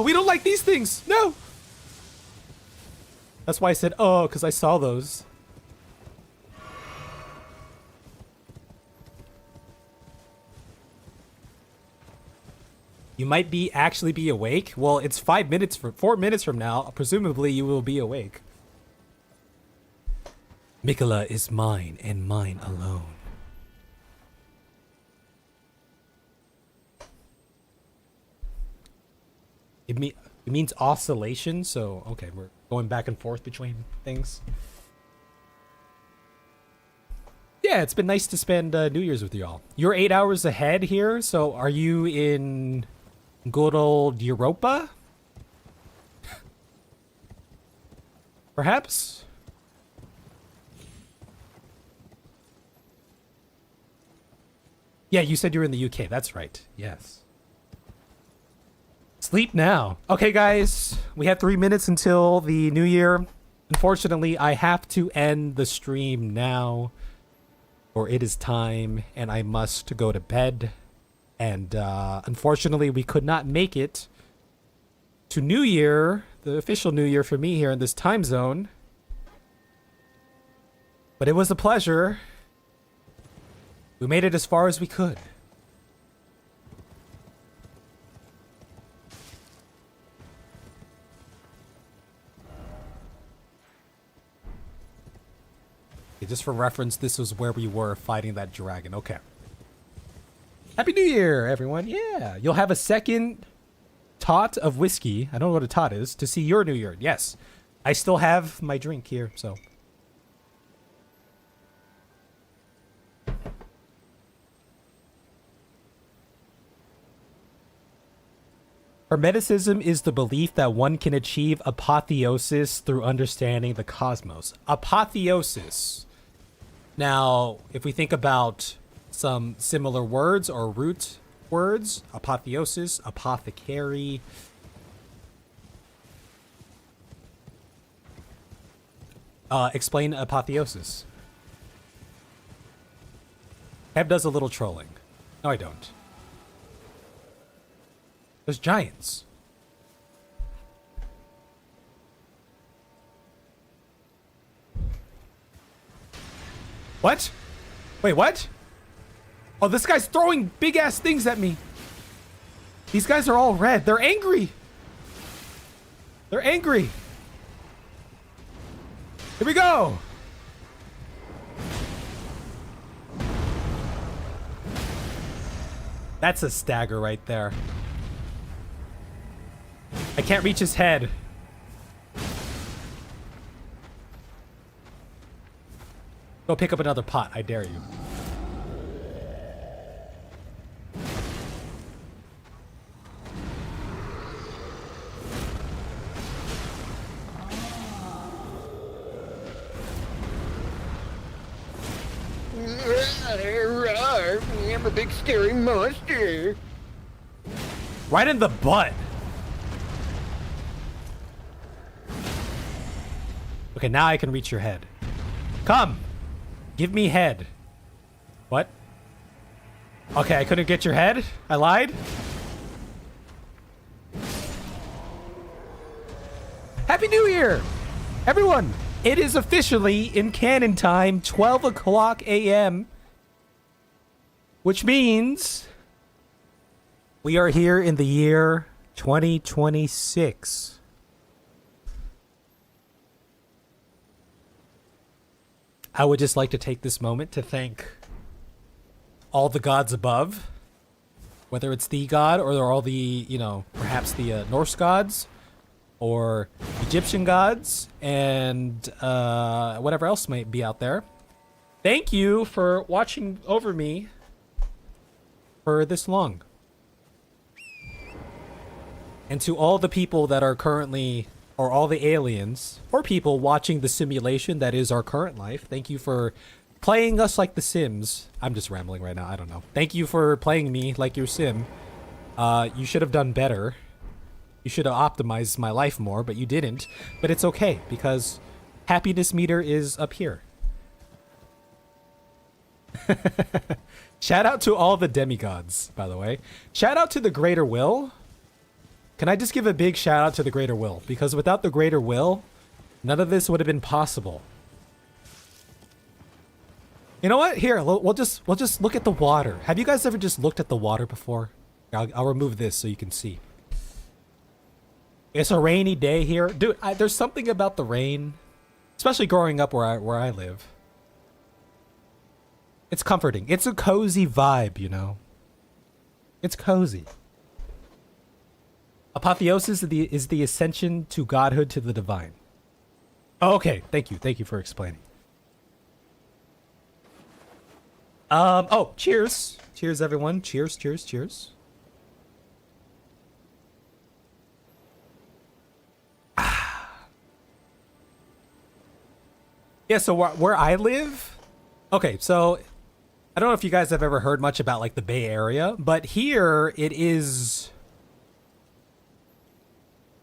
We don't like these things! No! That's why I said, oh, because I saw those. You might actually be awake. Well, it's 4 minutes from now. Presumably, you will be awake. Miquella is mine and mine alone. It means oscillation. So okay, we're going back and forth between things. Yeah, it's been nice to spend New Year's with y'all. You're 8 hours ahead here, so are you in good old Europa? Perhaps? Yeah, you said you were in the UK. That's right. Yes. Sleep now. Okay, guys. We have 3 minutes until the new year. Unfortunately, I have to end the stream now, or it is time, and I must go to bed. And unfortunately, we could not make it to New Year, the official New Year for me here in this time zone. But it was a pleasure. We made it as far as we could. Okay, just for reference, this was where we were fighting that dragon. Okay. Happy New Year, everyone. Yeah. You'll have a second tot of whiskey. I don't know what a tot is. To see your New Year. Yes. I still have my drink here, so. Hermeticism is the belief that one can achieve apotheosis through understanding the cosmos. Apotheosis. Now, if we think about some similar words or root words, apotheosis, apothecary. Explain apotheosis. Heb does a little trolling. No, I don't. There's giants. What? Wait, what? Oh, this guy's throwing big ass things at me. These guys are all red. They're angry. They're angry. Here we go. That's a stagger right there. I can't reach his head. Go pick up another pot, I dare you. I'm a big scary monster. Right in the butt. Okay, now I can reach your head. Come. Give me head. What? Okay, I couldn't get your head? I lied? Happy New Year! Everyone, it is officially in canon time, 12 o'clock a.m. Which means we are here in the year 2026. I would just like to take this moment to thank all the gods above, whether it's the god or all the, you know, perhaps the Norse gods or Egyptian gods and whatever else might be out there. Thank you for watching over me for this long. And to all the people that are currently, or all the aliens, or people watching the simulation that is our current life, thank you for playing us like the Sims. I'm just rambling right now, I don't know. Thank you for playing me like your Sim. You should have done better. You should have optimized my life more, but you didn't. But it's okay, because happiness meter is up here. Shout out to all the demigods, by the way. Shout out to the Greater Will. Can I just give a big shout out to the Greater Will? Because without the Greater Will, none of this would have been possible. You know what? Here, we'll just look at the water. Have you guys ever just looked at the water before? I'll remove this so you can see. It's a rainy day here. Dude, there's something about the rain, especially growing up where I live. It's comforting. It's a cozy vibe, you know. It's cozy. Apotheosis is the ascension to godhood, to the divine. Oh, okay, thank you for explaining. Oh, cheers. Cheers, everyone. Cheers, cheers, cheers. Yeah, so where I live... Okay, so I don't know if you guys have ever heard much about, like, the Bay Area, but here it is...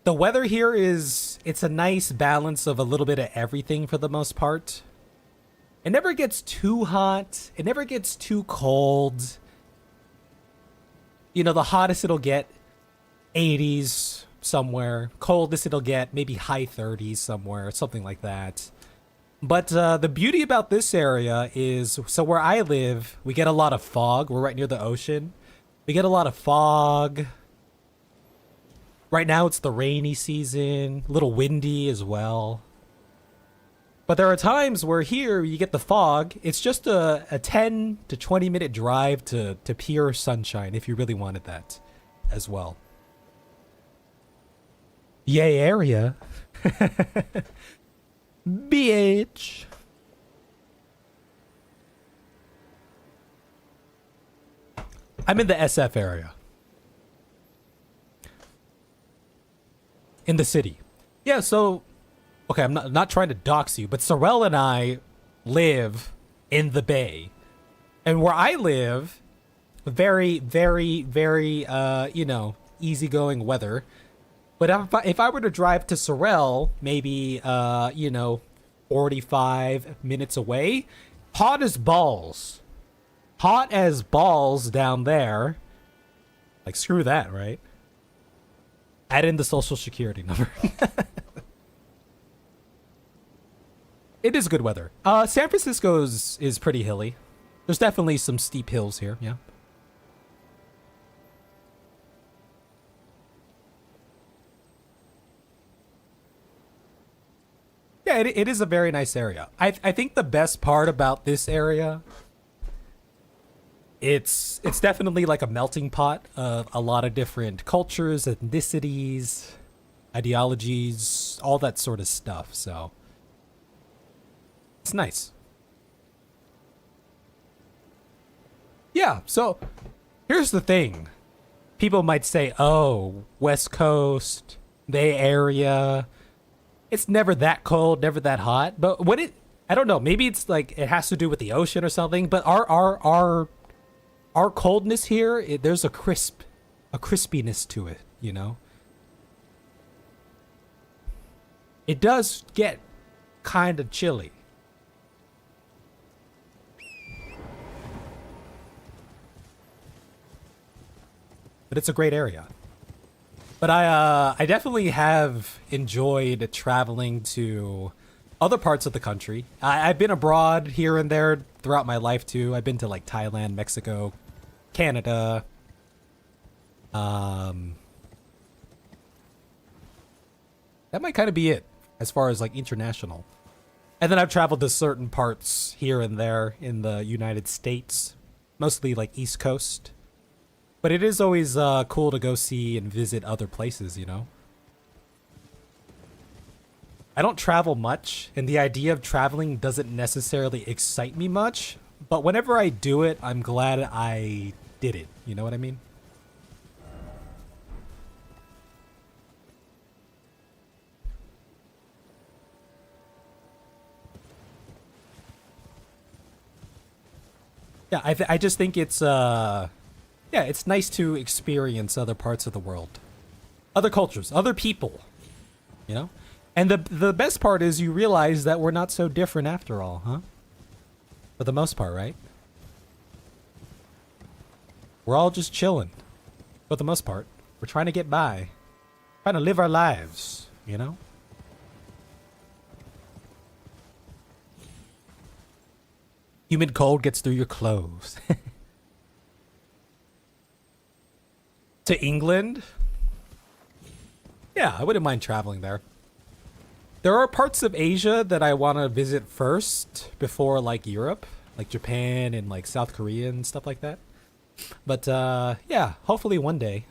The weather here is... It's a nice balance of a little bit of everything for the most part. It never gets too hot. It never gets too cold. You know, the hottest it'll get, 80s somewhere. Coldest it'll get, maybe high 30s somewhere, something like that. But the beauty about this area is, so where I live, we get a lot of fog. We're right near the ocean. We get a lot of fog. Right now it's the rainy season, a little windy as well. But there are times where here you get the fog. It's just a 10 to 20 minute drive to pure sunshine if you really wanted that as well. Yay area. BH. I'm in the SF area. In the city. Yeah, so okay, I'm not trying to dox you, but Sorel and I live in the Bay. And where I live, very, very, very you know, easygoing weather. But if I were to drive to Sorel, maybe, you know, 45 minutes away, hot as balls. Hot as balls down there. Like, screw that, right? Add in the social security number. It is good weather. San Francisco is pretty hilly. There's definitely some steep hills here, yeah. Yeah, it is a very nice area. I think the best part about this area, it's definitely like a melting pot of a lot of different cultures, ethnicities, ideologies, all that sort of stuff. So it's nice. Yeah, so here's the thing. People might say, oh, West Coast, Bay Area, it's never that cold, never that hot. But I don't know, maybe it's like it has to do with the ocean or something, but our coldness here, there's a crispiness to it, you know? It does get kind of chilly. But it's a great area. But I definitely have enjoyed traveling to other parts of the country. I've been abroad here and there throughout my life too. I've been to like Thailand, Mexico, Canada. That might kind of be it as far as like international. And then I've traveled to certain parts here and there in the United States, mostly like East Coast. But it is always cool to go see and visit other places, you know? I don't travel much, and the idea of traveling doesn't necessarily excite me much, but whenever I do it, I'm glad I did it. You know what I mean? Yeah, I just think it's, yeah, it's nice to experience other parts of the world. Other cultures, other people, you know? And the best part is you realize that we're not so different after all, huh? For the most part, right? We're all just chilling. For the most part. We're trying to get by. Trying to live our lives, you know? Humid cold gets through your clothes. To England? Yeah, I wouldn't mind traveling there. There are parts of Asia that I want to visit first before like Europe, like Japan and like South Korea and stuff like that. But yeah, hopefully one day.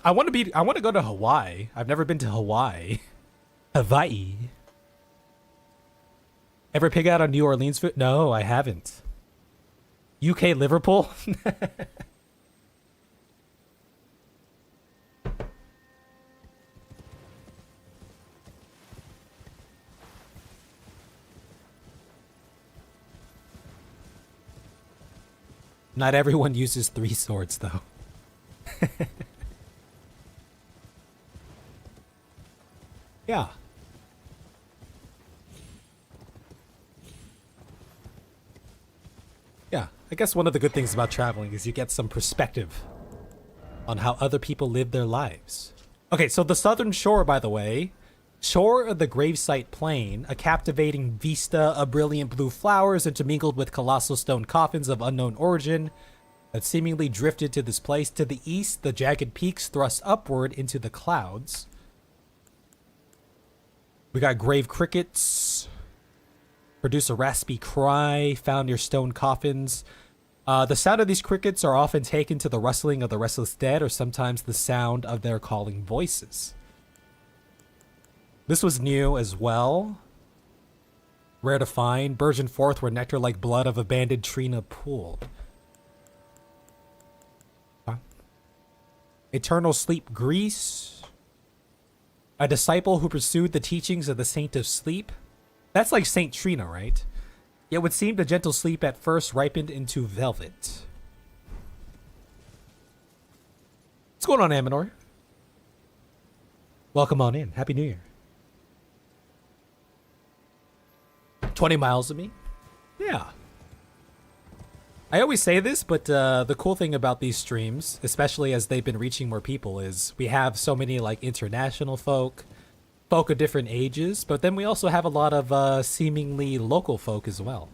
I want to go to Hawaii. I've never been to Hawaii. Hawaii. Ever pig out on New Orleans food? No, I haven't. UK Liverpool? Not everyone uses 3 swords, though. Yeah. Yeah, I guess one of the good things about traveling is you get some perspective on how other people live their lives. Okay, so the southern shore, by the way, shore of the gravesite plain, a captivating vista of brilliant blue flowers intermingled with colossal stone coffins of unknown origin that seemingly drifted to this place. To the east, the jagged peaks thrust upward into the clouds. We got grave crickets. Produce a raspy cry found near stone coffins. The sound of these crickets are often taken to the rustling of the restless dead, or sometimes the sound of their calling voices. This was new as well. Rare to find. Burgeon forth where nectar like blood of abandoned Trina pooled. Eternal sleep Greece. A disciple who pursued the teachings of the Saint of Sleep. That's like Saint Trina, right? Yet would seem the gentle sleep at first ripened into velvet. What's going on, Amanor? Welcome on in. Happy New Year. 20 miles of me? Yeah. I always say this, but the cool thing about these streams, especially as they've been reaching more people, is we have so many like international folk of different ages, but then we also have a lot of seemingly local folk as well.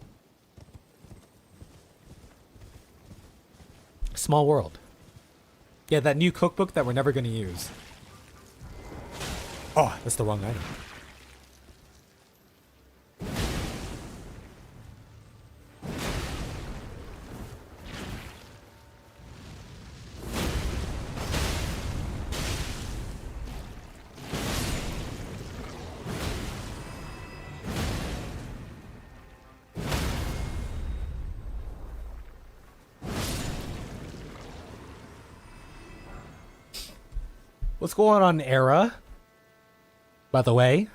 Small world. Yeah, that new cookbook that we're never going to use. Oh, that's the wrong item. What's going on, Era? By the way,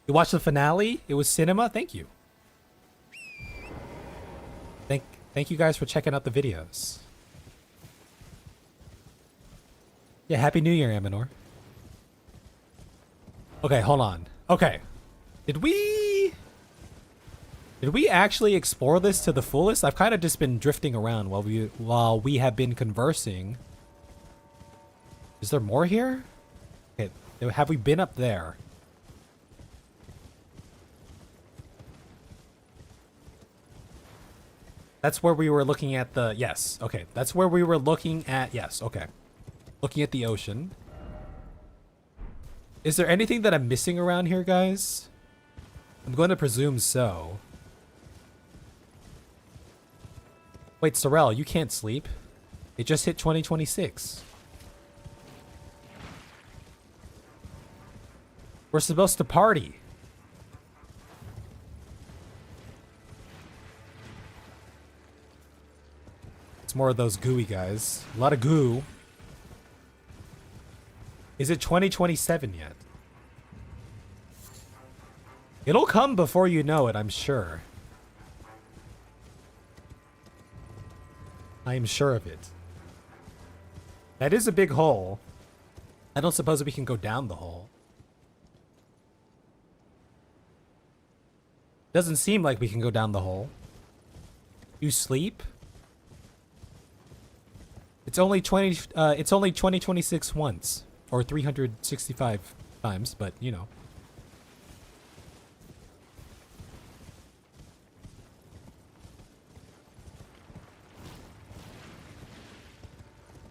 you watched the finale? It was cinema? Thank you. Thank you guys for checking out the videos. Yeah, Happy New Year, Amanor. Okay, hold on. Okay. Did we actually explore this to the fullest? I've kind of just been drifting around while we have been conversing. Is there more here? Okay, have we been up there? That's where we were looking at the... Yes, okay. That's where we were looking at... Yes, okay. Looking at the ocean. Is there anything that I'm missing around here, guys? I'm going to presume so. Wait, Sorrel, you can't sleep. It just hit 2026. We're supposed to party. It's more of those gooey guys. A lot of goo. Is it 2027 yet? It'll come before you know it, I'm sure. I am sure of it. That is a big hole. I don't suppose we can go down the hole. Doesn't seem like we can go down the hole. You sleep? It's only 2026 once, or 365 times, but you know.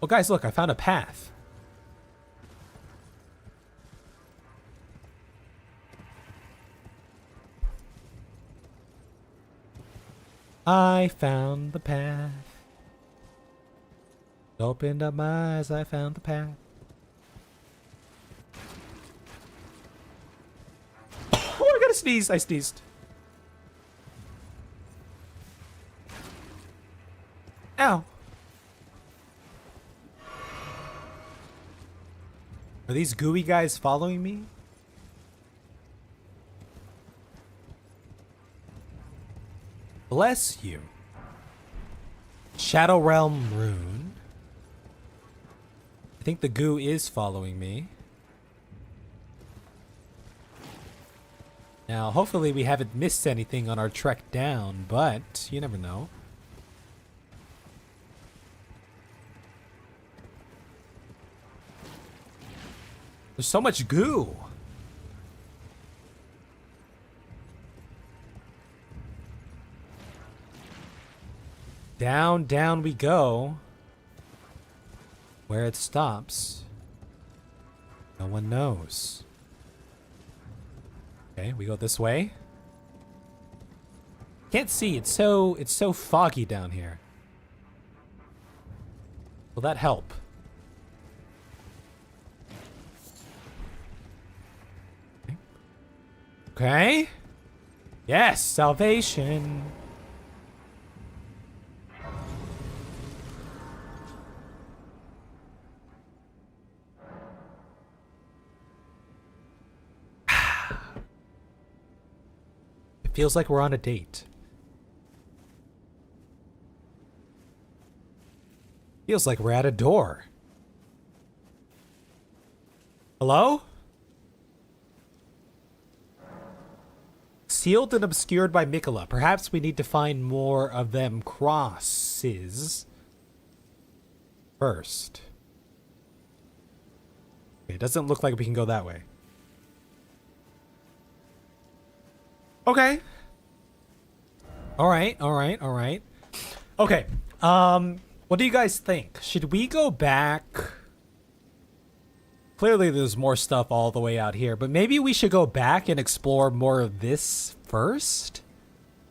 Oh, guys, look, I found a path. I found the path. Opened up my eyes, I found the path. Oh, I gotta sneeze. I sneezed. Are these gooey guys following me? Bless you. Shadow Realm Rune. I think the goo is following me. Now, hopefully we haven't missed anything on our trek down, but you never know. There's so much goo. Down, down we go. Where it stops, no one knows. Okay, we go this way. Can't see. It's so foggy down here. Will that help? Okay. Yes, salvation. It feels like we're on a date. Feels like we're at a door. Hello? Sealed and obscured by Miquella. Perhaps we need to find more of them crosses first. Okay, it doesn't look like we can go that way. Okay. Alright, alright, alright. Okay. What do you guys think? Should we go back? Clearly there's more stuff all the way out here, but maybe we should go back and explore more of this first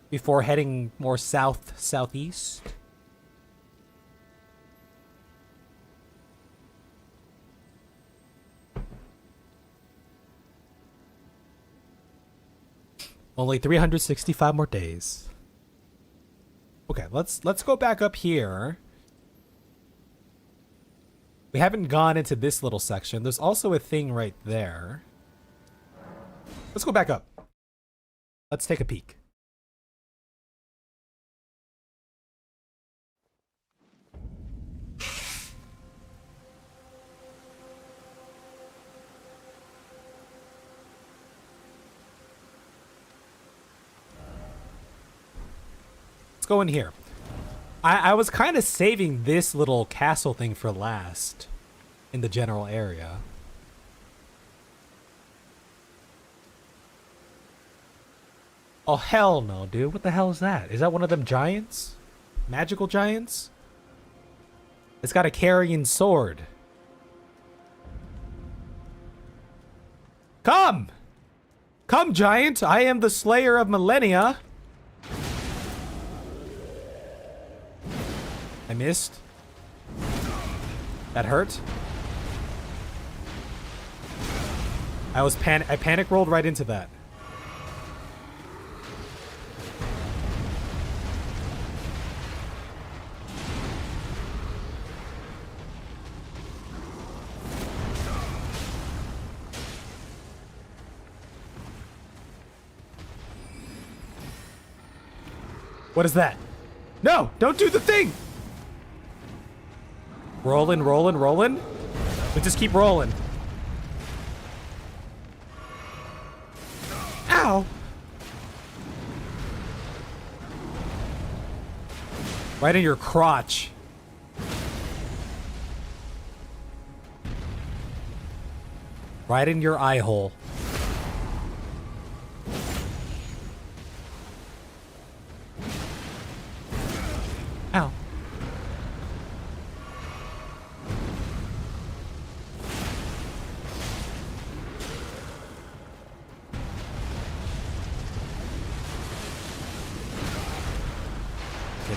before heading more south, southeast. Only 365 more days. Okay, let's go back up here. We haven't gone into this little section. There's also a thing right there. Let's go back up. Let's take a peek. Let's go in here. I was kind of saving this little castle thing for last in the general area. Oh, hell no, dude. What the hell is that? Is that one of them giants? Magical giants? It's got a carrying sword. Come! Come, giant! I am the slayer of millennia! I missed. That hurt. I panic rolled right into that. What is that? No! Don't do the thing! Rolling, rolling, rolling. We just keep rolling. Ow! Right in your crotch. Right in your eye hole. Ow.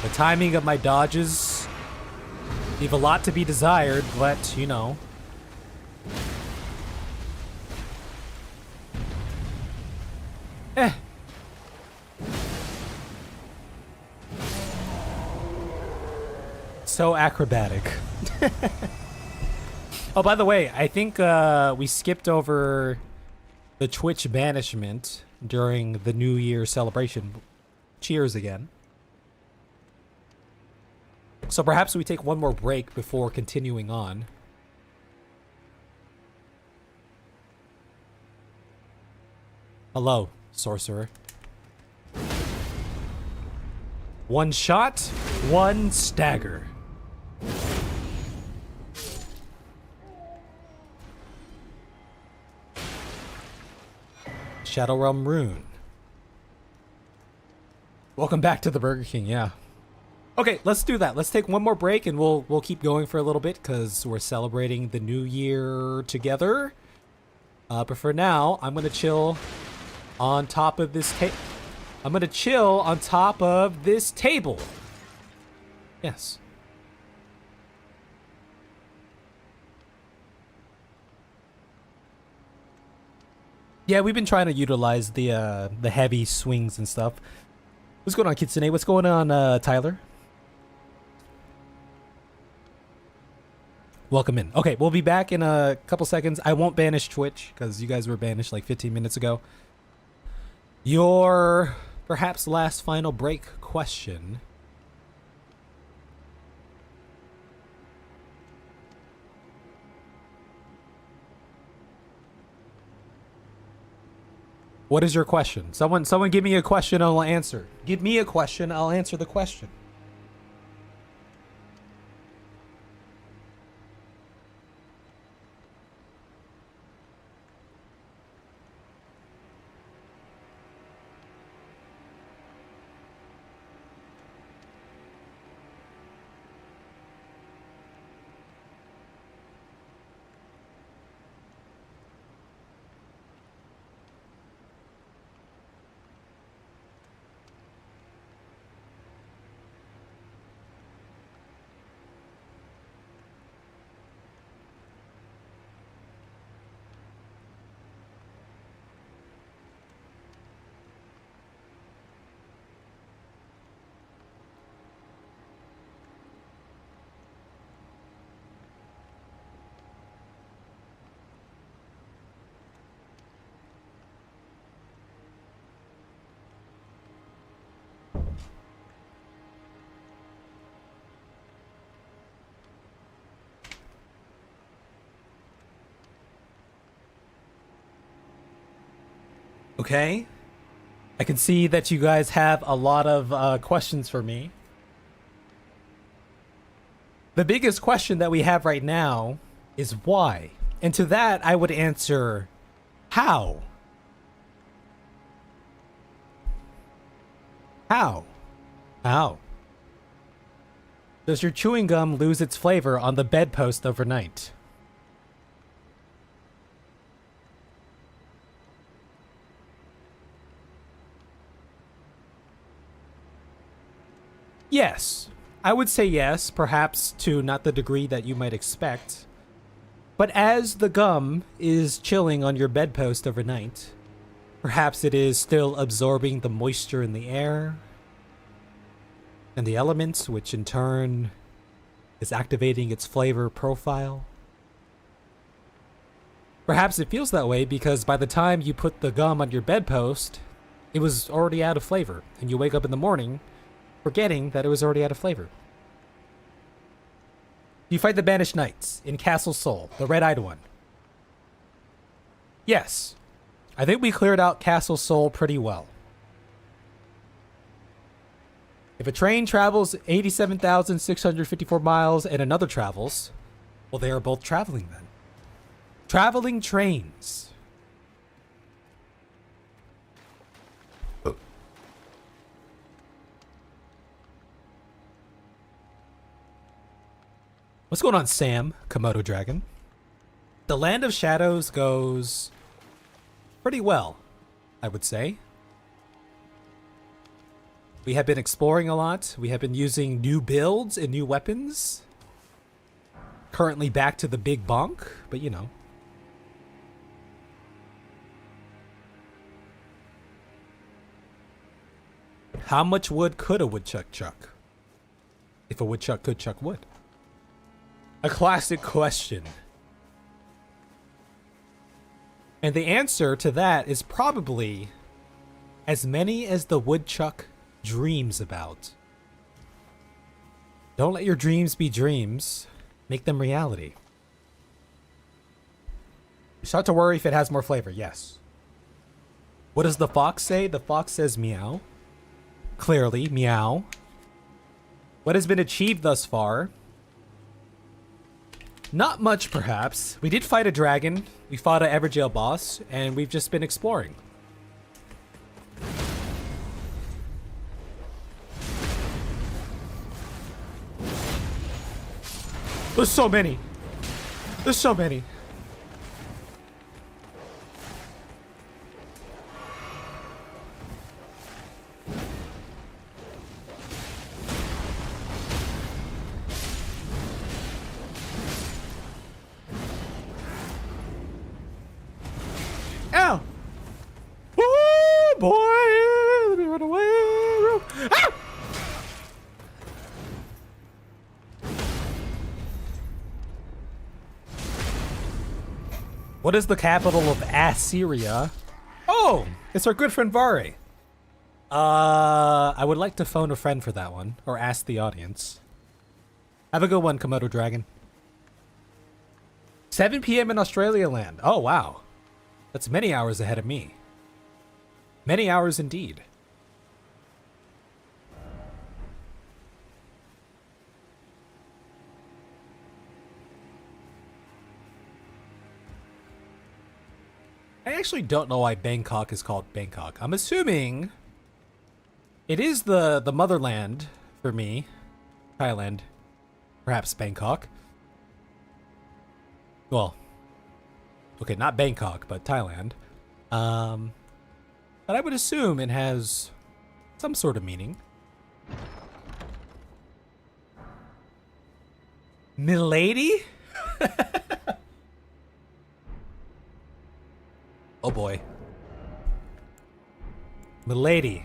The timing of my dodges leave a lot to be desired, but you know. So acrobatic. Oh, by the way, I think we skipped over the Twitch banishment during the New Year celebration. Cheers again. So perhaps we take one more break before continuing on. Hello, sorcerer. One shot, one stagger. Shadow Realm Rune. Welcome back to the Burger King, yeah. Okay, let's do that. Let's take one more break and we'll keep going for a little bit because we're celebrating the new year together. But for now, I'm gonna chill on top of this table. I'm gonna chill on top of this table. Yes. Yeah, we've been trying to utilize the heavy swings and stuff. What's going on, Kitsune? What's going on, Tyler? Welcome in. Okay, we'll be back in a couple seconds. I won't banish Twitch because you guys were banished like 15 minutes ago. Your perhaps last final break question. What is your question? Someone give me a question, I'll answer. Give me a question, I'll answer the question. Okay. I can see that you guys have a lot of questions for me. The biggest question that we have right now is why? And to that, I would answer, how? How? How? Does your chewing gum lose its flavor on the bedpost overnight? Yes, I would say yes, perhaps to not the degree that you might expect. But as the gum is chilling on your bedpost overnight, perhaps it is still absorbing the moisture in the air and the elements, which in turn is activating its flavor profile. Perhaps it feels that way because by the time you put the gum on your bedpost, it was already out of flavor, and you wake up in the morning forgetting that it was already out of flavor. You fight the Banished Knights in Castle Sol, the red-eyed one. Yes, I think we cleared out Castle Sol pretty well. If a train travels 87,654 miles and another travels, well, they are both traveling then. Traveling trains. What's going on, Sam, Komodo Dragon? The Land of Shadows goes pretty well, I would say. We have been exploring a lot. We have been using new builds and new weapons. Currently back to the big bonk, but you know. How much wood could a woodchuck chuck? If a woodchuck could chuck wood. A classic question. And the answer to that is probably as many as the woodchuck dreams about. Don't let your dreams be dreams. Make them reality. Start to worry if it has more flavor. Yes. What does the fox say? The fox says meow. Clearly, meow. What has been achieved thus far? Not much, perhaps. We did fight a dragon. We fought an Everjail boss, and we've just been exploring. There's so many. There's so many. Ow! Oh boy! Let me run away! Ah! What is the capital of Assyria? Oh, it's our good friend Vare. I would like to phone a friend for that one, or ask the audience. Have a good one, Komodo Dragon. 7 p.m. in Australia land. Oh, wow. That's many hours ahead of me. Many hours indeed. I actually don't know why Bangkok is called Bangkok. I'm assuming it is the motherland for me. Thailand. Perhaps Bangkok. Well, okay, not Bangkok, but Thailand. But I would assume it has some sort of meaning. Milady? Oh boy. Milady.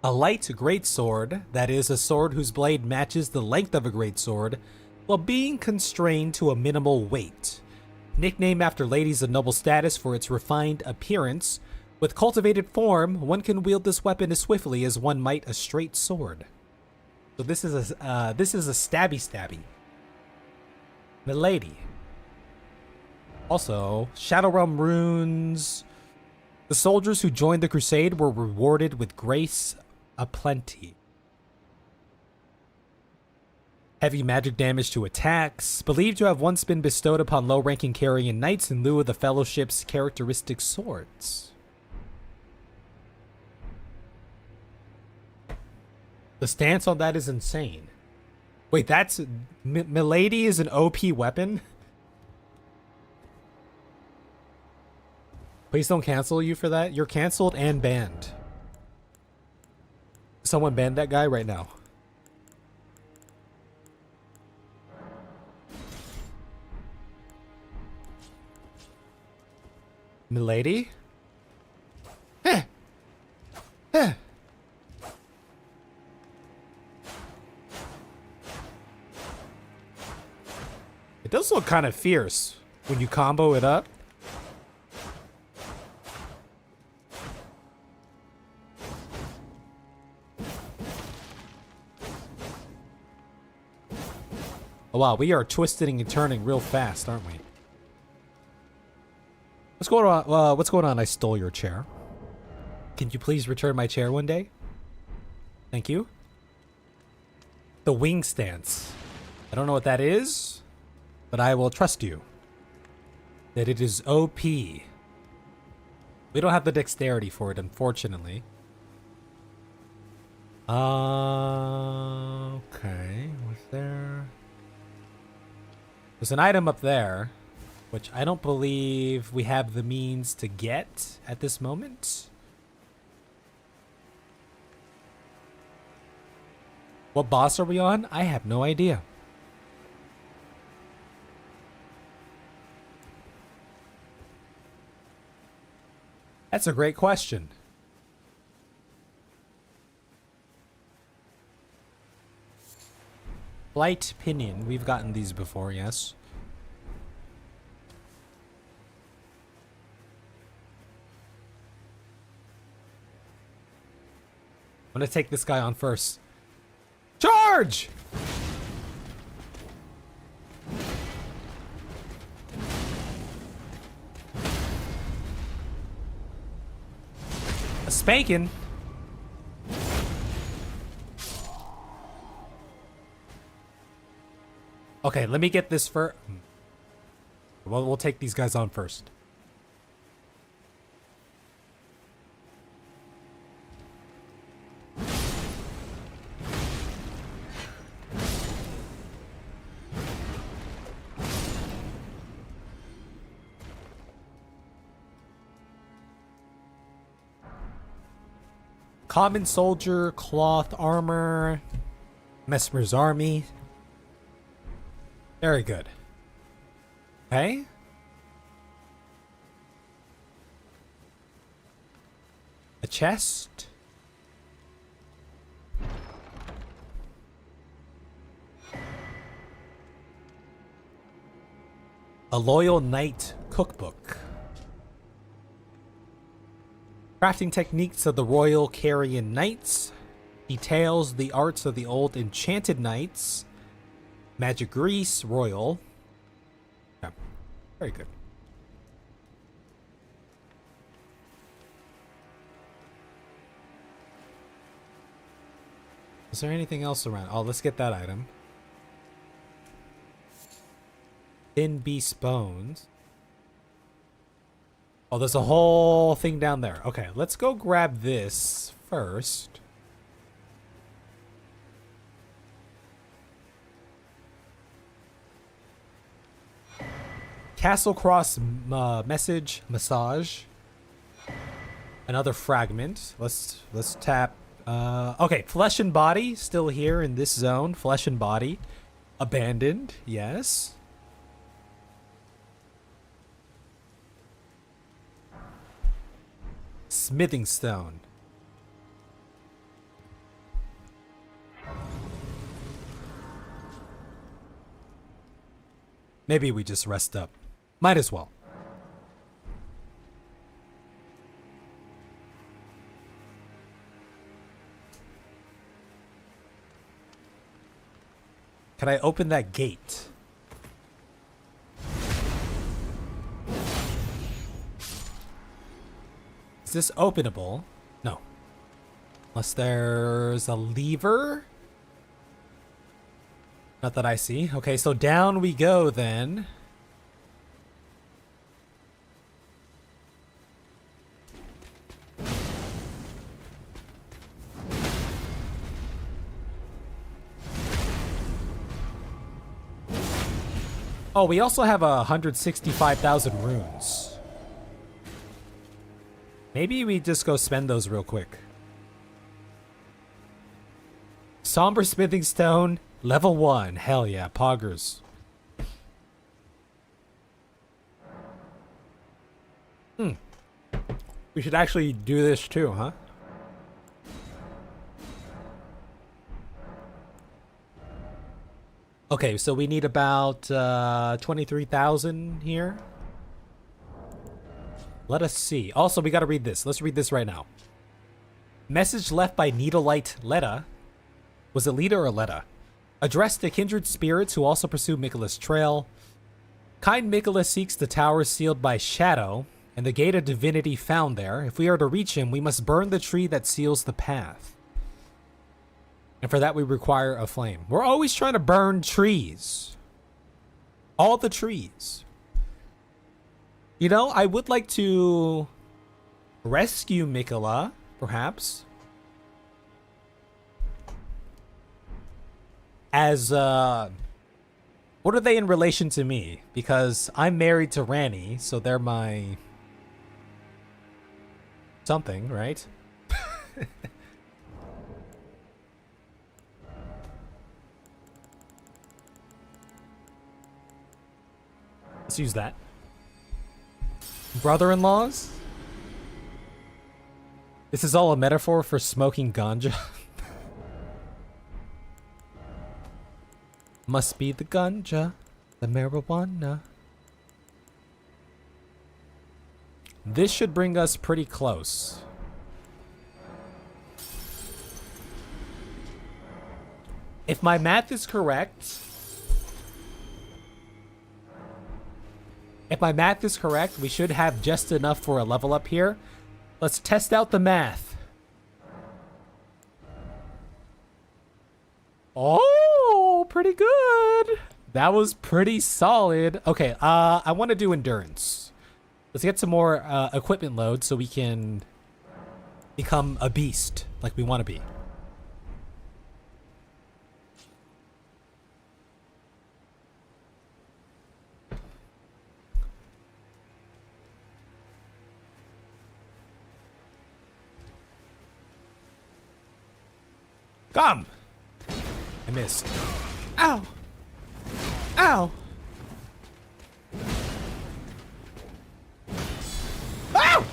A light greatsword, that is, a sword whose blade matches the length of a greatsword, while being constrained to a minimal weight. Nicknamed after ladies of noble status for its refined appearance, with cultivated form, one can wield this weapon as swiftly as one might a straight sword. So this is a stabby. Milady. Also, Shadow Realm runes. The soldiers who joined the crusade were rewarded with grace aplenty. Heavy magic damage to attacks, believed to have once been bestowed upon low-ranking Carian knights in lieu of the Fellowship's characteristic swords. The stance on that is insane. Wait, that's... Milady is an OP weapon? Please don't cancel you for that. You're canceled and banned. Someone ban that guy right now. Milady? Eh. Eh. It does look kind of fierce when you combo it up. Oh wow, we are twisting and turning real fast, aren't we? What's going on? What's going on? I stole your chair. Can you please return my chair one day? Thank you. The wing stance. I don't know what that is, but I will trust you that it is OP. We don't have the dexterity for it, unfortunately. Okay. What's there? There's an item up there, which I don't believe we have the means to get at this moment. What boss are we on? I have no idea. That's a great question. Light pinion. We've gotten these before, yes. I'm gonna take this guy on first. Charge! A spanking. Okay, let me get this first. Well, we'll take these guys on first. Common soldier, cloth armor, Mesmer's army. Very good. Okay. A chest. A loyal knight cookbook. Crafting techniques of the Royal Carrion Knights. Details the arts of the old enchanted knights. Magic grease, royal. Yeah, very good. Is there anything else around? Oh, let's get that item. Thin beast bones. Oh, there's a whole thing down there. Okay, let's go grab this first. Castle Cross message massage. Another fragment. Let's tap. Okay, flesh and body still here in this zone. Flesh and body abandoned. Yes. Smithing stone. Maybe we just rest up. Might as well. Can I open that gate? Is this openable? No. Unless there's a lever? Not that I see. Okay, so down we go then. Oh, we also have 165,000 runes. Maybe we just go spend those real quick. Somber smithing stone, level 1. Hell yeah, poggers. We should actually do this too, huh? Okay, so we need about 23,000 here. Let us see. Also, we gotta read this. Let's read this right now. Message left by Needlelight Letta. Was it Lita or Letta? Addressed to kindred spirits who also pursue Miquella's trail. Kind Miquella seeks the tower sealed by shadow and the gate of divinity found there. If we are to reach him, we must burn the tree that seals the path. And for that, we require a flame. We're always trying to burn trees. All the trees. You know, I would like to rescue Miquella, perhaps. As, what are they in relation to me? Because I'm married to Ranni, so they're my something, right? Let's use that. Brother-in-laws? This is all a metaphor for smoking ganja. Must be the ganja, the marijuana. This should bring us pretty close. If my math is correct... If my math is correct, we should have just enough for a level up here. Let's test out the math. Oh, pretty good. That was pretty solid. Okay, I want to do endurance. Let's get some more equipment load so we can become a beast like we want to be. Come! I missed. Ow! Ow! Ow!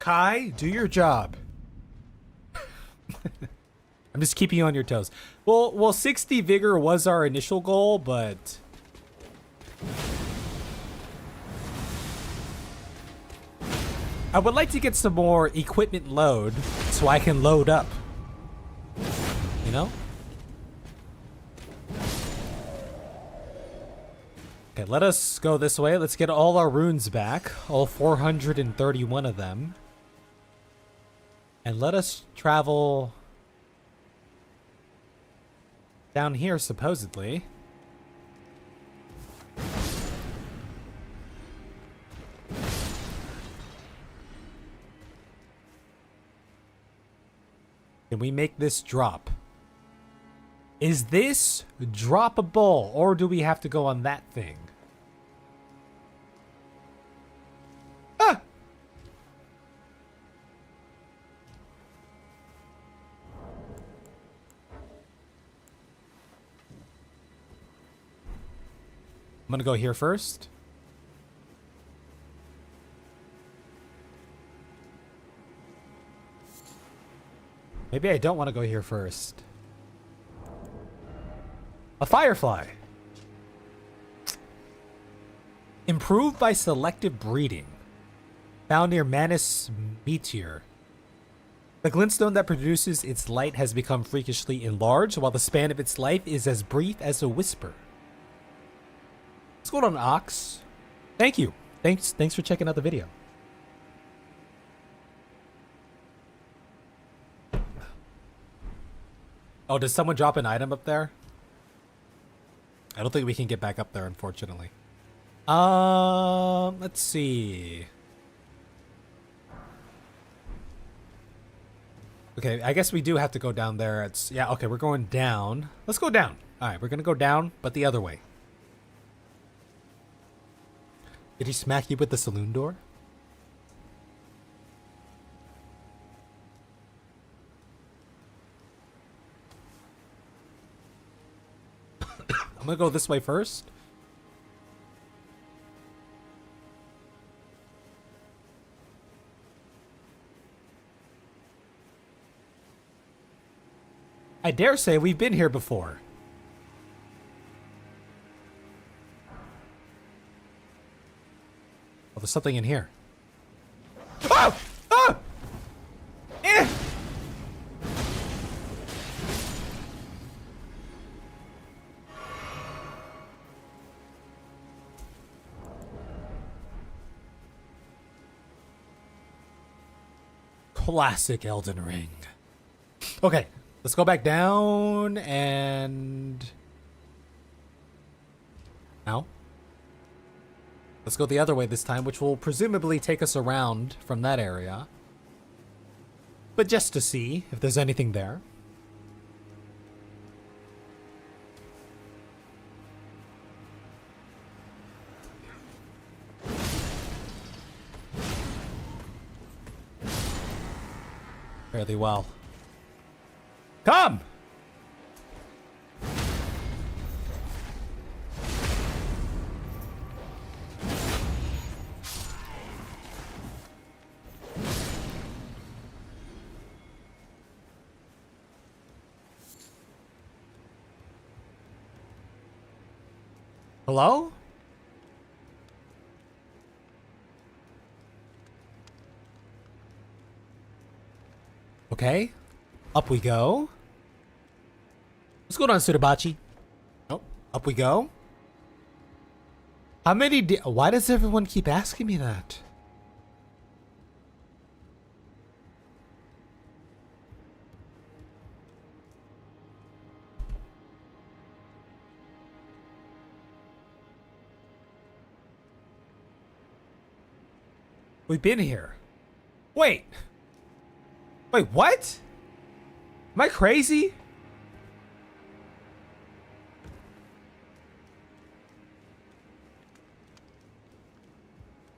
Kai, do your job. I'm just keeping you on your toes. Well, 60 vigor was our initial goal, but... I would like to get some more equipment load so I can load up. You know? Okay, let us go this way. Let's get all our runes back. All 431 of them. And let us travel down here, supposedly. Can we make this drop? Is this droppable, or do we have to go on that thing? Ah! I'm gonna go here first. Maybe I don't want to go here first. A firefly. Improved by selective breeding. Found near Manus Meteor. The glintstone that produces its light has become freakishly enlarged, while the span of its life is as brief as a whisper. What's going on, Ox? Thank you. Thanks for checking out the video. Oh, did someone drop an item up there? I don't think we can get back up there, unfortunately. Let's see. Okay, I guess we do have to go down there. It's yeah, okay, we're going down. Let's go down. All right, we're gonna go down, but the other way. Did he smack you with the saloon door? I'm gonna go this way first. I dare say we've been here before. Oh, there's something in here. Oh! Oh! Eh! Classic Elden Ring. Okay, let's go back down and... Now? Let's go the other way this time, which will presumably take us around from that area. But just to see if there's anything there. Fairly well. Come! Hello? Okay. Up we go. What's going on, Sutabachi? Oh, up we go. How many why does everyone keep asking me that? We've been here. Wait. Wait, what? Am I crazy?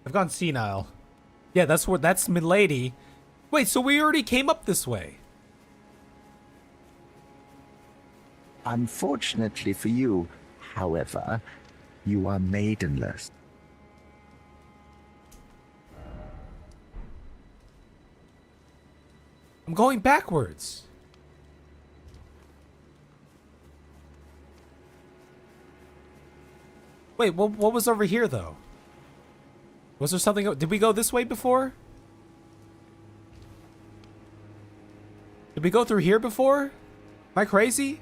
I've gone senile. Yeah, that's Milady. Wait, so we already came up this way. Unfortunately for you, however, you are maidenless. I'm going backwards. Wait, what was over here though? Was there something? Did we go this way before? Did we go through here before? Am I crazy?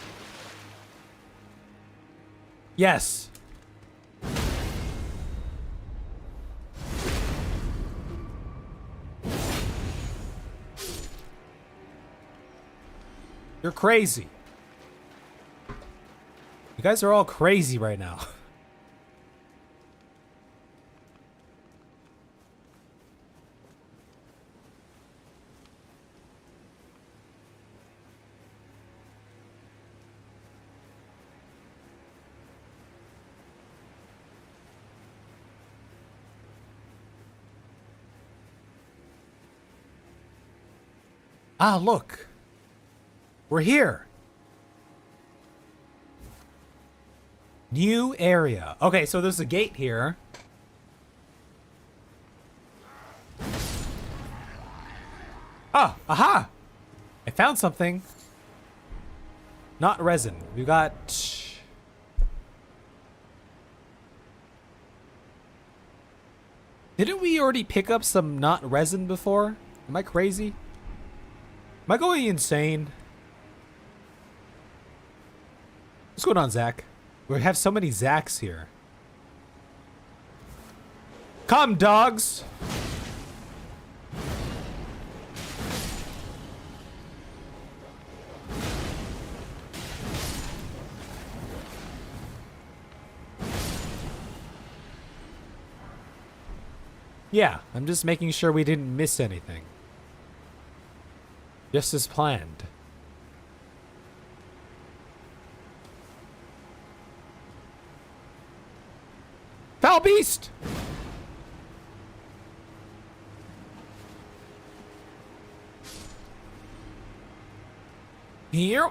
Yes. You're crazy. You guys are all crazy right now. Ah, look. We're here. New area. Okay, so there's a gate here. Ah, aha! I found something. Not resin. We got... Didn't we already pick up some not resin before? Am I crazy? Am I going insane? What's going on, Zach? We have so many Zachs here. Come, dogs! Yeah, I'm just making sure we didn't miss anything. Just as planned. Foul beast! Here.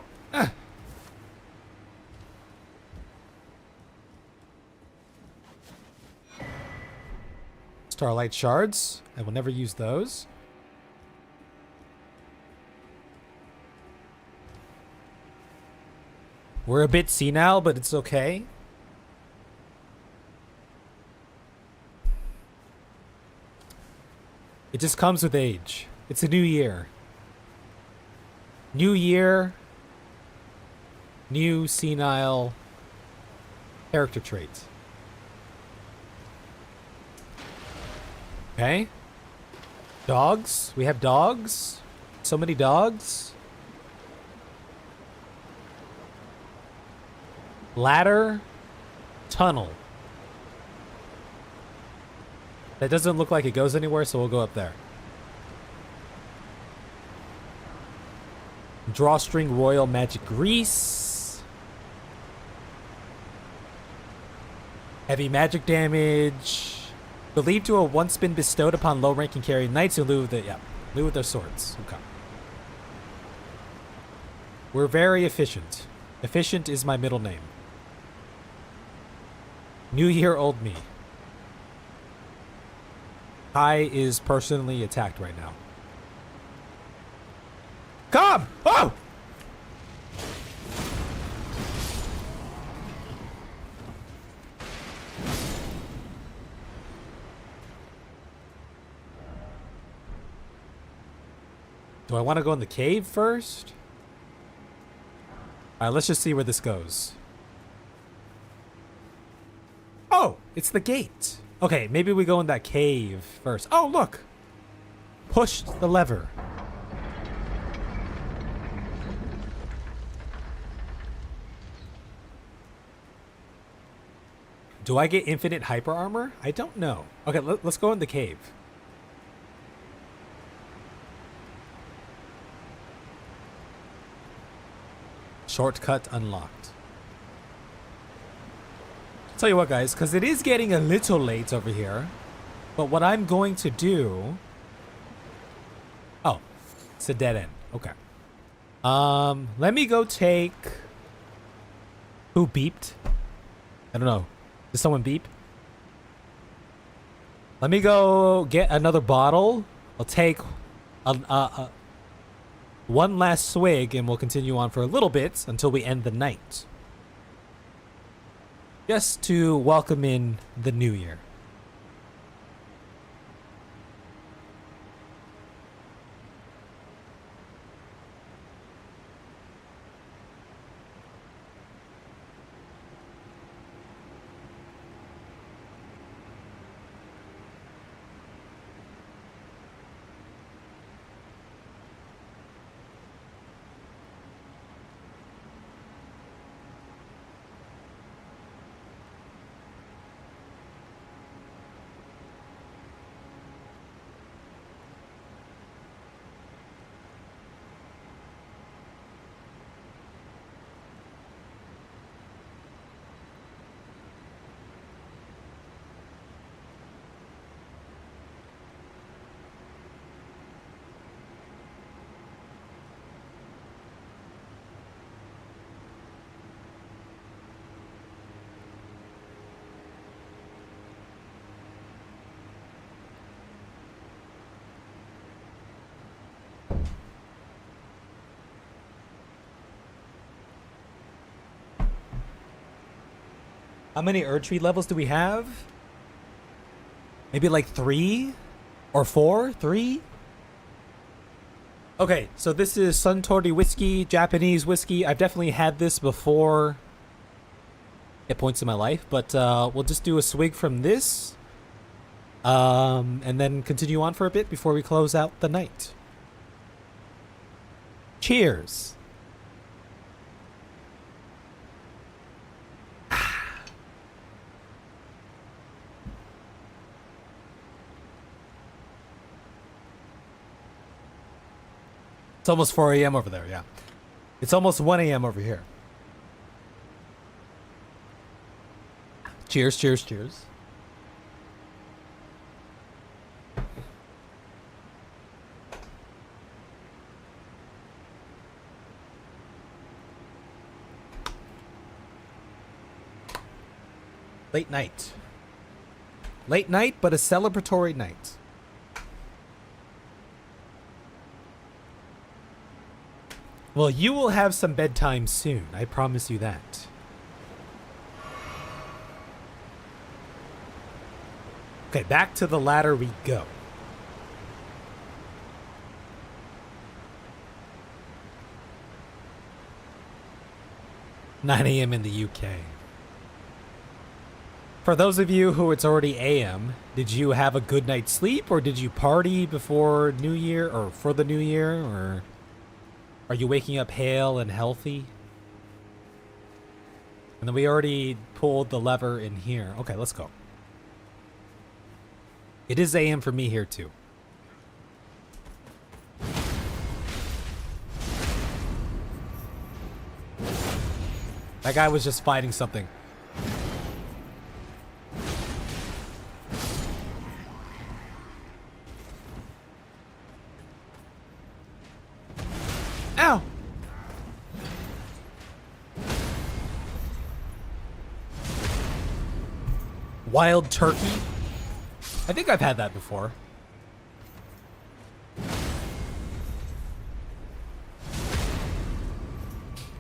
Starlight shards. I will never use those. We're a bit senile, but it's okay. It just comes with age. It's a new year. New year. New senile character traits. Okay. Dogs. We have dogs. So many dogs. Ladder. Tunnel. That doesn't look like it goes anywhere, so we'll go up there. Drawstring Royal Magic Grease. Heavy magic damage. Believed to have once been bestowed upon low-ranking carry knights in lieu of their swords. Okay. We're very efficient. Efficient is my middle name. New year, old me. Kai is personally attacked right now. Come! Oh! Do I want to go in the cave first? All right, let's just see where this goes. Oh, it's the gate. Okay, maybe we go in that cave first. Oh, look. Push the lever. Do I get infinite hyper armor? I don't know. Okay, let's go in the cave. Shortcut unlocked. Tell you what, guys, because it is getting a little late over here. But what I'm going to do... Oh, it's a dead end. Okay. Let me go take... Who beeped? I don't know. Did someone beep? Let me go get another bottle. I'll take one last swig and we'll continue on for a little bit until we end the night. Just to welcome in the new year. How many Erdtree levels do we have? Maybe like 3 or 4? 3? Okay, so this is Suntory whiskey, Japanese whiskey. I've definitely had this before at points in my life, but we'll just do a swig from this and then continue on for a bit before we close out the night. Cheers. It's almost 4 a.m. over there, yeah. It's almost 1 a.m. over here. Cheers, cheers, cheers. Late night. Late night, but a celebratory night. Well, you will have some bedtime soon. I promise you that. Okay, back to the ladder we go. "9 a.m. in the UK. For those of you who it's already AM, did you have a good night's sleep or did you party before New Year or for the New Year, or are you waking up hale and healthy? And then we already pulled the lever in here. Okay, let's go. It is AM for me here too. That guy was just fighting something. Ow! Wild turkey? I think I've had that before.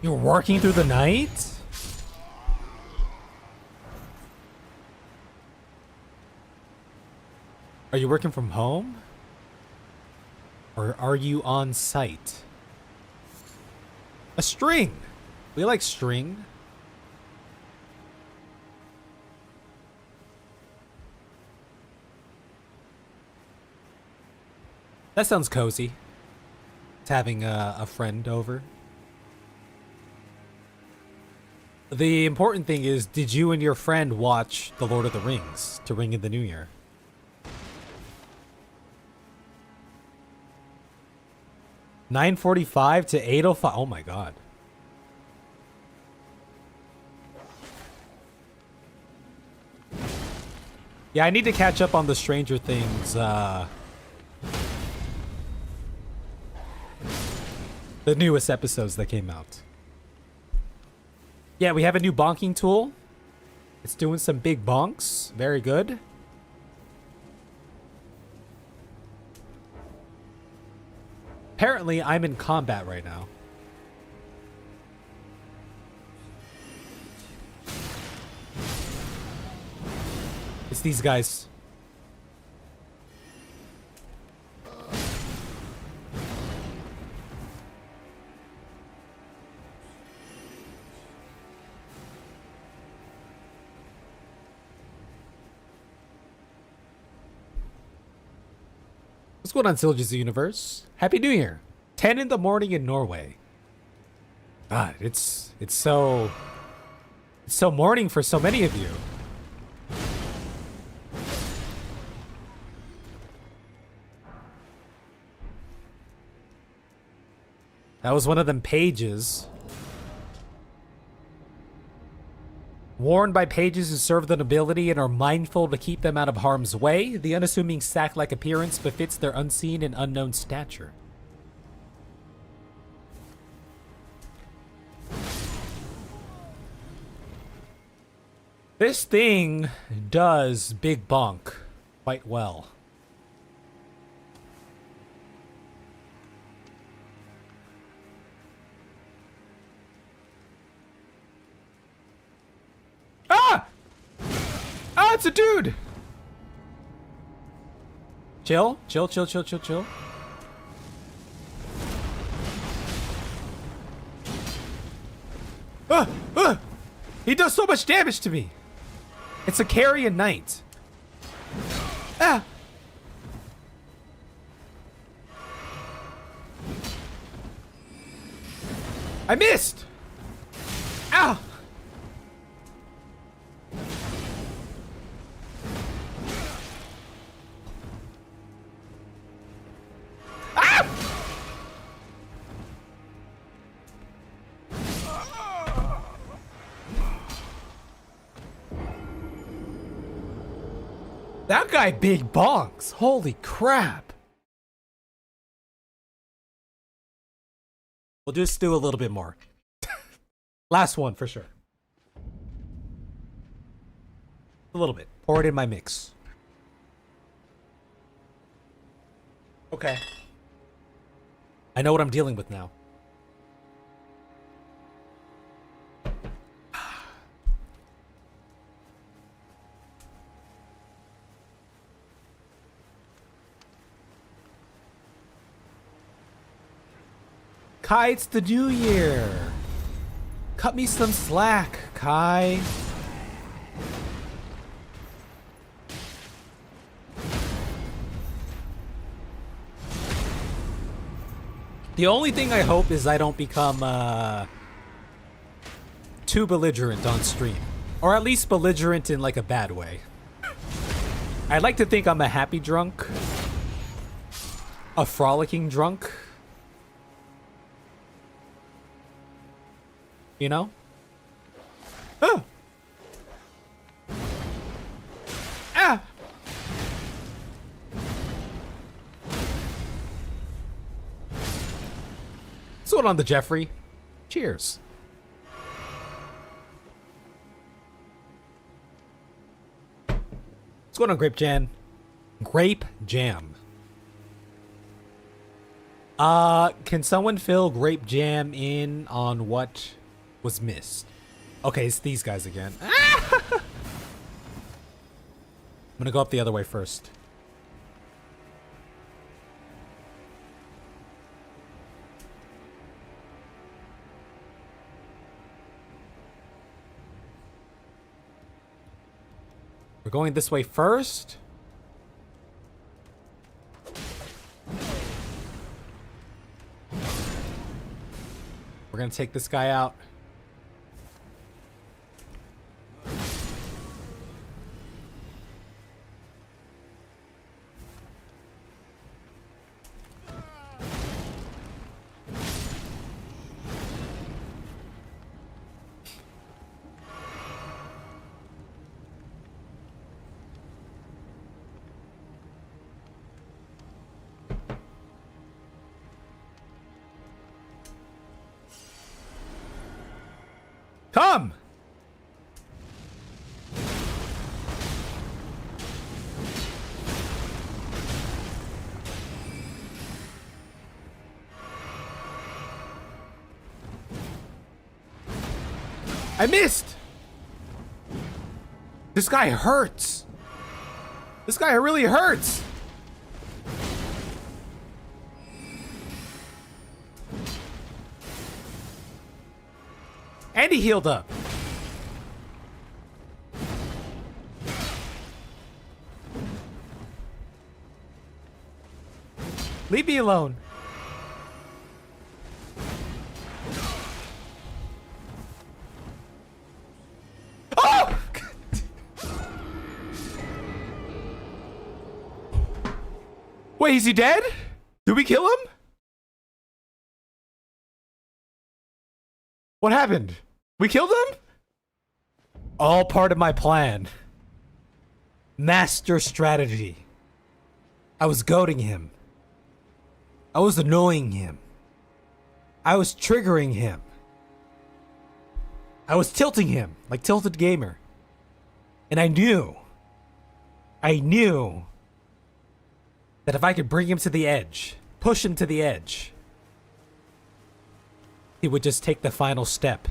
You're working through the night? Are you working from home? Or are you on site? A string! We like string. That sounds cozy. It's having a friend over. The important thing is, did you and your friend watch The Lord of the Rings to ring in the new year? $9:45 to $8:05. Oh my god. Yeah, I need to catch up on the Stranger Things, the newest episodes that came out. Yeah, we have a new bonking tool. It's doing some big bonks. Very good. Apparently, I'm in combat right now. It's these guys. What's going on, Sylges Universe? Happy New Year. 10 in the morning in Norway. God, it's so morning for so many of you. That was one of them pages. Worn by pages who serve the nobility and are mindful to keep them out of harm's way, the unassuming sack-like appearance befits their unseen and unknown stature. This thing does big bonk quite well. Ah! Ah, it's a dude! Chill, chill, chill, chill, chill, chill. Ah! Ah! He does so much damage to me! It's a carrion knight. Ah! I missed! Ow! That guy big bonks. Holy crap. We'll just do a little bit more. Last one for sure. A little bit. Pour it in my mix. Okay. I know what I'm dealing with now. Kai, it's the new year. Cut me some slack, Kai. The only thing I hope is I don't become too belligerent on stream. Or at least belligerent in like a bad way. I'd like to think I'm a happy drunk. A frolicking drunk. You know? Oh! Ah! What's going on, the Jeffrey? Cheers. What's going on, Grape Jam? Grape Jam. Can someone fill Grape Jam in on what was missed? Okay, it's these guys again. I'm gonna go up the other way first. We're going this way first. We're gonna take this guy out. Come! I missed! This guy hurts! This guy really hurts! And he healed up. Leave me alone. Oh! Wait, is he dead? Did we kill him? What happened? We killed him? All part of my plan. Master strategy. I was goading him. I was annoying him. I was triggering him. I was tilting him like Tilted Gamer. And I knew that if I could bring him to the edge, push him to the edge, he would just take the final step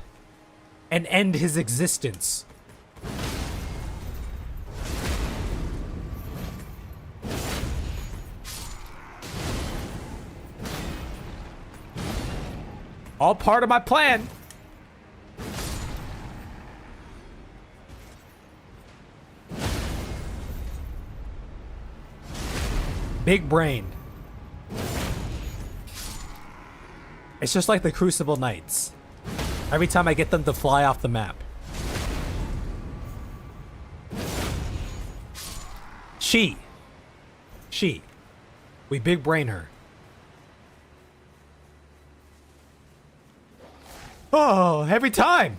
and end his existence. All part of my plan. Big brain. It's just like the Crucible Knights. Every time I get them to fly off the map. She. We big brain her. Oh, every time.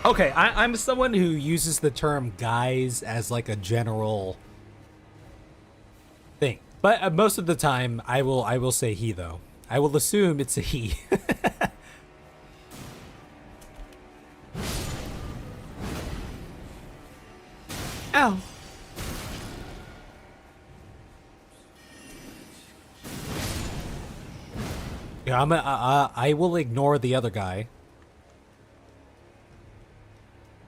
Okay, I'm someone who uses the term guys as like a general thing. But most of the time I will say he though. I will assume it's a he. Ow. Yeah, I will ignore the other guy.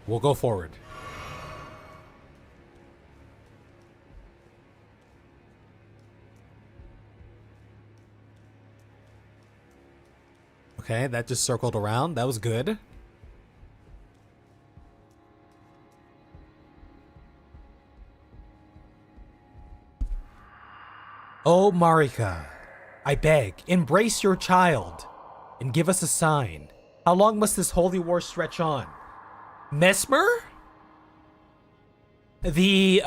We'll go forward. Okay, that just circled around. That was good. Oh, Marika, I beg, embrace your child and give us a sign. How long must this holy war stretch on? Mesmer? The,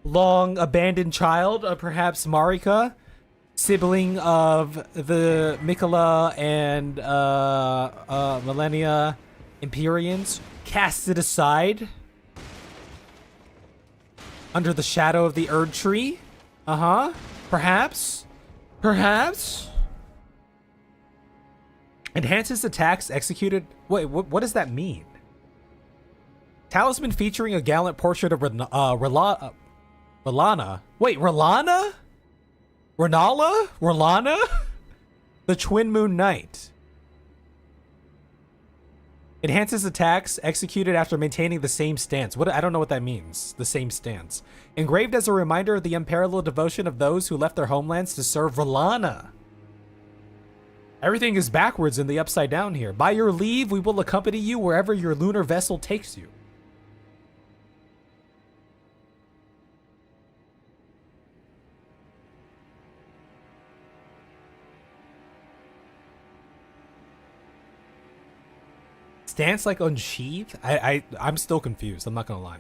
long abandoned child of perhaps Marika? Sibling of the Miquella and, Millennia Empyreans? Casted aside? Under the shadow of the Erdtree? Uh-huh. Perhaps? Perhaps? Enhances attacks executed... Wait, what does that mean? Talisman featuring a gallant portrait of Rellana. Wait, Rellana? Rennala? Rellana? The Twin Moon Knight. Enhances attacks executed after maintaining the same stance. What? I don't know what that means. The same stance. Engraved as a reminder of the unparalleled devotion of those who left their homelands to serve Rellana. Everything is backwards in the upside down here. By your leave, we will accompany you wherever your lunar vessel takes you. Stance like unsheathed? I'm still confused. I'm not gonna lie.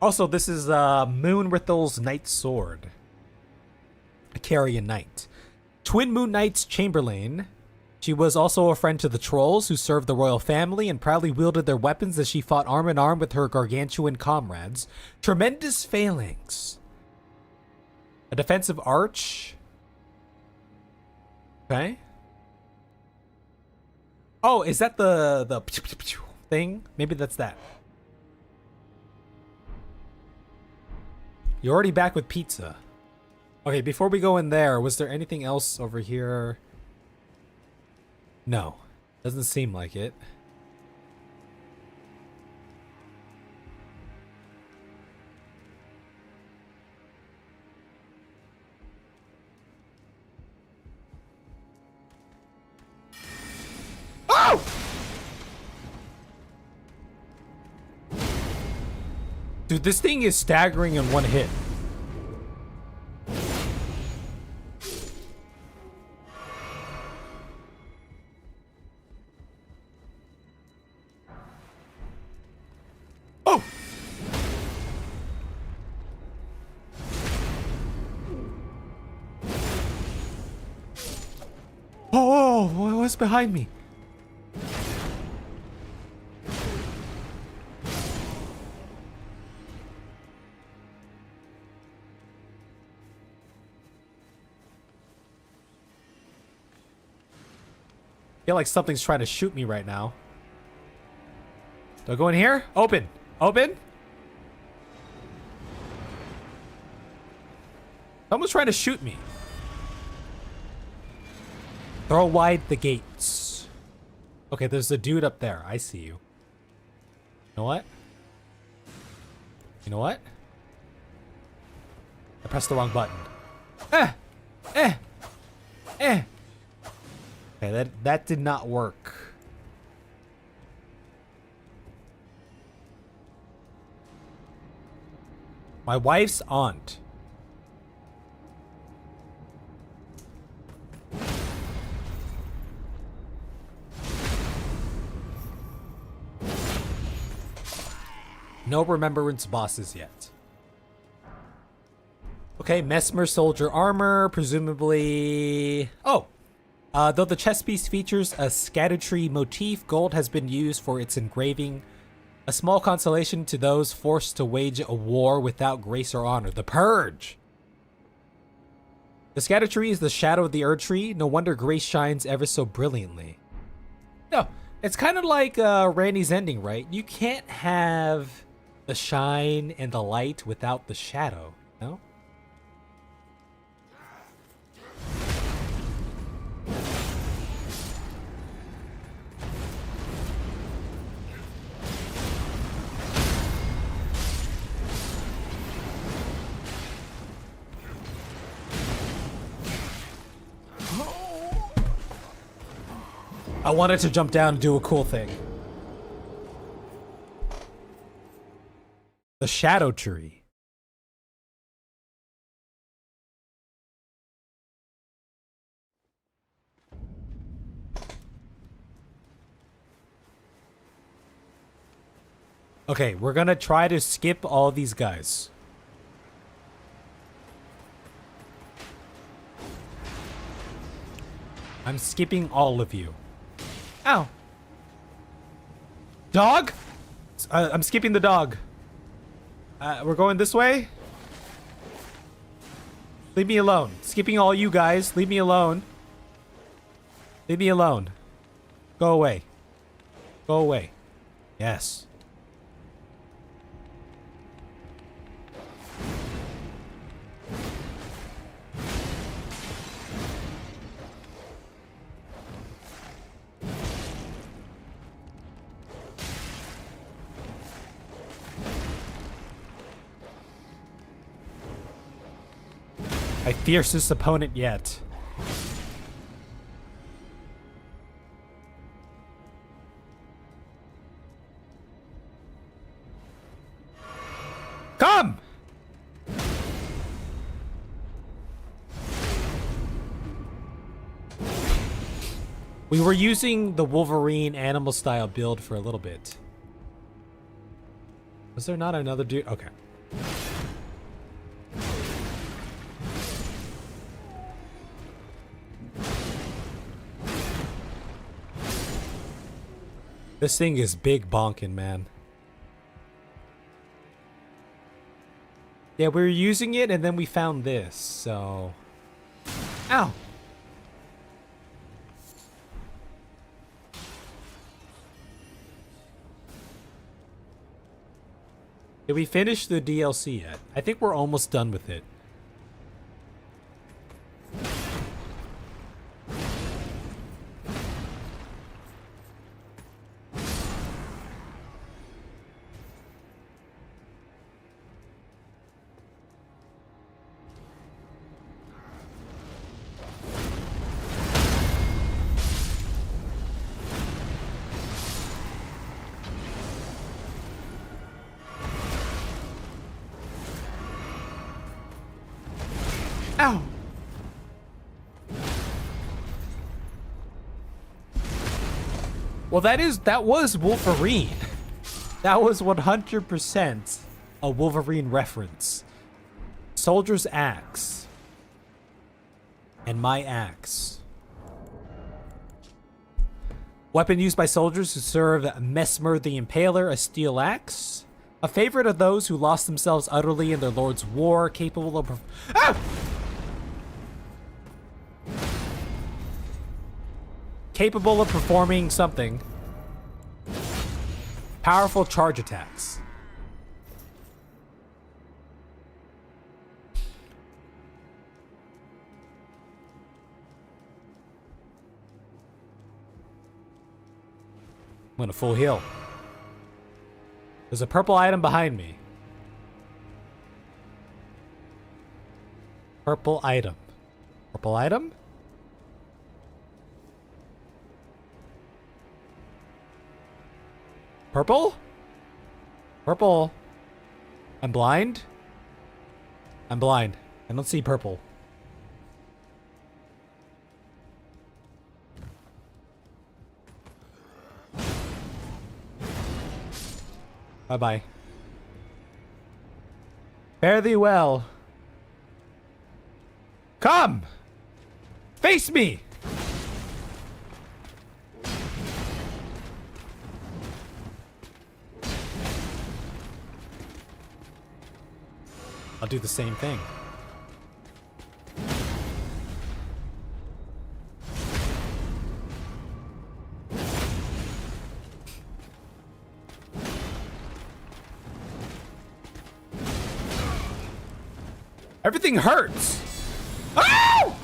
Also, this is Moonrithel's Knight Sword. A Carrion Knight. Twin Moon Knight's Chamberlain. She was also a friend to the trolls who served the royal family and proudly wielded their weapons as she fought arm in arm with her gargantuan comrades. Tremendous phalanx. A defensive arch. Okay. Oh, is that the thing? Maybe that's that. You're already back with pizza. Okay, before we go in there, was there anything else over here? No. Doesn't seem like it. Oh! Dude, this thing is staggering in one hit. Oh! Oh, what's behind me? I feel like something's trying to shoot me right now. Do I go in here? Open. Open. Someone's trying to shoot me. Throw wide the gates. Okay, there's a dude up there. I see you. You know what? You know what? I pressed the wrong button. Okay, that did not work. My wife's aunt. No remembrance bosses yet. Okay, Mesmer soldier armor, presumably... Oh! Though the chest piece features a Scadutree motif, gold has been used for its engraving. A small consolation to those forced to wage a war without grace or honor. The Purge! The Scadutree is the shadow of the Erdtree. No wonder grace shines ever so brilliantly. No, it's kind of like Randy's ending, right? You can't have the shine and the light without the shadow, no? I wanted to jump down and do a cool thing. The Scadutree. Okay, we're gonna try to skip all these guys. I'm skipping all of you. Ow. Dog? I'm skipping the dog. We're going this way? Leave me alone. Skipping all you guys. Leave me alone. Leave me alone. Go away. Go away. Yes. My fiercest opponent yet. Come! We were using the Wolverine animal style build for a little bit. Was there not another dude? Okay. This thing is big bonking, man. Yeah, we were using it and then we found this, so... Ow! Did we finish the DLC yet? I think we're almost done with it. Ow! Well, that was Wolverine. That was 100% a Wolverine reference. Soldier's axe. And my axe. Weapon used by soldiers who served Mesmer the Impaler, a steel axe. A favorite of those who lost themselves utterly in their lord's war, capable of... Ah! Capable of performing something. Powerful charge attacks. I'm gonna full heal. There's a purple item behind me. Purple item. Purple item? Purple? Purple. I'm blind? I'm blind. I don't see purple. Bye-bye. Fare thee well. Come! Face me! I'll do the same thing. Everything hurts. Ow!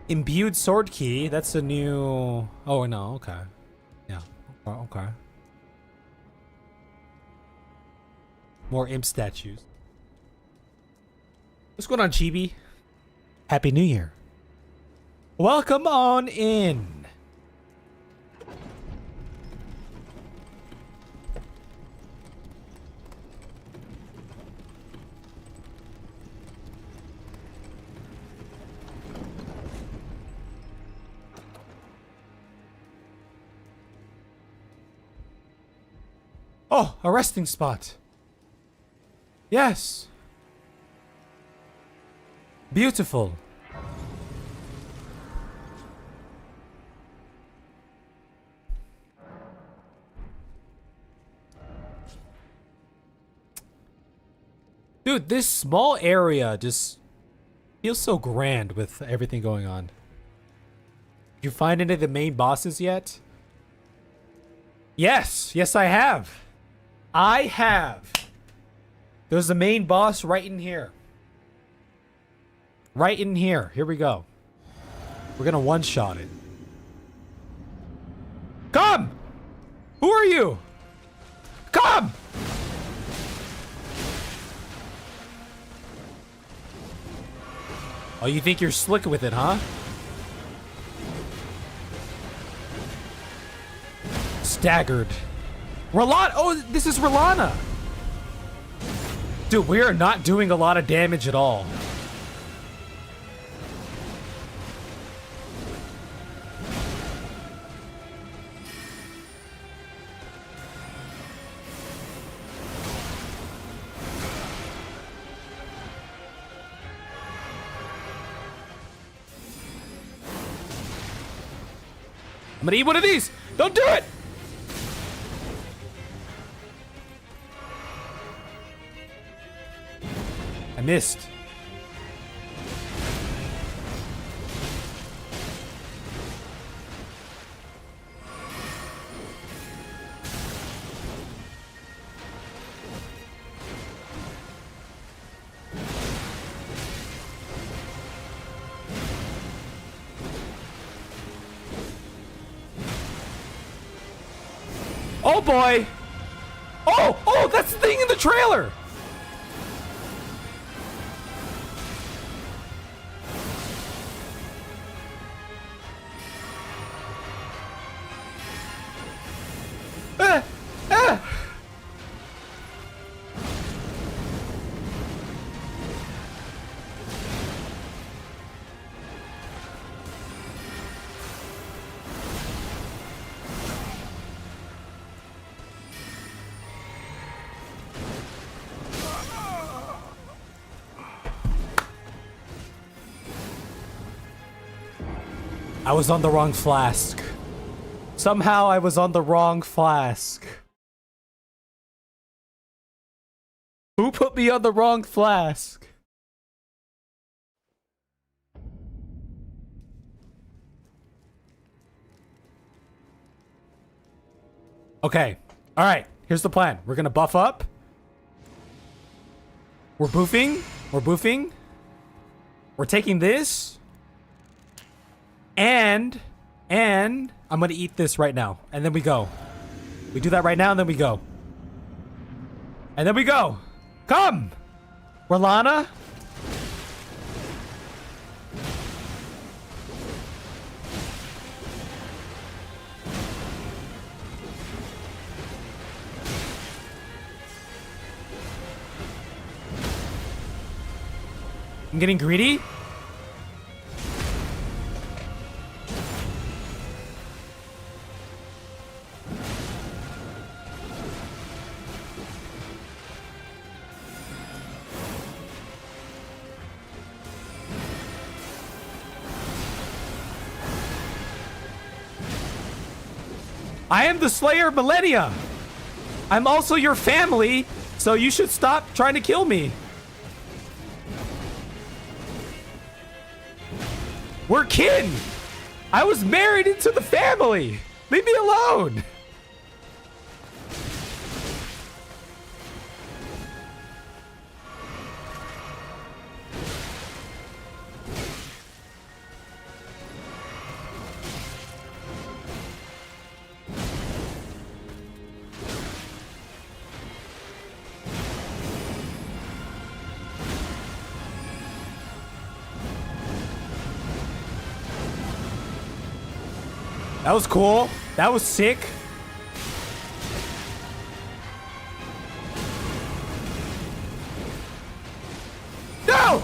Imbued sword key. That's a new... Oh, no. Okay. Yeah. Okay. More imp statues. What's going on, Chibi? Happy New Year. Welcome on in. Oh, a resting spot. Yes. Beautiful. Dude, this small area just feels so grand with everything going on. Did you find any of the main bosses yet? Yes. Yes, I have. I have. There's the main boss right in here. Right in here. Here we go. We're gonna one-shot it. Come! Who are you? Come! Oh, you think you're slick with it, huh? Staggered. Rellana! Oh, this is Rellana! Dude, we are not doing a lot of damage at all. I'm gonna eat one of these! Don't do it! I missed. Oh boy! Oh, that's the thing in the trailer! I was on the wrong flask. Somehow I was on the wrong flask. Who put me on the wrong flask? Okay. All right. Here's the plan. We're going to buff up. We're boofing. We're boofing. We're taking this. And I'm going to eat this right now. And then we go. We do that right now and then we go. And then we go. Come! Rellana? I'm getting greedy. I am the Slayer of Millennia. I'm also your family, so you should stop trying to kill me. We're kin. I was married into the family. Leave me alone. That was cool. That was sick. No!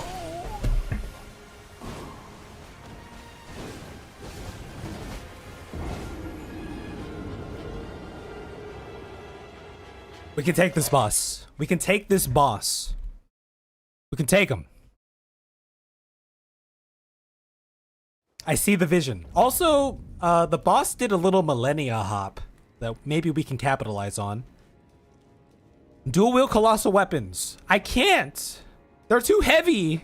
We can take this boss. We can take this boss. We can take him. I see the vision. Also, the boss did a little millennia hop that maybe we can capitalize on. Dual wield colossal weapons. I can't. They're too heavy.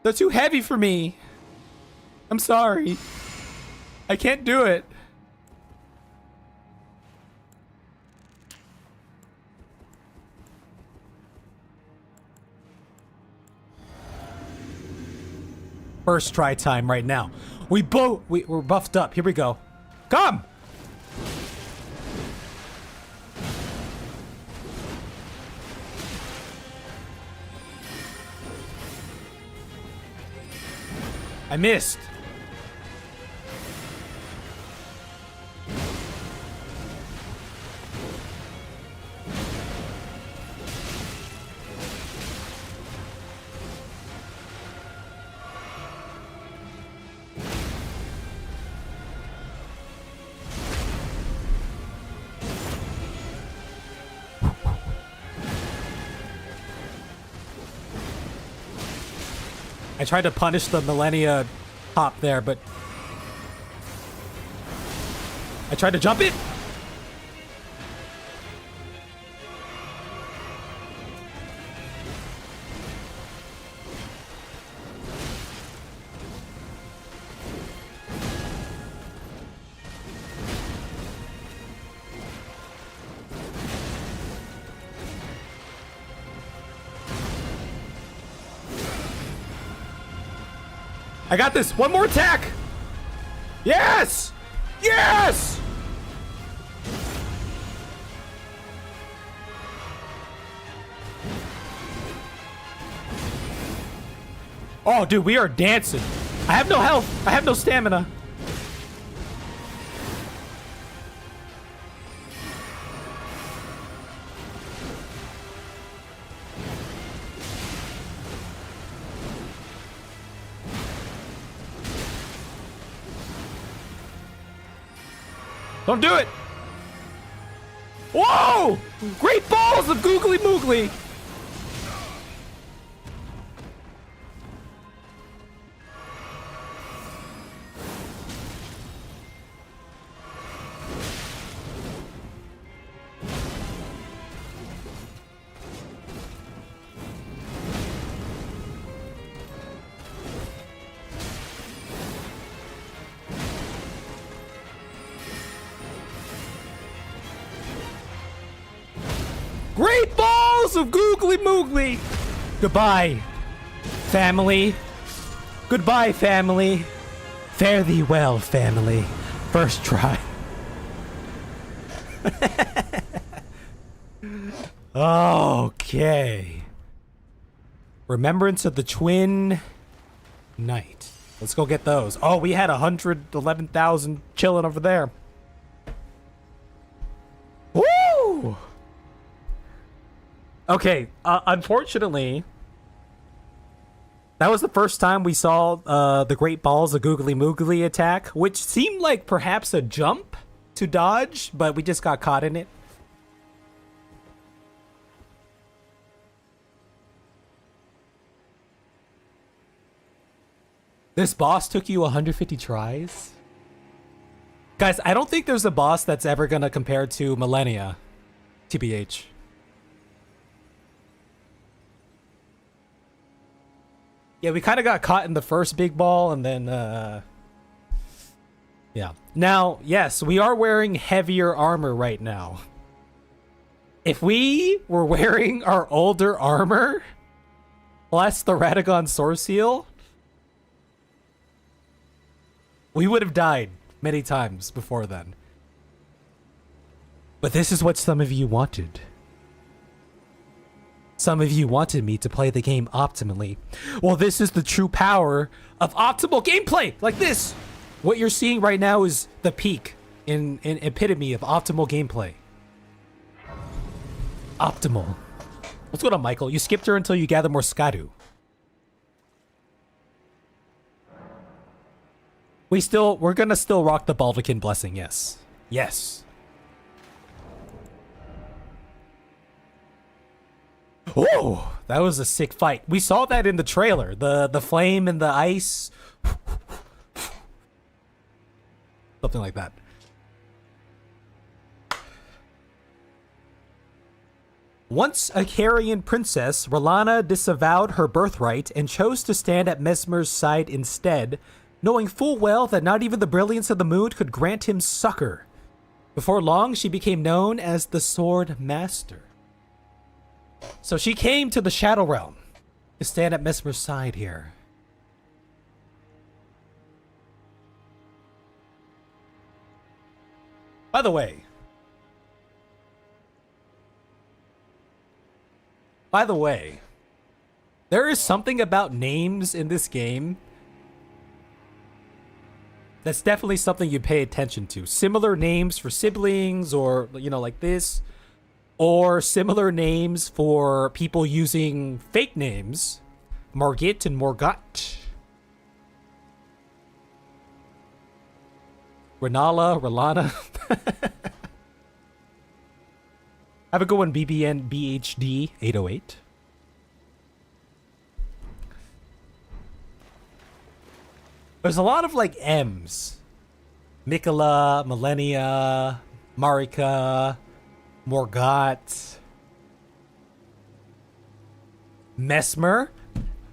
They're too heavy for me. I'm sorry. I can't do it. First try time right now. We're buffed up. Here we go. Come! I missed. I tried to punish the Millennia hop there, but I tried to jump it. I got this. One more attack. Yes! Yes! Oh, dude, we are dancing. I have no health. I have no stamina. Don't do it! Whoa! Great balls of googly moogly! Great balls of googly moogly! Goodbye, family. Goodbye, family. Fare thee well, family. First try. Okay. Remembrance of the Twin Knight. Let's go get those. Oh, we had 111,000 chilling over there. Woo! Okay, unfortunately, that was the first time we saw the Great Balls of Googly Moogly attack, which seemed like perhaps a jump to dodge, but we just got caught in it. This boss took you 150 tries? Guys, I don't think there's a boss that's ever gonna compare to Millennia, TBH. Yeah, we kind of got caught in the first big ball, and then, yeah. Now, yes, we are wearing heavier armor right now. If we were wearing our older armor, plus the Radagon Source Seal, we would have died many times before then. But this is what some of you wanted. Some of you wanted me to play the game optimally. Well, this is the true power of optimal gameplay, like this. What you're seeing right now is the peak in epitome of optimal gameplay. Optimal. What's going on, Michael? You skipped her until you gather more Scadu. We're gonna still rock the Baldekin Blessing, yes. Yes. Oh, that was a sick fight. We saw that in the trailer. The flame and the ice. Something like that. Once a Carian princess, Rellana disavowed her birthright and chose to stand at Mesmer's side instead, knowing full well that not even the brilliance of the moon could grant him succor. Before long, she became known as the Sword Master. So she came to the Shadow Realm to stand at Mesmer's side here. By the way, there is something about names in this game that's definitely something you pay attention to. Similar names for siblings, or, you know, like this, or similar names for people using fake names. Margit and Morgot. Rellana. Have a good one, BBN BHD 808. There's a lot of like M's. Miquella, Millennia, Marika, Morgot, Mesmer.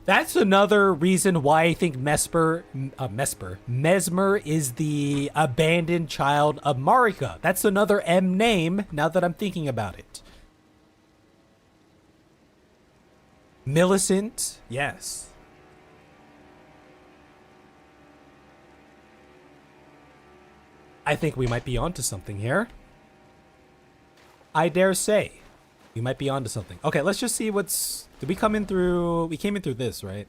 That's another reason why I think Mesmer is the abandoned child of Marika. That's another M name, now that I'm thinking about it. Millicent, yes. I think we might be onto something here. I dare say we might be onto something. Okay, let's just see what's... Did we come in through... We came in through this, right?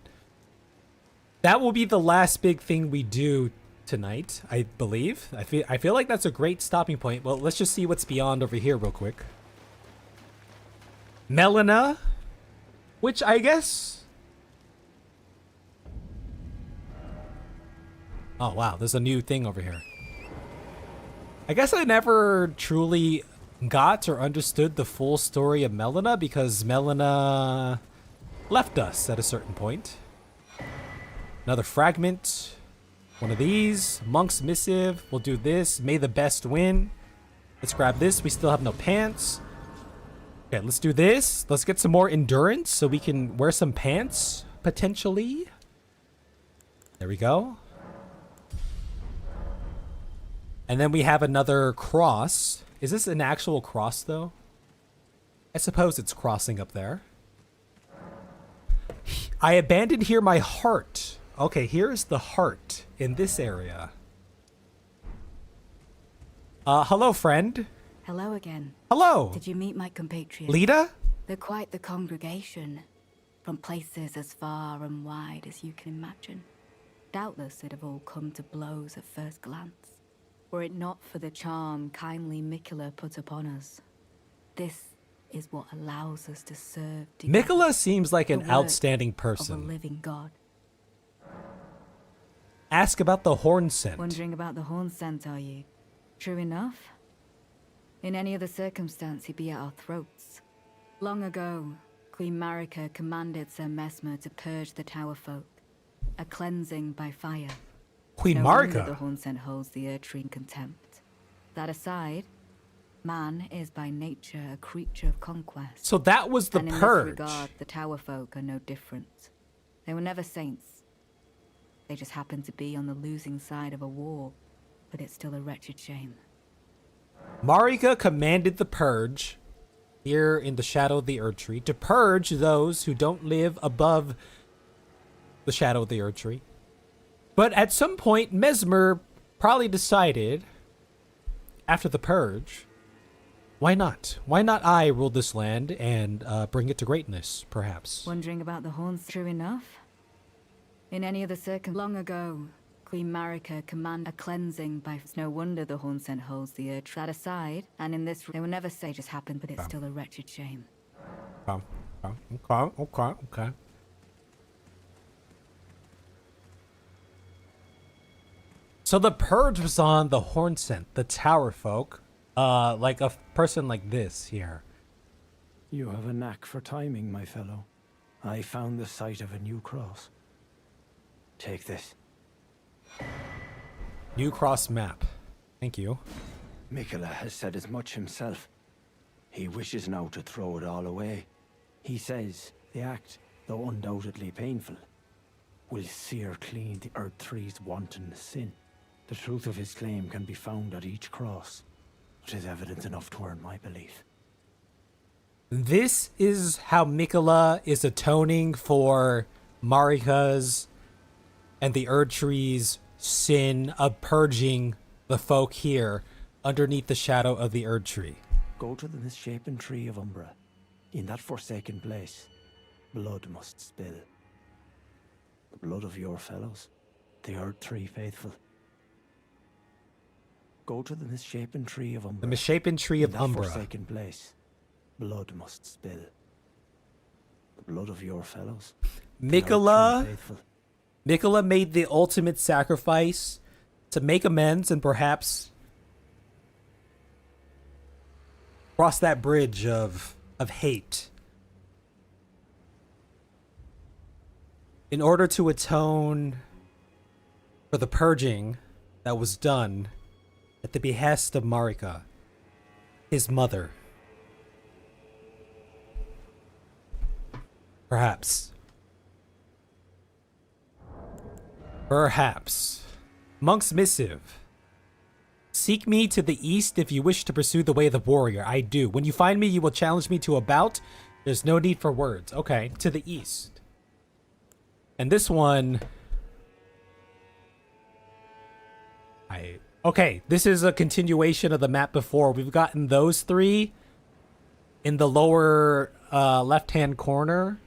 That will be the last big thing we do tonight, I believe. I feel like that's a great stopping point. Well, let's just see what's beyond over here real quick. Melina, which I guess... Oh, wow. There's a new thing over here. I guess I never truly got or understood the full story of Melina, because Melina left us at a certain point. Another fragment. One of these. Monk's Missive. We'll do this. May the best win. Let's grab this. We still have no pants. Okay, let's do this. Let's get some more endurance so we can wear some pants, potentially. There we go. And then we have another cross. Is this an actual cross, though? I suppose it's crossing up there. I abandoned here my heart. Okay, here's the heart in this area. Hello, friend. Hello again. Hello. Did you meet my compatriots? Lita? They're quite the congregation, from places as far and wide as you can imagine. Doubtless they'd have all come to blows at first glance, were it not for the charm kindly Miquella put upon us. This is what allows us to serve together. Miquella seems like an outstanding Of a person. living god. Ask about the horn scent. Wondering about the horn scent, are you? True enough. In any other circumstance, he'd be at our throats. Long ago, Queen Marika commanded Sir Mesmer to purge the Tower folk, a cleansing by fire. Queen No wonder Marika? the horn scent holds the Erdtree in contempt. That aside, man is by nature a creature of conquest. So that was the and in purge. this regard, the Tower folk are no different. They were never saints. They just happened to be on the losing side of a war, but it's still a wretched shame. Marika commanded the purge here in the shadow of the Erdtree to purge those who don't live above the shadow of the Erdtree. But at some point, Mesmer probably decided, after the purge, why not? Why not I rule this land and bring it to greatness, perhaps? Wondering about the horns, true enough? In any other long ago, Queen Marika commanded a cleansing by... It's no wonder the horn scent holds the Erdtree. That aside, and in this... They will never say just happened, but it's still a wretched shame. Okay. So the purge was on the horn scent, the tower folk, like a person like this here. You have a knack for timing, my fellow. I found the site of a new cross. Take this. New cross map. Thank you. Miquella has said as much himself. He wishes now to throw it all away. He says the act, though undoubtedly painful, will sear clean the Erdtree's wanton sin. The truth of his claim can be found at each cross. It is evidence enough to earn my belief. This is how Miquella is atoning for Marika's and the Erdtree's sin of purging the folk here underneath the shadow of the Erdtree. Go to the misshapen tree of Umbra. In that forsaken place, blood must spill. The blood of your fellows, the Erdtree faithful. Go to the misshapen tree of Umbra. The misshapen tree of In that Umbra. forsaken place, blood must spill. The blood of your fellows. Miquella made the ultimate sacrifice to make amends and perhaps cross that bridge of hate in order to atone for the purging that was done at the behest of Marika, his mother. Perhaps. Monk's Missive. Seek me to the east if you wish to pursue the way of the warrior. I do. When you find me, you will challenge me to a bout. There's no need for words. Okay, to the east. And this one... Okay, this is a continuation of the map before. We've gotten those three in the lower left-hand corner.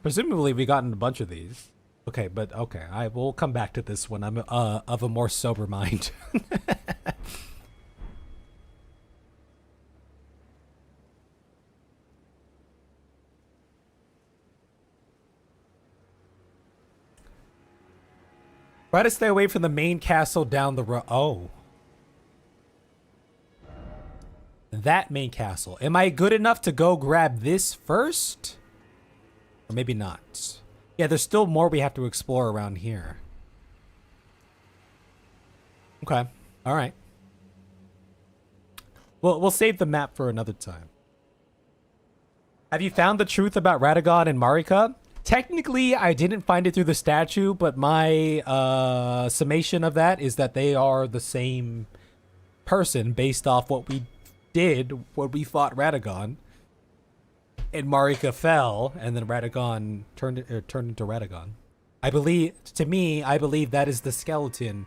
Presumably, we've gotten a bunch of these. Okay, but okay, I will come back to this one. I'm of a more sober mind. Try to stay away from the main castle down the road. Oh. That main castle. Am I good enough to go grab this first? Or maybe not. Yeah, there's still more we have to explore around here. Okay. All right. Well, we'll save the map for another time. Have you found the truth about Radagon and Marika? Technically, I didn't find it through the statue, but my summation of that is that they are the same person based off what we did when we fought Radagon. And Marika fell, and then Radagon turned into Radagon. I believe that is the skeleton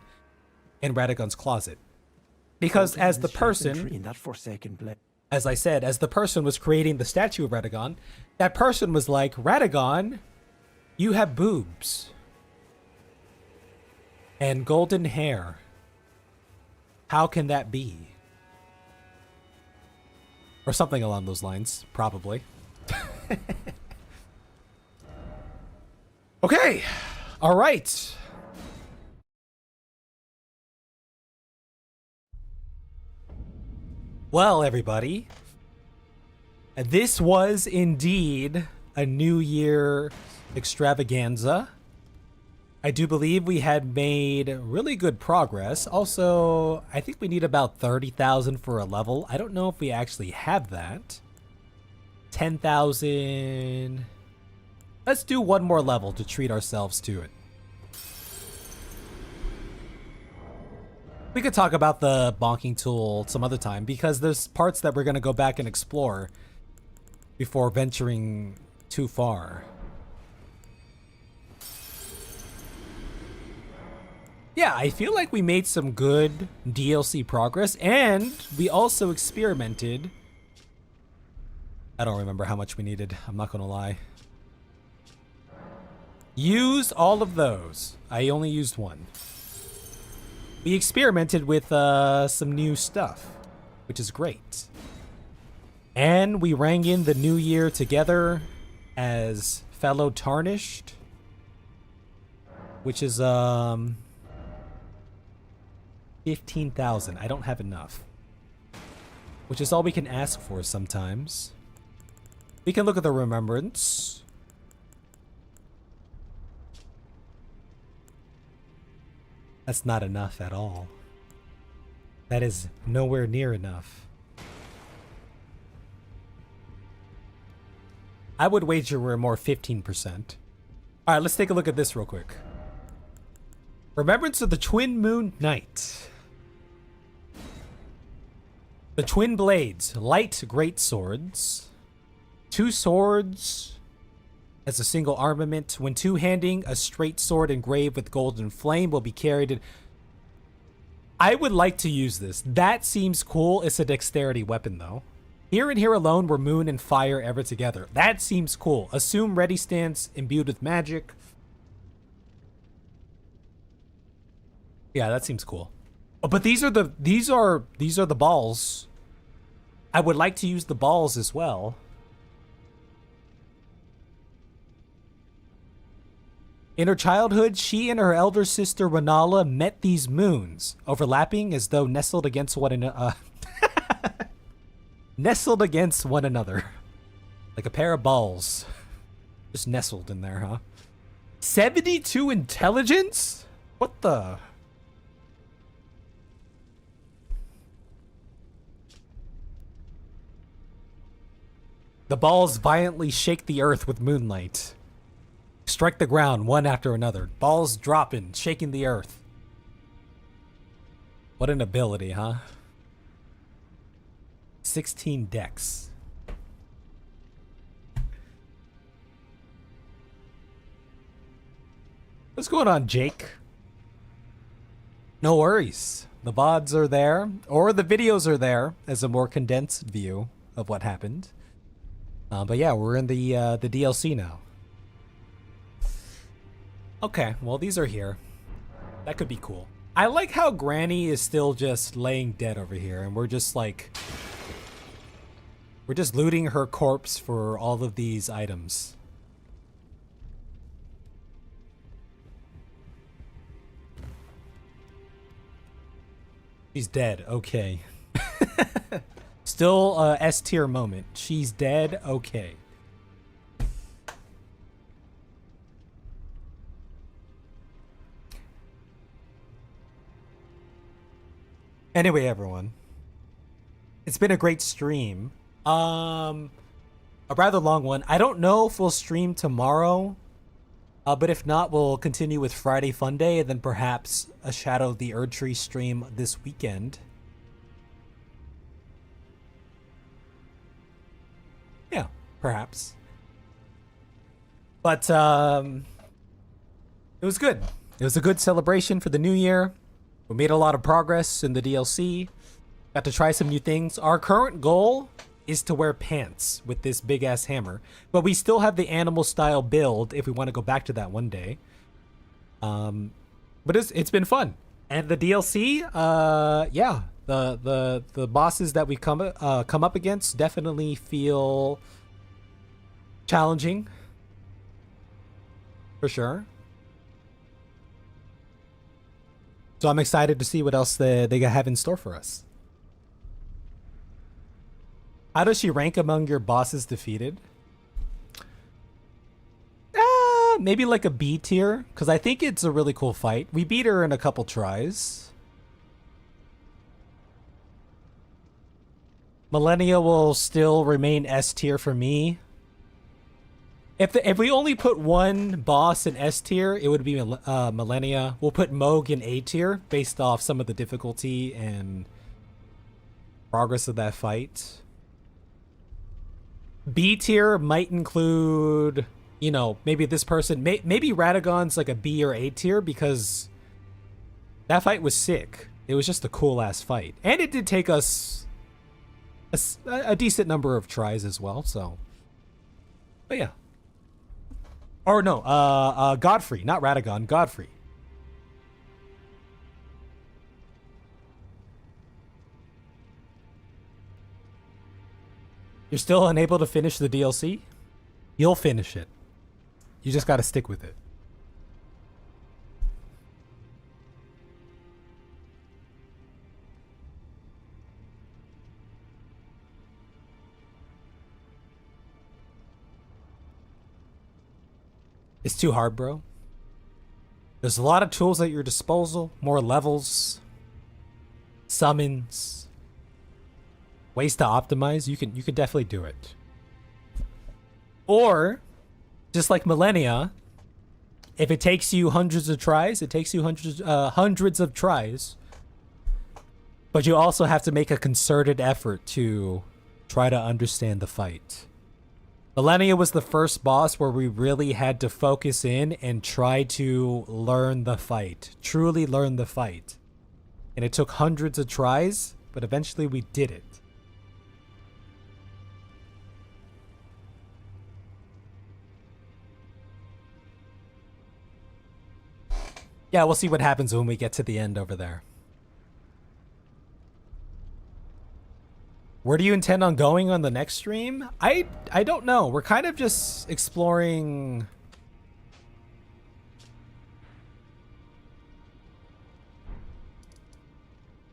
in Radagon's closet. Because as the person, in that forsaken place, as I said, as the person was creating the statue of Radagon, that person was like, Radagon, you have boobs and golden hair. How can that be? Or something along those lines, probably. Okay. All right. Well, everybody, this was indeed a New Year extravaganza. I do believe we had made really good progress. Also, I think we need about 30,000 for a level. I don't know if we actually have that. 10,000. Let's do one more level to treat ourselves to it. We could talk about the bonking tool some other time because there's parts that we're going to go back and explore before venturing too far. Yeah, I feel like we made some good DLC progress, and we also experimented. I don't remember how much we needed. I'm not going to lie. Use all of those. I only used one. We experimented with some new stuff, which is great. And we rang in the new year together as fellow Tarnished, which is 15,000. I don't have enough, which is all we can ask for sometimes. We can look at the remembrance. That's not enough at all. That is nowhere near enough. I would wager we're more 15%. All right, let's take a look at this real quick. Remembrance of the Twin Moon Night. The Twin Blades, light great swords. 2 swords as a single armament. When two-handing, a straight sword engraved with golden flame will be carried I would like to use this. That seems cool. It's a dexterity weapon, though. Here and here alone were moon and fire ever together. That seems cool. Assume ready stance imbued with magic. Yeah, that seems cool. Oh, but these are the balls. I would like to use the balls as well. In her childhood, she and her elder sister Rellana met these moons, overlapping as though nestled against one another. Nestled against one another. Like a pair of balls. Just nestled in there, huh? 72 intelligence? What the? The balls violently shake the earth with moonlight. Strike the ground one after another. Balls dropping, shaking the earth. What an ability, huh? 16 decks. What's going on, Jake? No worries. The VODs are there, or the videos are there as a more condensed view of what happened. But yeah, we're in the DLC now. Okay, well, these are here. That could be cool. I like how Granny is still just laying dead over here, and we're just like... We're just looting her corpse for all of these items. She's dead, okay. Still a S tier moment. She's dead, okay. Anyway, everyone, it's been a great stream. A rather long one. I don't know if we'll stream tomorrow, but if not, we'll continue with Friday Fun Day and then perhaps a Shadow of the Erdtree stream this weekend. Yeah, perhaps. But it was good. It was a good celebration for the new year. We made a lot of progress in the DLC. Got to try some new things. Our current goal is to wear pants with this big ass hammer, but we still have the animal style build if we want to go back to that one day. But it's been fun. And the DLC, yeah, the bosses that we come up against definitely feel challenging, for sure. So I'm excited to see what else they have in store for us. How does she rank among your bosses defeated? Maybe like a B tier, because I think it's a really cool fight. We beat her in a couple tries. Millennia will still remain S tier for me. If we only put one boss in S tier, it would be Millennia. We'll put Moog in A tier based off some of the difficulty and progress of that fight. B tier might include, you know, maybe this person, maybe Radagon's like a B or A tier because that fight was sick. It was just a cool ass fight. And it did take us a decent number of tries as well, so. But yeah. Or no, Godfrey, not Radagon, Godfrey. You're still unable to finish the DLC? You'll finish it. You just gotta stick with it. It's too hard, bro. There's a lot of tools at your disposal, more levels, summons, ways to optimize. You can definitely do it. Or, just like Millennia, if it takes you hundreds of tries, it takes you hundreds of tries. But you also have to make a concerted effort to try to understand the fight. Millennia was the first boss where we really had to focus in and try to learn the fight. Truly learn the fight. And it took hundreds of tries, but eventually we did it. Yeah, we'll see what happens when we get to the end over there. Where do you intend on going on the next stream? I don't know. We're kind of just exploring.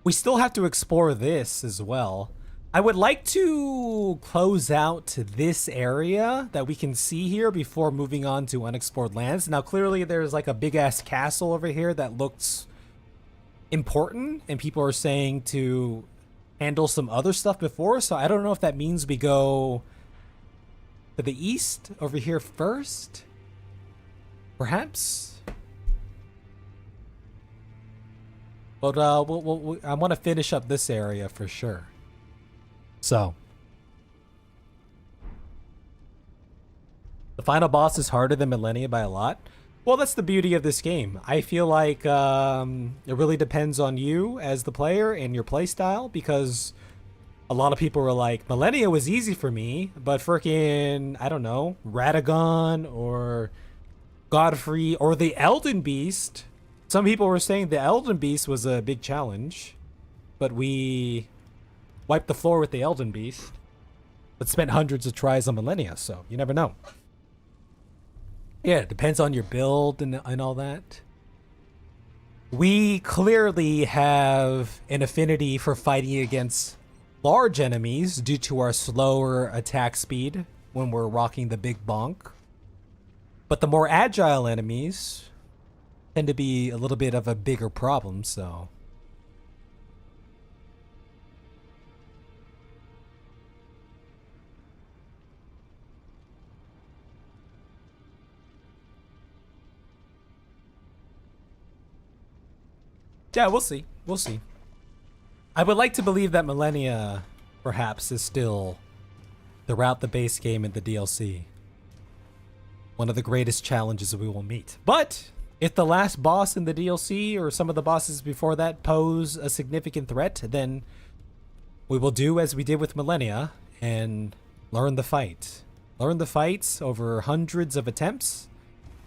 We still have to explore this as well. I would like to close out to this area that we can see here before moving on to unexplored lands. Now, clearly there's like a big ass castle over here that looks important, and people are saying to handle some other stuff before. So I don't know if that means we go to the east over here first, perhaps. But I want to finish up this area for sure. So the final boss is harder than Millennia by a lot. Well, that's the beauty of this game. I feel like it really depends on you as the player and your playstyle, because a lot of people were like, Millennia was easy for me, but freaking, I don't know, Radagon or Godfrey or the Elden Beast. Some people were saying the Elden Beast was a big challenge, but we wiped the floor with the Elden Beast, but spent hundreds of tries on Millennia, so you never know. Yeah, it depends on your build and all that. We clearly have an affinity for fighting against large enemies due to our slower attack speed when we're rocking the big bonk. But the more agile enemies tend to be a little bit of a bigger problem, so. Yeah, we'll see. We'll see. I would like to believe that Millennia, perhaps, is still, throughout the base game and the DLC, one of the greatest challenges we will meet. But if the last boss in the DLC or some of the bosses before that pose a significant threat, then we will do as we did with Millennia and learn the fight. Learn the fights over hundreds of attempts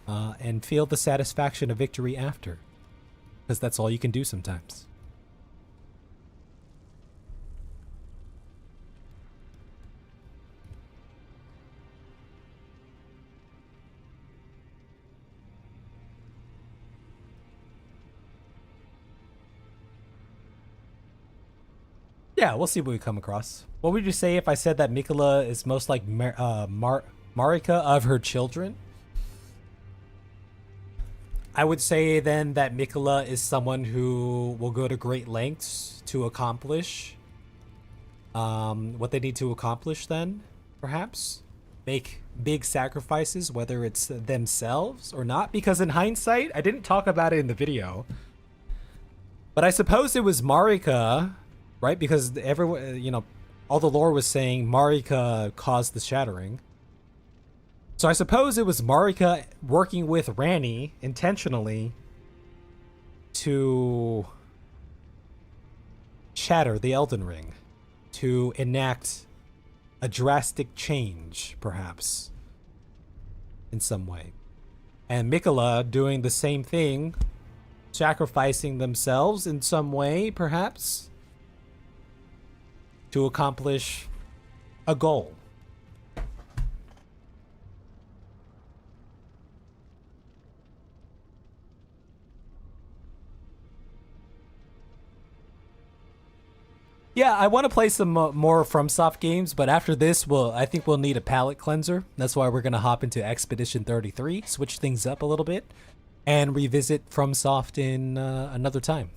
and feel the satisfaction of victory after. Because that's all you can do sometimes. Yeah, we'll see what we come across. What would you say if I said that Miquella is most like Marika of her children? I would say then that Miquella is someone who will go to great lengths to accomplish what they need to accomplish then, perhaps. Make big sacrifices, whether it's themselves or not. Because in hindsight, I didn't talk about it in the video, but I suppose it was Marika, right? Because everyone, you know, all the lore was saying Marika caused the shattering. So I suppose it was Marika working with Ranni intentionally to shatter the Elden Ring, to enact a drastic change, perhaps, in some way. And Miquella doing the same thing, sacrificing themselves in some way, perhaps, to accomplish a goal. Yeah, I want to play some more FromSoft games, but after this, I think we'll need a palate cleanser. That's why we're going to hop into Expedition 33, switch things up a little bit, and revisit FromSoft in another time.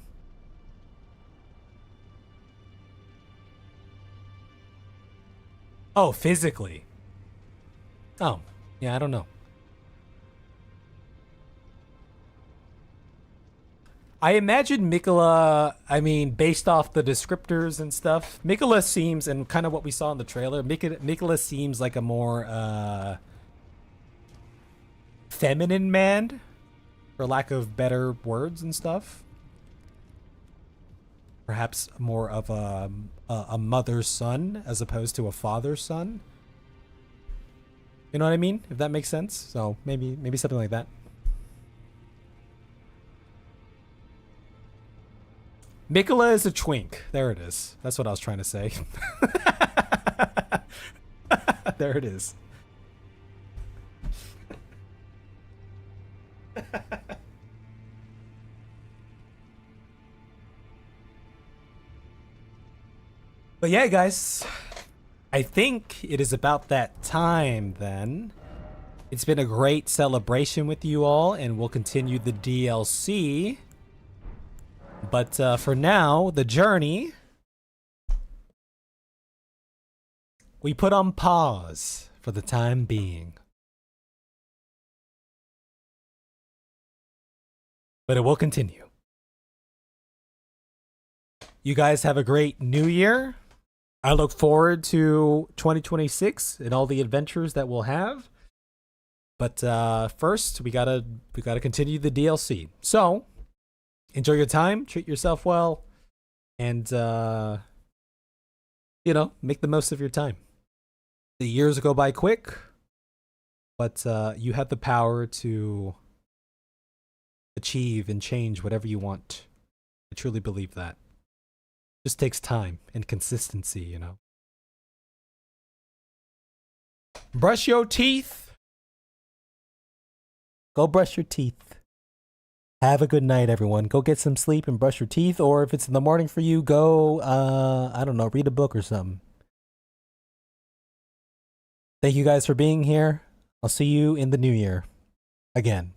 Oh, physically. Oh, yeah, I don't know. I imagine Miquella, I mean, based off the descriptors and stuff, Miquella seems, and kind of what we saw in the trailer, Miquella seems like a more feminine man, for lack of better words and stuff. perhaps more of a mother's son as opposed to a father's son. You know what I mean? If that makes sense. So maybe something like that. Miquella is a twink. There it is. That's what I was trying to say. There it is. But yeah, guys, I think it is about that time then. It's been a great celebration with you all, and we'll continue the DLC. But for now, the journey, we put on pause for the time being. But it will continue. You guys have a great new year. I look forward to 2026 and all the adventures that we'll have. But first, we gotta continue the DLC. So, enjoy your time, treat yourself well, and make the most of your time. The years go by quick, but you have the power to achieve and change whatever you want. I truly believe that. Just takes time and consistency, you know. Brush your teeth. Go brush your teeth. Have a good night, everyone. Go get some sleep and brush your teeth. Or if it's in the morning for you, go, I don't know, read a book or something. Thank you guys for being here. I'll see you in the new year. Again.